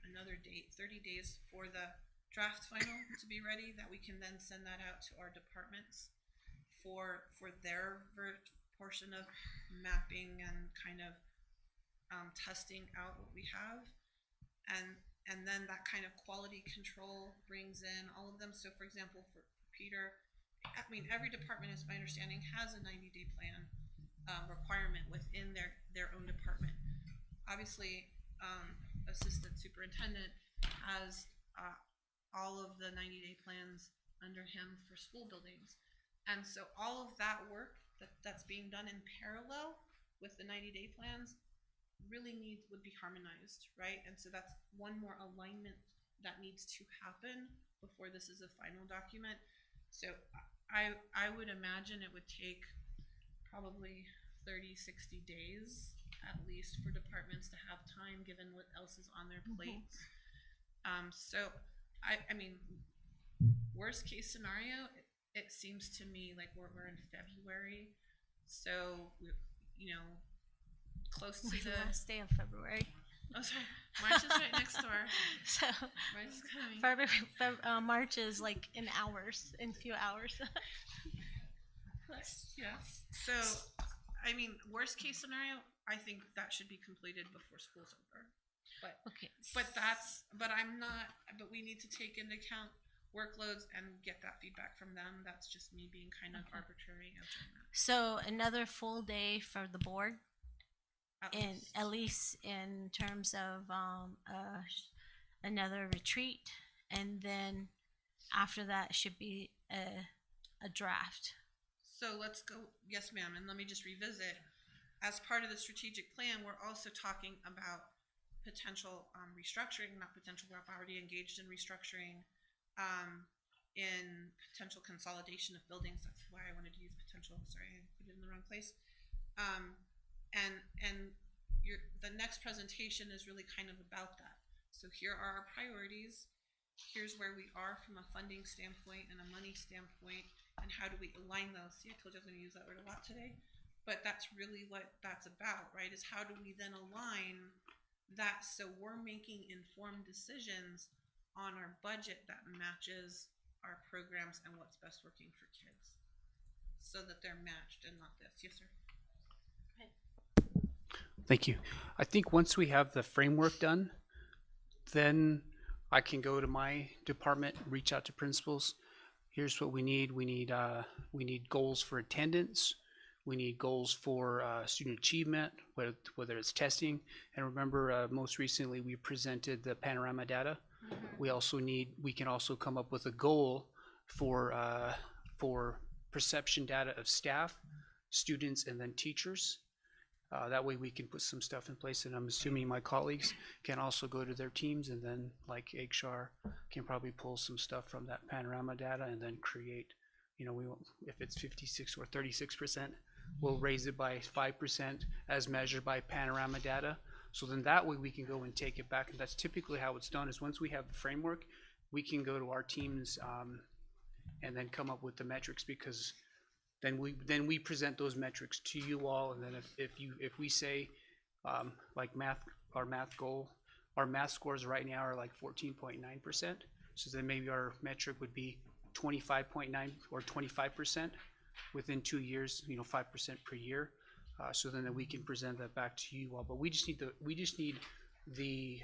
another date, 30 days for the draft final to be ready, that we can then send that out to our departments for their portion of mapping and kind of testing out what we have. And then that kind of quality control brings in all of them. So for example, for Peter, I mean, every department, as my understanding, has a 90-day plan requirement within their own department. Obviously, assistant superintendent has all of the 90-day plans under him for school buildings. And so all of that work that's being done in parallel with the 90-day plans really would be harmonized, right? And so that's one more alignment that needs to happen before this is a final document. So I would imagine it would take probably 30, 60 days at least for departments to have time, given what else is on their plates. So I mean, worst case scenario, it seems to me like we're in February, so you know, close to the last day of February. Oh, sorry, March is right next door. So March is coming. March is like in hours, in few hours. Yes. So, I mean, worst case scenario, I think that should be completed before school's over. But Okay. but I'm not. But we need to take into account workloads and get that feedback from them. That's just me being kind of arbitrary answering that. So another full day for the board, at least in terms of another retreat, and then after that should be a draft. So let's go. Yes, ma'am. And let me just revisit. As part of the strategic plan, we're also talking about potential restructuring, not potential. We're already engaged in restructuring, in potential consolidation of buildings. That's why I wanted to use potential. Sorry, I put it in the wrong place. And the next presentation is really kind of about that. So here are our priorities. Here's where we are from a funding standpoint and a money standpoint, and how do we align those? See, I told you I was going to use that word a lot today, but that's really what that's about, right? Is how do we then align that so we're making informed decisions on our budget that matches our programs and what's best working for kids, so that they're matched and not this. Yes, sir. Thank you. I think once we have the framework done, then I can go to my department, reach out to principals. Here's what we need. We need goals for attendance. We need goals for student achievement, whether it's testing. And remember, most recently we presented the panorama data. We can also come up with a goal for perception data of staff, students, and then teachers. That way we can put some stuff in place, and I'm assuming my colleagues can also go to their teams, and then like Akshar can probably pull some stuff from that panorama data and then create, if it's 56 or 36%, we'll raise it by 5% as measured by panorama data. So then that way we can go and take it back, and that's typically how it's done. Is once we have the framework, we can go to our teams and then come up with the metrics, because then we present those metrics to you all, and then if we say like our math scores right now are like 14.9%, so then maybe our metric would be 25.9 or 25% within 2 years, 5% per year. So then we can present that back to you all. But we just need the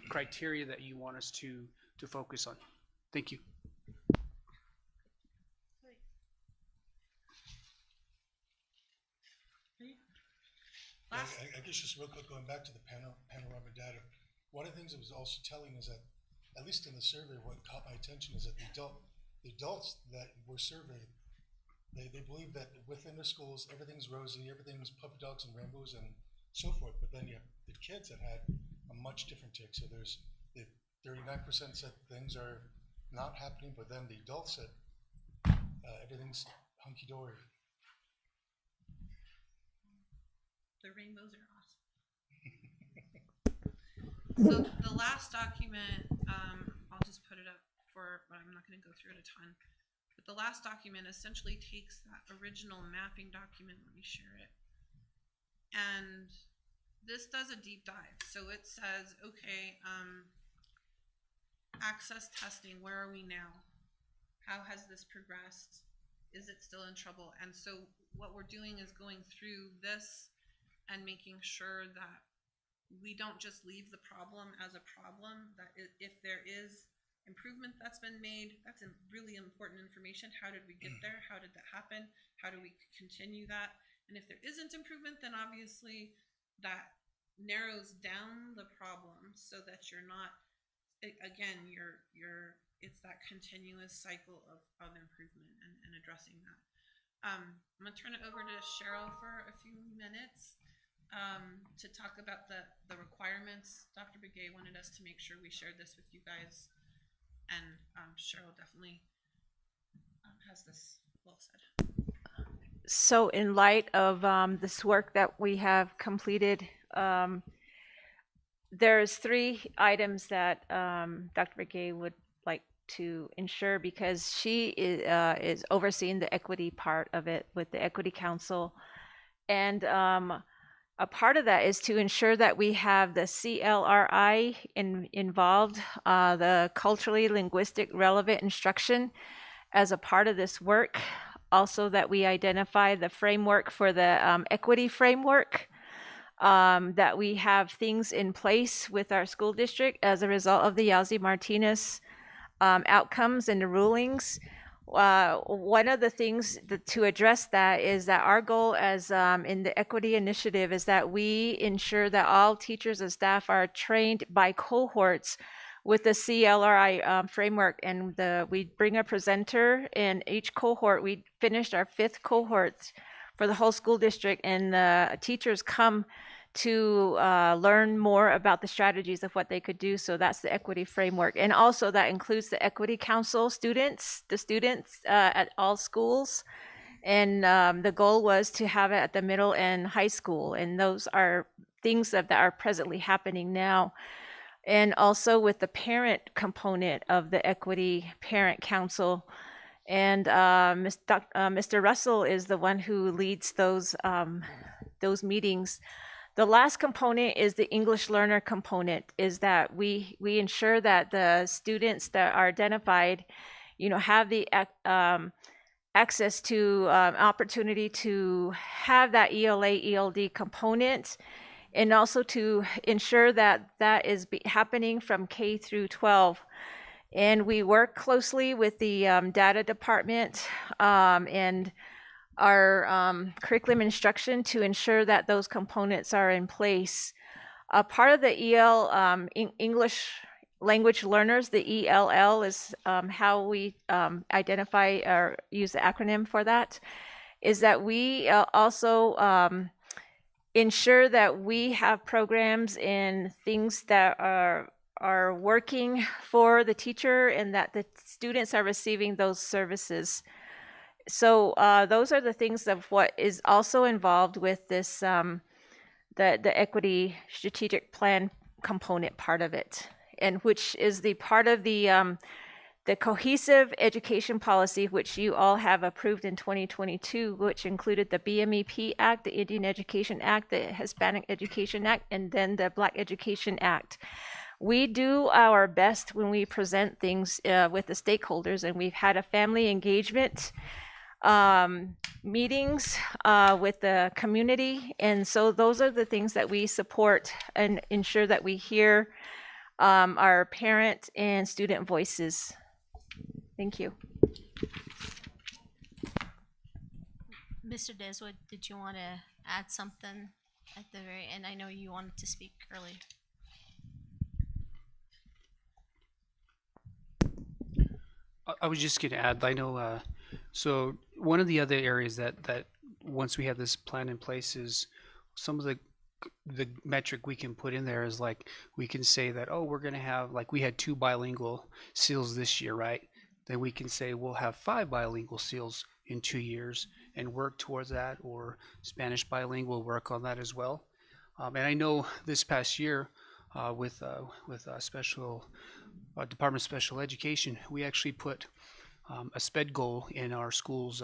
criteria that you want us to focus on. Thank you. I guess just real quick, going back to the panorama data, one of the things that was also telling is that, at least in the survey, what caught my attention is that the adults that were surveyed, they believe that within the schools everything's rosy, everything's puppy dogs and rainbows and so forth. But then you have the kids that had a much different take. So there's the 39% said things are not happening, but then the adults said everything's hunky dory. The rainbows are awesome. So the last document, I'll just put it up but I'm not going to go through it a ton. But the last document essentially takes that original mapping document. Let me share it. And this does a deep dive. So it says, okay, access testing, where are we now? How has this progressed? Is it still in trouble? And so what we're doing is going through this and making sure that we don't just leave the problem as a problem, that if there is improvement that's been made, that's really important information. How did we get there? How did that happen? How do we continue that? And if there isn't improvement, then obviously that narrows down the problem so that you're not, again, it's that continuous cycle of improvement and addressing that. I'm gonna turn it over to Cheryl for a few minutes to talk about the requirements. Dr. Begay wanted us to make sure we shared this with you guys, and Cheryl definitely has this well said. So in light of this work that we have completed, there's 3 items that Dr. McGay would like to ensure, because she is overseeing the equity part of it with the Equity Council. And a part of that is to ensure that we have the CLRI involved, the culturally linguistic relevant instruction, as a part of this work. Also, that we identify the framework for the equity framework, that we have things in place with our school district as a result of the Yazzie Martinez outcomes and the rulings. One of the things to address that is that our goal as in the equity initiative is that we ensure that all teachers and staff are trained by cohorts with the CLRI framework, and we bring a presenter in each cohort. We finished our 5th cohort for the whole school district, and the teachers come to learn more about the strategies of what they could do. So that's the equity framework. And also that includes the Equity Council students, the students at all schools. And the goal was to have it at the middle and high school. And those are things that are presently happening now. And also with the parent component of the Equity Parent Council. And Mr. Russell is the one who leads those meetings. The last component is the English learner component, is that we ensure that the students that are identified, have the access to opportunity to have that ELA, ELD component, and also to ensure that that is happening from K through 12. And we work closely with the data department and our curriculum instruction to ensure that those components are in place. Part of the English language learners, the ELL is how we identify or use the acronym for that, is that we also ensure that we have programs and things that are working for the teacher and that the students are receiving those services. So those are the things of what is also involved with this, the equity strategic plan component part of it, and which is the part of the cohesive education policy, which you all have approved in 2022, which included the BMEP Act, the Indian Education Act, the Hispanic Education Act, and then the Black Education Act. We do our best when we present things with the stakeholders, and we've had a family engagement meetings with the community. And so those are the things that we support and ensure that we hear our parent and student voices. Thank you. Mr. Deswood, did you want to add something at the very end? I know you wanted to speak earlier. I was just going to add, I know, so one of the other areas that once we have this plan in place is some of the metric we can put in there is like, we can say that, oh, we're going to have, like we had 2 bilingual seals this year, right? Then we can say we'll have 5 bilingual seals in 2 years and work towards that, or Spanish bilingual, work on that as well. And I know this past year with special Department of Special Education, we actually put a SPED goal in our schools,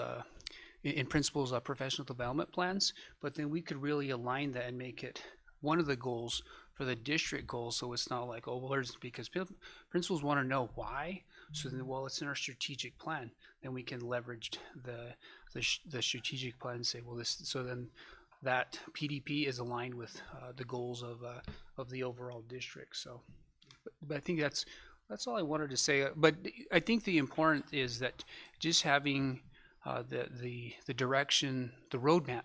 in principals' professional development plans, but then we could really align that and make it one of the goals for the district goals, so it's not like, oh, well, there's, because principals want to know why, so then, well, it's in our strategic plan, then we can leverage the strategic plan and say, well, this, so then that PDP is aligned with the goals of the overall district. So, but I think that's all I wanted to say. But I think the important is that just having the direction, the roadmap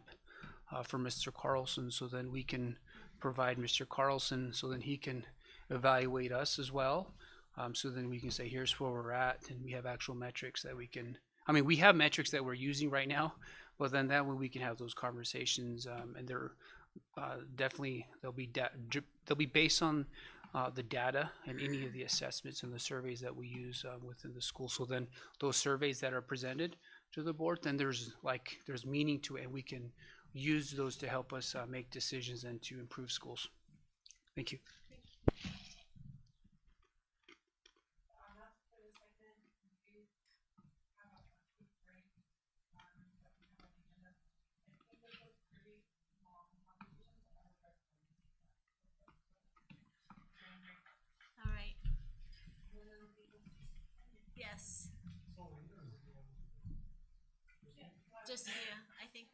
for Mr. Carlson, so then we can provide Mr. Carlson, so then he can evaluate us as well. So then we can say, here's where we're at, and we have actual metrics that we can, I mean, we have metrics that we're using right now, but then that way we can have those conversations, and they're definitely, they'll be based on the data and any of the assessments and the surveys that we use within the school. So then those surveys that are presented, to the board, then there's meaning to it, and we can use those to help us make decisions and to improve schools. Thank you. All right. Yes. Just here, I think.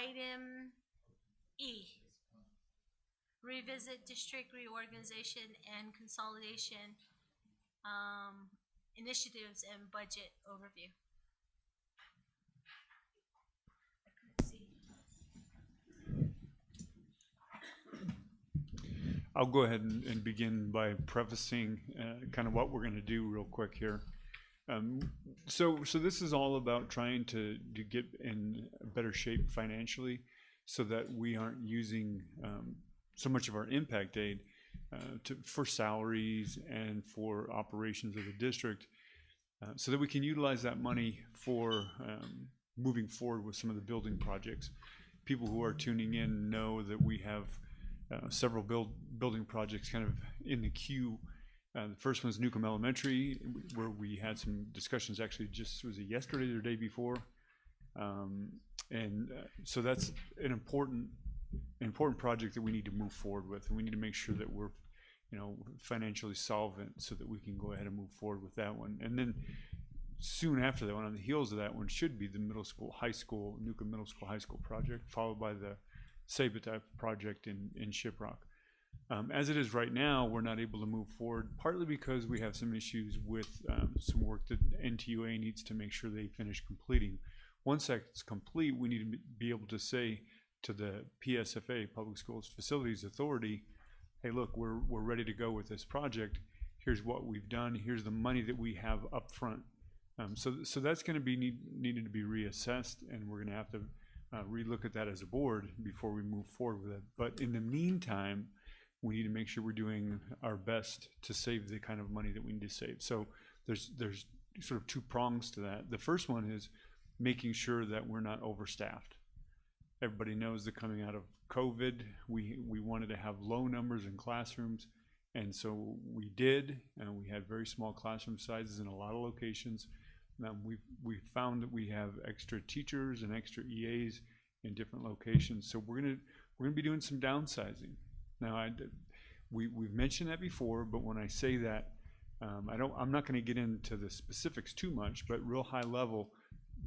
Item E, revisit district reorganization and consolidation initiatives and budget overview. I couldn't see. I'll go ahead and begin by prefacing kind of what we're going to do real quick here. So this is all about trying to get in a better shape financially so that we aren't using so much of our impact aid for salaries and for operations of the district, so that we can utilize that money for moving forward with some of the building projects. People who are tuning in know that we have several building projects kind of in the queue. The first one is Newcomb Elementary, where we had some discussions actually just, was it yesterday or the day before? So that's an important project that we need to move forward with, and we need to make sure that we're, financially solvent so that we can go ahead and move forward with that one. And then soon after that one, on the heels of that one, should be the Newcomb Middle School High School project, followed by the Sabatite project in Shiprock. As it is right now, we're not able to move forward, partly because we have some issues with some work that NTUA needs to make sure they finish completing. Once that's complete, we need to be able to say to the PSFA, Public Schools Facilities Authority, hey, look, we're ready to go with this project. Here's what we've done. Here's the money that we have up front. So that's going to be needed to be reassessed, and we're going to have to relook at that as a board before we move forward with it. But in the meantime, we need to make sure we're doing our best to save the kind of money that we need to save. So there's sort of two prongs to that. The first one is making sure that we're not overstaffed. Everybody knows that coming out of COVID, we wanted to have low numbers in classrooms, and so we did, and we had very small classroom sizes in a lot of locations. We found that we have extra teachers and extra EAs in different locations, so we're gonna be doing some downsizing. Now, we've mentioned that before, but when I say that, I'm not going to get into the specifics too much, but real high level,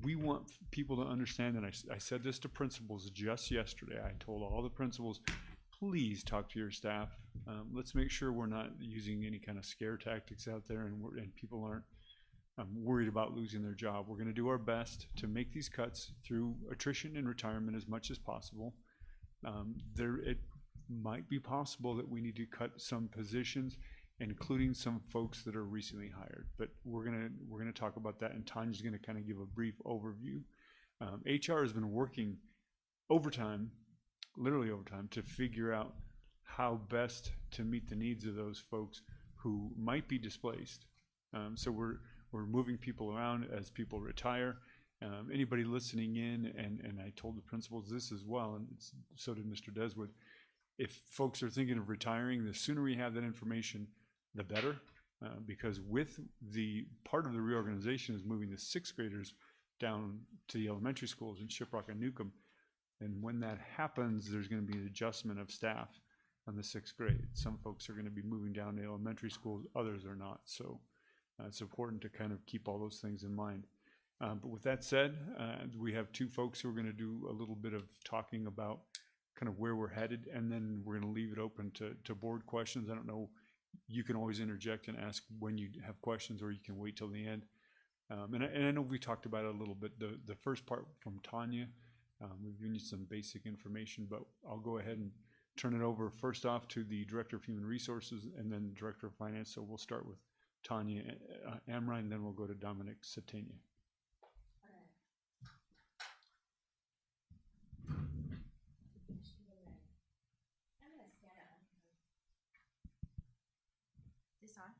we want people to understand, and I said this to principals just yesterday. I told all the principals, please talk to your staff. Let's make sure we're not using any kind of scare tactics out there, and people aren't worried about losing their job. We're going to do our best to make these cuts through attrition and retirement as much as possible. It might be possible that we need to cut some positions, including some folks that are recently hired. But we're gonna talk about that, and Tanya's gonna kind of give a brief overview. HR has been working overtime, literally overtime, to figure out how best to meet the needs of those folks who might be displaced. So we're moving people around as people retire. Anybody listening in, and I told the principals this as well, and so did Mr. Deswood. If folks are thinking of retiring, the sooner we have that information, the better, because with the part of the reorganization is moving the sixth graders down to the elementary schools in Shiprock and Newcomb. And when that happens, there's going to be an adjustment of staff on the sixth grade. Some folks are going to be moving down to elementary schools, others are not. So it's important to kind of keep all those things in mind. But with that said, we have two folks who are going to do a little bit of talking about kind of where we're headed, and then we're going to leave it open to board questions. I don't know, you can always interject and ask when you have questions, or you can wait till the end. And I know we talked about it a little bit. The first part from Tanya, we've given you some basic information, but I'll go ahead and turn it over first off to the Director of Human Resources and then the Director of Finance. So we'll start with Tanya Amrine, and then we'll go to Dominic Satania. This on?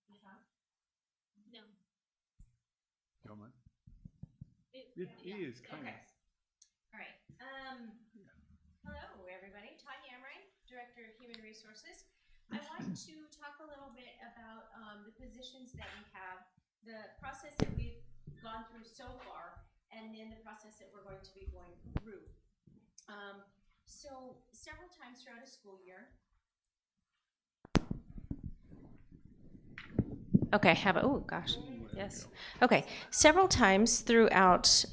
This on? No. Don't mind. It Yeah. is kind Okay. of. All right. Hello, everybody. Tanya Amrine, Director of Human Resources. I want to talk a little bit about the positions that we have, the process that we've gone through so far, and then the process that we're going to be going through. So several times throughout a school year. Okay, oh gosh, yes. Okay, several times throughout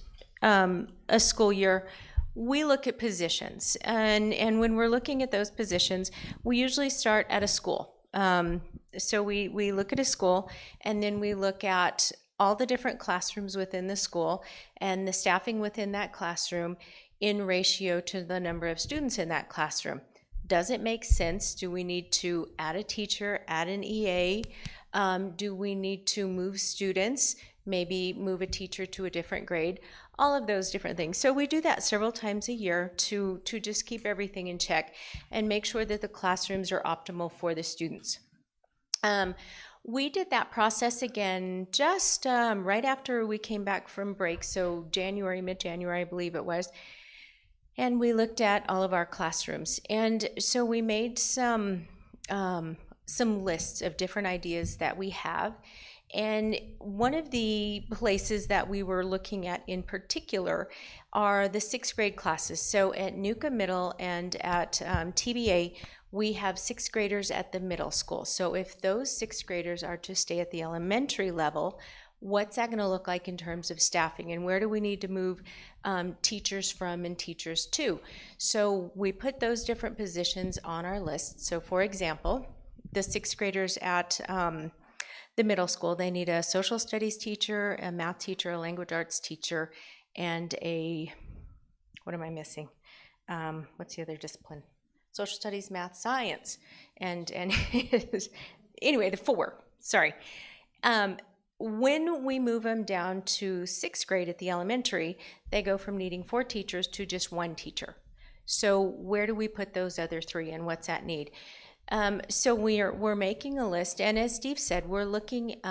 a school year, we look at positions, and when we're looking at those positions, we usually start at a school. So we look at a school, and then we look at all the different classrooms within the school and the staffing within that classroom in ratio to the number of students in that classroom. Does it make sense? Do we need to add a teacher, add an EA? Do we need to move students, maybe move a teacher to a different grade? All of those different things. So we do that several times a year to just keep everything in check and make sure that the classrooms are optimal for the students. We did that process again just right after we came back from break, so January, mid-January, I believe it was. And we looked at all of our classrooms. And so we made some lists of different ideas that we have. And one of the places that we were looking at in particular are the 6th grade classes. So at Nuka Middle and at TBA, we have 6th graders at the middle school. So if those 6th graders are to stay at the elementary level, what's that going to look like in terms of staffing, and where do we need to move teachers from and teachers to? So we put those different positions on our list. So for example, the 6th graders at the middle school, they need a social studies teacher, a math teacher, a language arts teacher, and what am I missing? What's the other discipline? Social studies, math, science, and anyway, the 4, sorry. When we move them down to 6th grade at the elementary, they go from needing 4 teachers to just 1 teacher. So where do we put those other 3, and what's that need? So we're making a list, and as Steve said, we're looking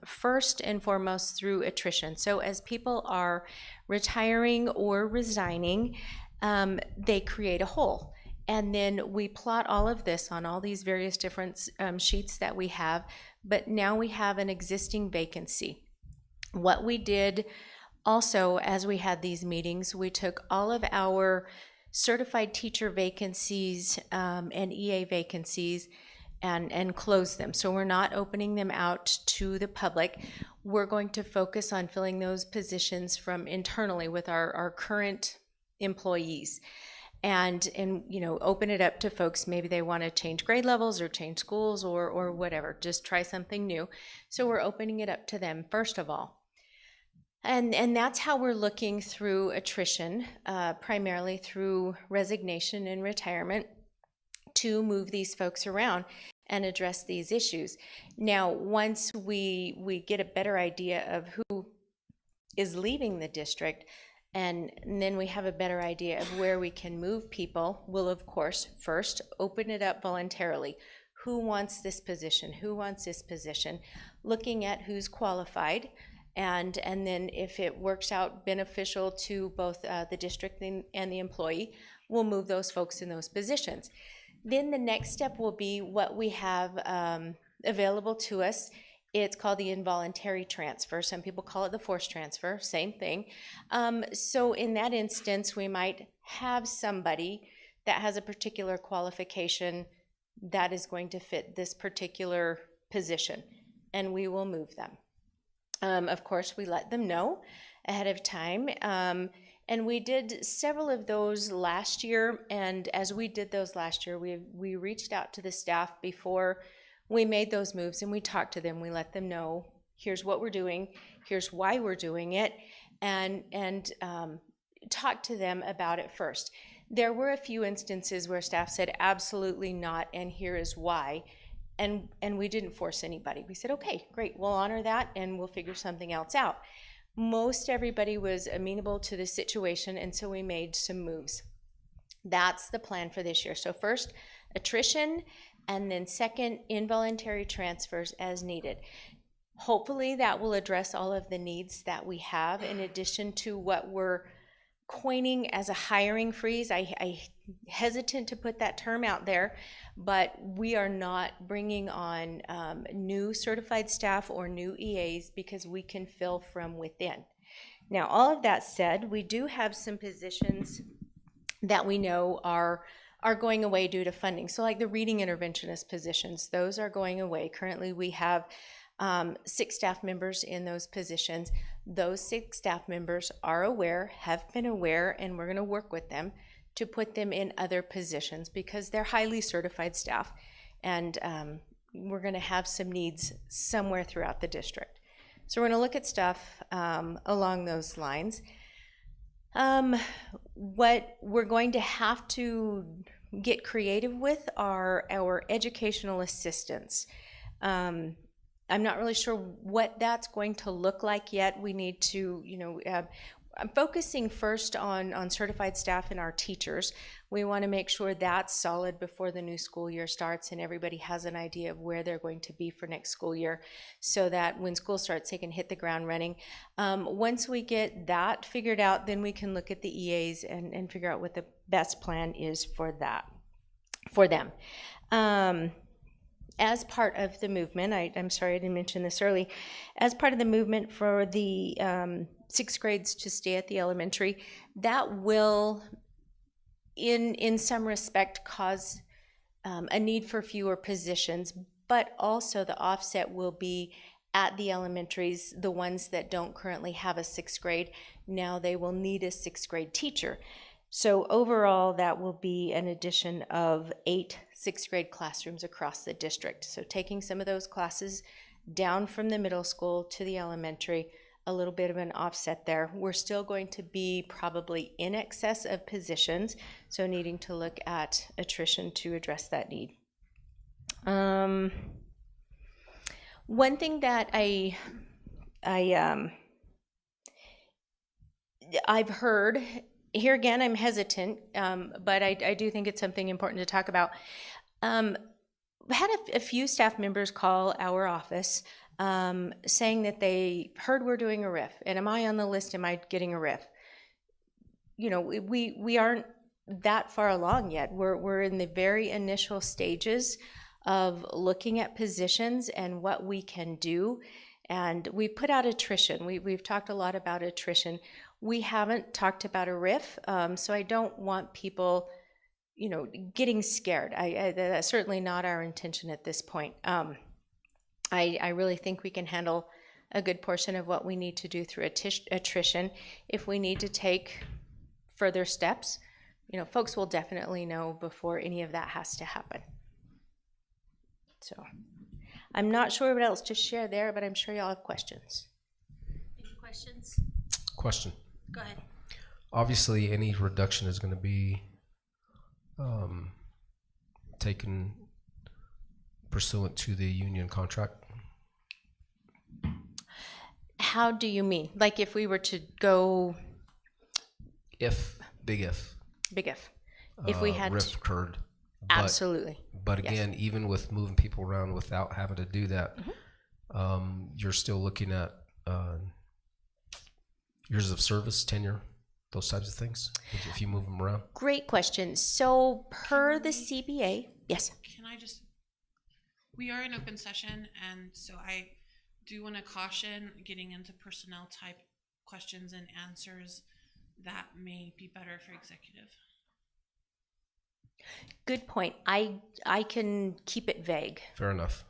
first and foremost through attrition. So as people are retiring or resigning, they create a hole. And then we plot all of this on all these various different sheets that we have, but now we have an existing vacancy. What we did also as we had these meetings, we took all of our certified teacher vacancies and EA vacancies and closed them. So we're not opening them out to the public. We're going to focus on filling those positions from internally with our current employees. And you know, open it up to folks. Maybe they want to change grade levels or change schools or whatever, just try something new. So we're opening it up to them first of all. And that's how we're looking through attrition, primarily through resignation and retirement, to move these folks around and address these issues. Now, once we get a better idea of who is leaving the district, and then we have a better idea of where we can move people, we'll of course first open it up voluntarily. Who wants this position? Who wants this position? Looking at who's qualified, and then if it works out beneficial to both the district and the employee, we'll move those folks in those positions. Then the next step will be what we have available to us. It's called the involuntary transfer. Some people call it the forced transfer, same thing. So in that instance, we might have somebody that has a particular qualification that is going to fit this particular position, and we will move them. Of course, we let them know ahead of time. And we did several of those last year, and as we did those last year, we reached out to the staff before we made those moves, and we talked to them. We let them know, here's what we're doing, here's why we're doing it, and talked to them about it first. There were a few instances where staff said, absolutely not, and here is why, and we didn't force anybody. We said, okay, great, we'll honor that, and we'll figure something else out. Most everybody was amenable to the situation, and so we made some moves. That's the plan for this year. So first, attrition, and then second, involuntary transfers as needed. Hopefully that will address all of the needs that we have, in addition to what we're coining as a hiring freeze. I hesitant to put that term out there, but we are not bringing on new certified staff or new EAs because we can fill from within. Now, all of that said, we do have some positions that we know are going away due to funding. So like the reading interventionist positions, those are going away. Currently we have 6 staff members in those positions. Those 6 staff members are aware, have been aware, and we're going to work with them to put them in other positions because they're highly certified staff, and we're going to have some needs somewhere throughout the district. So we're going to look at stuff along those lines. What we're going to have to get creative with are our educational assistants. I'm not really sure what that's going to look like yet. We need to, I'm focusing first on certified staff and our teachers. We want to make sure that's solid before the new school year starts and everybody has an idea of where they're going to be for next school year, so that when school starts, they can hit the ground running. Once we get that figured out, then we can look at the EAs and figure out what the best plan is for them. As part of the movement, I'm sorry I didn't mention this early, as part of the movement for the 6th grades to stay at the elementary, that will, in some respect, cause a need for fewer positions, but also the offset will be at the elementaries, the ones that don't currently have a 6th grade, now they will need a 6th grade teacher. So overall, that will be an addition of 8 6th grade classrooms across the district. So taking some of those classes down from the middle school to the elementary, a little bit of an offset there. We're still going to be probably in excess of positions, so needing to look at attrition to address that need. One thing that I've heard, here again, I'm hesitant, but I do think it's something important to talk about. I had a few staff members call our office saying that they heard we're doing a RIF, and am I on the list? Am I getting a RIF? We aren't that far along yet. We're in the very initial stages of looking at positions and what we can do, and we put out attrition. We've talked a lot about attrition. We haven't talked about a RIF, so I don't want people, getting scared. That's certainly not our intention at this point. I really think we can handle a good portion of what we need to do through attrition. If we need to take further steps, folks will definitely know before any of that has to happen. So I'm not sure what else to share there, but I'm sure y'all have questions. Any questions? Question. Go ahead. Obviously, any reduction is going to be taken pursuant to the union contract. How do you mean? Like if we were to go? Big if. If we had RIF occurred. Absolutely. But again, yes. Even with moving people around without having to do that, you're still looking at years of service, tenure, those types of things, if you move them around? Great question. So per the CBA, yes. We are in open session, and so I do want to caution getting into personnel type questions and answers that may be better for executive. Good point. I can keep it vague. Fair enough.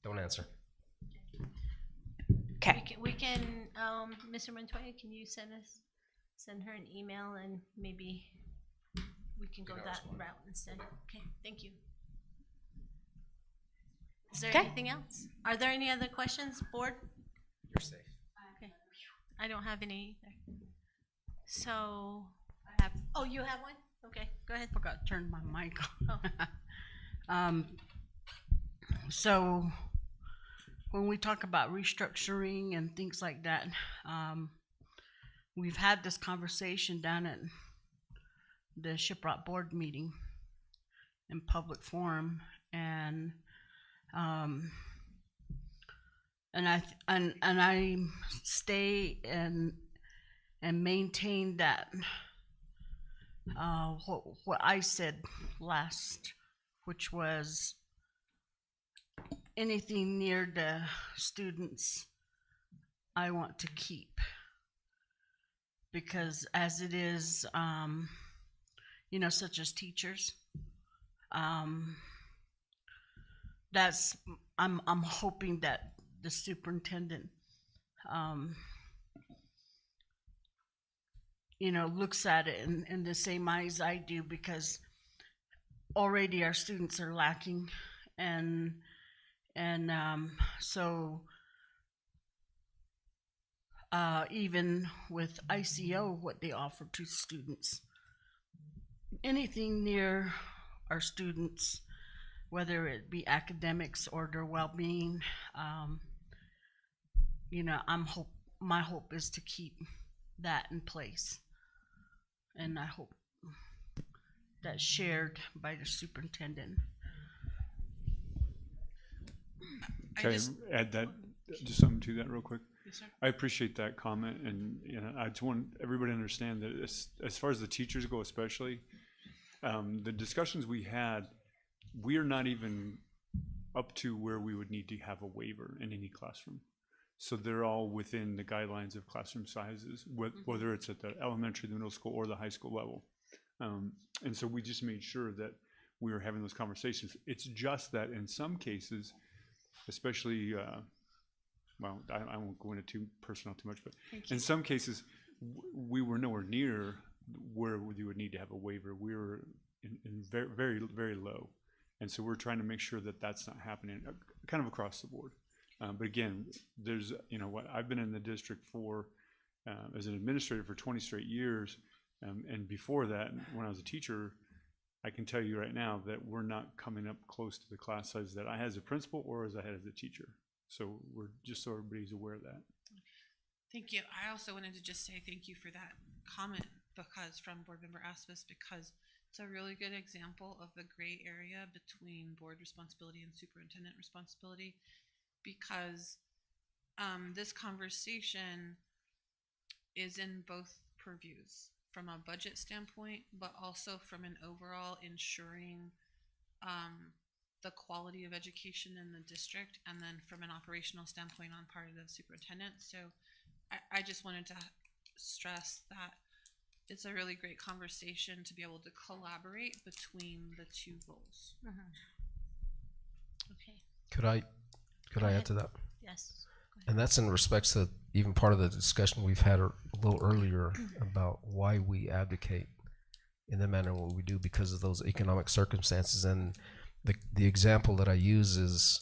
Don't answer. Okay. We can Mr. Montoya, can you send her an email and maybe we can go that route instead? Okay, thank you. Is there anything else? Are there any other questions, board? You're safe. Okay. I don't have any either. So, oh, you have one? Okay, go ahead. Forgot to turn my mic on. Oh. So when we talk about restructuring and things like that, we've had this conversation down at the Shiprock board meeting in public forum, and I stay and maintain that what I said last, which was anything near the students I want to keep, because as it is, such as teachers, that's I'm hoping that the superintendent, you know, looks at it in the same eyes I do, because already our students are lacking, and so even with ICO, what they offer to students, anything near our students, whether it be academics or their well-being, you know, my hope is to keep that in place, and I hope that's shared by the superintendent. Can I add that, just something to that real quick? Yes, sir. I appreciate that comment, and you know, I just want everybody to understand that as far as the teachers go, especially, the discussions we had, we are not even up to where we would need to have a waiver in any classroom. So they're all within the guidelines of classroom sizes, whether it's at the elementary, the middle school, or the high school level. And so we just made sure that we were having those conversations. It's just that in some cases, especially, well, I won't go into too personal too much, but in some cases, we were nowhere near where you would need to have a waiver. We were in very, very, very low. And so we're trying to make sure that that's not happening kind of across the board. But again, there's, you know, what I've been in the district for, as an administrator for 20 straight years. And before that, when I was a teacher, I can tell you right now that we're not coming up close to the class size that I had as a principal or as I had as a teacher. So we're just so everybody's aware of that. Thank you. I also wanted to just say thank you for that comment, because from Board Member Aspis, because it's a really good example of the gray area between board responsibility and superintendent responsibility, because this conversation is in both purviews, from a budget standpoint, but also from an overall ensuring the quality of education in the district, and then from an operational standpoint on part of the superintendent. So I just wanted to stress that it's a really great conversation to be able to collaborate between the two roles. Okay. Could I add to that? Yes. And that's in respects to even part of the discussion we've had a little earlier about why we advocate in the manner what we do, because of those economic circumstances. And the example that I use is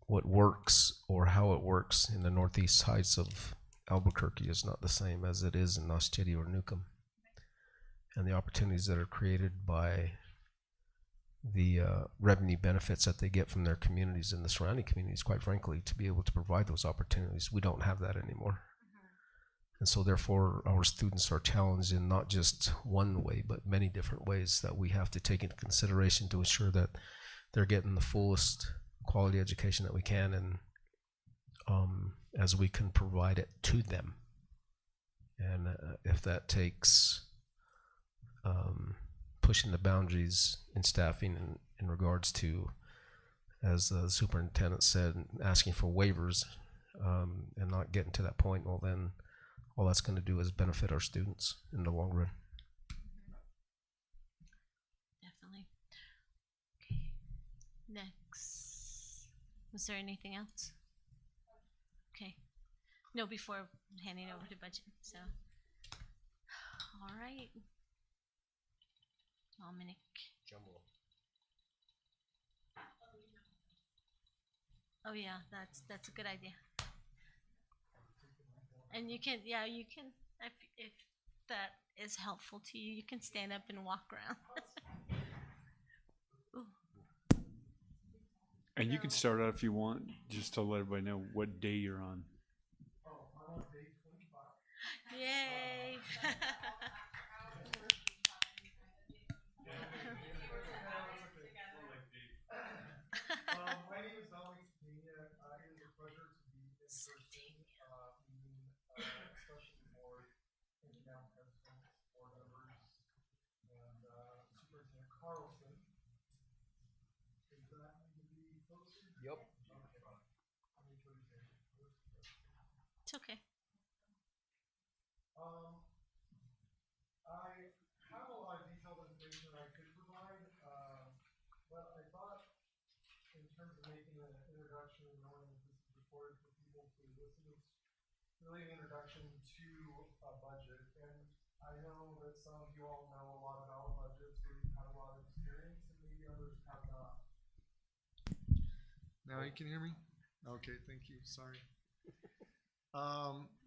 what works or how it works in the northeast heights of Albuquerque is not the same as it is in Nos City or Newcomb. And the opportunities that are created by the revenue benefits that they get from their communities and the surrounding communities, quite frankly, to be able to provide those opportunities, we don't have that anymore. And so therefore our students are challenged in not just one way, but many different ways that we have to take into consideration to ensure that they're getting the fullest quality education that we can, and as we can provide it to them. And if that takes pushing the boundaries in staffing in regards to, as the superintendent said, asking for waivers and not getting to that point, well then all that's going to do is benefit our students in the long run. Definitely. Okay. Next. Was there anything else? Okay. No, before handing over to budget. So, all right. Dominic. Oh yeah, that's a good idea. And you can, yeah, you can, if that is helpful to you, you can stand up and walk around. And you can start out if you want, just to let everybody know what day you're on. Yay! My name is Dominic. It is a pleasure to be in person, meeting especially board and now president, board members, and Superintendent Carlson. Is that going to be posted? Yep. It's okay. I have a lot of detailed information I could provide, but I thought in terms of making an introduction, knowing that this is the important for people to listen. It's really an introduction to a budget, and I know that some of you all know a lot about budgets, or you've had a lot of experience, and maybe others have not. Now you can hear me? Okay, thank you, sorry.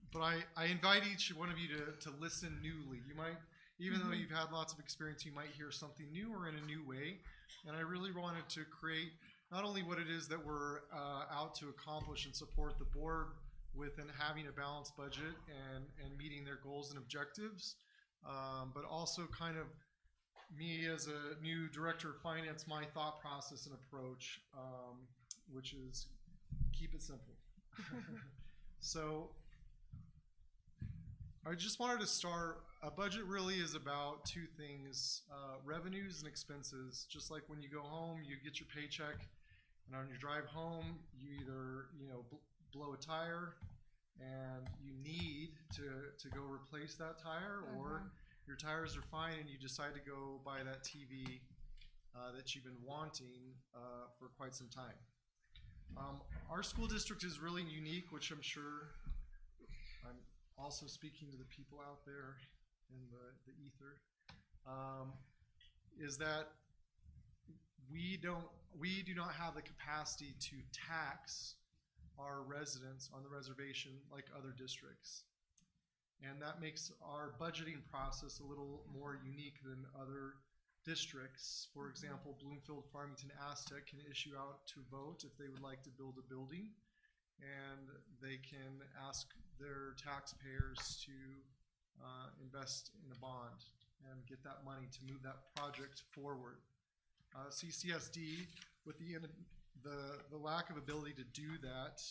But I invite each one of you to listen newly. You might, even though you've had lots of experience, you might hear something new or in a new way. And I really wanted to create not only what it is that we're out to accomplish and support the board with in having a balanced budget and meeting their goals and objectives, but also kind of me as a new director of finance, my thought process and approach, which is keep it simple. So I just wanted to start, a budget really is about two things, revenues and expenses. Just like when you go home, you get your paycheck, and on your drive home, you either, blow a tire and you need to go replace that tire, or your tires are fine and you decide to go buy that TV that you've been wanting for quite some time. Our school district is really unique, which I'm sure I'm also speaking to the people out there in the ether, is that we do not have the capacity to tax our residents on the reservation like other districts. And that makes our budgeting process a little more unique than other districts. For example, Bloomfield, Farmington, Aztec can issue out to vote if they would like to build a building, and they can ask their taxpayers to invest in a bond and get that money to move that project forward. CCSD, with the lack of ability to do that,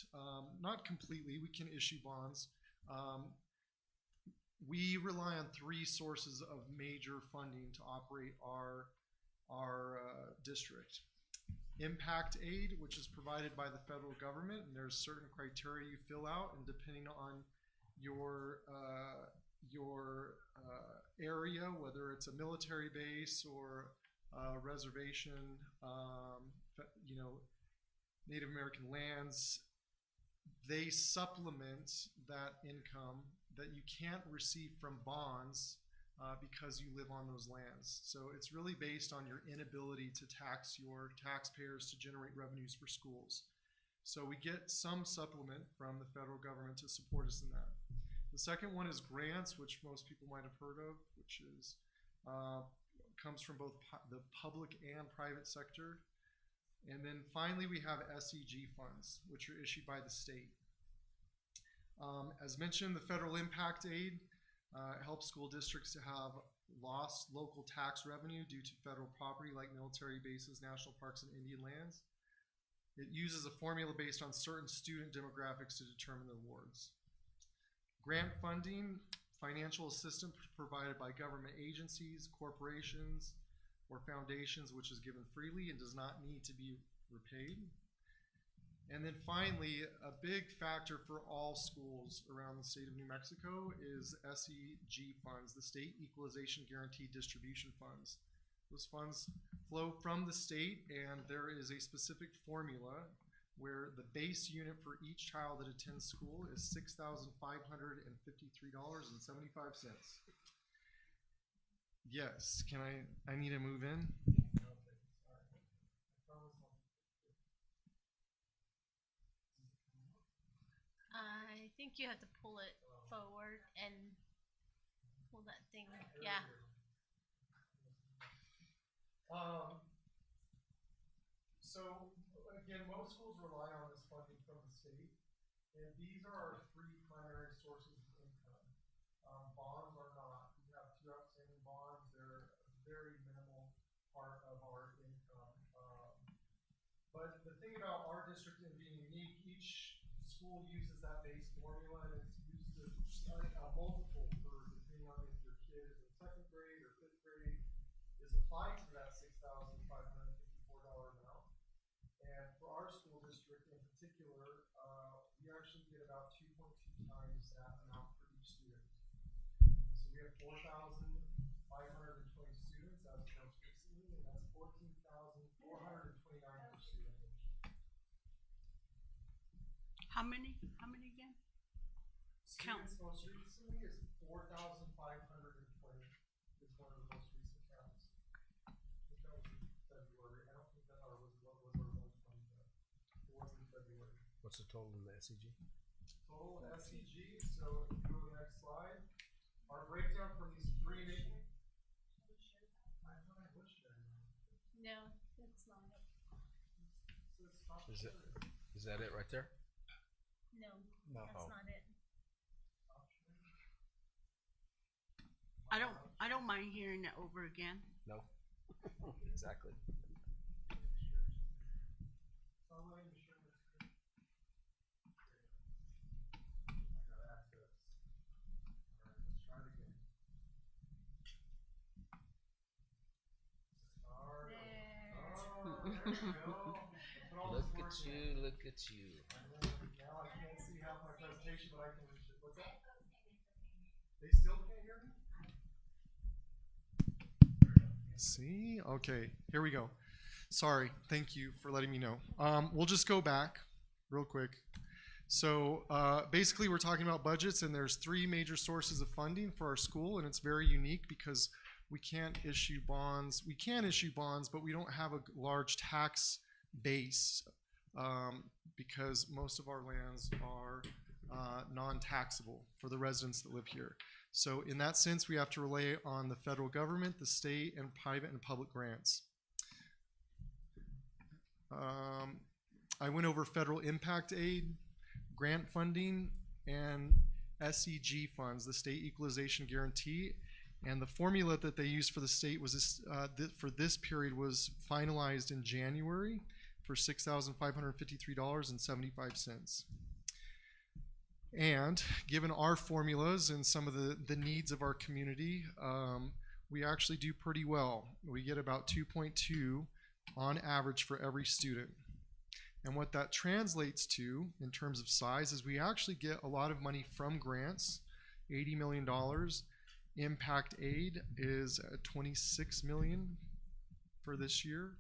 not completely, we can issue bonds. We rely on three sources of major funding to operate our district. Impact aid, which is provided by the federal government, and there's certain criteria you fill out, and depending on your area, whether it's a military base or a reservation, Native American lands, they supplement that income that you can't receive from bonds because you live on those lands. So it's really based on your inability to tax your taxpayers to generate revenues for schools. So we get some supplement from the federal government to support us in that. The second one is grants, which most people might have heard of, which is comes from both the public and private sector. And then finally, we have SEG funds, which are issued by the state. As mentioned, the federal impact aid helps school districts to have lost local tax revenue due to federal property like military bases, national parks, and Indian lands. It uses a formula based on certain student demographics to determine the awards. Grant funding, financial assistance provided by government agencies, corporations, or foundations, which is given freely and does not need to be repaid. And then finally, a big factor for all schools around the state of New Mexico is SEG funds, the State Equalization Guaranteed Distribution Funds. Those funds flow from the state, and there is a specific formula where the base unit for each child that attends school is $6,553.75. Yes, I need to move in? I think you have to pull it forward and pull that thing, yeah. So again, most schools rely on this funding from the state, and these are our three primary sources of income. Bonds are not. We have two outstanding bonds. They're a very minimal part of our income. But the thing about our district and being unique, each school uses that base formula, and it's used to a multiple for depending on if your kid is in second grade or fifth grade is applied to that $6,554 amount. And for our school district in particular, we actually get about 2.2 times that amount for each student. So we have 4,520 students as of most recently, and that's 14,429 per student. How many again? Count. Students most recently is 4,520 is one of the most recent counts. I think that was in February. I don't think that, or was our most from, it was in February. What's the total in the SEG? Total SEG, so if you go to the next slide, our breakdown from these three main. I thought I wish I knew. No, that's not it. Is that it right there? No, No. that's Oh. not it. I don't mind hearing it over again. No. Exactly. Look at you, look at you. Now I can't see half my presentation, but I can reach it. What's that? They still can't hear me? See? Okay, here we go. Sorry, thank you for letting me know. We'll just go back real quick. So basically we're talking about budgets, and there's three major sources of funding for our school, and it's very unique because we can't issue bonds. We can issue bonds, but we don't have a large tax base because most of our lands are non-taxable for the residents that live here. So in that sense, we have to rely on the federal government, the state, and private and public grants. I went over federal impact aid, grant funding, and SEG funds, the State Equalization Guarantee. And the formula that they used for the state was this, for this period was finalized in January for $6,553.75. And given our formulas and some of the needs of our community, we actually do pretty well. We get about 2.2 on average for every student. And what that translates to in terms of size is we actually get a lot of money from grants, $80 million. Impact aid is at $26 million for this year.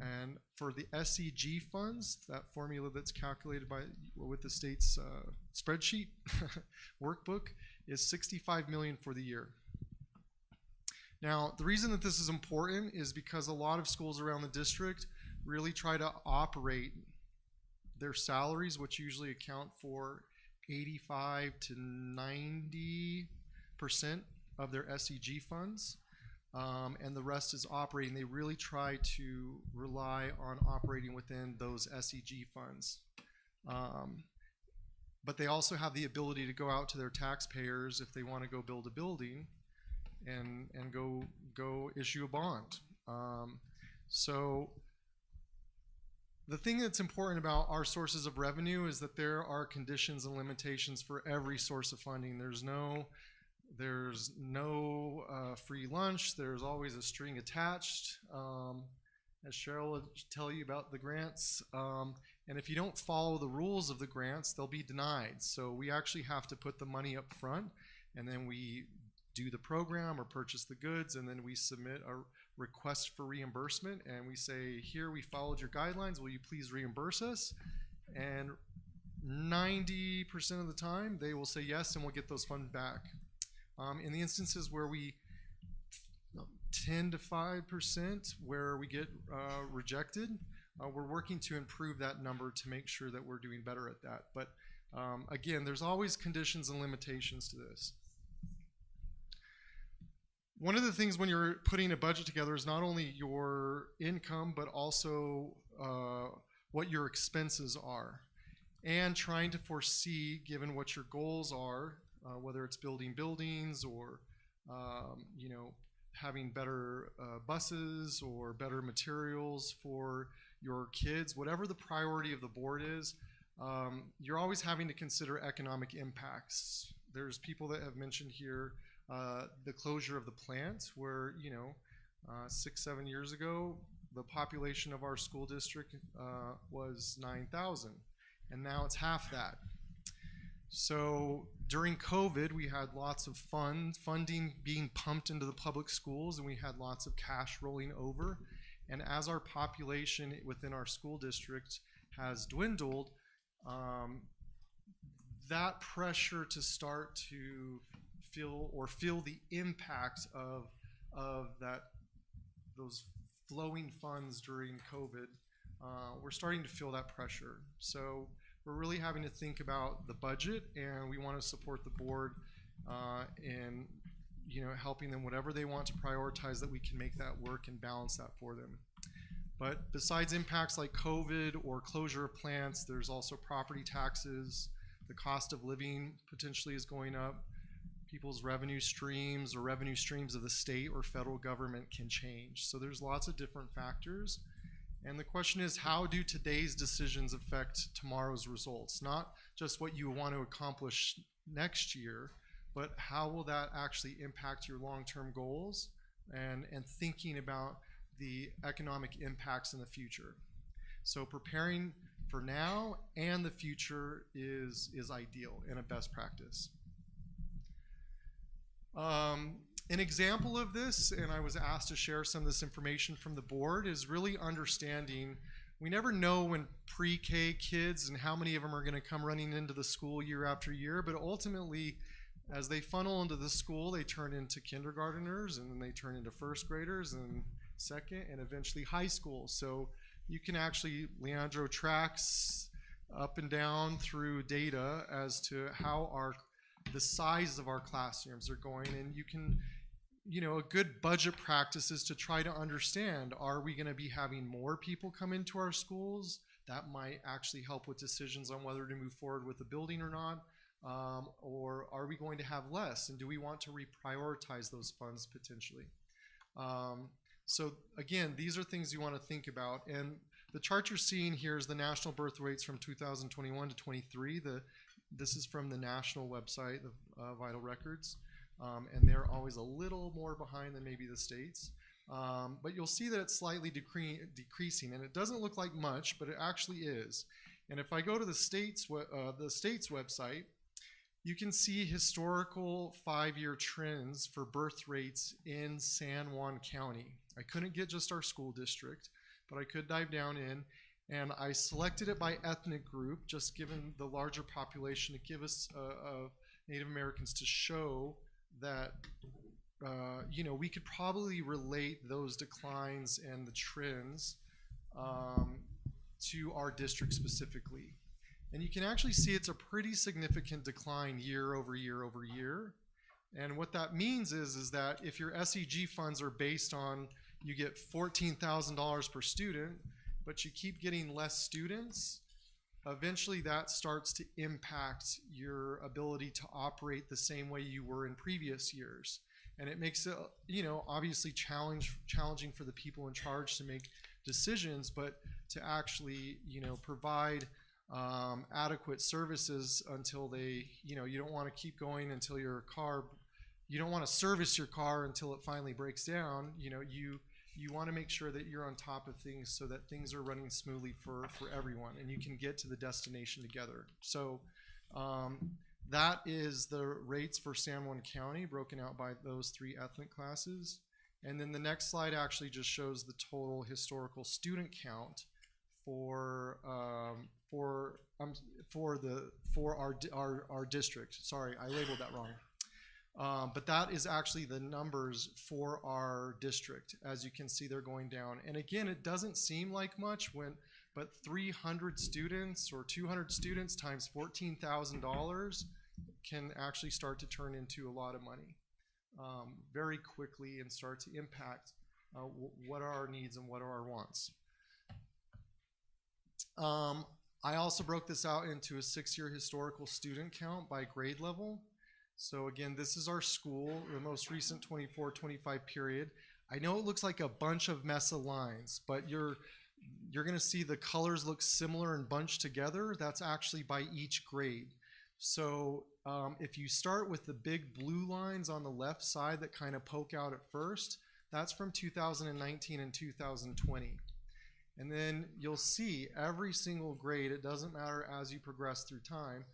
And for the SEG funds, that formula that's calculated with the state's spreadsheet workbook is $65 million for the year. Now, the reason that this is important is because a lot of schools around the district really try to operate their salaries, which usually account for 85 to 90% of their SEG funds, and the rest is operating. They really try to rely on operating within those SEG funds. But they also have the ability to go out to their taxpayers if they want to go build a building and go issue a bond. So the thing that's important about our sources of revenue is that there are conditions and limitations for every source of funding. There's no free lunch. There's always a string attached, as Cheryl will tell you about the grants. And if you don't follow the rules of the grants, they'll be denied. So we actually have to put the money up front, and then we do the program or purchase the goods, and then we submit a request for reimbursement, and we say, here, we followed your guidelines, will you please reimburse us? And 90% of the time, they will say yes, and we'll get those funds back. In the instances where 10 to 5% where we get rejected, we're working to improve that number to make sure that we're doing better at that. But again, there's always conditions and limitations to this. One of the things when you're putting a budget together is not only your income, but also what your expenses are, and trying to foresee, given what your goals are, whether it's building buildings or having better buses or better materials for your kids, whatever the priority of the board is, you're always having to consider economic impacts. There's people that have mentioned here the closure of the plant, where 6-7 years ago the population of our school district was 9,000, and now it's half that. So during COVID, we had lots of funding being pumped into the public schools, and we had lots of cash rolling over. And as our population within our school district has dwindled, that pressure to start to feel the impact of those flowing funds during COVID, we're starting to feel that pressure. So we're really having to think about the budget, and we want to support the board in helping them whatever they want to prioritize, that we can make that work and balance that for them. But besides impacts like COVID or closure of plants, there's also property taxes. The cost of living potentially is going up. People's revenue streams or revenue streams of the state or federal government can change. So there's lots of different factors. And the question is, how do today's decisions affect tomorrow's results? Not just what you want to accomplish next year, but how will that actually impact your long-term goals and thinking about the economic impacts in the future. So preparing for now and the future is ideal and a best practice. An example of this, and I was asked to share some of this information from the board, is really understanding we never know when pre-K kids and how many of them are going to come running into the school year after year, but ultimately as they funnel into the school, they turn into kindergarteners, and then they turn into first graders, and second, and eventually high school. So you can actually, Leandro tracks up and down through data as to how the size of our classrooms are going, and you can, a good budget practice is to try to understand, are we going to be having more people come into our schools? That might actually help with decisions on whether to move forward with the building or not. Or are we going to have less, and do we want to reprioritize those funds potentially? So again, these are things you want to think about, and the chart you're seeing here is the national birth rates from 2021 to 23. This is from the national website of Vital Records, and they're always a little more behind than maybe the states. But you'll see that it's slightly decreasing, and it doesn't look like much, but it actually is. And if I go to the state's website, you can see historical 5-year trends for birth rates in San Juan County. I couldn't get just our school district, but I could dive down in, and I selected it by ethnic group, just given the larger population, to give us Native Americans, to show that we could probably relate those declines and the trends to our district specifically. And you can actually see it's a pretty significant decline year over year over year. And what that means is that if your SEG funds are based on, you get $14,000 per student, but you keep getting less students, eventually that starts to impact your ability to operate the same way you were in previous years. And it makes it, obviously challenging for the people in charge to make decisions, but to actually, provide adequate services until they, you don't want to keep going until you don't want to service your car until it finally breaks down. You want to make sure that you're on top of things so that things are running smoothly for everyone, and you can get to the destination together. So that is the rates for San Juan County broken out by those 3 ethnic classes. And then the next slide actually just shows the total historical student count for our district. Sorry, I labeled that wrong. But that is actually the numbers for our district. As you can see, they're going down. And again, it doesn't seem like much but 300 students or 200 students times $14,000 can actually start to turn into a lot of money very quickly and start to impact what are our needs and what are our wants. I also broke this out into a 6-year historical student count by grade level. So again, this is our school, the most recent 24-25 period. I know it looks like a bunch of mess of lines, but you're going to see the colors look similar and bunched together. That's actually by each grade. So if you start with the big blue lines on the left side that kind of poke out at first, that's from 2019 and 2020. And then you'll see every single grade, it doesn't matter as you progress through time,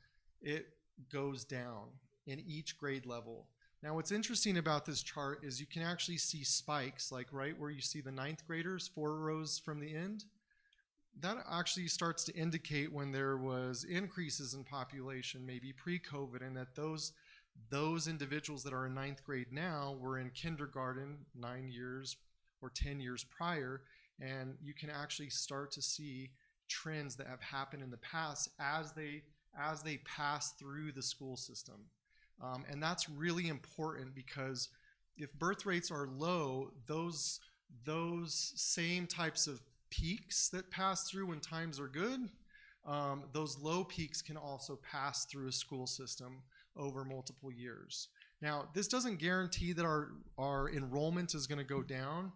it goes down in each grade level. Now what's interesting about this chart is you can actually see spikes, like right where you see the 9th graders 4 rows from the end. that actually starts to indicate when there was increases in population, maybe pre-COVID, and that those individuals that are in ninth grade now were in kindergarten 9 years or 10 years prior, and you can actually start to see trends that have happened in the past as they pass through the school system. And that's really important, because if birth rates are low, those same types of peaks that pass through when times are good, those low peaks can also pass through a school system over multiple years. Now, this doesn't guarantee that our enrollment is going to go down.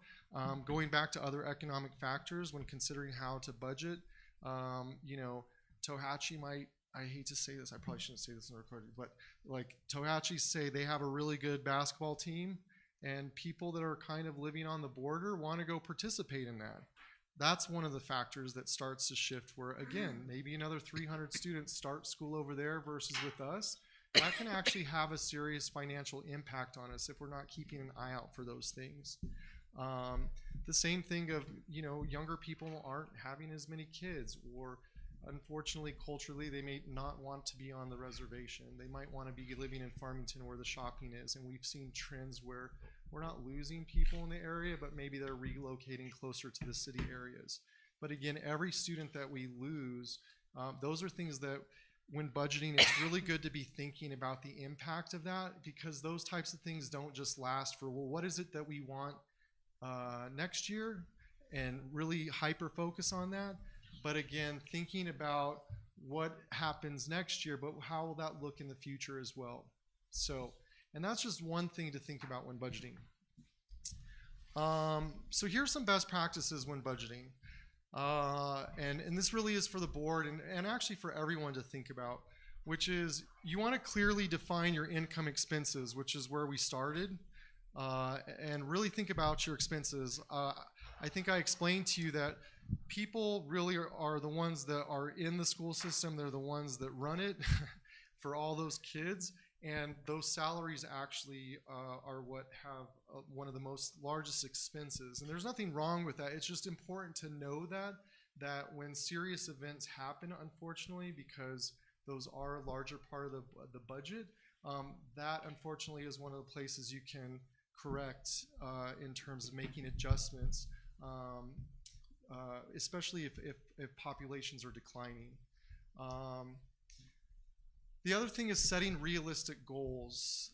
Going back to other economic factors when considering how to budget, Tohatchi might, I hate to say this, I probably shouldn't say this in the recording, but like Tohatchi say they have a really good basketball team, and people that are kind of living on the border want to go participate in that. That's one of the factors that starts to shift, where again, maybe another 300 students start school over there versus with us. That can actually have a serious financial impact on us if we're not keeping an eye out for those things. The same thing of, younger people aren't having as many kids, or unfortunately, culturally, they may not want to be on the reservation. They might want to be living in Farmington where the shopping is. And we've seen trends where we're not losing people in the area, but maybe they're relocating closer to the city areas. But again, every student that we lose, those are things that when budgeting, it's really good to be thinking about the impact of that, because those types of things don't just last for, well, what is it that we want next year, and really hyper focus on that. But again, thinking about what happens next year, but how will that look in the future as well? So, and that's just one thing to think about when budgeting. So here's some best practices when budgeting. And this really is for the board and actually for everyone to think about, which is you want to clearly define your income expenses, which is where we started, and really think about your expenses. I think I explained to you that people really are the ones that are in the school system. They're the ones that run it for all those kids. And those salaries actually are what have one of the most largest expenses. And there's nothing wrong with that. It's just important to know that when serious events happen, unfortunately, because those are a larger part of the budget, that unfortunately is one of the places you can correct in terms of making adjustments, especially if populations are declining. The other thing is setting realistic goals,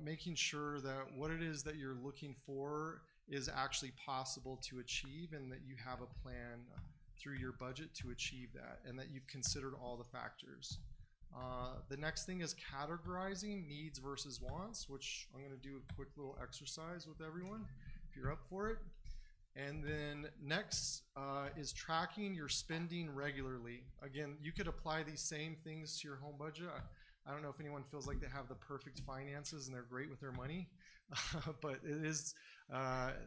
making sure that what it is that you're looking for is actually possible to achieve, and that you have a plan through your budget to achieve that, and that you've considered all the factors. The next thing is categorizing needs versus wants, which I'm going to do a quick little exercise with everyone if you're up for it. And then next is tracking your spending regularly. Again, you could apply these same things to your home budget. I don't know if anyone feels like they have the perfect finances and they're great with their money, but it is,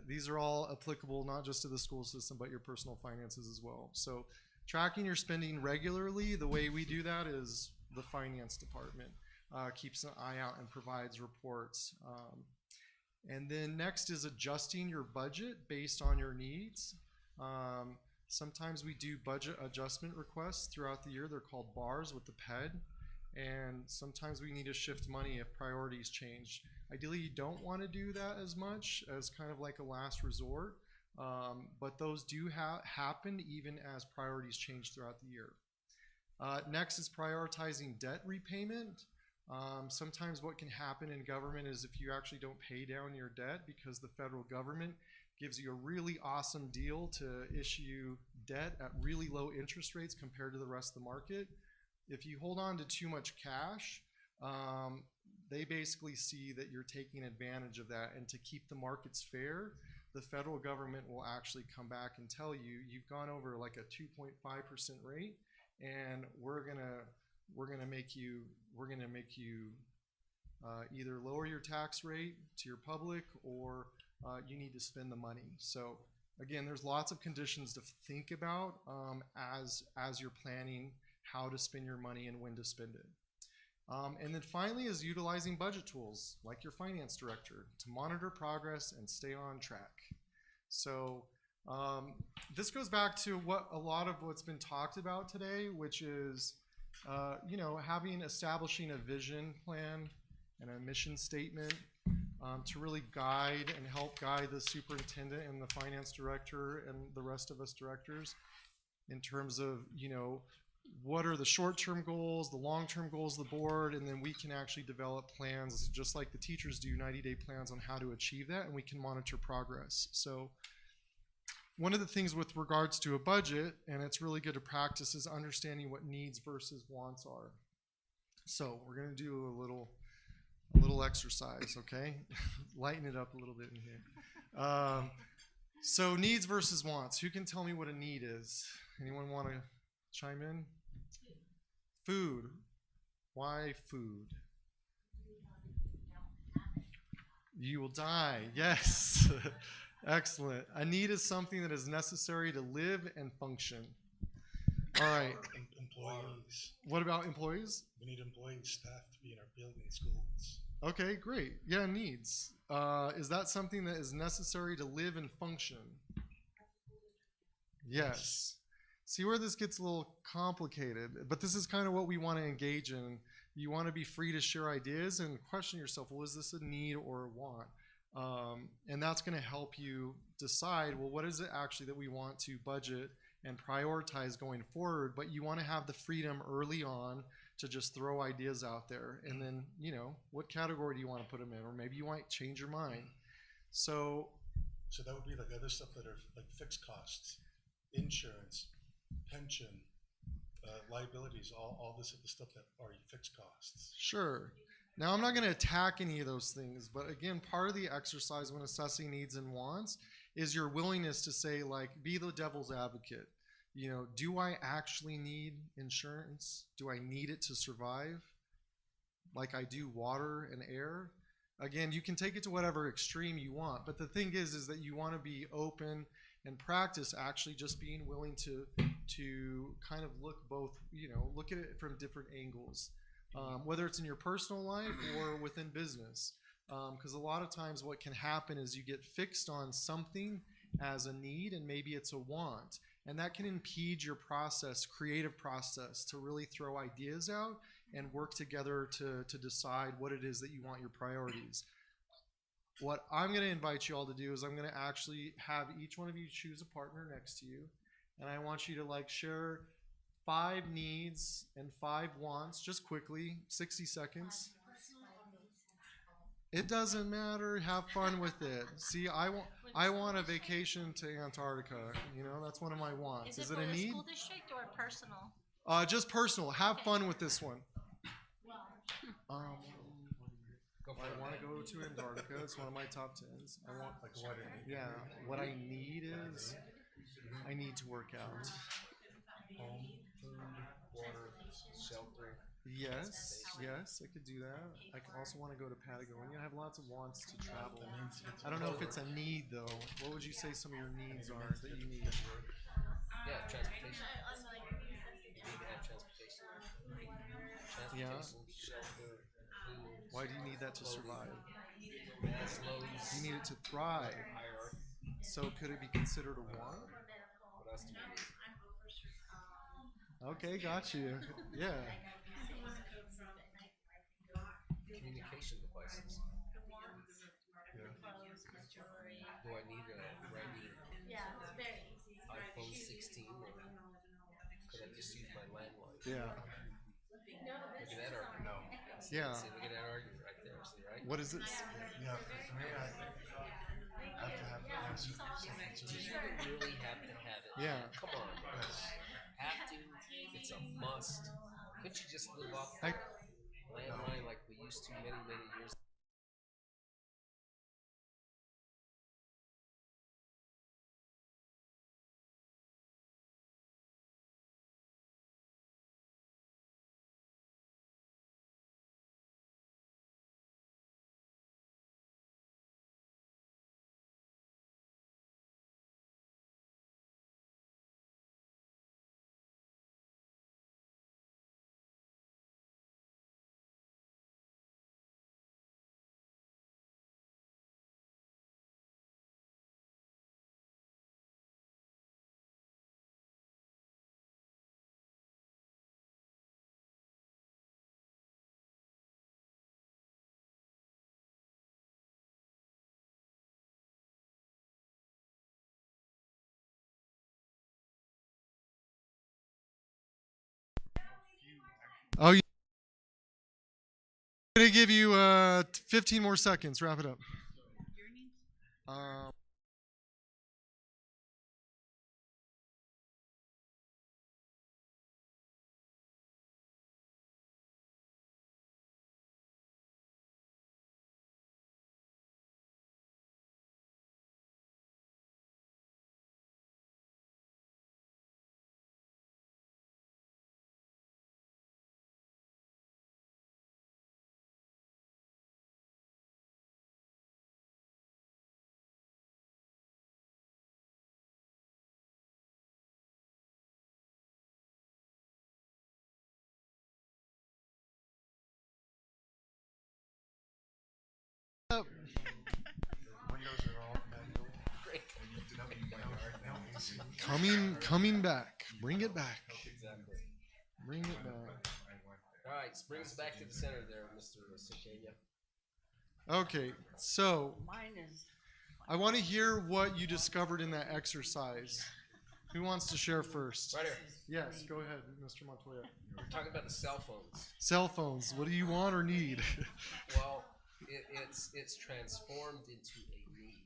these are all applicable not just to the school system, but your personal finances as well. So tracking your spending regularly, the way we do that is the finance department keeps an eye out and provides reports. And then next is adjusting your budget based on your needs. Sometimes we do budget adjustment requests throughout the year. They're called BARs with the PED. And sometimes we need to shift money if priorities change. Ideally, you don't want to do that as much as kind of like a last resort. But those do happen even as priorities change throughout the year. Next is prioritizing debt repayment. Sometimes what can happen in government is if you actually don't pay down your debt because the federal government gives you a really awesome deal to issue debt at really low interest rates compared to the rest of the market. If you hold on to too much cash, they basically see that you're taking advantage of that, and to keep the markets fair, the federal government will actually come back and tell you, you've gone over like a 2.5% rate, and we're gonna make you either lower your tax rate to your public, or you need to spend the money. So again, there's lots of conditions to think about as you're planning how to spend your money and when to spend it. And then finally is utilizing budget tools like your finance director to monitor progress and stay on track. So This goes back to what a lot of what's been talked about today, which is, establishing a vision plan and a mission statement to really guide and help guide the superintendent and the finance director and the rest of us directors in terms of, what are the short-term goals, the long-term goals of the board, and then we can actually develop plans, just like the teachers do, 90-day plans on how to achieve that, and we can monitor progress. So one of the things with regards to a budget, and it's really good to practice, is understanding what needs versus wants are. So we're going to do a little exercise, okay? Lighten it up a little bit in here. So needs versus wants. Who can tell me what a need is? Anyone want to chime in? Food. Why food? You will die. Yes. Excellent. A need is something that is necessary to live and function. All right. Employees. What about employees? We need employees, staff to be in our building, schools. Okay, great. Yeah, needs. Is that something that is necessary to live and function? Yes. See where this gets a little complicated, but this is kind of what we want to engage in. You want to be free to share ideas and question yourself, well, is this a need or a want? And that's going to help you decide, well, what is it actually that we want to budget and prioritize going forward? But you want to have the freedom early on to just throw ideas out there. And then, what category do you want to put them in? Or maybe you might change your mind. So that would be like other stuff that are like fixed costs, insurance, pension, liabilities, all this other stuff that are fixed costs. Sure. Now, I'm not going to attack any of those things, but again, part of the exercise when assessing needs and wants is your willingness to say, be the devil's advocate. Do I actually need insurance? Do I need it to survive? Like I do water and air? Again, you can take it to whatever extreme you want, but the thing is that you want to be open and practice actually just being willing to kind of look look at it from different angles. Whether it's in your personal life or within business. Because a lot of times what can happen is you get fixed on something as a need and maybe it's a want. And that can impede your creative process to really throw ideas out and work together to decide what it is that you want your priorities. What I'm going to invite you all to do is I'm going to actually have each one of you choose a partner next to you. And I want you to share 5 needs and 5 wants, just quickly, 60 seconds. It doesn't matter. Have fun with it. See, I want a vacation to Antarctica. That's one of my wants. Is it a need? School district or personal? Just personal. Have fun with this one. I want to go to Antarctica. It's one of my top 10s. What I need is I need to work out. Home, food, water, shelter. Yes, I could do that. I also want to go to Patagonia. I have lots of wants to travel. I don't know if it's a need though. What would you say some of your needs are that you need? Yeah, transportation. You need to have transportation. Shelter, food. Why do you need that to survive? Mass loads. You need it to thrive. So could it be considered a want? What else do we need? Okay, got you. Yeah. Communication devices. Do I need a brand new iPhone 16 or could I just use my landline? Yeah. Look at that argument. No. Yeah. See, look at that argument right there. See, right? What is it? Yeah, for me, I have to have the answer. Do you really have to have it? Yeah. Come on. Have to. It's a must. Couldn't you just live off landline like we used to many years ago? Oh, I'm gonna give you 15 more seconds. Wrap it up. Um, coming back. Bring it back. Bring it back. All right, bring us back to the center there, Mr. Sakenya. Okay, so Mine is. I want to hear what you discovered in that exercise. Who wants to share first? Right here. Yes, go ahead, Mr. Montoya. We're talking about the cell phones. Cell phones. What do you want or need? Well, it's transformed into a need.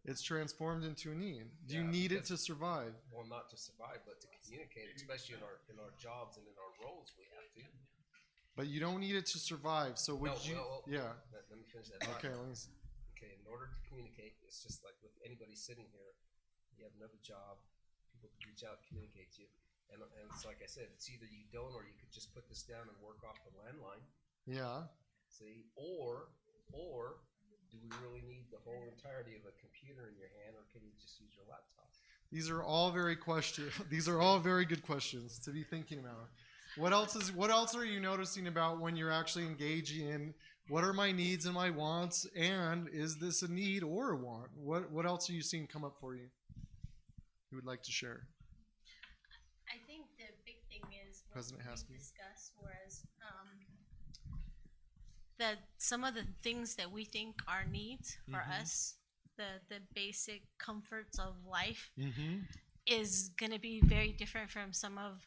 It's transformed into a need. Do you need it to survive? Well, not to survive, but to communicate, especially in our jobs and in our roles, we have to. But you don't need it to survive. So would you? Yeah. Let me finish that. Okay. Okay. In order to communicate, it's just like with anybody sitting here. You have another job. People reach out, communicate to you, and it's like I said, it's either you don't, or you could just put this down and work off the landline. Yeah. See, or do we really need the whole entirety of a computer in your hand, or can you just use your laptop? These are all very good questions to be thinking about. What else are you noticing about when you're actually engaging in what are my needs and my wants, and is this a need or a want? What else are you seeing come up for you? You would like to share? I think the big thing is what President we Haskell. discussed was that some of the things that we think are needs for us, the basic comforts of life, is going to be very different from some of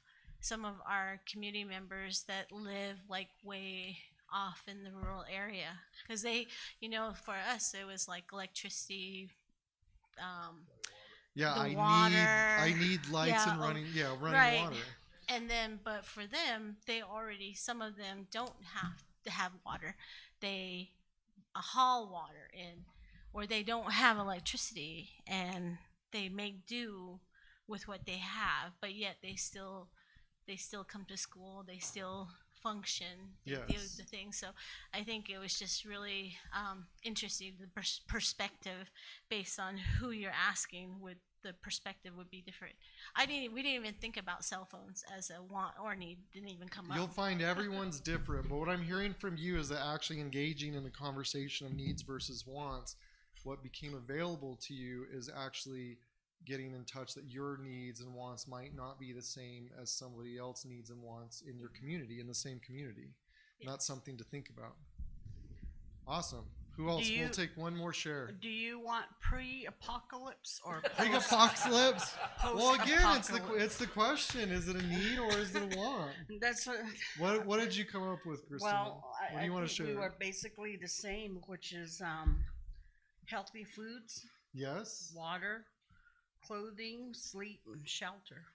our community members that live like way off in the rural area, because they, for us it was like electricity, the water. I need lights and running right. water. And then, but for them, some of them don't have to have water. They haul water in, or they don't have electricity, and they make do with what they have. But yet they still come to school. They still function. They do the things. So I think it was just really interesting. The perspective based on who you're asking the perspective would be different. We didn't even think about cell phones as a want or need. Didn't even come up. You'll find everyone's different, but what I'm hearing from you is that actually engaging in the conversation of needs versus wants, what became available to you is actually getting in touch that your needs and wants might not be the same as somebody else's needs and wants in your community, in the same community. And that's something to think about. Awesome. Who else? We'll take one more share. Do you want pre-apocalypse or pre-apocalypse? Well, again, it's the question: is it a need or is it a want? That's what did you come up with, Christina? Well, what do you want to share? We were basically the same, which is healthy foods, yes, water, clothing, sleep, and shelter.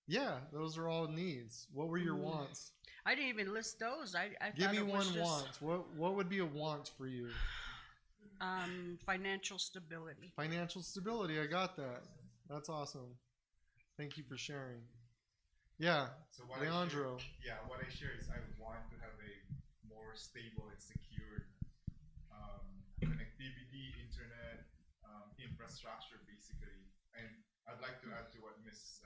Yeah, those are all needs. What were your wants? I didn't even list those. I give me one just want. What would be a want for you? Financial stability. Financial stability. I got that. That's awesome. Thank you for sharing. Yeah, so Leandro. What I share is I want to have a more stable and secure connectivity, internet, infrastructure, basically. And I'd like to add to what Ms.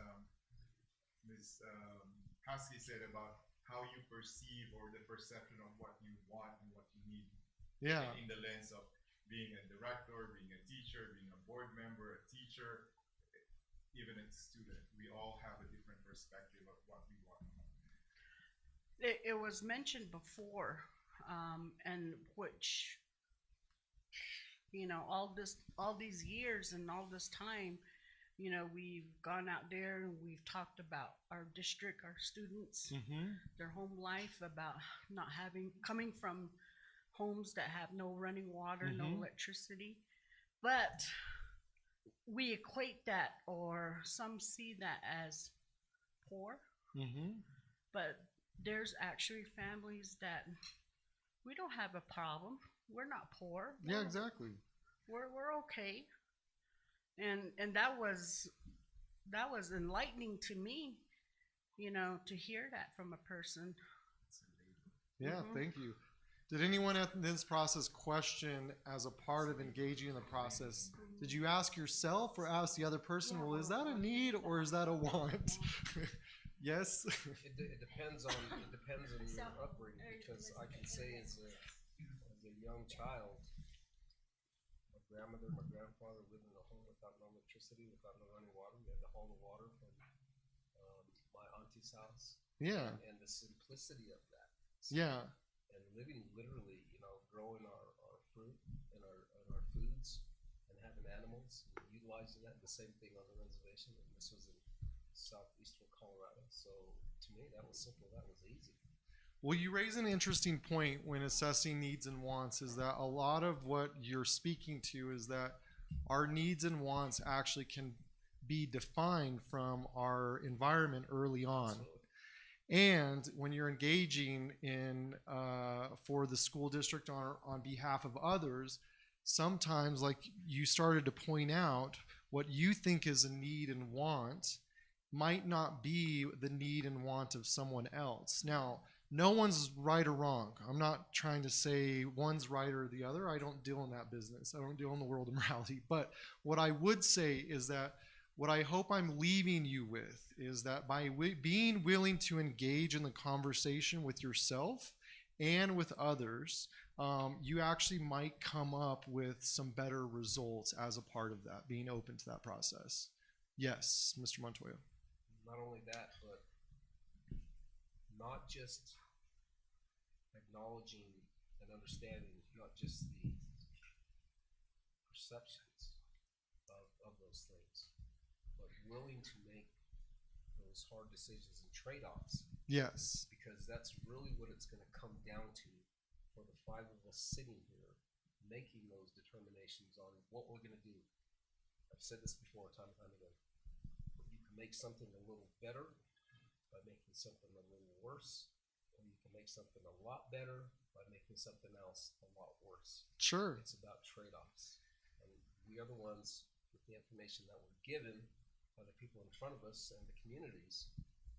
Husky said about how you perceive or the perception of what you want and what you need. Yeah. In the lens of being a director, being a teacher, being a board member, a teacher, even a student. We all have a different perspective of what we want. It was mentioned before, and which, all these years and all this time, You know, we've gone out there and we've talked about our district, our students, their home life, about not coming from homes that have no running water, no electricity. But we equate that, or some see that as poor. But there's actually families that we don't have a problem. We're not poor. Yeah, exactly. We're okay. And that was enlightening to me, you know, to hear that from a person. Yeah, thank you. Did anyone at this process question, as a part of engaging in the process, did you ask yourself or ask the other person, well, is that a need or is that a want? Yes? It depends on your upbringing, because I can say as a young child, my grandfather lived in a home without no electricity, without no running water. We had to haul the water from my auntie's house. Yeah. And the simplicity of that. Yeah. And living literally, you know, growing our fruit and our foods and having animals and utilizing that. The same thing on the reservation. And this was in southeastern Colorado. So to me, that was simple. That was easy. Well, you raise an interesting point when assessing needs and wants, is that a lot of what you're speaking to is that our needs and wants actually can be defined from our environment early on. Absolutely. And when you're engaging in for the school district on behalf of others, sometimes, like you started to point out, what you think is a need and want might not be the need and want of someone else. Now, no one's right or wrong. I'm not trying to say one's right or the other. I don't deal in that business. I don't deal in the world of morality. But what I would say is that what I hope I'm leaving you with is that by being willing to engage in the conversation with yourself and with others, you actually might come up with some better results as a part of that, being open to that process. Yes, Mr. Montoya. Not only that, but not just acknowledging and understanding not just the perceptions of those things, but willing to make those hard decisions and trade-offs. Yes. Because that's really what it's going to come down to for the five of us sitting here, making those determinations on what we're going to do. I've said this before time and time again. You can make something a little better by making something a little worse, or you can make something a lot better by making something else a lot worse. Sure. It's about trade-offs. And we are the ones with the information that we're given by the people in front of us and the communities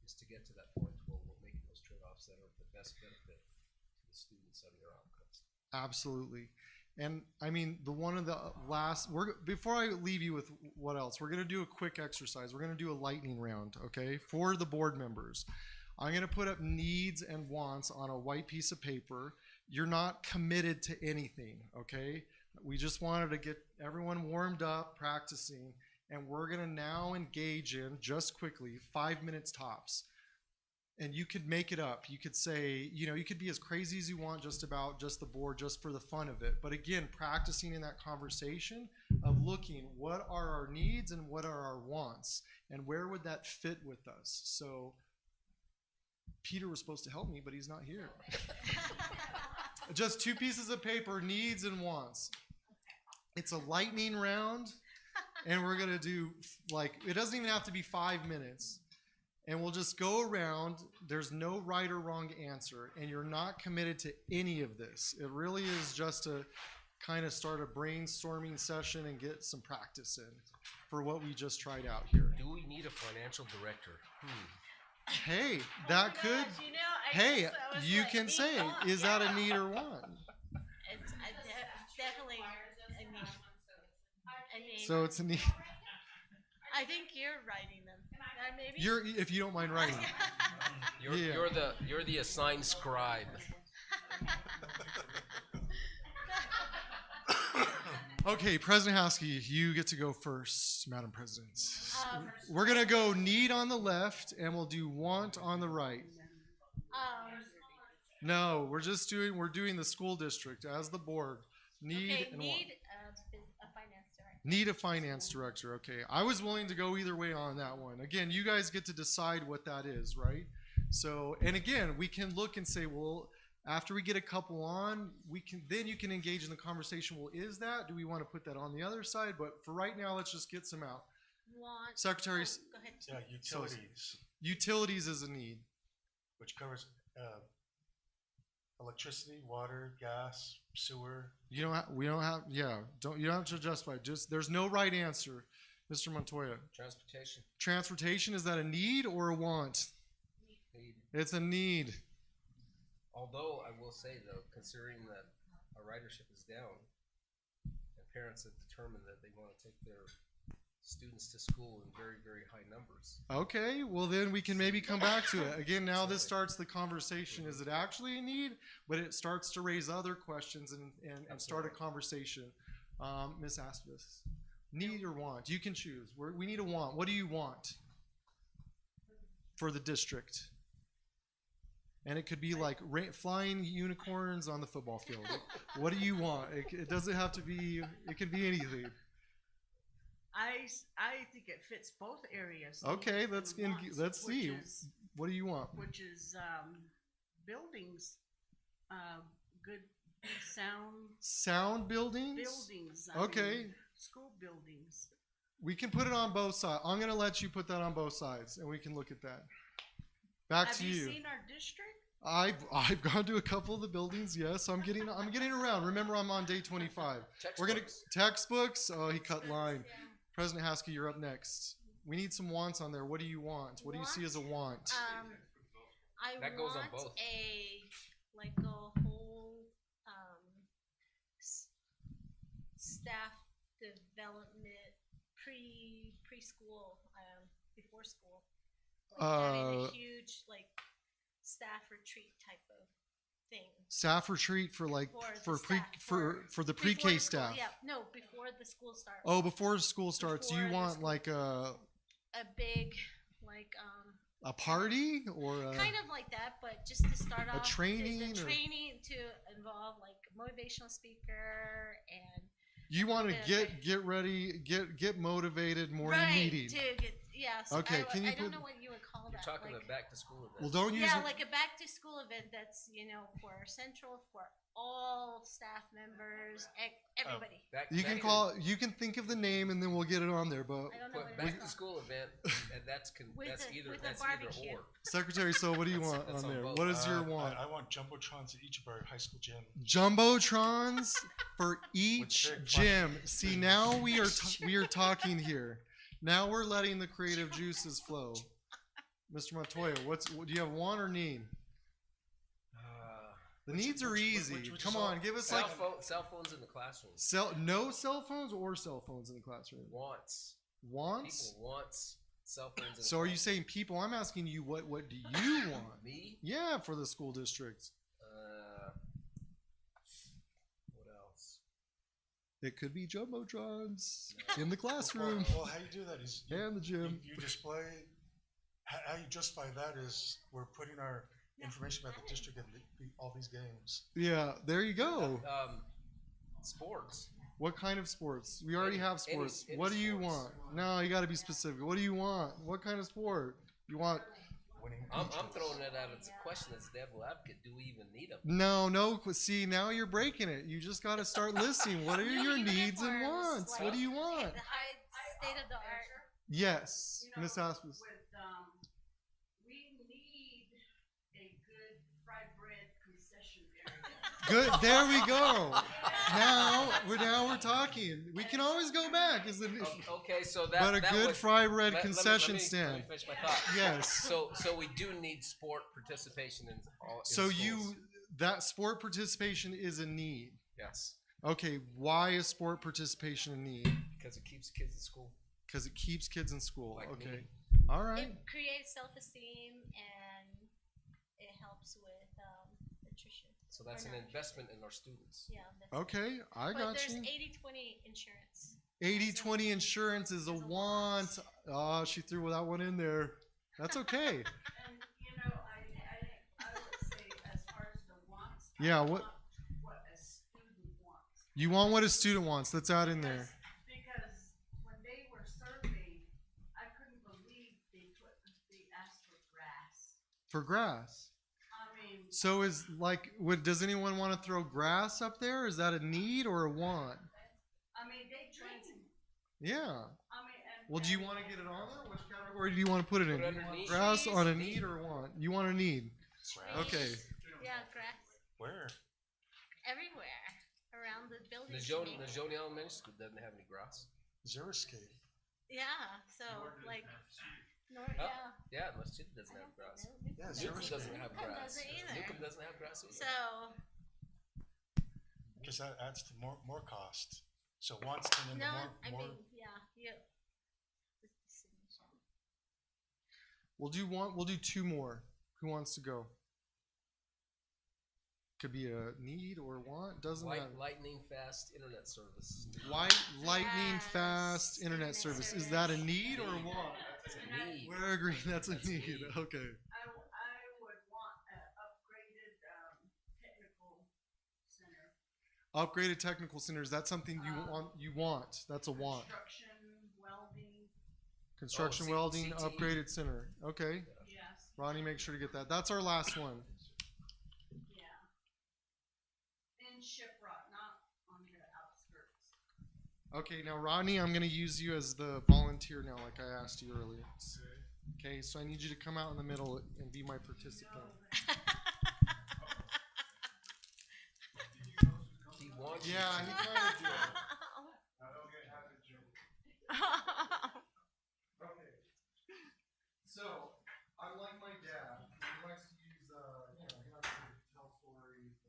is to get to that point where we're making those trade-offs that are the best benefit to the students and their outcomes. Absolutely. And I mean, one of the last, before I leave you with what else, we're going to do a quick exercise. We're going to do a lightning round, okay, for the board members. I'm going to put up needs and wants on a white piece of paper. You're not committed to anything, okay? We just wanted to get everyone warmed up, practicing, and we're going to now engage in, just quickly, 5 minutes tops. And you could make it up. You could say, you know, you could be as crazy as you want just about just the board, just for the fun of it. But again, practicing in that conversation of looking, what are our needs and what are our wants? And where would that fit with us? So Peter was supposed to help me, but he's not here. Just 2 pieces of paper, needs and wants. It's a lightning round, and we're going to do, like, it doesn't even have to be 5 minutes. And we'll just go around. There's no right or wrong answer, and you're not committed to any of this. It really is just to kind of start a brainstorming session and get some practice in for what we just tried out here. Do we need a financial director? Hey, that could. Gosh, you know, Hey, was you like, can say, is that a need or want? It's definitely a need. I mean, So it's a need. I think you're writing them. Maybe. If you don't mind writing. You're the assigned scribe. Okay, President Haskey, you get to go first, Madam President. We're gonna go need on the left, and we'll do want on the right. No, we're doing the school district as the board. Need okay, and need want. a finance director. Need a finance director, okay. I was willing to go either way on that one. Again, you guys get to decide what that is, right? So, and again, we can look and say, well, after we get a couple on, then you can engage in the conversation. Well, is that? Do we want to put that on the other side? But for right now, let's just get some out. Secretary. Go ahead. Yeah, utilities, Utilities is a need. which covers electricity, water, gas, sewer. You don't have, we don't have, yeah, you don't have to justify, just, there's no right answer. Mr. Montoya. Transportation. Transportation, is that a need or a want? Need. It's a need. Although I will say though, considering that our ridership is down, and parents have determined that they want to take their students to school in very, very high numbers. Okay, well then we can maybe come back to it. Again, now this starts the conversation. Is it actually a need? But it starts to raise other questions and start a conversation. Ms. Aspis, need or want? You can choose. We need a want. What do you want for the district? And it could be like flying unicorns on the football field. What do you want? It doesn't have to be, it can be anything. I think it fits both areas. Okay, let's see. What do you want? Which is buildings, good sound buildings. Buildings. Okay. School buildings. We can put it on both sides. I'm gonna let you put that on both sides, and we can look at that. Back to you. Have you seen our district? I've gone to a couple of the buildings. Yes, I'm getting around. Remember, I'm on day 25. We're gonna textbooks. Oh, he cut line. President Haskell, you're up next. We need some wants on there. What do you want? What do you see as a want? I goes on want both. a whole staff development preschool before school. Having a huge staff retreat type of thing. Staff retreat for for the pre-K staff. Yeah, no, before the school starts. Oh, before school starts, you want like a big a party or kind of like that, but just to start off training the training to involve like a motivational speaker and you want to get ready, get motivated, morning meeting. So okay, I don't know what you would call that. You're talking a back to school event. Well, don't use like a back to school event that's for central for all staff members, everybody. You can think of the name and then we'll get it on there. But I don't know what back to school event, and that's either or. Secretary, so what do you want on there? What is your want? I want jumbotrons at each of our high school gyms. Jumbotrons for each gym. See, now we are talking here. Now we're letting the creative juices flow. Mr. Montoya, do you have want or need? The needs are easy. Come on, give us cell phones in the classroom. No cell phones or cell phones in the classroom. Wants. Wants? People wants cell phones in the So are you saying people? I'm asking you, what do you want? Me? Yeah, for the school districts. What else? It could be jumbotrons in the classroom. Well, how you do that is and the gym. You display. How you justify that is we're putting our information about the district in all these games. Yeah, there you go. Sports. What kind of sports? We already have sports. Any What do you sports. want? No, you got to be specific. What do you want? What kind of sport? You want? I'm throwing it out as a question as a devil advocate. Do we even need them? No. See, now you're breaking it. You just got to start listing. What are your needs and wants? What do you want? The high state of the art. Yes, Miss Aspis. We need a good fried bread concession area. Good. There we go. Now we're talking. We can always go back. Okay, so But a good fried bread concession let me stand. finish my thought. Yes. So we do need sport participation in all. So schools. that sport participation is a need. Yes. Okay, why is sport participation a need? Because it keeps kids in school. Because it keeps kids in school. Like okay. me. All right. It creates self-esteem and it helps with nutrition. So that's an investment in our students. Yeah. Okay, I got But you. there's 80-20 insurance. 80-20 insurance is a want. Oh, she threw that one in there. That's okay. And I would say as far as the wants. Yeah, I what- want what a student wants. You want what a student wants. That's out in there. Because For grass. So is like, does anyone want to throw grass up there? Is that a need or a want? Yeah. Well, do you want to get it on there? Which category do you want to put it in? Do you want grass on a need or want? You want a need. Okay. Yeah, grass Where? everywhere around the building. The Joni Elementary School doesn't have any grass. Xeriscape. Yeah, so like, Oh, yeah, Masjid doesn't have grass. Yeah, Newcomb doesn't have Newcomb grass. doesn't either. Newcomb doesn't have grass either. So, Because that adds to more cost. So wants to no, I more. mean, yeah, you. We'll do two more. Who wants to go? Could be a need or want. Doesn't matter. Lightning fast internet service. Lightning fast internet service. Is that a need or a want? It's a need. We're agreeing that's a need. Okay. I would want an upgraded, technical center. Upgraded technical centers. That's something you want. That's a want. Construction welding, CTE. upgraded center. Okay. Yes. Ronnie, make sure to get that. That's our last one. Yeah. In Shiprock, not on the outskirts. Okay, now Rodney, I'm gonna use you as the volunteer now, like I asked you earlier. Okay, so I need you to come out in the middle and be my participant. He wants Yeah, he kind of did. I don't get happy joke. Okay. So, unlike my dad, he likes to use, he likes to tell stories.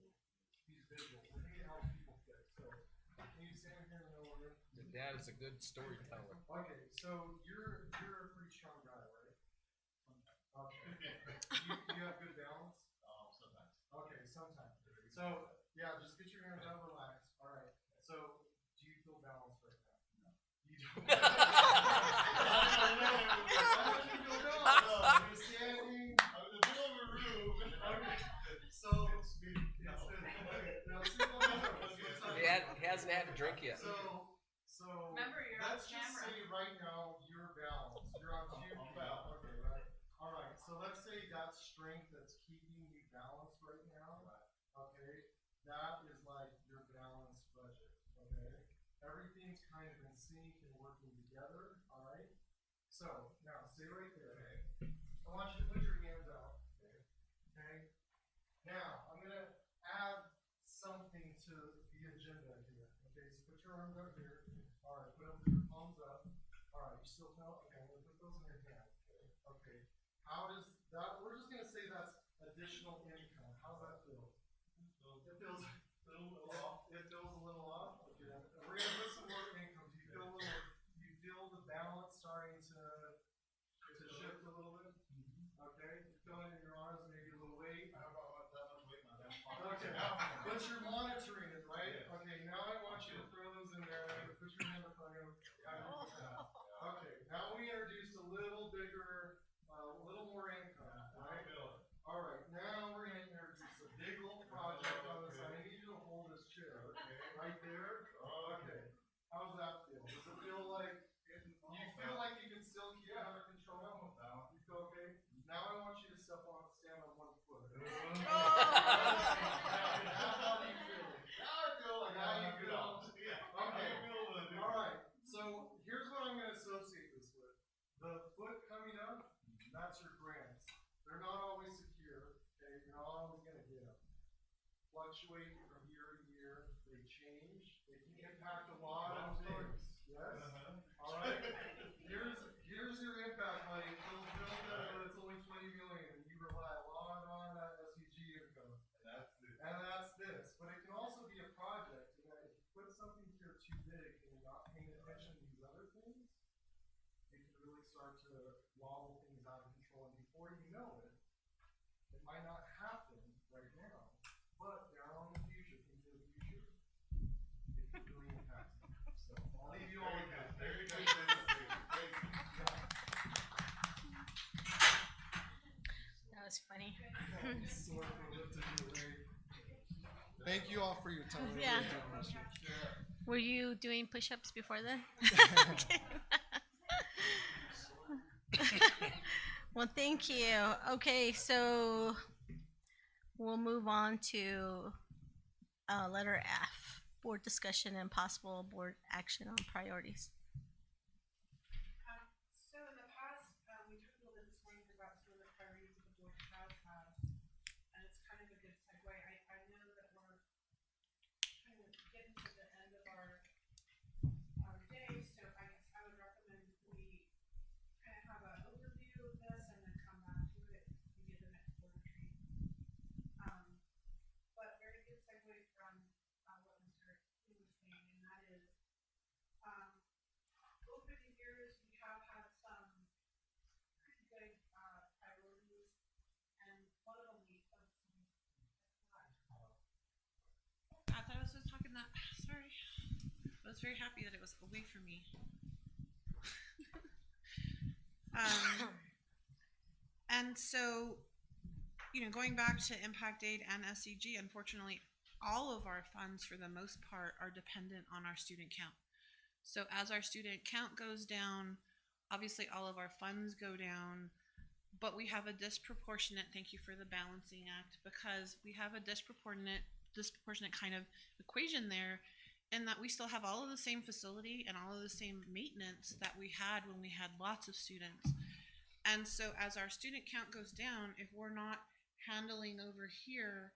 He's visual. So he helps people fit. So, can you stand here in the middle of it? The dad is a good storyteller. Okay, so you're a pretty strong guy, right? Okay. You have good balance? Sometimes. Okay, sometimes. So, yeah, just get your hands out, relax. All right. So, do you feel balanced right now? No. You don't. Why don't you feel balanced? Are you standing? I'm in the middle of a room. Okay. So, okay. Now, sit on the room. He hasn't had a drink yet. So Remember, you're on let's just camera. say right now you're balanced. You're on two feet. Okay, right. All right. So let's say that strength that's keeping you balanced right now. Okay, that is like your balanced budget. Okay, everything's kind of in sync and working together. All right. So now stay right there. Okay. I want you to put your hands out. Okay. Okay. Now I'm gonna add something to the agenda here. Okay. So put your arms out here. All right, put your palms up. All right, you still feel? Okay, I'm gonna put those in your hand. Okay. How does that? We're just gonna say that's additional income. How's that feel? It feels a little off. It feels a little off. Okay. We're gonna put some more income. Do you feel a little? Do you feel the balance starting to shift a little bit? Okay. You feeling in your arms maybe a little weight? How about that much weight in my back pocket? Okay, but you're monitoring it, right? Okay, now I want you to throw those in there. Put your hand up on them. Okay, now we introduced a little bigger, a little more income, right? All right, now we're gonna introduce a big old project on this. I need you to hold this chair, right there. Okay, how's that feel? Does it feel like you feel like you can still keep it under control? You feel okay? Now I want you to stand on one foot. How do you feel? Now I feel like how you feel. Okay. All right. So here's what I'm going to associate this with. The foot coming up, that's your grants. They're not always secure. Okay, you're not always going to get them. Fluctuate from year to year. They change. They can impact a lot of things. Yes. All right. Here's your impact money. It's only 20 million, and you rely a lot on that SUG income. And that's this. But it can also be a project. And that if you put something here too big and you're not paying attention to these other things, it can really start to wobble things out of control. And before you know it, it might not happen right now, but down in the future, into the future, it can really impact you. So I'll leave you all with that. Very good. That was funny. Thank you all for your time. I Yeah. really do appreciate it. Were you doing push-ups before then? Well, thank you. Okay, so we'll move on to letter F, board discussion and possible board action on priorities. So in the past, we talked a little bit this morning about some of the priorities that the board has had, and it's kind of a good segue. I know that we're kind of getting to the end of our day, so I guess I would recommend we kind of have an overview of this and then come back to it maybe at the next board retreat. But very good segue from what Mr. King was saying, and that is over the years we have had some pretty good priorities, and one of them we I thought I was just talking that. Sorry, I was very happy that it was away from me. And so, going back to Impact Aid and SEG, unfortunately, all of our funds, for the most part, are dependent on our student count. So as our student count goes down, obviously all of our funds go down, but we have a disproportionate, thank you for the balancing act, because we have a disproportionate kind of equation there, in that we still have all of the same facility and all of the same maintenance that we had when we had lots of students. And so as our student count goes down, if we're not handling over here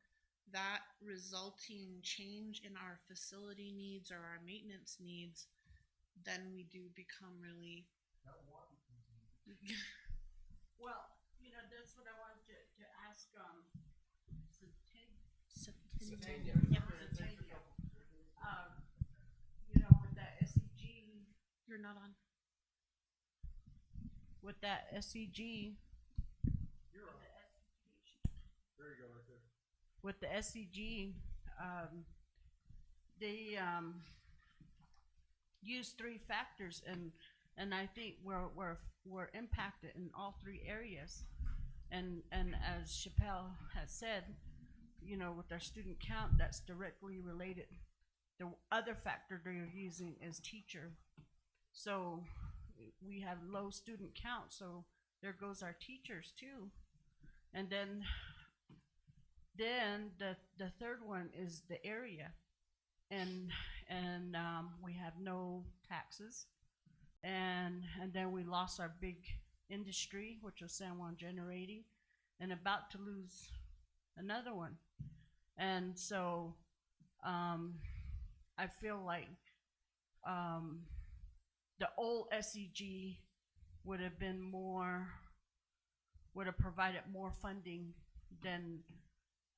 that resulting change in our facility needs or our maintenance needs, then we do become really Well, that's what I wanted to ask, Satania. Yeah, Satania. With that SEG. You're not on. With that SEG. You're on. There you go, right there. With the SEG, they use 3 factors, and I think we're impacted in all 3 areas. And as Chappelle has said, with our student count, that's directly related. The other factor they're using is teacher. So we have low student count, so there goes our teachers too. And then the third one is the area, and we have no taxes, and then we lost our big industry, which was San Juan Generating, and about to lose another one. And so I feel like the old SEG would have provided more funding than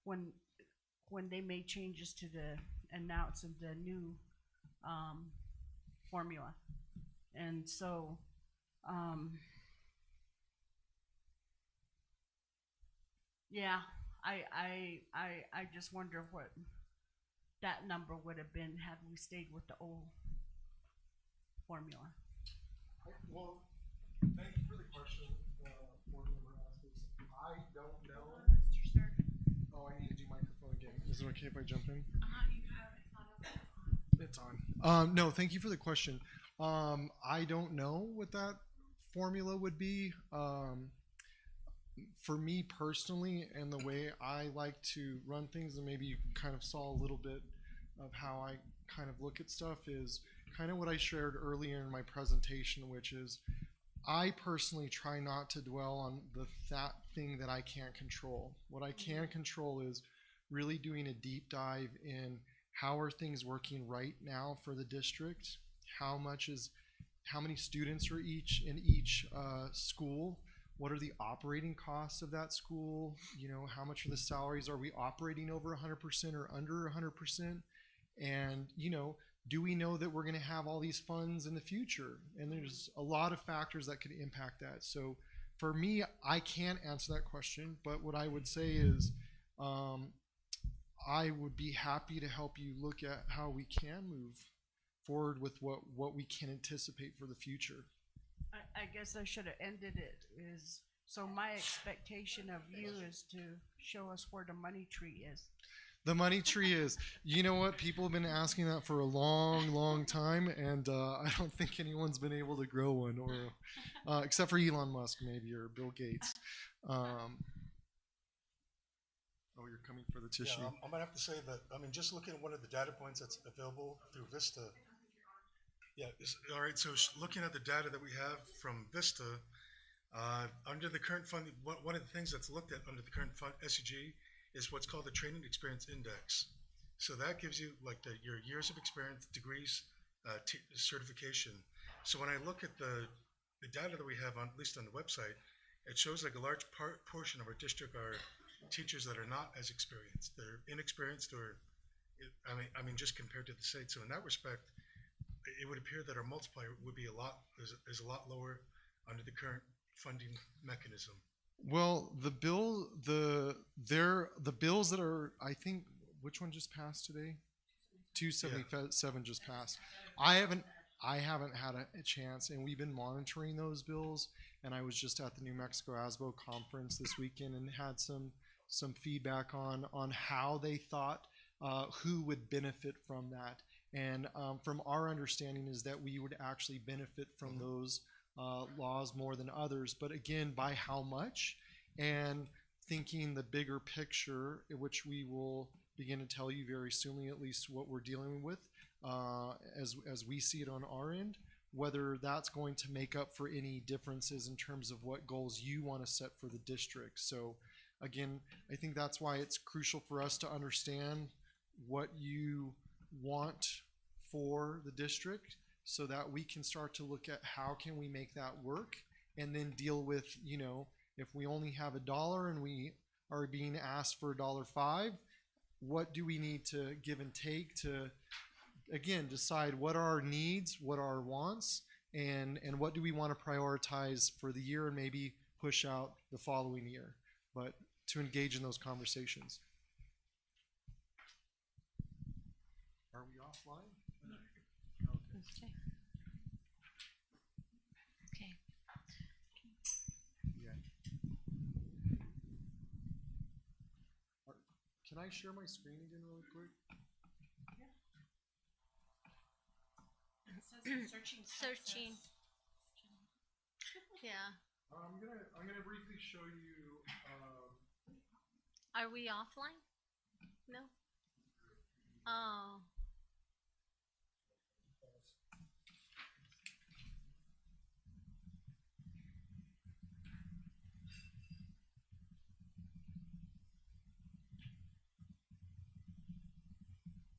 when they made changes to the announce of the new formula. And so yeah, I just wonder what that number would have been had we stayed with the old formula. Well, thank you for the question, board member Aspas. I don't know. Oh, I need to do microphone again. Is it okay if I jump in? It's on. No, thank you for the question. I don't know what that formula would be. For me personally, and the way I like to run things, and maybe you kind of saw a little bit of how I kind of look at stuff, is kind of what I shared earlier in my presentation, which is I personally try not to dwell on that thing that I can't control. What I can control is really doing a deep dive in how are things working right now for the district, how many students are in each school, what are the operating costs of that school, how much are the salaries, are we operating over 100% or under 100%, and do we know that we're going to have all these funds in the future? And there's a lot of factors that could impact that. So for me, I can't answer that question, but what I would say is I would be happy to help you look at how we can move forward with what we can anticipate for the future. I guess I should have ended it so my expectation of you is to show us where the money tree is. The money tree is, you know what? People have been asking that for a long, long time, and I don't think anyone's been able to grow one, or except for Elon Musk, maybe, or Bill Gates. Oh, you're coming for the tissue. Yeah, I might have to say that, I mean, just looking at one of the data points that's available through Vista. Yeah, all right, so looking at the data that we have from Vista, under the current funding, one of the things that's looked at under the current SEG is what's called the Training Experience Index. So that gives you like your years of experience, degrees, certification. So when I look at the data that we have on, at least on the website, it shows like a large portion of our district are teachers that are not as experienced. They're inexperienced, or I mean, just compared to the state. So in that respect, it would appear that our multiplier would be is a lot lower under the current funding mechanism. Well, the bills that are, I think, which one just passed today? 277 just passed. I haven't had a chance, and we've been monitoring those bills. And I was just at the New Mexico ASBO conference this weekend and had some feedback on how they thought who would benefit from that. And from our understanding is that we would actually benefit from those laws more than others, but again, by how much? And thinking the bigger picture, which we will begin to tell you very soon, at least what we're dealing with as we see it on our end, whether that's going to make up for any differences in terms of what goals you want to set for the district. So again, I think that's why it's crucial for us to understand what you want for the district, so that we can start to look at how can we make that work, and then deal with, you know, if we only have $1 and we are being asked for $1.05, what do we need to give and take to, again, decide what are our needs, what are our wants, and what do we want to prioritize for the year and maybe push out the following year, but to engage in those conversations. Are we offline? Okay. Okay. Yeah. Can I share my screen again really quick? It says searching. Searching. Yeah. I'm gonna briefly show you. Are we offline? No. Oh.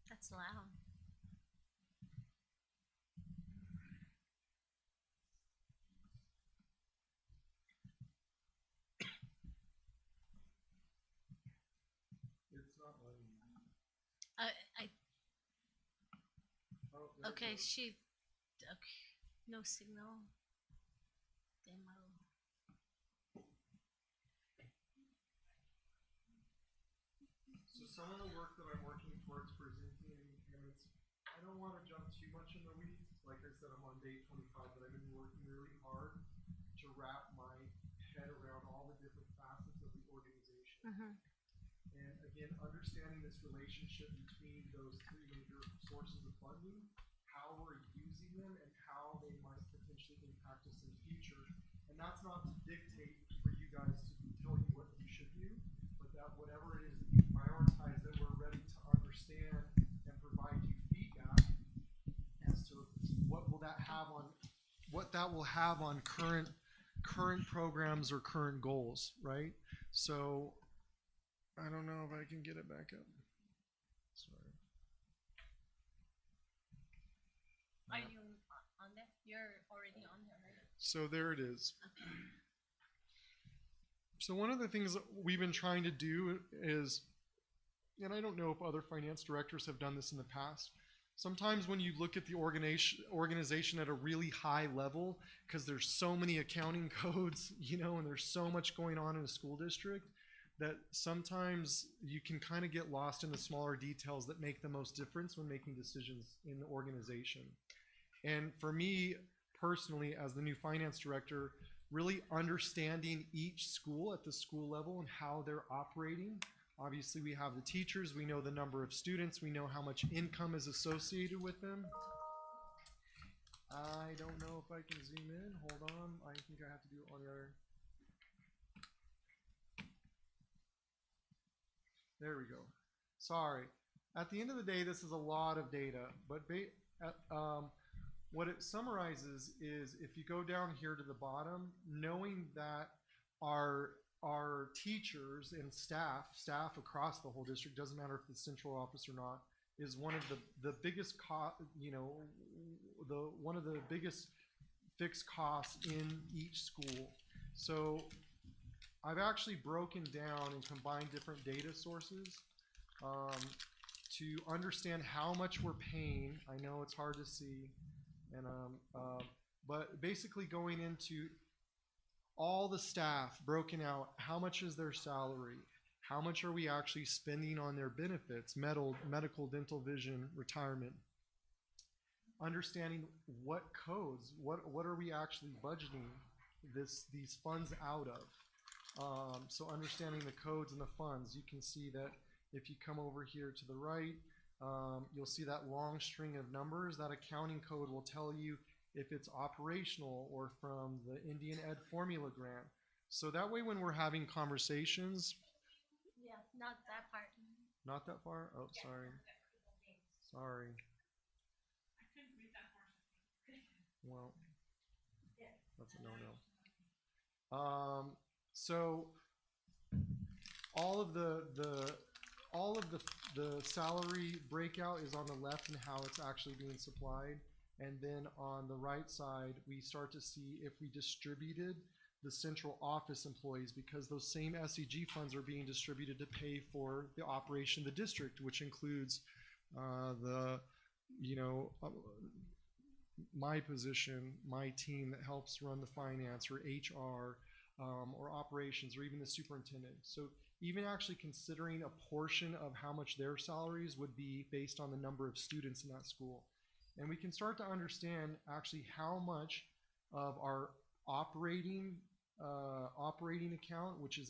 That's loud. It's not letting me. Oh, there it Okay, goes. okay, no signal. Demo. So some of the work that I'm working towards presenting, and I don't want to jump too much in the weeds. Like I said, I'm on day 25, but I've been working really hard to wrap my head around all the different facets of the organization. Mm-hmm. And again, understanding this relationship between those three major sources of funding, how we're using them, and how they might potentially impact us in the future. And that's not to dictate for you guys to tell you what you should do, but that whatever it is that you prioritize, that we're ready to understand and provide you feedback as to what will that have on, what that will have on current programs or current goals, right? So I don't know if I can get it back up. Sorry. Are you on there? You're already on there, right? So there it is. So one of the things that we've been trying to do is, and I don't know if other finance directors have done this in the past, sometimes when you look at the organization at a really high level, because there's so many accounting codes, you know, and there's so much going on in a school district, that sometimes you can kind of get lost in the smaller details that make the most difference when making decisions in the organization. And for me personally, as the new finance director, really understanding each school at the school level and how they're operating Obviously, we have the teachers, we know the number of students, we know how much income is associated with them. I don't know if I can zoom in. Hold on. I think I have to do it on the other. There we go. Sorry. At the end of the day, this is a lot of data, but what it summarizes is if you go down here to the bottom, knowing that our teachers and staff across the whole district, doesn't matter if it's central office or not, is one of the biggest one of the biggest fixed costs in each school. So I've actually broken down and combined different data sources to understand how much we're paying. I know it's hard to see, and but basically going into all the staff broken out, how much is their salary? How much are we actually spending on their benefits, medical, dental, vision, retirement? Understanding what codes, what are we actually budgeting these funds out of? So understanding the codes and the funds, you can see that if you come over here to the right, you'll see that long string of numbers. That accounting code will tell you if it's operational or from the Indian Ed Formula Grant. So that way when we're having conversations. Yeah, not that part. Not that far? Oh, sorry. Sorry. Well, that's a no-no. So all of the salary breakout is on the left and how it's actually being supplied. And then on the right side, we start to see if we distributed the central office employees, because those same SEG funds are being distributed to pay for the operation of the district, which includes my position, my team that helps run the finance or HR or operations or even the superintendent. So even actually considering a portion of how much their salaries would be based on the number of students in that school. And we can start to understand actually how much of our operating account, which is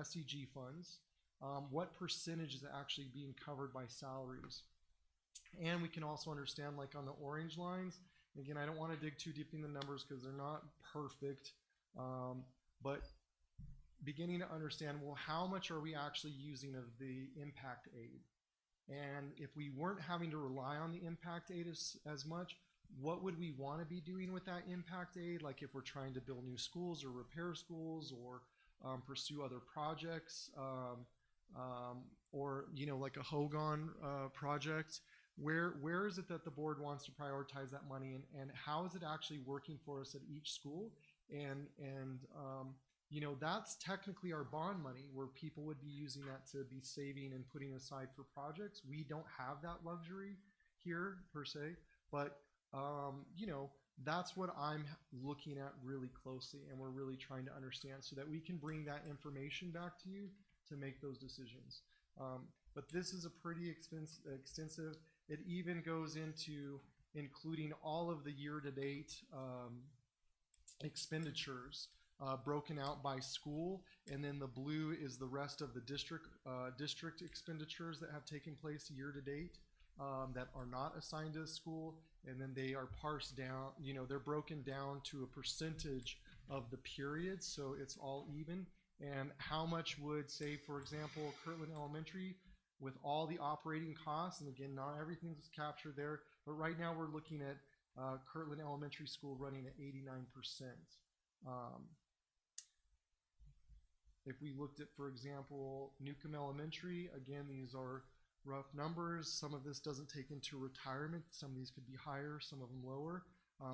SEG funds, what percentage is actually being covered by salaries. And we can also understand, like on the orange lines, again, I don't want to dig too deep in the numbers because they're not perfect, but beginning to understand, well, how much are we actually using of the impact aid? And if we weren't having to rely on the impact aid as much, what would we want to be doing with that impact aid? Like if we're trying to build new schools or repair schools or pursue other projects, or like a Hogan project, where is it that the board wants to prioritize that money, and how is it actually working for us at each school? And that's technically our bond money, where people would be using that to be saving and putting aside for projects. We don't have that luxury here per se, but that's what I'm looking at really closely, and we're really trying to understand so that we can bring that information back to you to make those decisions. But this is a pretty extensive. It even goes into including all of the year-to-date expenditures broken out by school, and then the blue is the rest of the district expenditures that have taken place year-to-date that are not assigned to a school, and then they are parsed down, they're broken down to a percentage of the period, so it's all even. And how much would, say, for example, Kirtland Elementary, with all the operating costs, and again, not everything's captured there, but right now we're looking at Kirtland Elementary School running at 89%. If we looked at, for example, Newcomb Elementary, again, these are rough numbers. Some of this doesn't take into retirement. Some of these could be higher, some of them lower.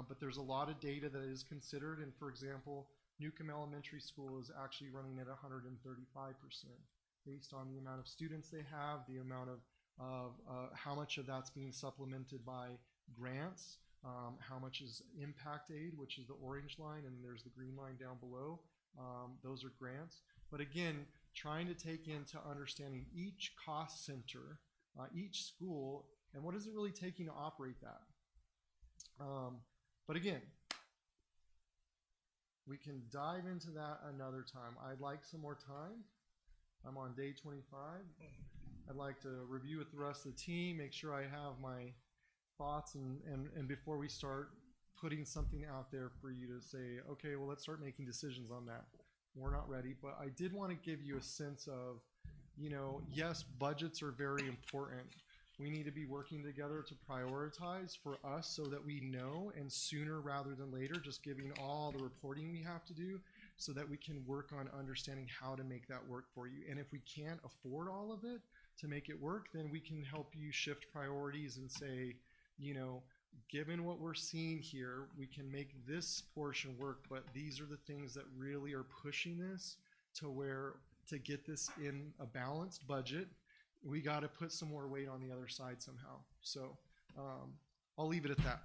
But there's a lot of data that is considered. And for example, Newcomb Elementary School is actually running at 135% based on the amount of students they have, the amount of how much of that's being supplemented by grants, how much is impact aid, which is the orange line, and there's the green line down below. Those are grants. But again, trying to take into understanding each cost center, each school, and what is it really taking to operate that. But again, we can dive into that another time. I'd like some more time. I'm on day 25. I'd like to review with the rest of the team, make sure I have my thoughts, and before we start putting something out there for you to say, okay, well, let's start making decisions on that. We're not ready, but I did want to give you a sense of, you know, yes, budgets are very important. We need to be working together to prioritize for us so that we know, and sooner rather than later, just giving all the reporting we have to do so that we can work on understanding how to make that work for you. And if we can't afford all of it to make it work, then we can help you shift priorities and say, you know, given what we're seeing here, we can make this portion work, but these are the things that really are pushing this to where to get this in a balanced budget, we got to put some more weight on the other side somehow. So I'll leave it at that.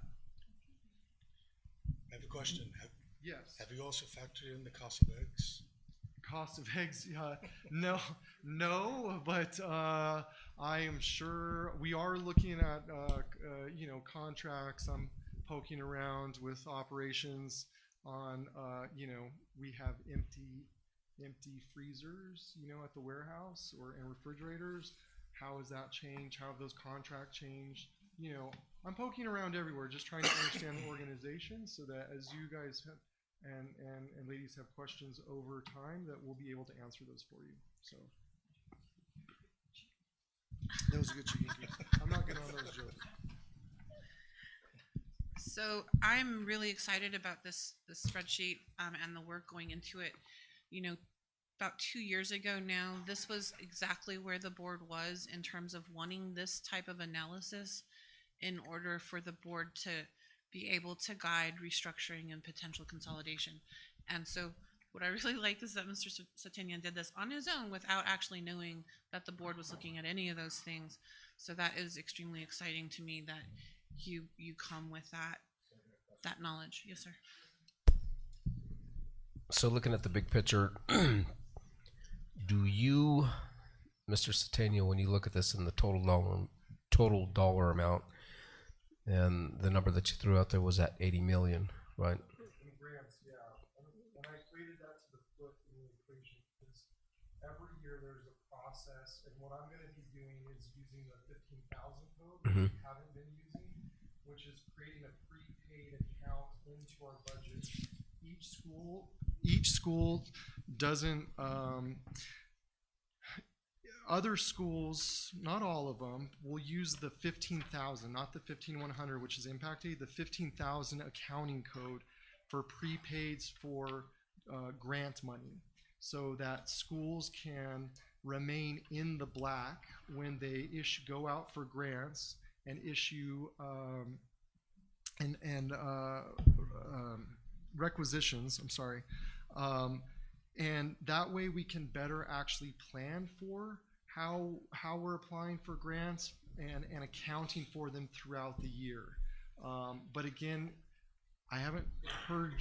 I have a question. Yes. Have you also factored in the cost of eggs? Cost of eggs, no, but I am sure we are looking at you know, contracts. I'm poking around with operations on you know, we have empty freezers, you know, at the warehouse and refrigerators. How has that changed? How have those contracts changed? You know, I'm poking around everywhere, just trying to understand the organization so that as you guys have and ladies have questions over time, that we'll be able to answer those for you. So that was a good chicken. I'm not good on those jokes. So I'm really excited about this spreadsheet and the work going into it. You know, about 2 years ago now, this was exactly where the board was in terms of wanting this type of analysis in order for the board to be able to guide restructuring and potential consolidation. And so what I really like is that Mr. Satanian did this on his own without actually knowing that the board was looking at any of those things. So that is extremely exciting to me that you come with that knowledge. Yes, sir. So looking at the big picture, do you, Mr. Satania, when you look at this in the total dollar amount, and the number that you threw out there was at 80 million, right? In grants, yeah. And I equated that to the foot in the equation because every year there's a process, and what I'm going to be doing is using the 15,000 code, which we haven't been using, which is creating a prepaid account into our budget. Each school doesn't. Other schools, not all of them, will use the 15,000, not the 15,100, which is impact aid, the 15,000 accounting code for prepaids for grant money, so that schools can remain in the black when they go out for grants and issue requisitions. I'm sorry. And that way we can better actually plan for how we're applying for grants and accounting for them throughout the year. But again, I haven't heard.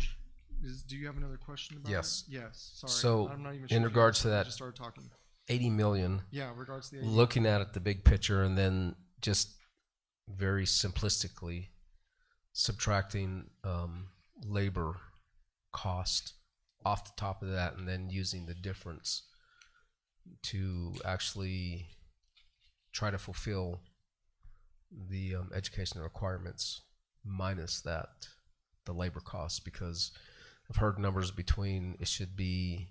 Do you have another question about Yes. it? Yes. Sorry. So I'm not even sure in if you regards to answered, I that just started talking. 80 million. Yeah, in regards to the 80 looking at it, the big picture, and then just very simplistically subtracting labor cost off the top of that, and then using the difference to actually try to fulfill the education requirements minus that, the labor costs, because I've heard numbers between it should be,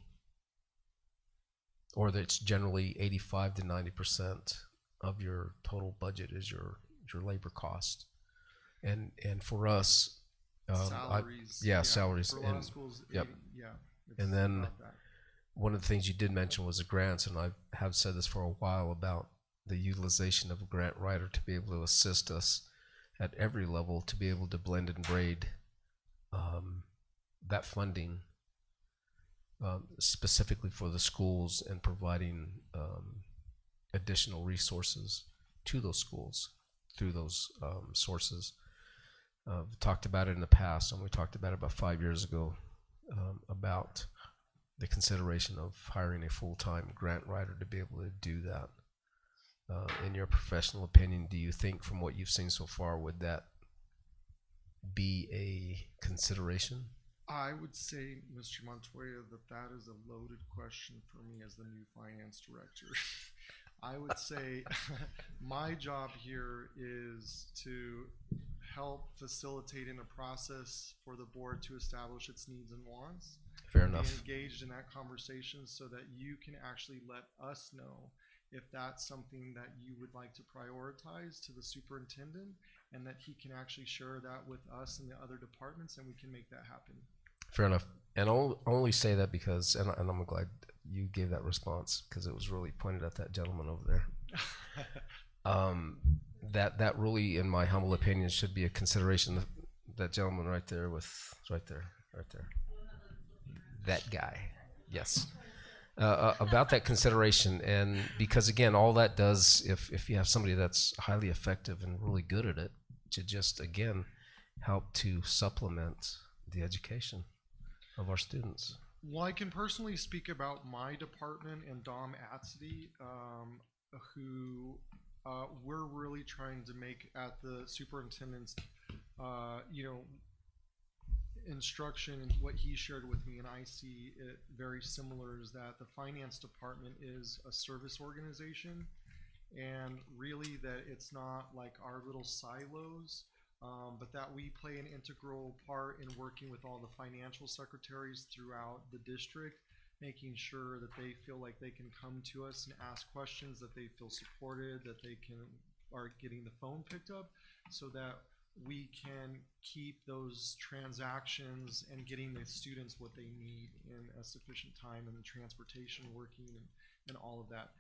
or that it's generally 85 to 90% of your total budget is your labor cost, and for us, salaries. Salaries. For a lot of schools, Yep. It's And then about that. one of the things you did mention was the grants, and I have said this for a while about the utilization of a grant writer to be able to assist us at every level to be able to blend and grade that funding specifically for the schools, and providing additional resources to those schools through those sources. We talked about it in the past, and we talked about it about 5 years ago, about the consideration of hiring a full-time grant writer to be able to do that. In your professional opinion, do you think, from what you've seen so far, would that be a consideration? I would say, Mr. Montoya, that is a loaded question for me as the new finance director. I would say my job here is to help facilitate in a process for the board to establish its needs and wants. Fair Be enough. engaged in that conversation so that you can actually let us know if that's something that you would like to prioritize to the superintendent, and that he can actually share that with us and the other departments, and we can make that happen. Fair enough. And I'll only say that because, and I'm glad you gave that response because it was really pointed at that gentleman over there. That really, in my humble opinion, should be a consideration. That gentleman right there right there. That guy, yes. About that consideration, and because again, all that does, if you have somebody that's highly effective and really good at it, to just again help to supplement the education of our students. Well, I can personally speak about my department and Dom Atsedy, who we're really trying to make at the superintendent's, instruction, and what he shared with me, and I see it very similar, is that the finance department is a service organization, and really that it's not like our little silos, but that we play an integral part in working with all the financial secretaries throughout the district, making sure that they feel like they can come to us and ask questions, that they feel supported, that they are getting the phone picked up, so that we can keep those transactions and getting the students what they need in a sufficient time, and the transportation working, and all of that.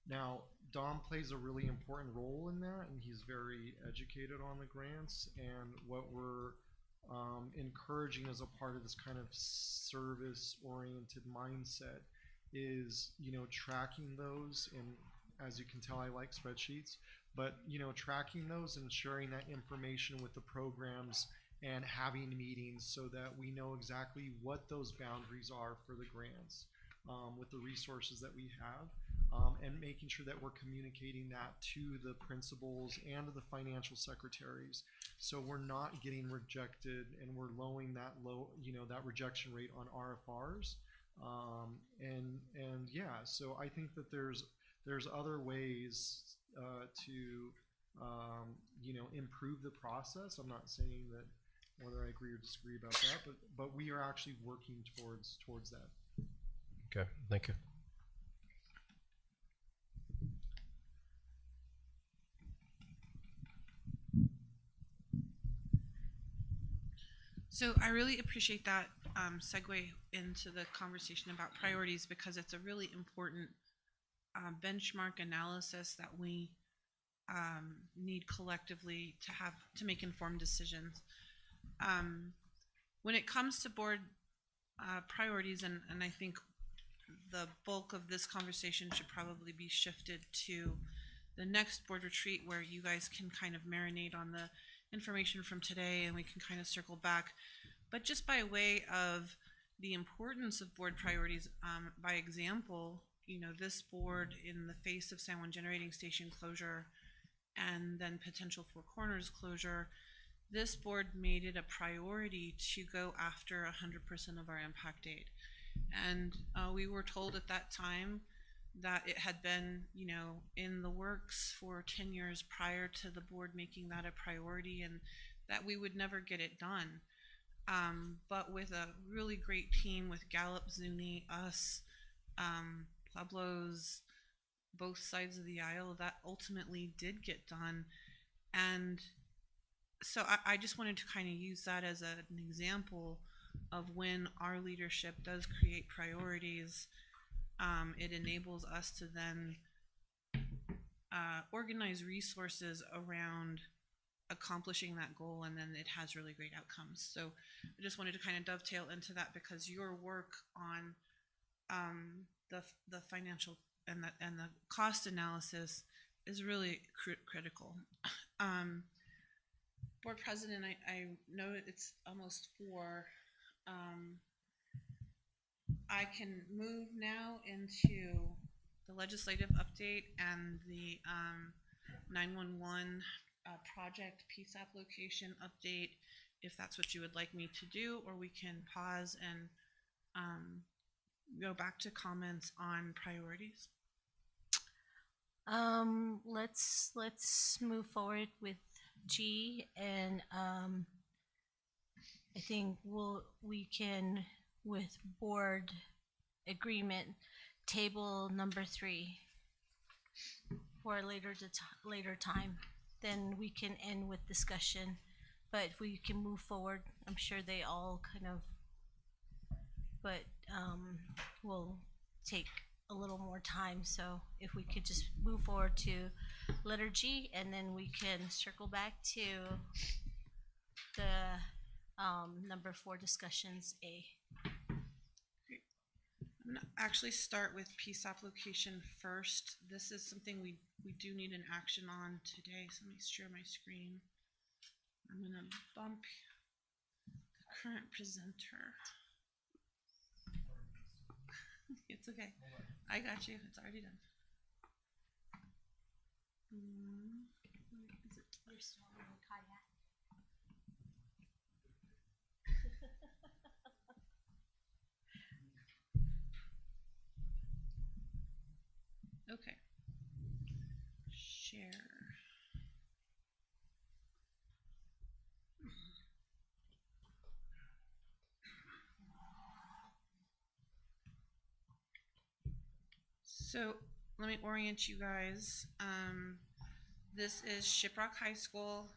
Now, Dom plays a really important role in that, and he's very educated on the grants, and what we're encouraging as a part of this kind of service-oriented mindset is, tracking those, and as you can tell, I like spreadsheets, but, tracking those and sharing that information with the programs and having meetings so that we know exactly what those boundaries are for the grants, with the resources that we have, and making sure that we're communicating that to the principals and to the financial secretaries, so we're not getting rejected, and we're lowering that that rejection rate on RFRs. And yeah, so I think that there's other ways to improve the process. I'm not saying that whether I agree or disagree about that, but we are actually working towards that. Okay, thank you. So I really appreciate that segue into the conversation about priorities, because it's a really important benchmark analysis that we need collectively to make informed decisions. When it comes to board priorities, and I think the bulk of this conversation should probably be shifted to the next board retreat, where you guys can kind of marinate on the information from today, and we can kind of circle back. But just by way of the importance of board priorities, by example, this board, in the face of San Juan Generating Station closure and then potential Four Corners closure, this board made it a priority to go after 100% of our impact aid. And we were told at that time that it had been, in the works for 10 years prior to the board making that a priority, and that we would never get it done. But with a really great team with Gallup, Zuni, us, Pueblos, both sides of the aisle, that ultimately did get done. And so I just wanted to kind of use that as an example of when our leadership does create priorities, it enables us to then organize resources around accomplishing that goal, and then it has really great outcomes. So I just wanted to kind of dovetail into that, because your work on the financial and the cost analysis is really critical. Board President, I know it's almost 4. I can move now into the legislative update and the 911 project PSAP location update, if that's what you would like me to do, or we can pause and go back to comments on priorities. Let's move forward with G, and I think we can, with board agreement, table number 3 for a later time. Then we can end with discussion, but if we can move forward, I'm sure they all kind of, but will take a little more time. So if we could just move forward to letter G, and then we can circle back to the number 4 discussions A. I'm gonna actually start with peace application first. This is something we do need an action on today, so let me share my screen. I'm gonna bump the current presenter. It's okay. I got you. It's already done. Is it? You're swimming in a kayak. Okay. Share. So let me orient you guys. This is Shiprock High School.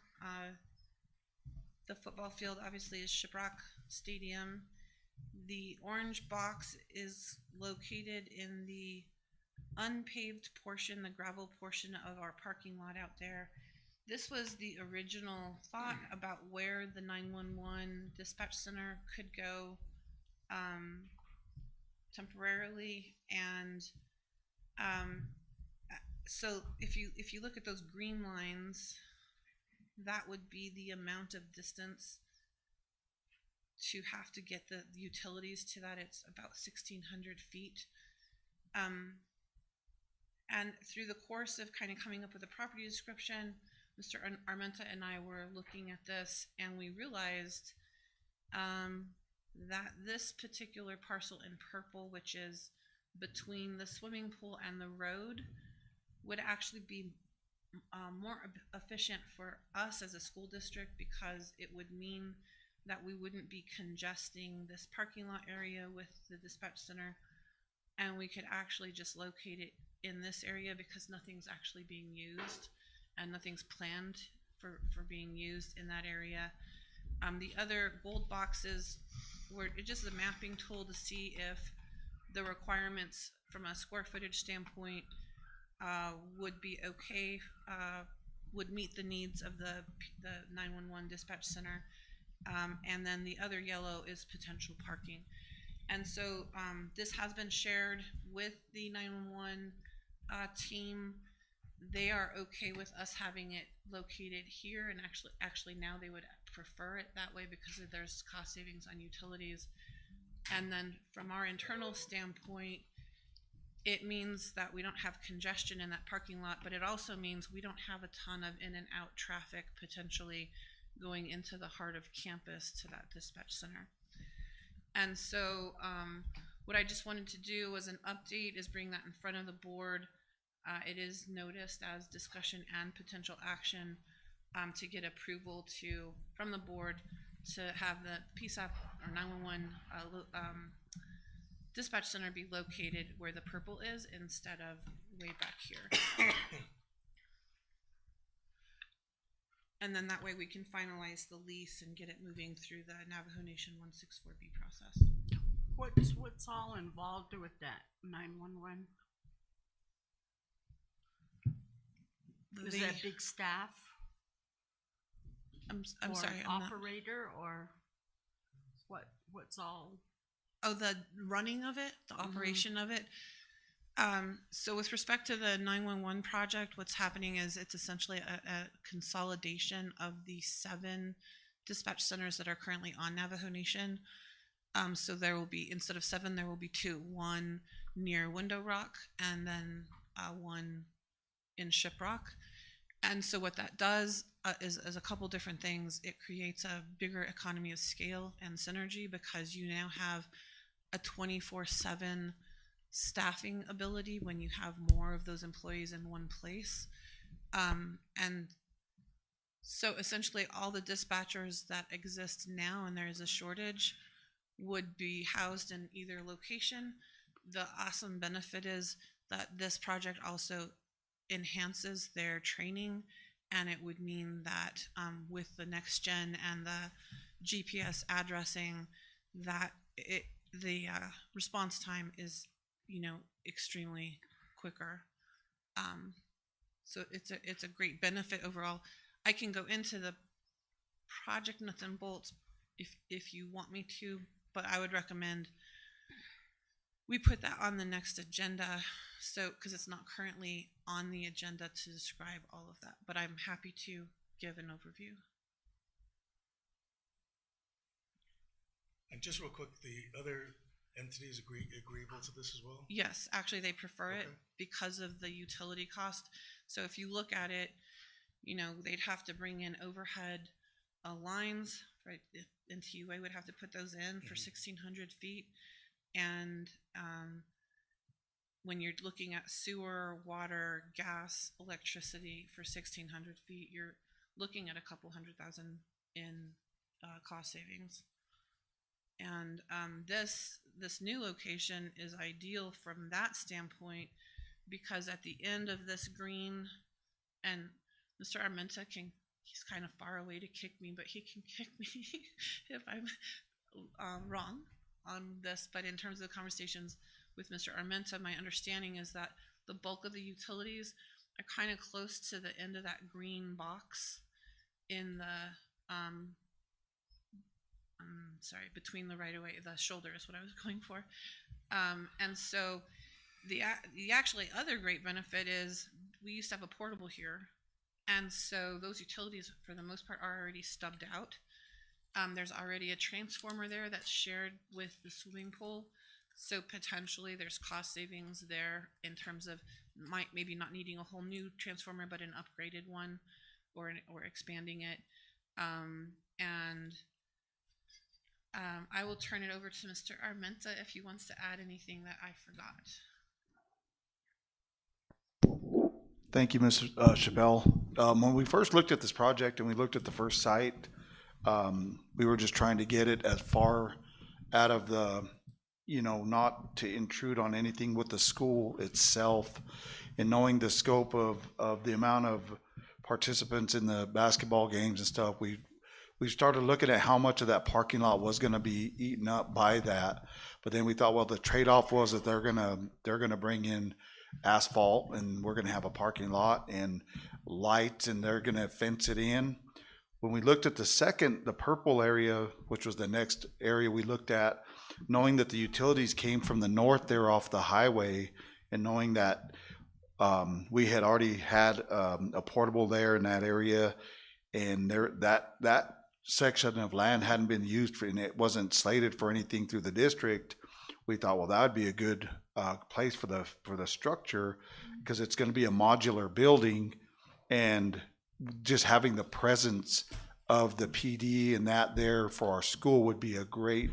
The football field obviously is Shiprock Stadium. The orange box is located in the unpaved portion, the gravel portion of our parking lot out there. This was the original thought about where the 911 dispatch center could go temporarily, and so if you look at those green lines, that would be the amount of distance to have to get the utilities to that. It's about 1,600 feet. And through the course of kind of coming up with a property description, Mr. Armenta and I were looking at this, and we realized that this particular parcel in purple, which is between the swimming pool and the road, would actually be more efficient for us as a school district, because it would mean that we wouldn't be congesting this parking lot area with the dispatch center, and we could actually just locate it in this area, because nothing's actually being used and nothing's planned for being used in that area. The other gold boxes were just a mapping tool to see if the requirements from a square footage standpoint would be okay, would meet the needs of the 911 dispatch center. And then the other yellow is potential parking. And so this has been shared with the 911 team. They are okay with us having it located here, and actually now they would prefer it that way because there's cost savings on utilities. And then from our internal standpoint, it means that we don't have congestion in that parking lot, but it also means we don't have a ton of in and out traffic potentially going into the heart of campus to that dispatch center. And so what I just wanted to do was an update, is bring that in front of the board. It is noticed as discussion and potential action to get approval from the board to have the PSAP or 911 dispatch center be located where the purple is instead of way back here. And then that way we can finalize the lease and get it moving through the Navajo Nation 164B process. What's all involved with that 911? Is that big staff? I'm sorry. Operator or what's all? Oh, the running of it, the operation of it. So with respect to the 911 project, what's happening is it's essentially a consolidation of the 7 dispatch centers that are currently on Navajo Nation. So there will be, instead of 7, there will be 2, one near Window Rock and then one in Shiprock. And so what that does is a couple different things. It creates a bigger economy of scale and synergy because you now have a 24/7 staffing ability when you have more of those employees in one place. And so essentially all the dispatchers that exist now, and there is a shortage, would be housed in either location. The awesome benefit is that this project also enhances their training, and it would mean that with the next gen and the GPS addressing, that the response time is, extremely quicker. So it's a great benefit overall. I can go into the project nuts and bolts if you want me to, but I would recommend we put that on the next agenda. So, because it's not currently on the agenda to describe all of that, but I'm happy to give an overview. And just real quick, the other entities agreeable to this as well? Yes, actually they prefer it Okay. because of the utility cost. So if you look at it, they'd have to bring in overhead lines, right? NTUA would have to put those in for 1,600 feet. And when you're looking at sewer, water, gas, electricity for 1,600 feet, you're looking at a couple $100,000 in cost savings. And this new location is ideal from that standpoint because at the end of this green, and Mr. Armenta he's kind of far away to kick me, but he can kick me if I'm wrong on this. But in terms of the conversations with Mr. Armenta, my understanding is that the bulk of the utilities are kind of close to the end of that green box in the between the right-of-way, the shoulder is what I was going for. And so the actually other great benefit is we used to have a portable here. And so those utilities, for the most part, are already stubbed out. There's already a transformer there that's shared with the swimming pool. So potentially there's cost savings there in terms of maybe not needing a whole new transformer, but an upgraded one or expanding it. I will turn it over to Mr. Armenta if he wants to add anything that I forgot. Thank you, Mr. Chappelle. When we first looked at this project and we looked at the first site, we were just trying to get it as far out of the, not to intrude on anything with the school itself. And knowing the scope of the amount of participants in the basketball games and stuff, we started looking at how much of that parking lot was going to be eaten up by that. But then we thought, well, the trade-off was that they're gonna bring in asphalt and we're gonna have a parking lot and lights and they're gonna fence it in. When we looked at the purple area, which was the next area we looked at, knowing that the utilities came from the north there off the highway, and knowing that we had already had a portable there in that area, and that section of land hadn't been used for, and it wasn't slated for anything through the district, we thought, well, that would be a good place for the structure, because it's going to be a modular building, and just having the presence of the PD and that there for our school would be a great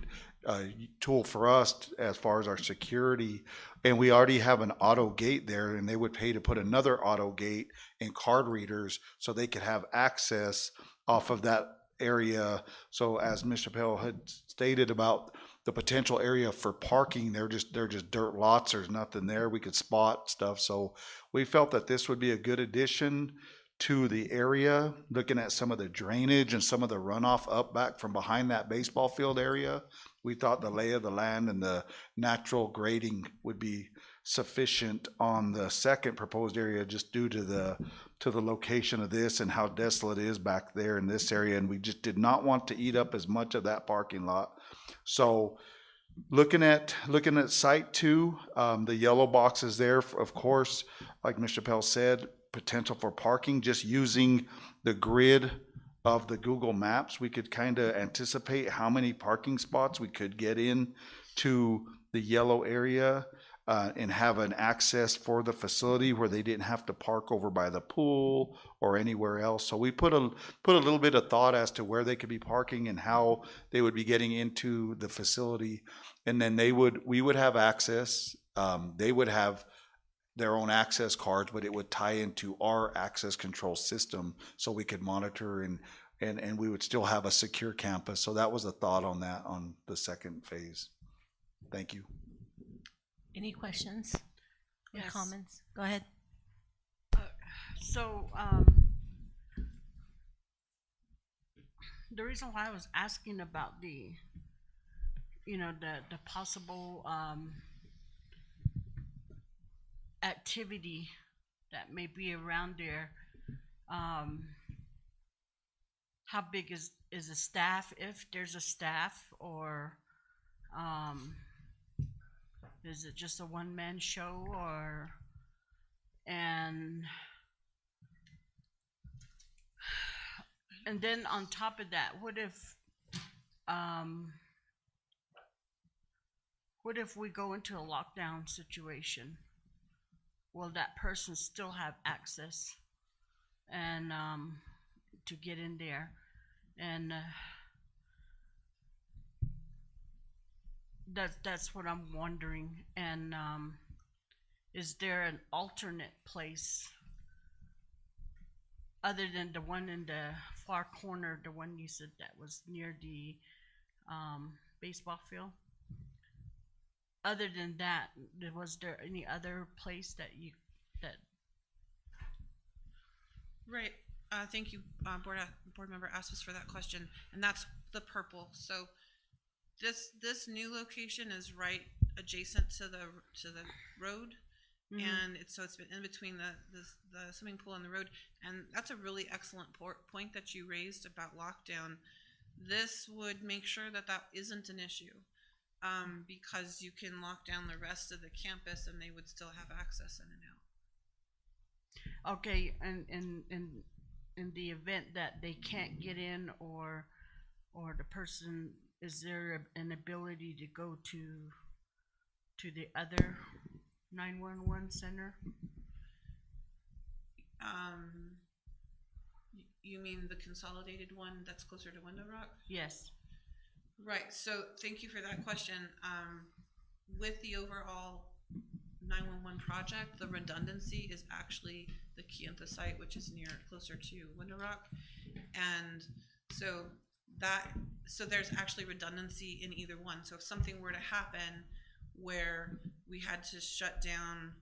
tool for us as far as our security. And we already have an auto gate there, and they would pay to put another auto gate and card readers so they could have access off of that area. So as Mr. Pell had stated about the potential area for parking, they're just dirt lots. There's nothing there. We could spot stuff. So we felt that this would be a good addition to the area, looking at some of the drainage and some of the runoff up back from behind that baseball field area. We thought the lay of the land and the natural grading would be sufficient on the second proposed area, just due to the location of this and how desolate it is back there in this area, and we just did not want to eat up as much of that parking lot. So looking at site 2, the yellow boxes there, of course, like Mr. Pell said, potential for parking. Just using the grid of the Google Maps, we could kind of anticipate how many parking spots we could get in to the yellow area. and have an access for the facility where they didn't have to park over by the pool or anywhere else. So we put a little bit of thought as to where they could be parking and how they would be getting into the facility. And then we would have access. They would have their own access cards, but it would tie into our access control system so we could monitor and we would still have a secure campus. So that was a thought on that on the second phase. Thank you. Any questions or Yes. comments? Go ahead. So, the reason why I was asking about the possible, activity that may be around there, how big is the staff, if there's a staff, or, is it just a one-man show, or, and then on top of that, what if we go into a lockdown situation? Will that person still have access and to get in there? And that's what I'm wondering. And is there an alternate place other than the one in the far corner, the one you said that was near the baseball field? Other than that, was there any other place that Right. Thank you, board member Aspas, for that question, and that's the purple. So this new location is right adjacent to the road, and it's been in between the swimming pool and the road, and that's a really excellent point that you raised about lockdown. This would make sure that isn't an issue. Because you can lock down the rest of the campus and they would still have access in and out. Okay, and in the event that they can't get in, or the person, is there an ability to go to the other 911 center? You mean the consolidated one that's closer to Window Rock? Yes. Right, so thank you for that question. With the overall 911 project, the redundancy is actually the key at the site, which is closer to Window Rock. And so there's actually redundancy in either one. So if something were to happen where we had to shut down,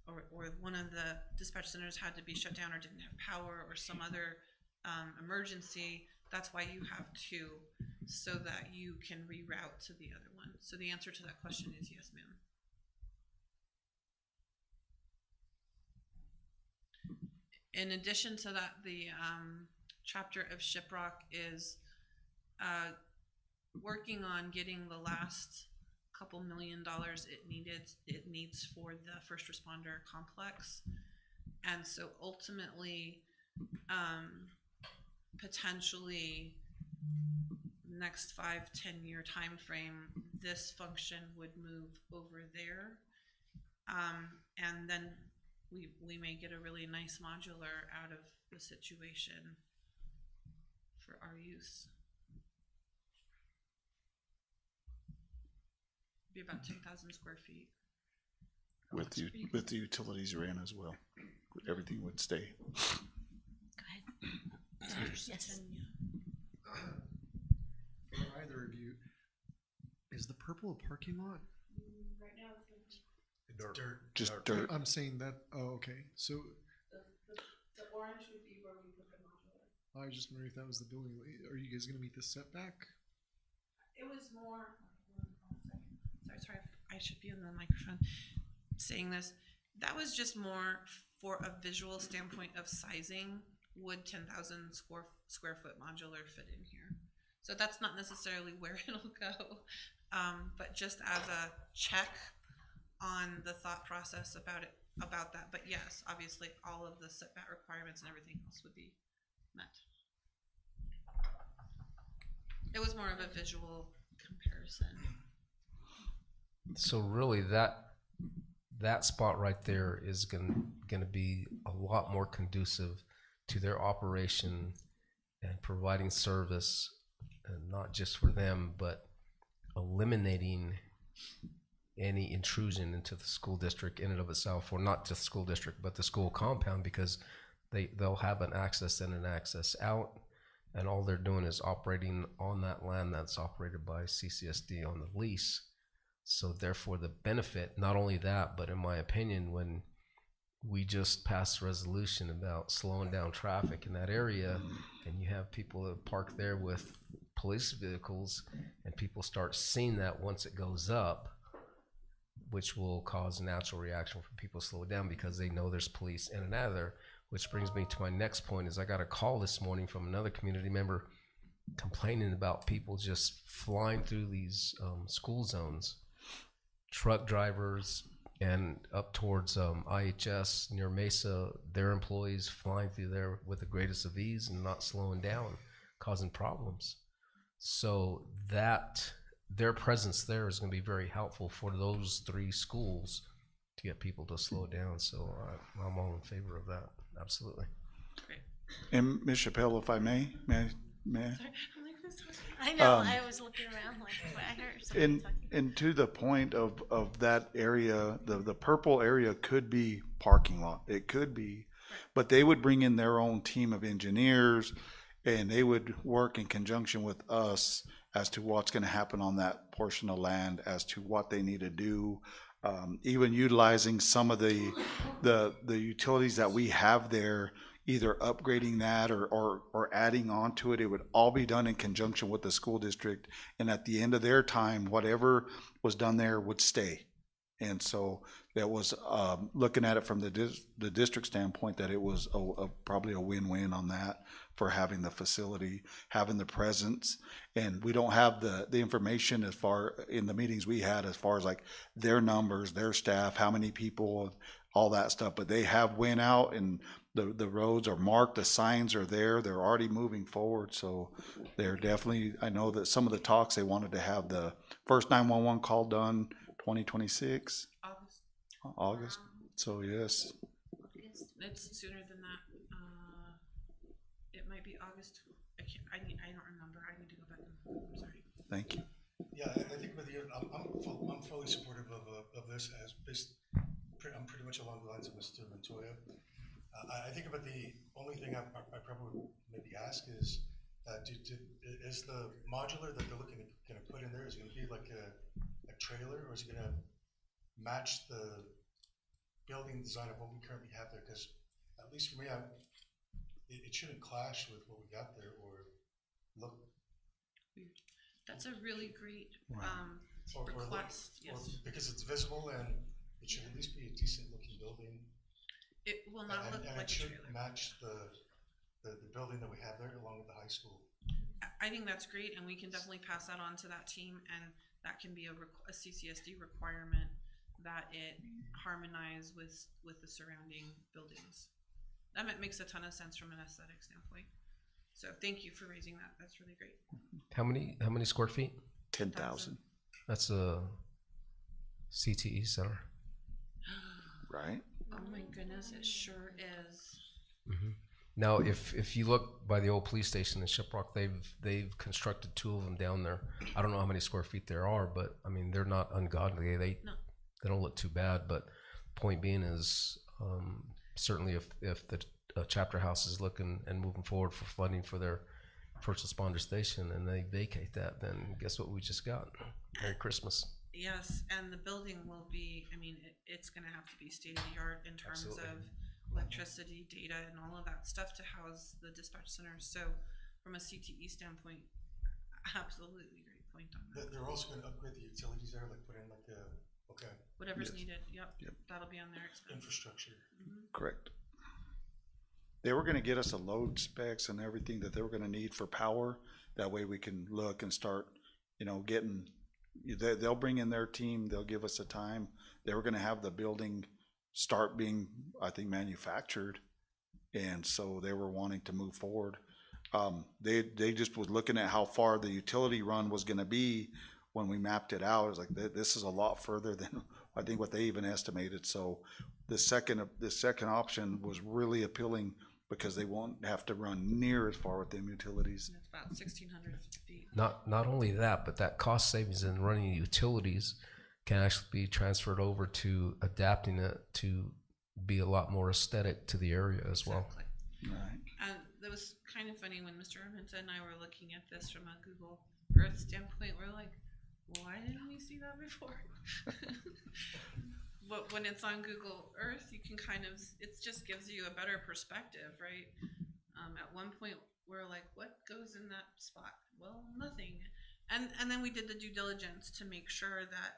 or one of the dispatch centers had to be shut down or didn't have power, or some other emergency, that's why you have two, so that you can reroute to the other one. So the answer to that question is yes, ma'am. In addition to that, the chapter of Shiprock is working on getting the last couple $1 million it needs for the first responder complex. And so ultimately, potentially next 5-10 year time frame, this function would move over there, and then we may get a really nice modular out of the situation for our use. Be about 10,000 square feet. With the utilities ran as well, everything would stay. Yes. For either of you, is the purple a parking lot? Right now it's Dirt. Just dirt. I'm saying that. Oh, okay. So the orange would be where we put the modular. I was just wondering if that was the building. Are you guys gonna meet the setback? It was more. Sorry, I should be on the microphone saying this. That was just more for a visual standpoint of sizing. Would 10,000 square foot modular fit in here? So that's not necessarily where it'll go, but just as a check on the thought process about that. But yes, obviously all of the setback requirements and everything else would be met. It was more of a visual comparison. So really that that spot right there is gonna be a lot more conducive to their operation and providing service, and not just for them, but eliminating any intrusion into the school district in and of itself, or not just school district, but the school compound, because they'll have an access in and access out, and all they're doing is operating on that land that's operated by CCSD on the lease. So therefore the benefit, not only that, but in my opinion, when we just passed a resolution about slowing down traffic in that area, and you have people that park there with police vehicles, and people start seeing that once it goes up, which will cause a natural reaction for people to slow down because they know there's police in and out of there. Which brings me to my next point, is I got a call this morning from another community member complaining about people just flying through these school zones, truck drivers, and up towards IHS near Mesa, their employees flying through there with the greatest of ease and not slowing down, causing problems. So that their presence there is going to be very helpful for those 3 schools to get people to slow down. So I'm all in favor of that. Absolutely. And Ms. Chappelle, if I may I? I know, I was looking around like, I heard somebody talking. And to the point of that area, the purple area could be parking lot. It could be, but they would bring in their own team of engineers, and they would work in conjunction with us as to what's going to happen on that portion of land, as to what they need to do. Even utilizing some of the utilities that we have there, either upgrading that or adding on to it. It would all be done in conjunction with the school district. And at the end of their time, whatever was done there would stay. And so that was looking at it from the district standpoint, that it was probably a win-win on that, for having the facility, having the presence. And we don't have the information as far in the meetings we had, as far as like their numbers, their staff, how many people, all that stuff. But they have went out, and the roads are marked, the signs are there, they're already moving forward. So they're definitely, I know that some of the talks, they wanted to have the first 911 call done 2026. August. So yes. It's sooner than that. It might be August. I don't remember. I need to go back and, I'm sorry. Thank you. Yeah, I think with you, I'm fully supportive of this, I'm pretty much along the lines of Mr. Montoya. I think about the only thing I probably would maybe ask is, is the modular that they're looking to put in there, is it going to be like a trailer, or is it going to match the building design of what we currently have there? Because at least for me, it shouldn't clash with what we got there or look. That's a really great Or request. Yes, because it's visible, and it should at least be a decent looking building. It will not look like a trailer. And it should match the building that we have there along with the high school. I think that's great, and we can definitely pass that on to that team, and that can be a CCSD requirement, that it harmonize with the surrounding buildings. That makes a ton of sense from an aesthetic standpoint. So thank you for raising that. That's really great. How many square feet? 10,000. That's a CTE center. Right. Oh my goodness, it sure is. Mm-hmm. Now, if you look by the old police station in Shiprock, they've constructed 2 of them down there. I don't know how many square feet there are, but I mean, they're not ungodly. They don't look too bad. But point being is, certainly if the chapter house is looking and moving forward for funding for their first responder station, and they vacate that, then guess what we just got? Merry Christmas. Yes, and the building will be, I mean, it's gonna have to be state of the art in terms Absolutely. of electricity, data, and all of that stuff to house the dispatch center. So from a CTE standpoint, absolutely great point on that. They're also going to upgrade the utilities there, like put in like Whatever's needed, yep, that'll be on their expense. Infrastructure. Correct. They were going to get us a load specs and everything that they were going to need for power. That way we can look and start, getting, they'll bring in their team. They'll give us a time. They were going to have the building start being, I think, manufactured. And so they were wanting to move forward. They just was looking at how far the utility run was going to be when we mapped it out. It was like, this is a lot further than I think what they even estimated. So the second option was really appealing because they won't have to run near as far with them utilities. It's about 1,600 feet. Not only that, but that cost savings in running utilities can actually be transferred over to adapting it to be a lot more aesthetic to the area as well. Right. And that was kind of funny when Mr. Armenta and I were looking at this from a Google Earth standpoint. We're like, why didn't we see that before? But when it's on Google Earth, you can kind of, it just gives you a better perspective, right? At one point, we're like, what goes in that spot? Well, nothing. And then we did the due diligence to make sure that,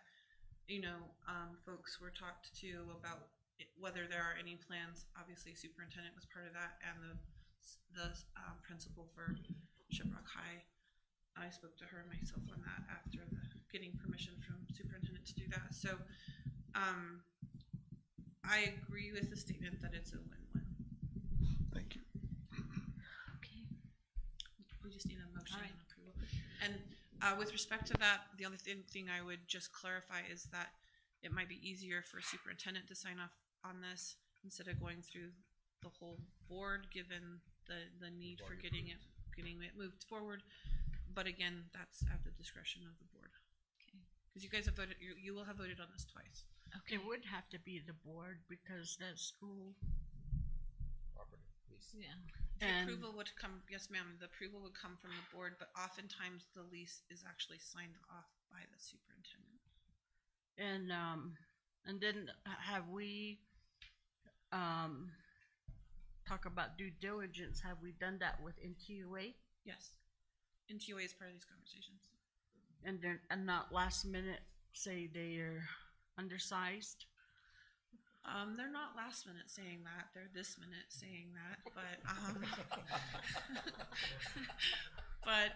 you know, folks were talked to about whether there are any plans. Obviously, superintendent was part of that, and the principal for Shiprock High. I spoke to her myself on that after getting permission from superintendent to do that. So I agree with the statement that it's a win-win. Thank you. Okay. We just need a motion All right. and approval. And with respect to that, the only thing I would just clarify is that it might be easier for superintendent to sign off on this instead of going through the whole board, given the need for getting it moved forward. But again, that's at the discretion of the board. Okay. Because you guys have voted, you will have voted on this twice. It would have to be the board because that school. Yeah. The And- approval would come, yes ma'am, the approval would come from the board, but oftentimes the lease is actually signed off by the superintendent. And then have we, talk about due diligence, have we done that with NTUA? Yes. NTUA is part of these conversations. And then, and not last minute say they're undersized? They're not last minute saying that, they're this minute saying that, but,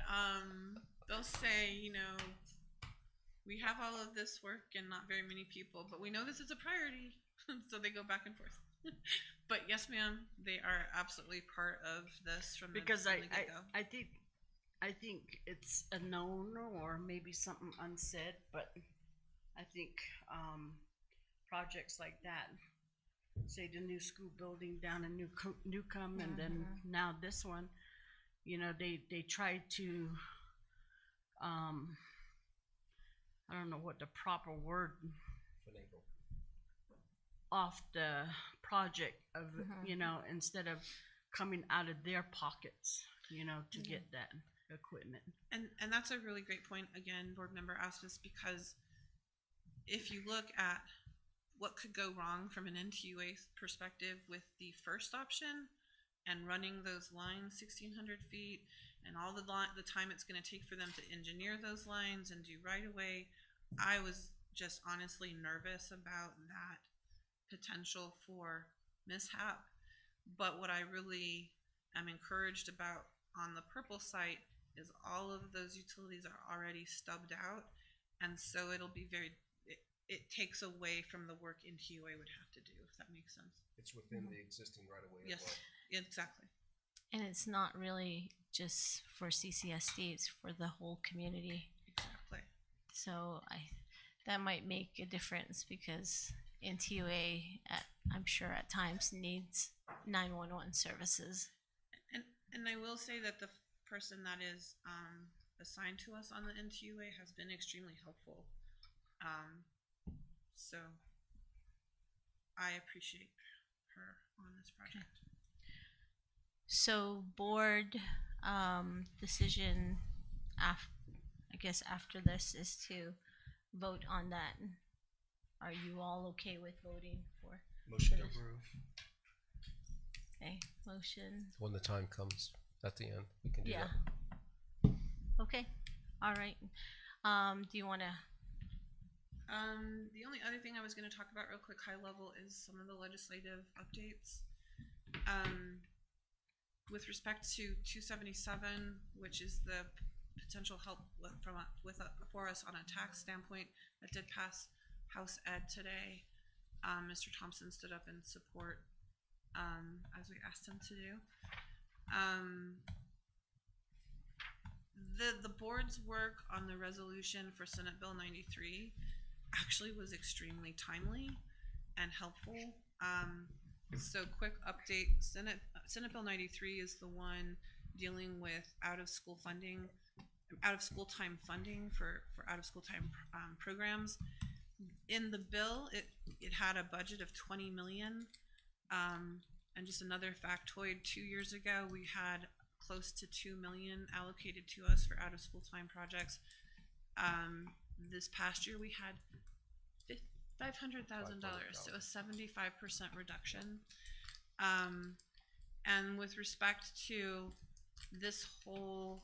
they'll say, you know, we have all of this work and not very many people, but we know this is a priority, so they go back and forth. But yes, ma'am, they are absolutely part of this from the get-go. I think it's a known or maybe something unsaid, but I think, projects like that, say the new school building down in Newcomb, and then now this one, you know, they tried to, I don't know what the proper word, off the project of, you know, instead of coming out of their pockets, you know, to get that equipment. And that's a really great point, again, board member asked this, because if you look at what could go wrong from an NTUA perspective with the first option and running those lines 1,600 feet and all the time it's going to take for them to engineer those lines and do right away, I was just honestly nervous about that potential for mishap. But what I really am encouraged about on the purple site is all of those utilities are already stubbed out, and so it'll be it takes away from the work NTUA would have to do, if that makes sense. It's within the existing right of way. Yes, exactly. And it's not really just for CCSD, it's for the whole community. Exactly. So that might make a difference because NTUA, I'm sure at times needs 911 services. And I will say that the person that is assigned to us on the NTUA has been extremely helpful. So I appreciate her on this project. So board decision I guess after this is to vote on that. Are you all okay with voting for? Motion to this? approve. Okay, motion. When the time comes at the end, we can do Yeah. that. Okay, all right. Do you wanna? The only other thing I was going to talk about real quick, high level, is some of the legislative updates. With respect to 277, which is the potential help for us on a tax standpoint, that did pass House Ed today. Mr. Thompson stood up in support, as we asked him to do. The board's work on the resolution for Senate Bill 93 actually was extremely timely and helpful. So quick update, Senate Bill 93 is the one dealing with out of school time funding for out of school time programs. In the bill, it had a budget of 20 million. And just another factoid, 2 years ago, we had close to 2 million allocated to us for out of school time projects. This past year, we had $500,000, so a 75% reduction. And with respect to this whole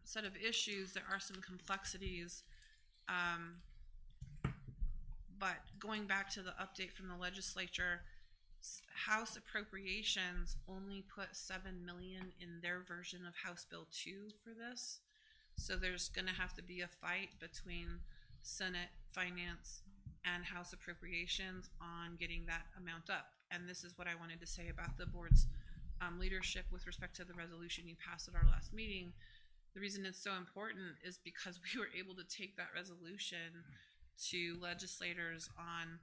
set of issues, there are some complexities. But going back to the update from the legislature, House appropriations only put $7 million in their version of House Bill 2 for this. So there's going to have to be a fight between Senate Finance and House Appropriations on getting that amount up. And this is what I wanted to say about the board's leadership with respect to the resolution you passed at our last meeting. The reason it's so important is because we were able to take that resolution to legislators on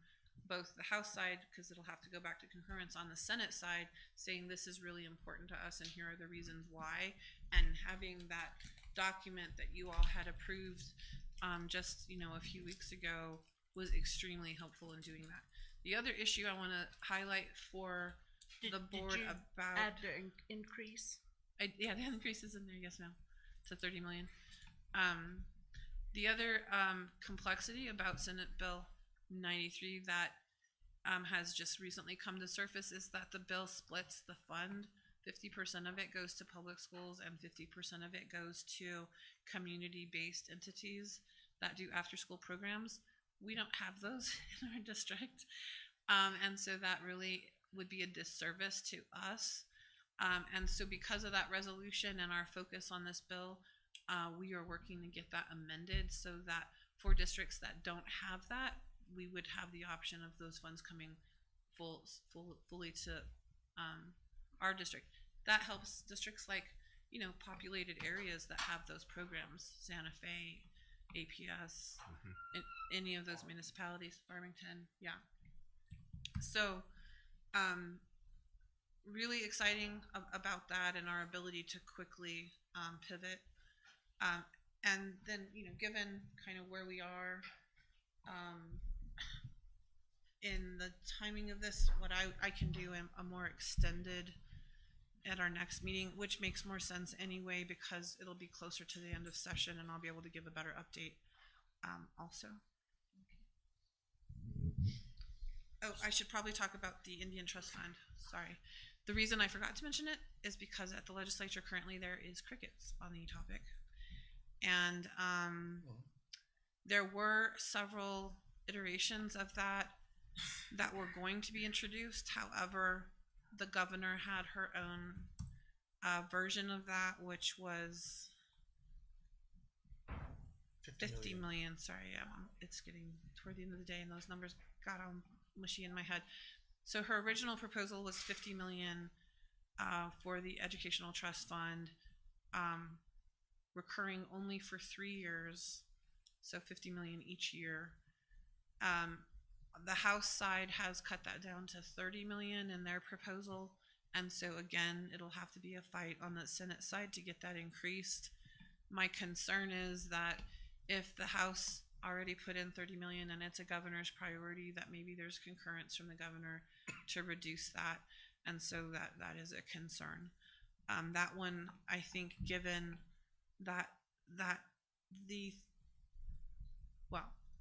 both the House side, because it'll have to go back to concurrence, on the Senate side, saying this is really important to us and here are the reasons why, and having that document that you all had approved just a few weeks ago was extremely helpful in doing that. The other issue I want to highlight for the board did you about add the increase? Yeah, the increase is in there, yes ma'am, to 30 million. The other complexity about Senate Bill 93 that has just recently come to surface is that the bill splits the fund. 50% of it goes to public schools and 50% of it goes to community-based entities that do after-school programs. We don't have those in our district. And so that really would be a disservice to us. And so because of that resolution and our focus on this bill, we are working to get that amended so that for districts that don't have that, we would have the option of those funds coming fully to our district. That helps districts like, populated areas that have those programs, Santa Fe, APS, any of those municipalities, Farmington, yeah. So, really exciting about that and our ability to quickly pivot. And then, given kind of where we are in the timing of this, what I can do a more extended at our next meeting, which makes more sense anyway because it'll be closer to the end of session and I'll be able to give a better update also. Oh, I should probably talk about the Indian Trust Fund. Sorry. The reason I forgot to mention it is because at the legislature currently there is crickets on the topic. And there were several iterations of that were going to be introduced. However, the governor had her own version of that, which was 50 million. Sorry, it's getting toward the end of the day and those numbers got all mushy in my head. So her original proposal was 50 million for the Educational Trust Fund, recurring only for 3 years, so 50 million each year. The House side has cut that down to 30 million in their proposal, and so again, it'll have to be a fight on the Senate side to get that increased. My concern is that if the House already put in 30 million and it's a governor's priority, that maybe there's concurrence from the governor to reduce that, and so that is a concern. That one, I think, given that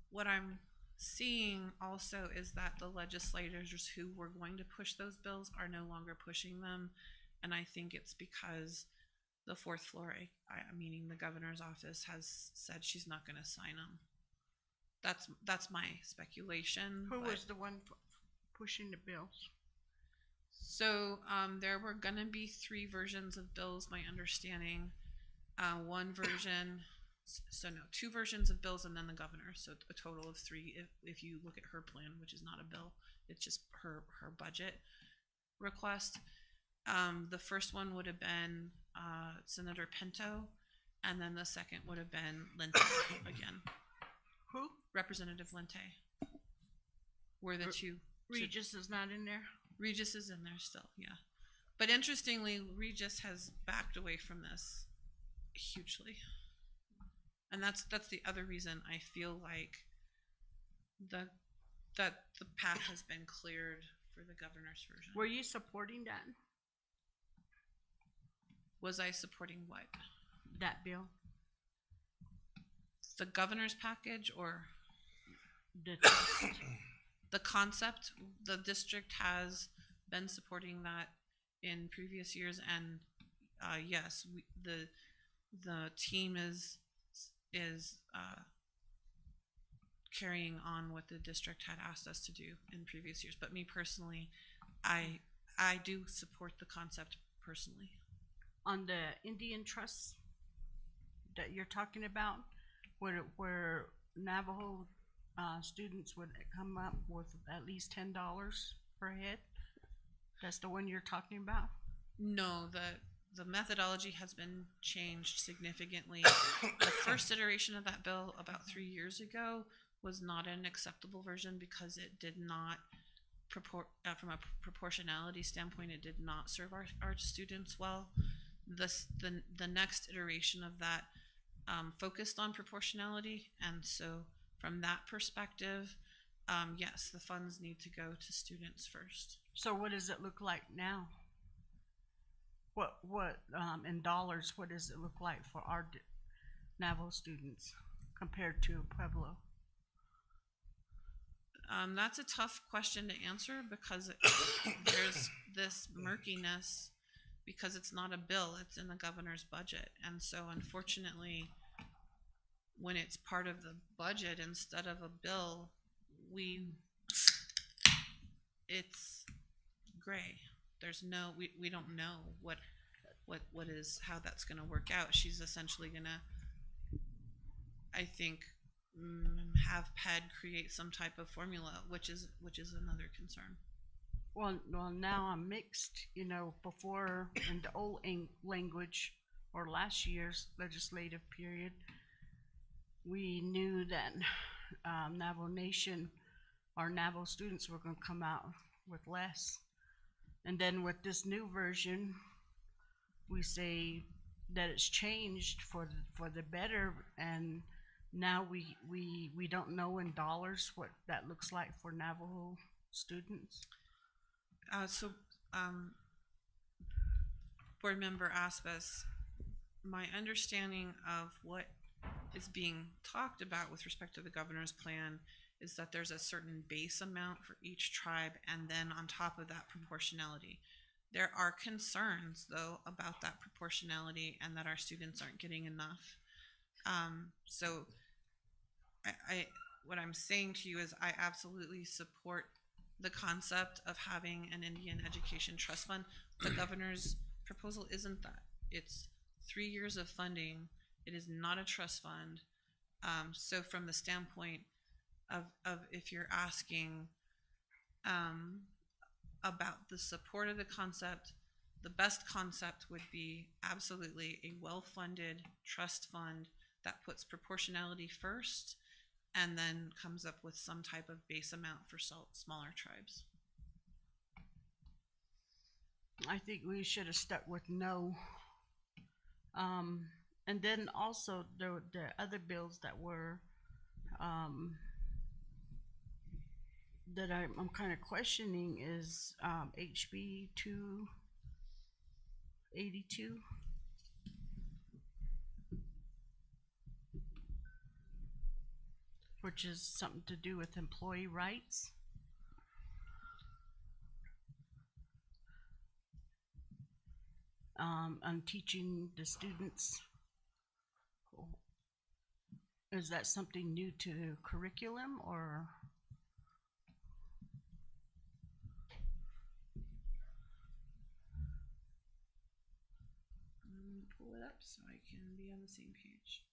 what I'm seeing also is that the legislators who were going to push those bills are no longer pushing them, and I think it's because the fourth floor, meaning the governor's office, has said she's not going to sign them. That's my speculation. Who was the one pushing the bills? So there were going to be 3 versions of bills, my understanding. One version, so no, 2 versions of bills and then the governor, so a total of 3 if you look at her plan, which is not a bill, it's just her budget request. The first one would have been Senator Pinto, and then the second would have been Linton again. Who? Representative Lente. Were the two. Regis is not in there? Regis is in there still, yeah. But interestingly, Regis has backed away from this hugely. And that's the other reason I feel like that the path has been cleared for the governor's version. Were you supporting that, Was I supporting what? that bill? The governor's package or The trust? the concept? The district has been supporting that in previous years, and yes, the team is carrying on what the district had asked us to do in previous years. But me personally, I do support the concept personally. On the Indian trust that you're talking about, where Navajo students would come up with at least $10 per head? That's the one you're talking about? No, the methodology has been changed significantly. The first iteration of that bill about 3 years ago was not an acceptable version because it did not from a proportionality standpoint, it did not serve our students well. The next iteration of that focused on proportionality, and so from that perspective, yes, the funds need to go to students first. So what does it look like now? What in dollars, what does it look like for our Navajo students compared to Pueblo? That's a tough question to answer because there's this murkiness because it's not a bill, it's in the governor's budget. And so unfortunately, when it's part of the budget instead of a bill, it's gray. There's no, we don't know what is, how that's gonna work out. She's essentially gonna, I think, have PED create some type of formula, which is another concern. Well, now I'm mixed, before in the old language or last year's legislative period, we knew that Navajo Nation, our Navajo students were gonna come out with less. And then with this new version, we say that it's changed for the better, and now we don't know in dollars what that looks like for Navajo students. Board Member Aspas, my understanding of what is being talked about with respect to the governor's plan is that there's a certain base amount for each tribe, and then on top of that, proportionality. There are concerns, though, about that proportionality and that our students aren't getting enough. So what I'm saying to you is I absolutely support the concept of having an Indian Education Trust Fund. The governor's proposal isn't that. It's 3 years of funding. It is not a trust fund. So from the standpoint of if you're asking about the support of the concept, the best concept would be absolutely a well-funded trust fund that puts proportionality first and then comes up with some type of base amount for smaller tribes. I think we should have stuck with no. And then also the other bills that were that I'm kind of questioning is HB 282. Which is something to do with employee rights. On teaching the students. Is that something new to curriculum or? Pull it up so I can be on the same page.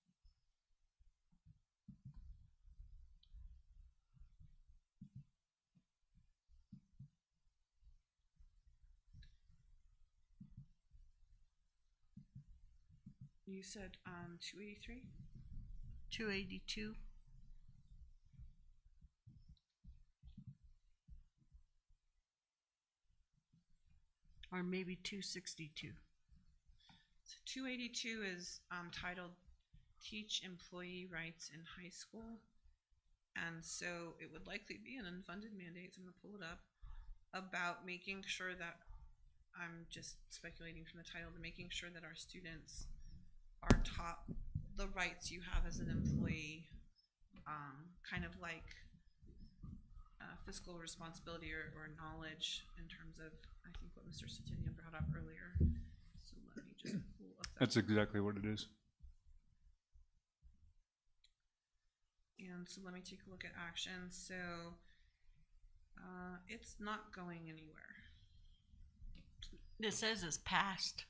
You said 283? 282. Or maybe 262? So 282 is titled Teach Employee Rights in High School. And so it would likely be an unfunded mandate, so I'm gonna pull it up, about making sure that, I'm just speculating from the title, to making sure that our students are taught the rights you have as an employee, kind of like fiscal responsibility or knowledge in terms of, I think what Mr. Satinian brought up earlier. So let me just pull up that. That's exactly what it is. And so let me take a look at action. So it's not going anywhere. It says it's passed.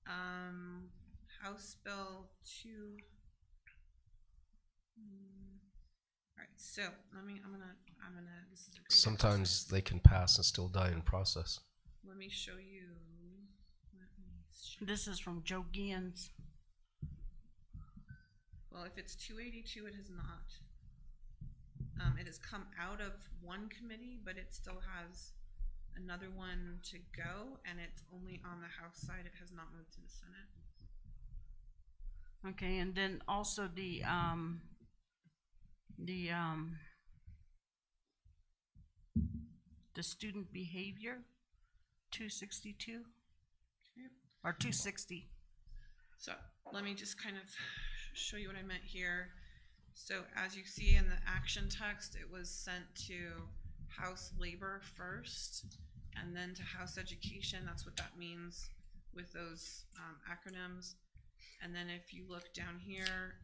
House Bill 2. All right, so I'm gonna, this is a great Sometimes they can pass and still die in process. Let me show you. This is from Joe Gians. Well, if it's 282, it has not. It has come out of one committee, but it still has another one to go, and it's only on the House side. It has not moved to the Senate. Okay, and then also the student behavior, 262 Okay. or 260. So let me just kind of show you what I meant here. So as you see in the action text, it was sent to House Labor first, and then to House Education. That's what that means with those acronyms. And then if you look down here,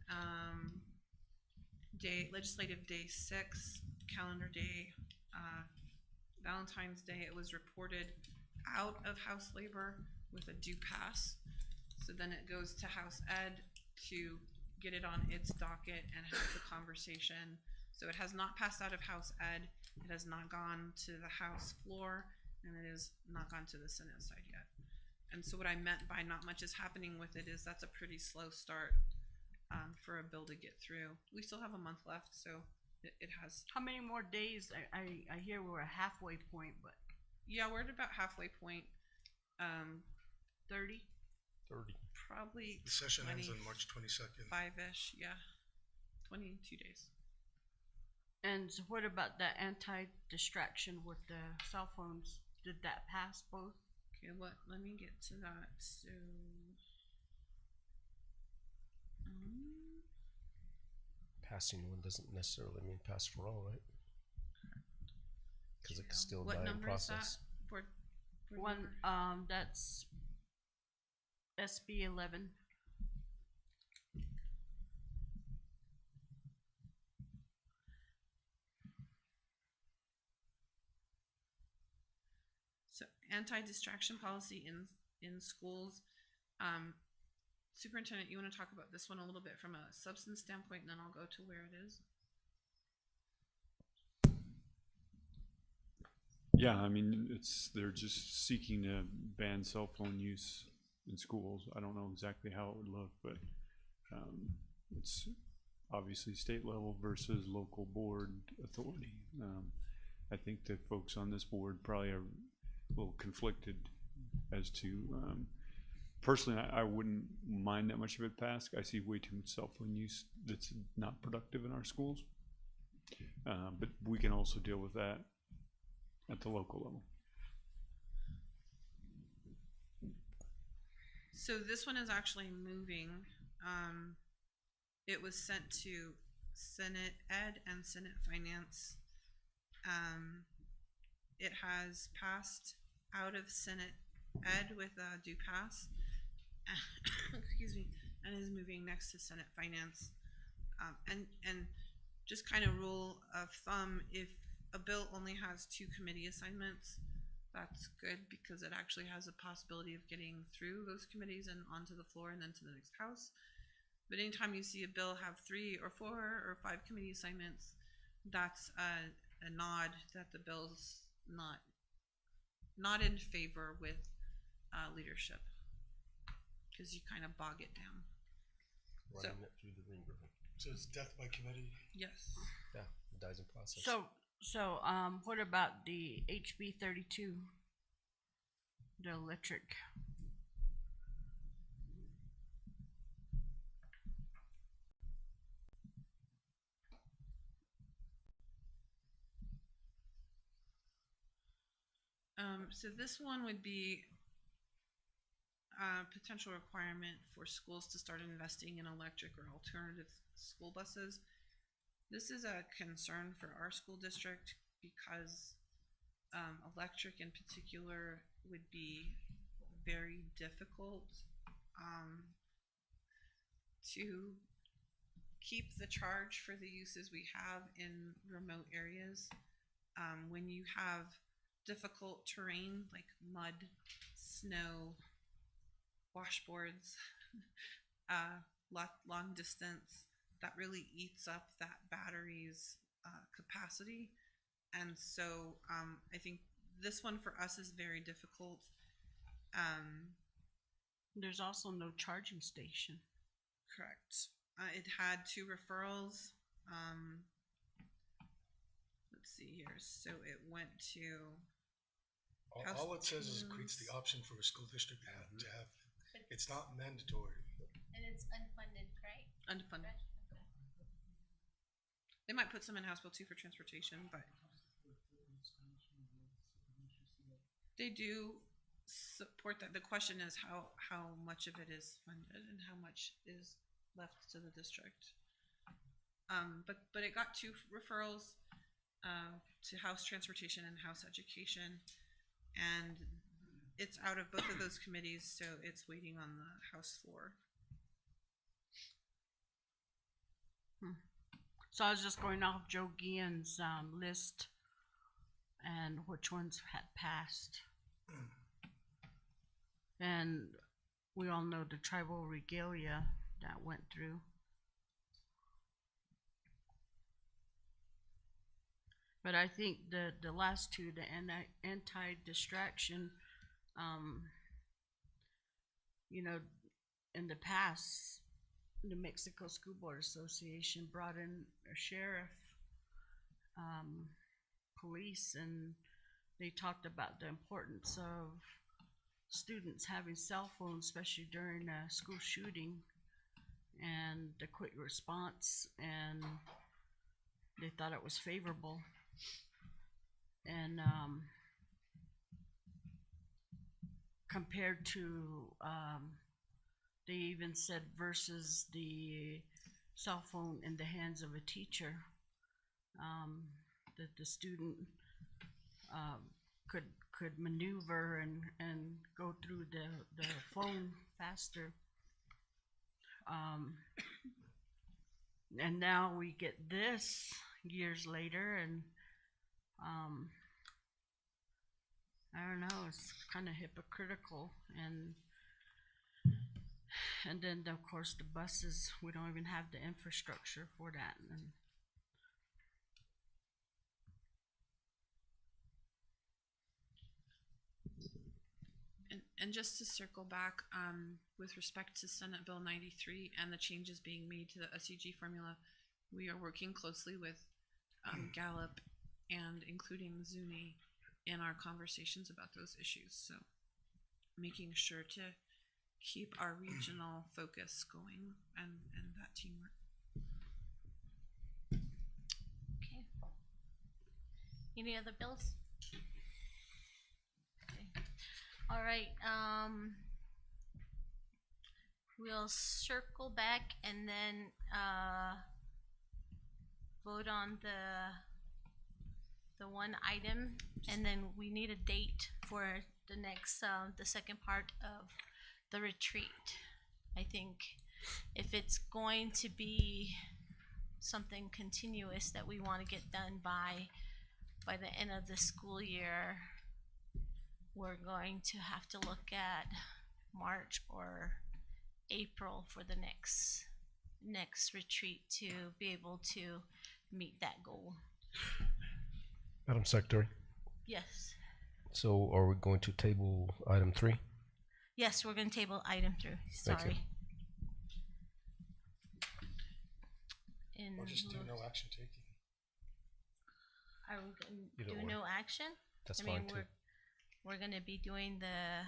legislative day 6, calendar day, Valentine's Day, it was reported out of House Labor with a due pass. So then it goes to House Ed to get it on its docket and have the conversation. So it has not passed out of House Ed, it has not gone to the House floor, and it has not gone to the Senate side yet. And so what I meant by not much is happening with it is that's a pretty slow start for a bill to get through. We still have a month left, so it has. How many more days? I hear we're a halfway point, but. Yeah, we're at about halfway point. 30? 30. Probably. The session ends on March 22nd. 5-ish, yeah. 22 days. And so what about that anti-distraction with the cell phones? Did that pass both? Okay, let me get to that. So, Passing one doesn't necessarily mean pass for all, right? Because it can still die in process. Board One, member? that's SB 11. So anti-distraction policy in schools. Superintendent, you want to talk about this one a little bit from a substance standpoint, and then I'll go to where it is. Yeah, I mean, they're just seeking to ban cell phone use in schools. I don't know exactly how it would look, but it's obviously state level versus local board authority. I think that folks on this board probably are a little conflicted as to, personally, I wouldn't mind that much of it pass. I see way too much cell phone use that's not productive in our schools. But we can also deal with that at the local level. So this one is actually moving. It was sent to Senate Ed and Senate Finance. It has passed out of Senate Ed with a due pass, excuse me, and is moving next to Senate Finance. And just kind of rule of thumb, if a bill only has 2 committee assignments, that's good because it actually has a possibility of getting through those committees and onto the floor and then to the next house. But anytime you see a bill have 3 or 4 or 5 committee assignments, that's a nod that the bill's not in favor with leadership, because you kind of bog it down. Running it through the ringer. So it's death by committee? Yes. Yeah, it dies in process. So what about the HB 32? the electric. So this one would be a potential requirement for schools to start investing in electric or alternative school buses. This is a concern for our school district because electric in particular would be very difficult to keep the charge for the uses we have in remote areas. When you have difficult terrain like mud, snow, washboards, long distance, that really eats up that battery's capacity. And so I think this one for us is very difficult. There's also no charging station. Correct. It had 2 referrals. Let's see here. So it went to. All it says is it creates the option for a school district to have. It's not mandatory. And it's unfunded, right? Unfunded. They might put some in House Bill 2 for transportation, but they do support that. The question is how much of it is funded and how much is left to the district. But it got 2 referrals to House Transportation and House Education, and it's out of both of those committees, so it's waiting on the House floor. So I was just going off Joe Guillen's list and which ones had passed. And we all know the tribal regalia that went through. But I think the last 2, the anti-distraction, you know, in the past, New Mexico School Board Association brought in a sheriff, police, and they talked about the importance of students having cell phones, especially during a school shooting, and the quick response, and they thought it was favorable. And compared to they even said versus the cell phone in the hands of a teacher, that the student could maneuver and go through the phone faster. And now we get this years later, and I don't know, it's kind of hypocritical. And then of course the buses, we don't even have the infrastructure for that. And just to circle back, with respect to Senate Bill 93 and the changes being made to the SEG formula, we are working closely with Gallup and including Zuni in our conversations about those issues. So making sure to keep our regional focus going and that teamwork. Okay. Any other bills? Okay. All right, we'll circle back and then vote on the one item, and then we need a date for the next, the second part of the retreat. I think if it's going to be something continuous that we want to get done by the end of the school year, we're going to have to look at March or April for the next retreat to be able to meet that goal. Madam Secretary, Yes. so are we going to table item 3? Yes, we're gonna table item 3, Thank you. sorry. In Or just do lieu- no action taking. Are we gonna Either do or. no action? That's I mean, fine too. we're gonna be doing the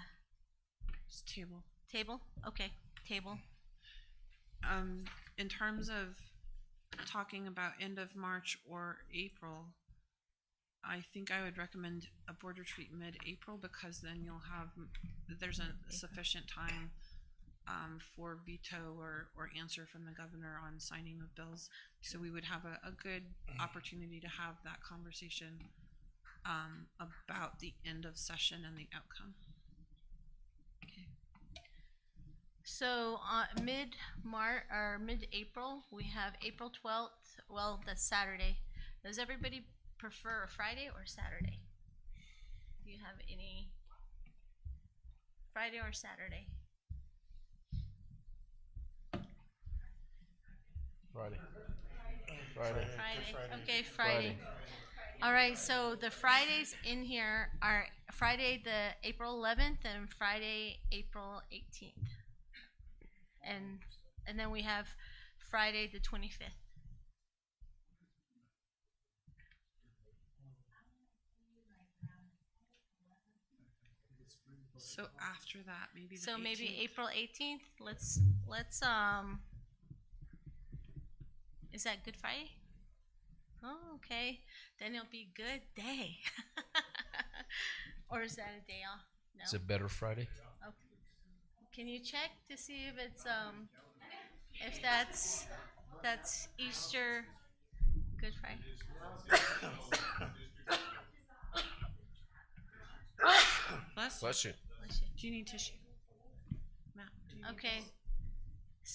Table. table? Okay, table. In terms of talking about end of March or April, I think I would recommend a board retreat mid-April, because then there's a sufficient time for veto or answer from the governor on signing of bills. So we would have a good opportunity to have that conversation about the end of session and the outcome. So, mid-March, or mid-April, we have April 12th, well, that's Saturday. Does everybody prefer a Friday or Saturday? Do you have any, Friday or Saturday? Friday. Friday, okay, Friday. All right, so the Fridays in here are Friday, the April 11th, and Friday, April 18th. And then we have Friday, the 25th. So after that, maybe the So maybe 18th. April 18th, let's, is that Good Friday? Oh, okay, then it'll be good day. Or is that a day off? No? Is it better Friday? Okay. Can you check to see if it's, if that's Easter, Good Friday? Bless you. Do you need tissue? Matt, do you need Okay, this?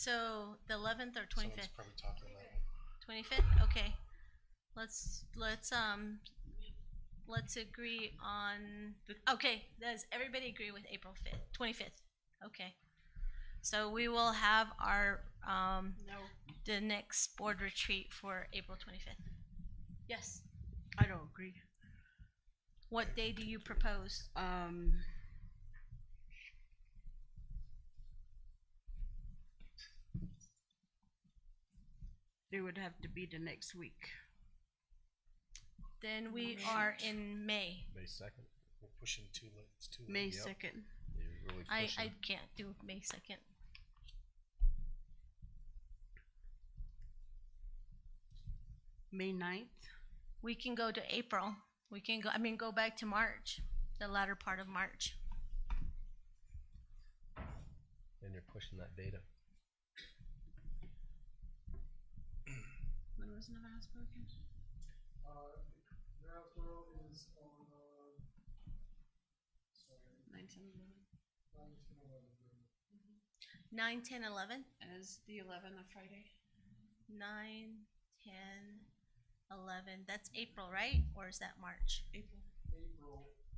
so the 11th or 25th? Probably talking about 25th, okay. Let's agree on, okay, does everybody agree with April 5th, 25th? Okay. So we will have our, the next board retreat for April 25th. Yes, I don't agree. what day do you propose? It would have to be the next week. Then we are in May. May 2nd. We're pushing too late. It's too late. May Yep. 2nd. You're really I pushing. can't do May 2nd. May 9th. We can go to April. We can go back to March, the latter part of March. And you're pushing that data. When was Navasco again? Navasco is on, 9, 10, 11. 9, 10, 11? Is the 11 a Friday? 9, 10, 11. That's April, right? Or is that March? April.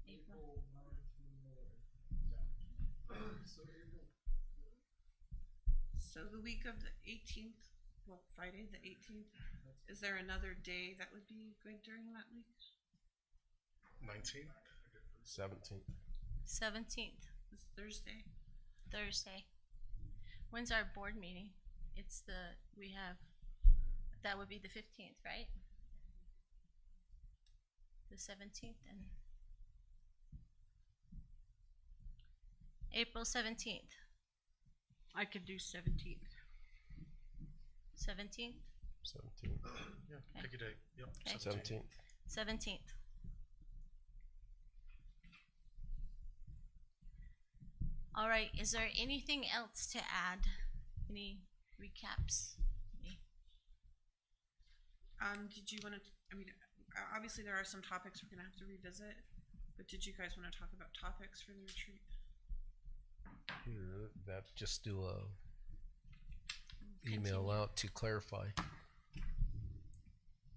April. So the week of the 18th, well, Friday the 18th, is there another day that would be good during that week? 19th? 17th. 17th, It's Thursday. Thursday. When's our board meeting? That would be the 15th, right? The 17th and April 17th. I could do 17th. 17th? 17th. Yeah, Okay. pick a date. Yep. Okay. 17th. 17th. All right, is there anything else to add? Any recaps? Did you want to, obviously there are some topics we're gonna have to revisit, but did you guys want to talk about topics for the retreat? Here, that just do a email out to clarify.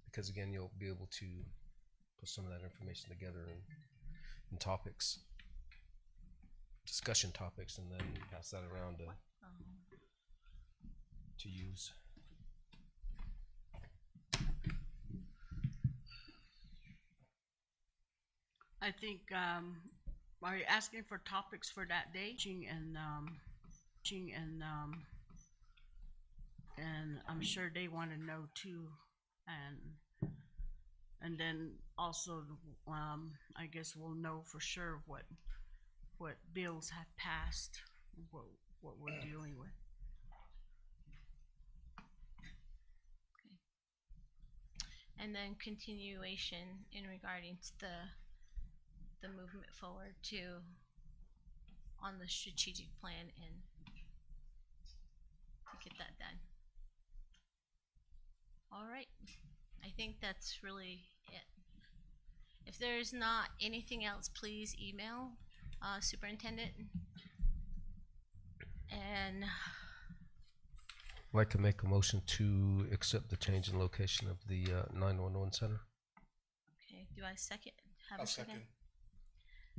Because again, you'll be able to put some of that information together in topics, discussion topics, and then pass that around to use. I think, are you asking for topics for that day? And I'm sure they want to know too, And then also, I guess we'll know for sure what bills have passed, what we're dealing with. And then continuation in regarding to the movement forward to on the strategic plan and to get that done. All right, I think that's really it. If there's not anything else, please email superintendent. And I'd like to make a motion to accept the change in location of the 911 center. okay, do I second? Have I'll a second? second.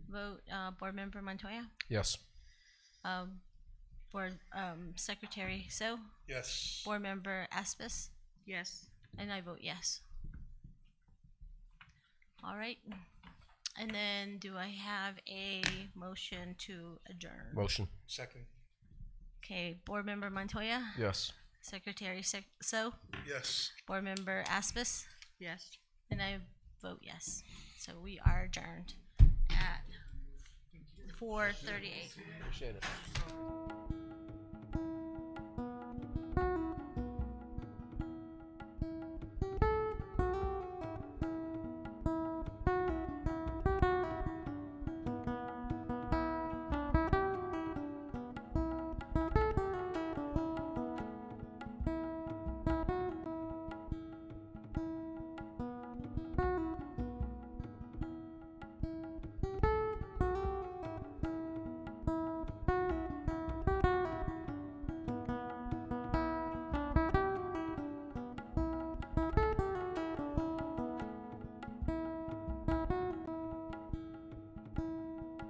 Vote, Board Member Montoya, Yes. Board Secretary So, Yes. Board Member Aspis, Yes. and I vote yes. All right, and then do I have a motion to adjourn? Motion. Second. Okay, Board Member Montoya, Yes. Secretary So, Yes. Board Member Aspis, Yes. and I vote yes. So we are adjourned at 4:38. Appreciate it.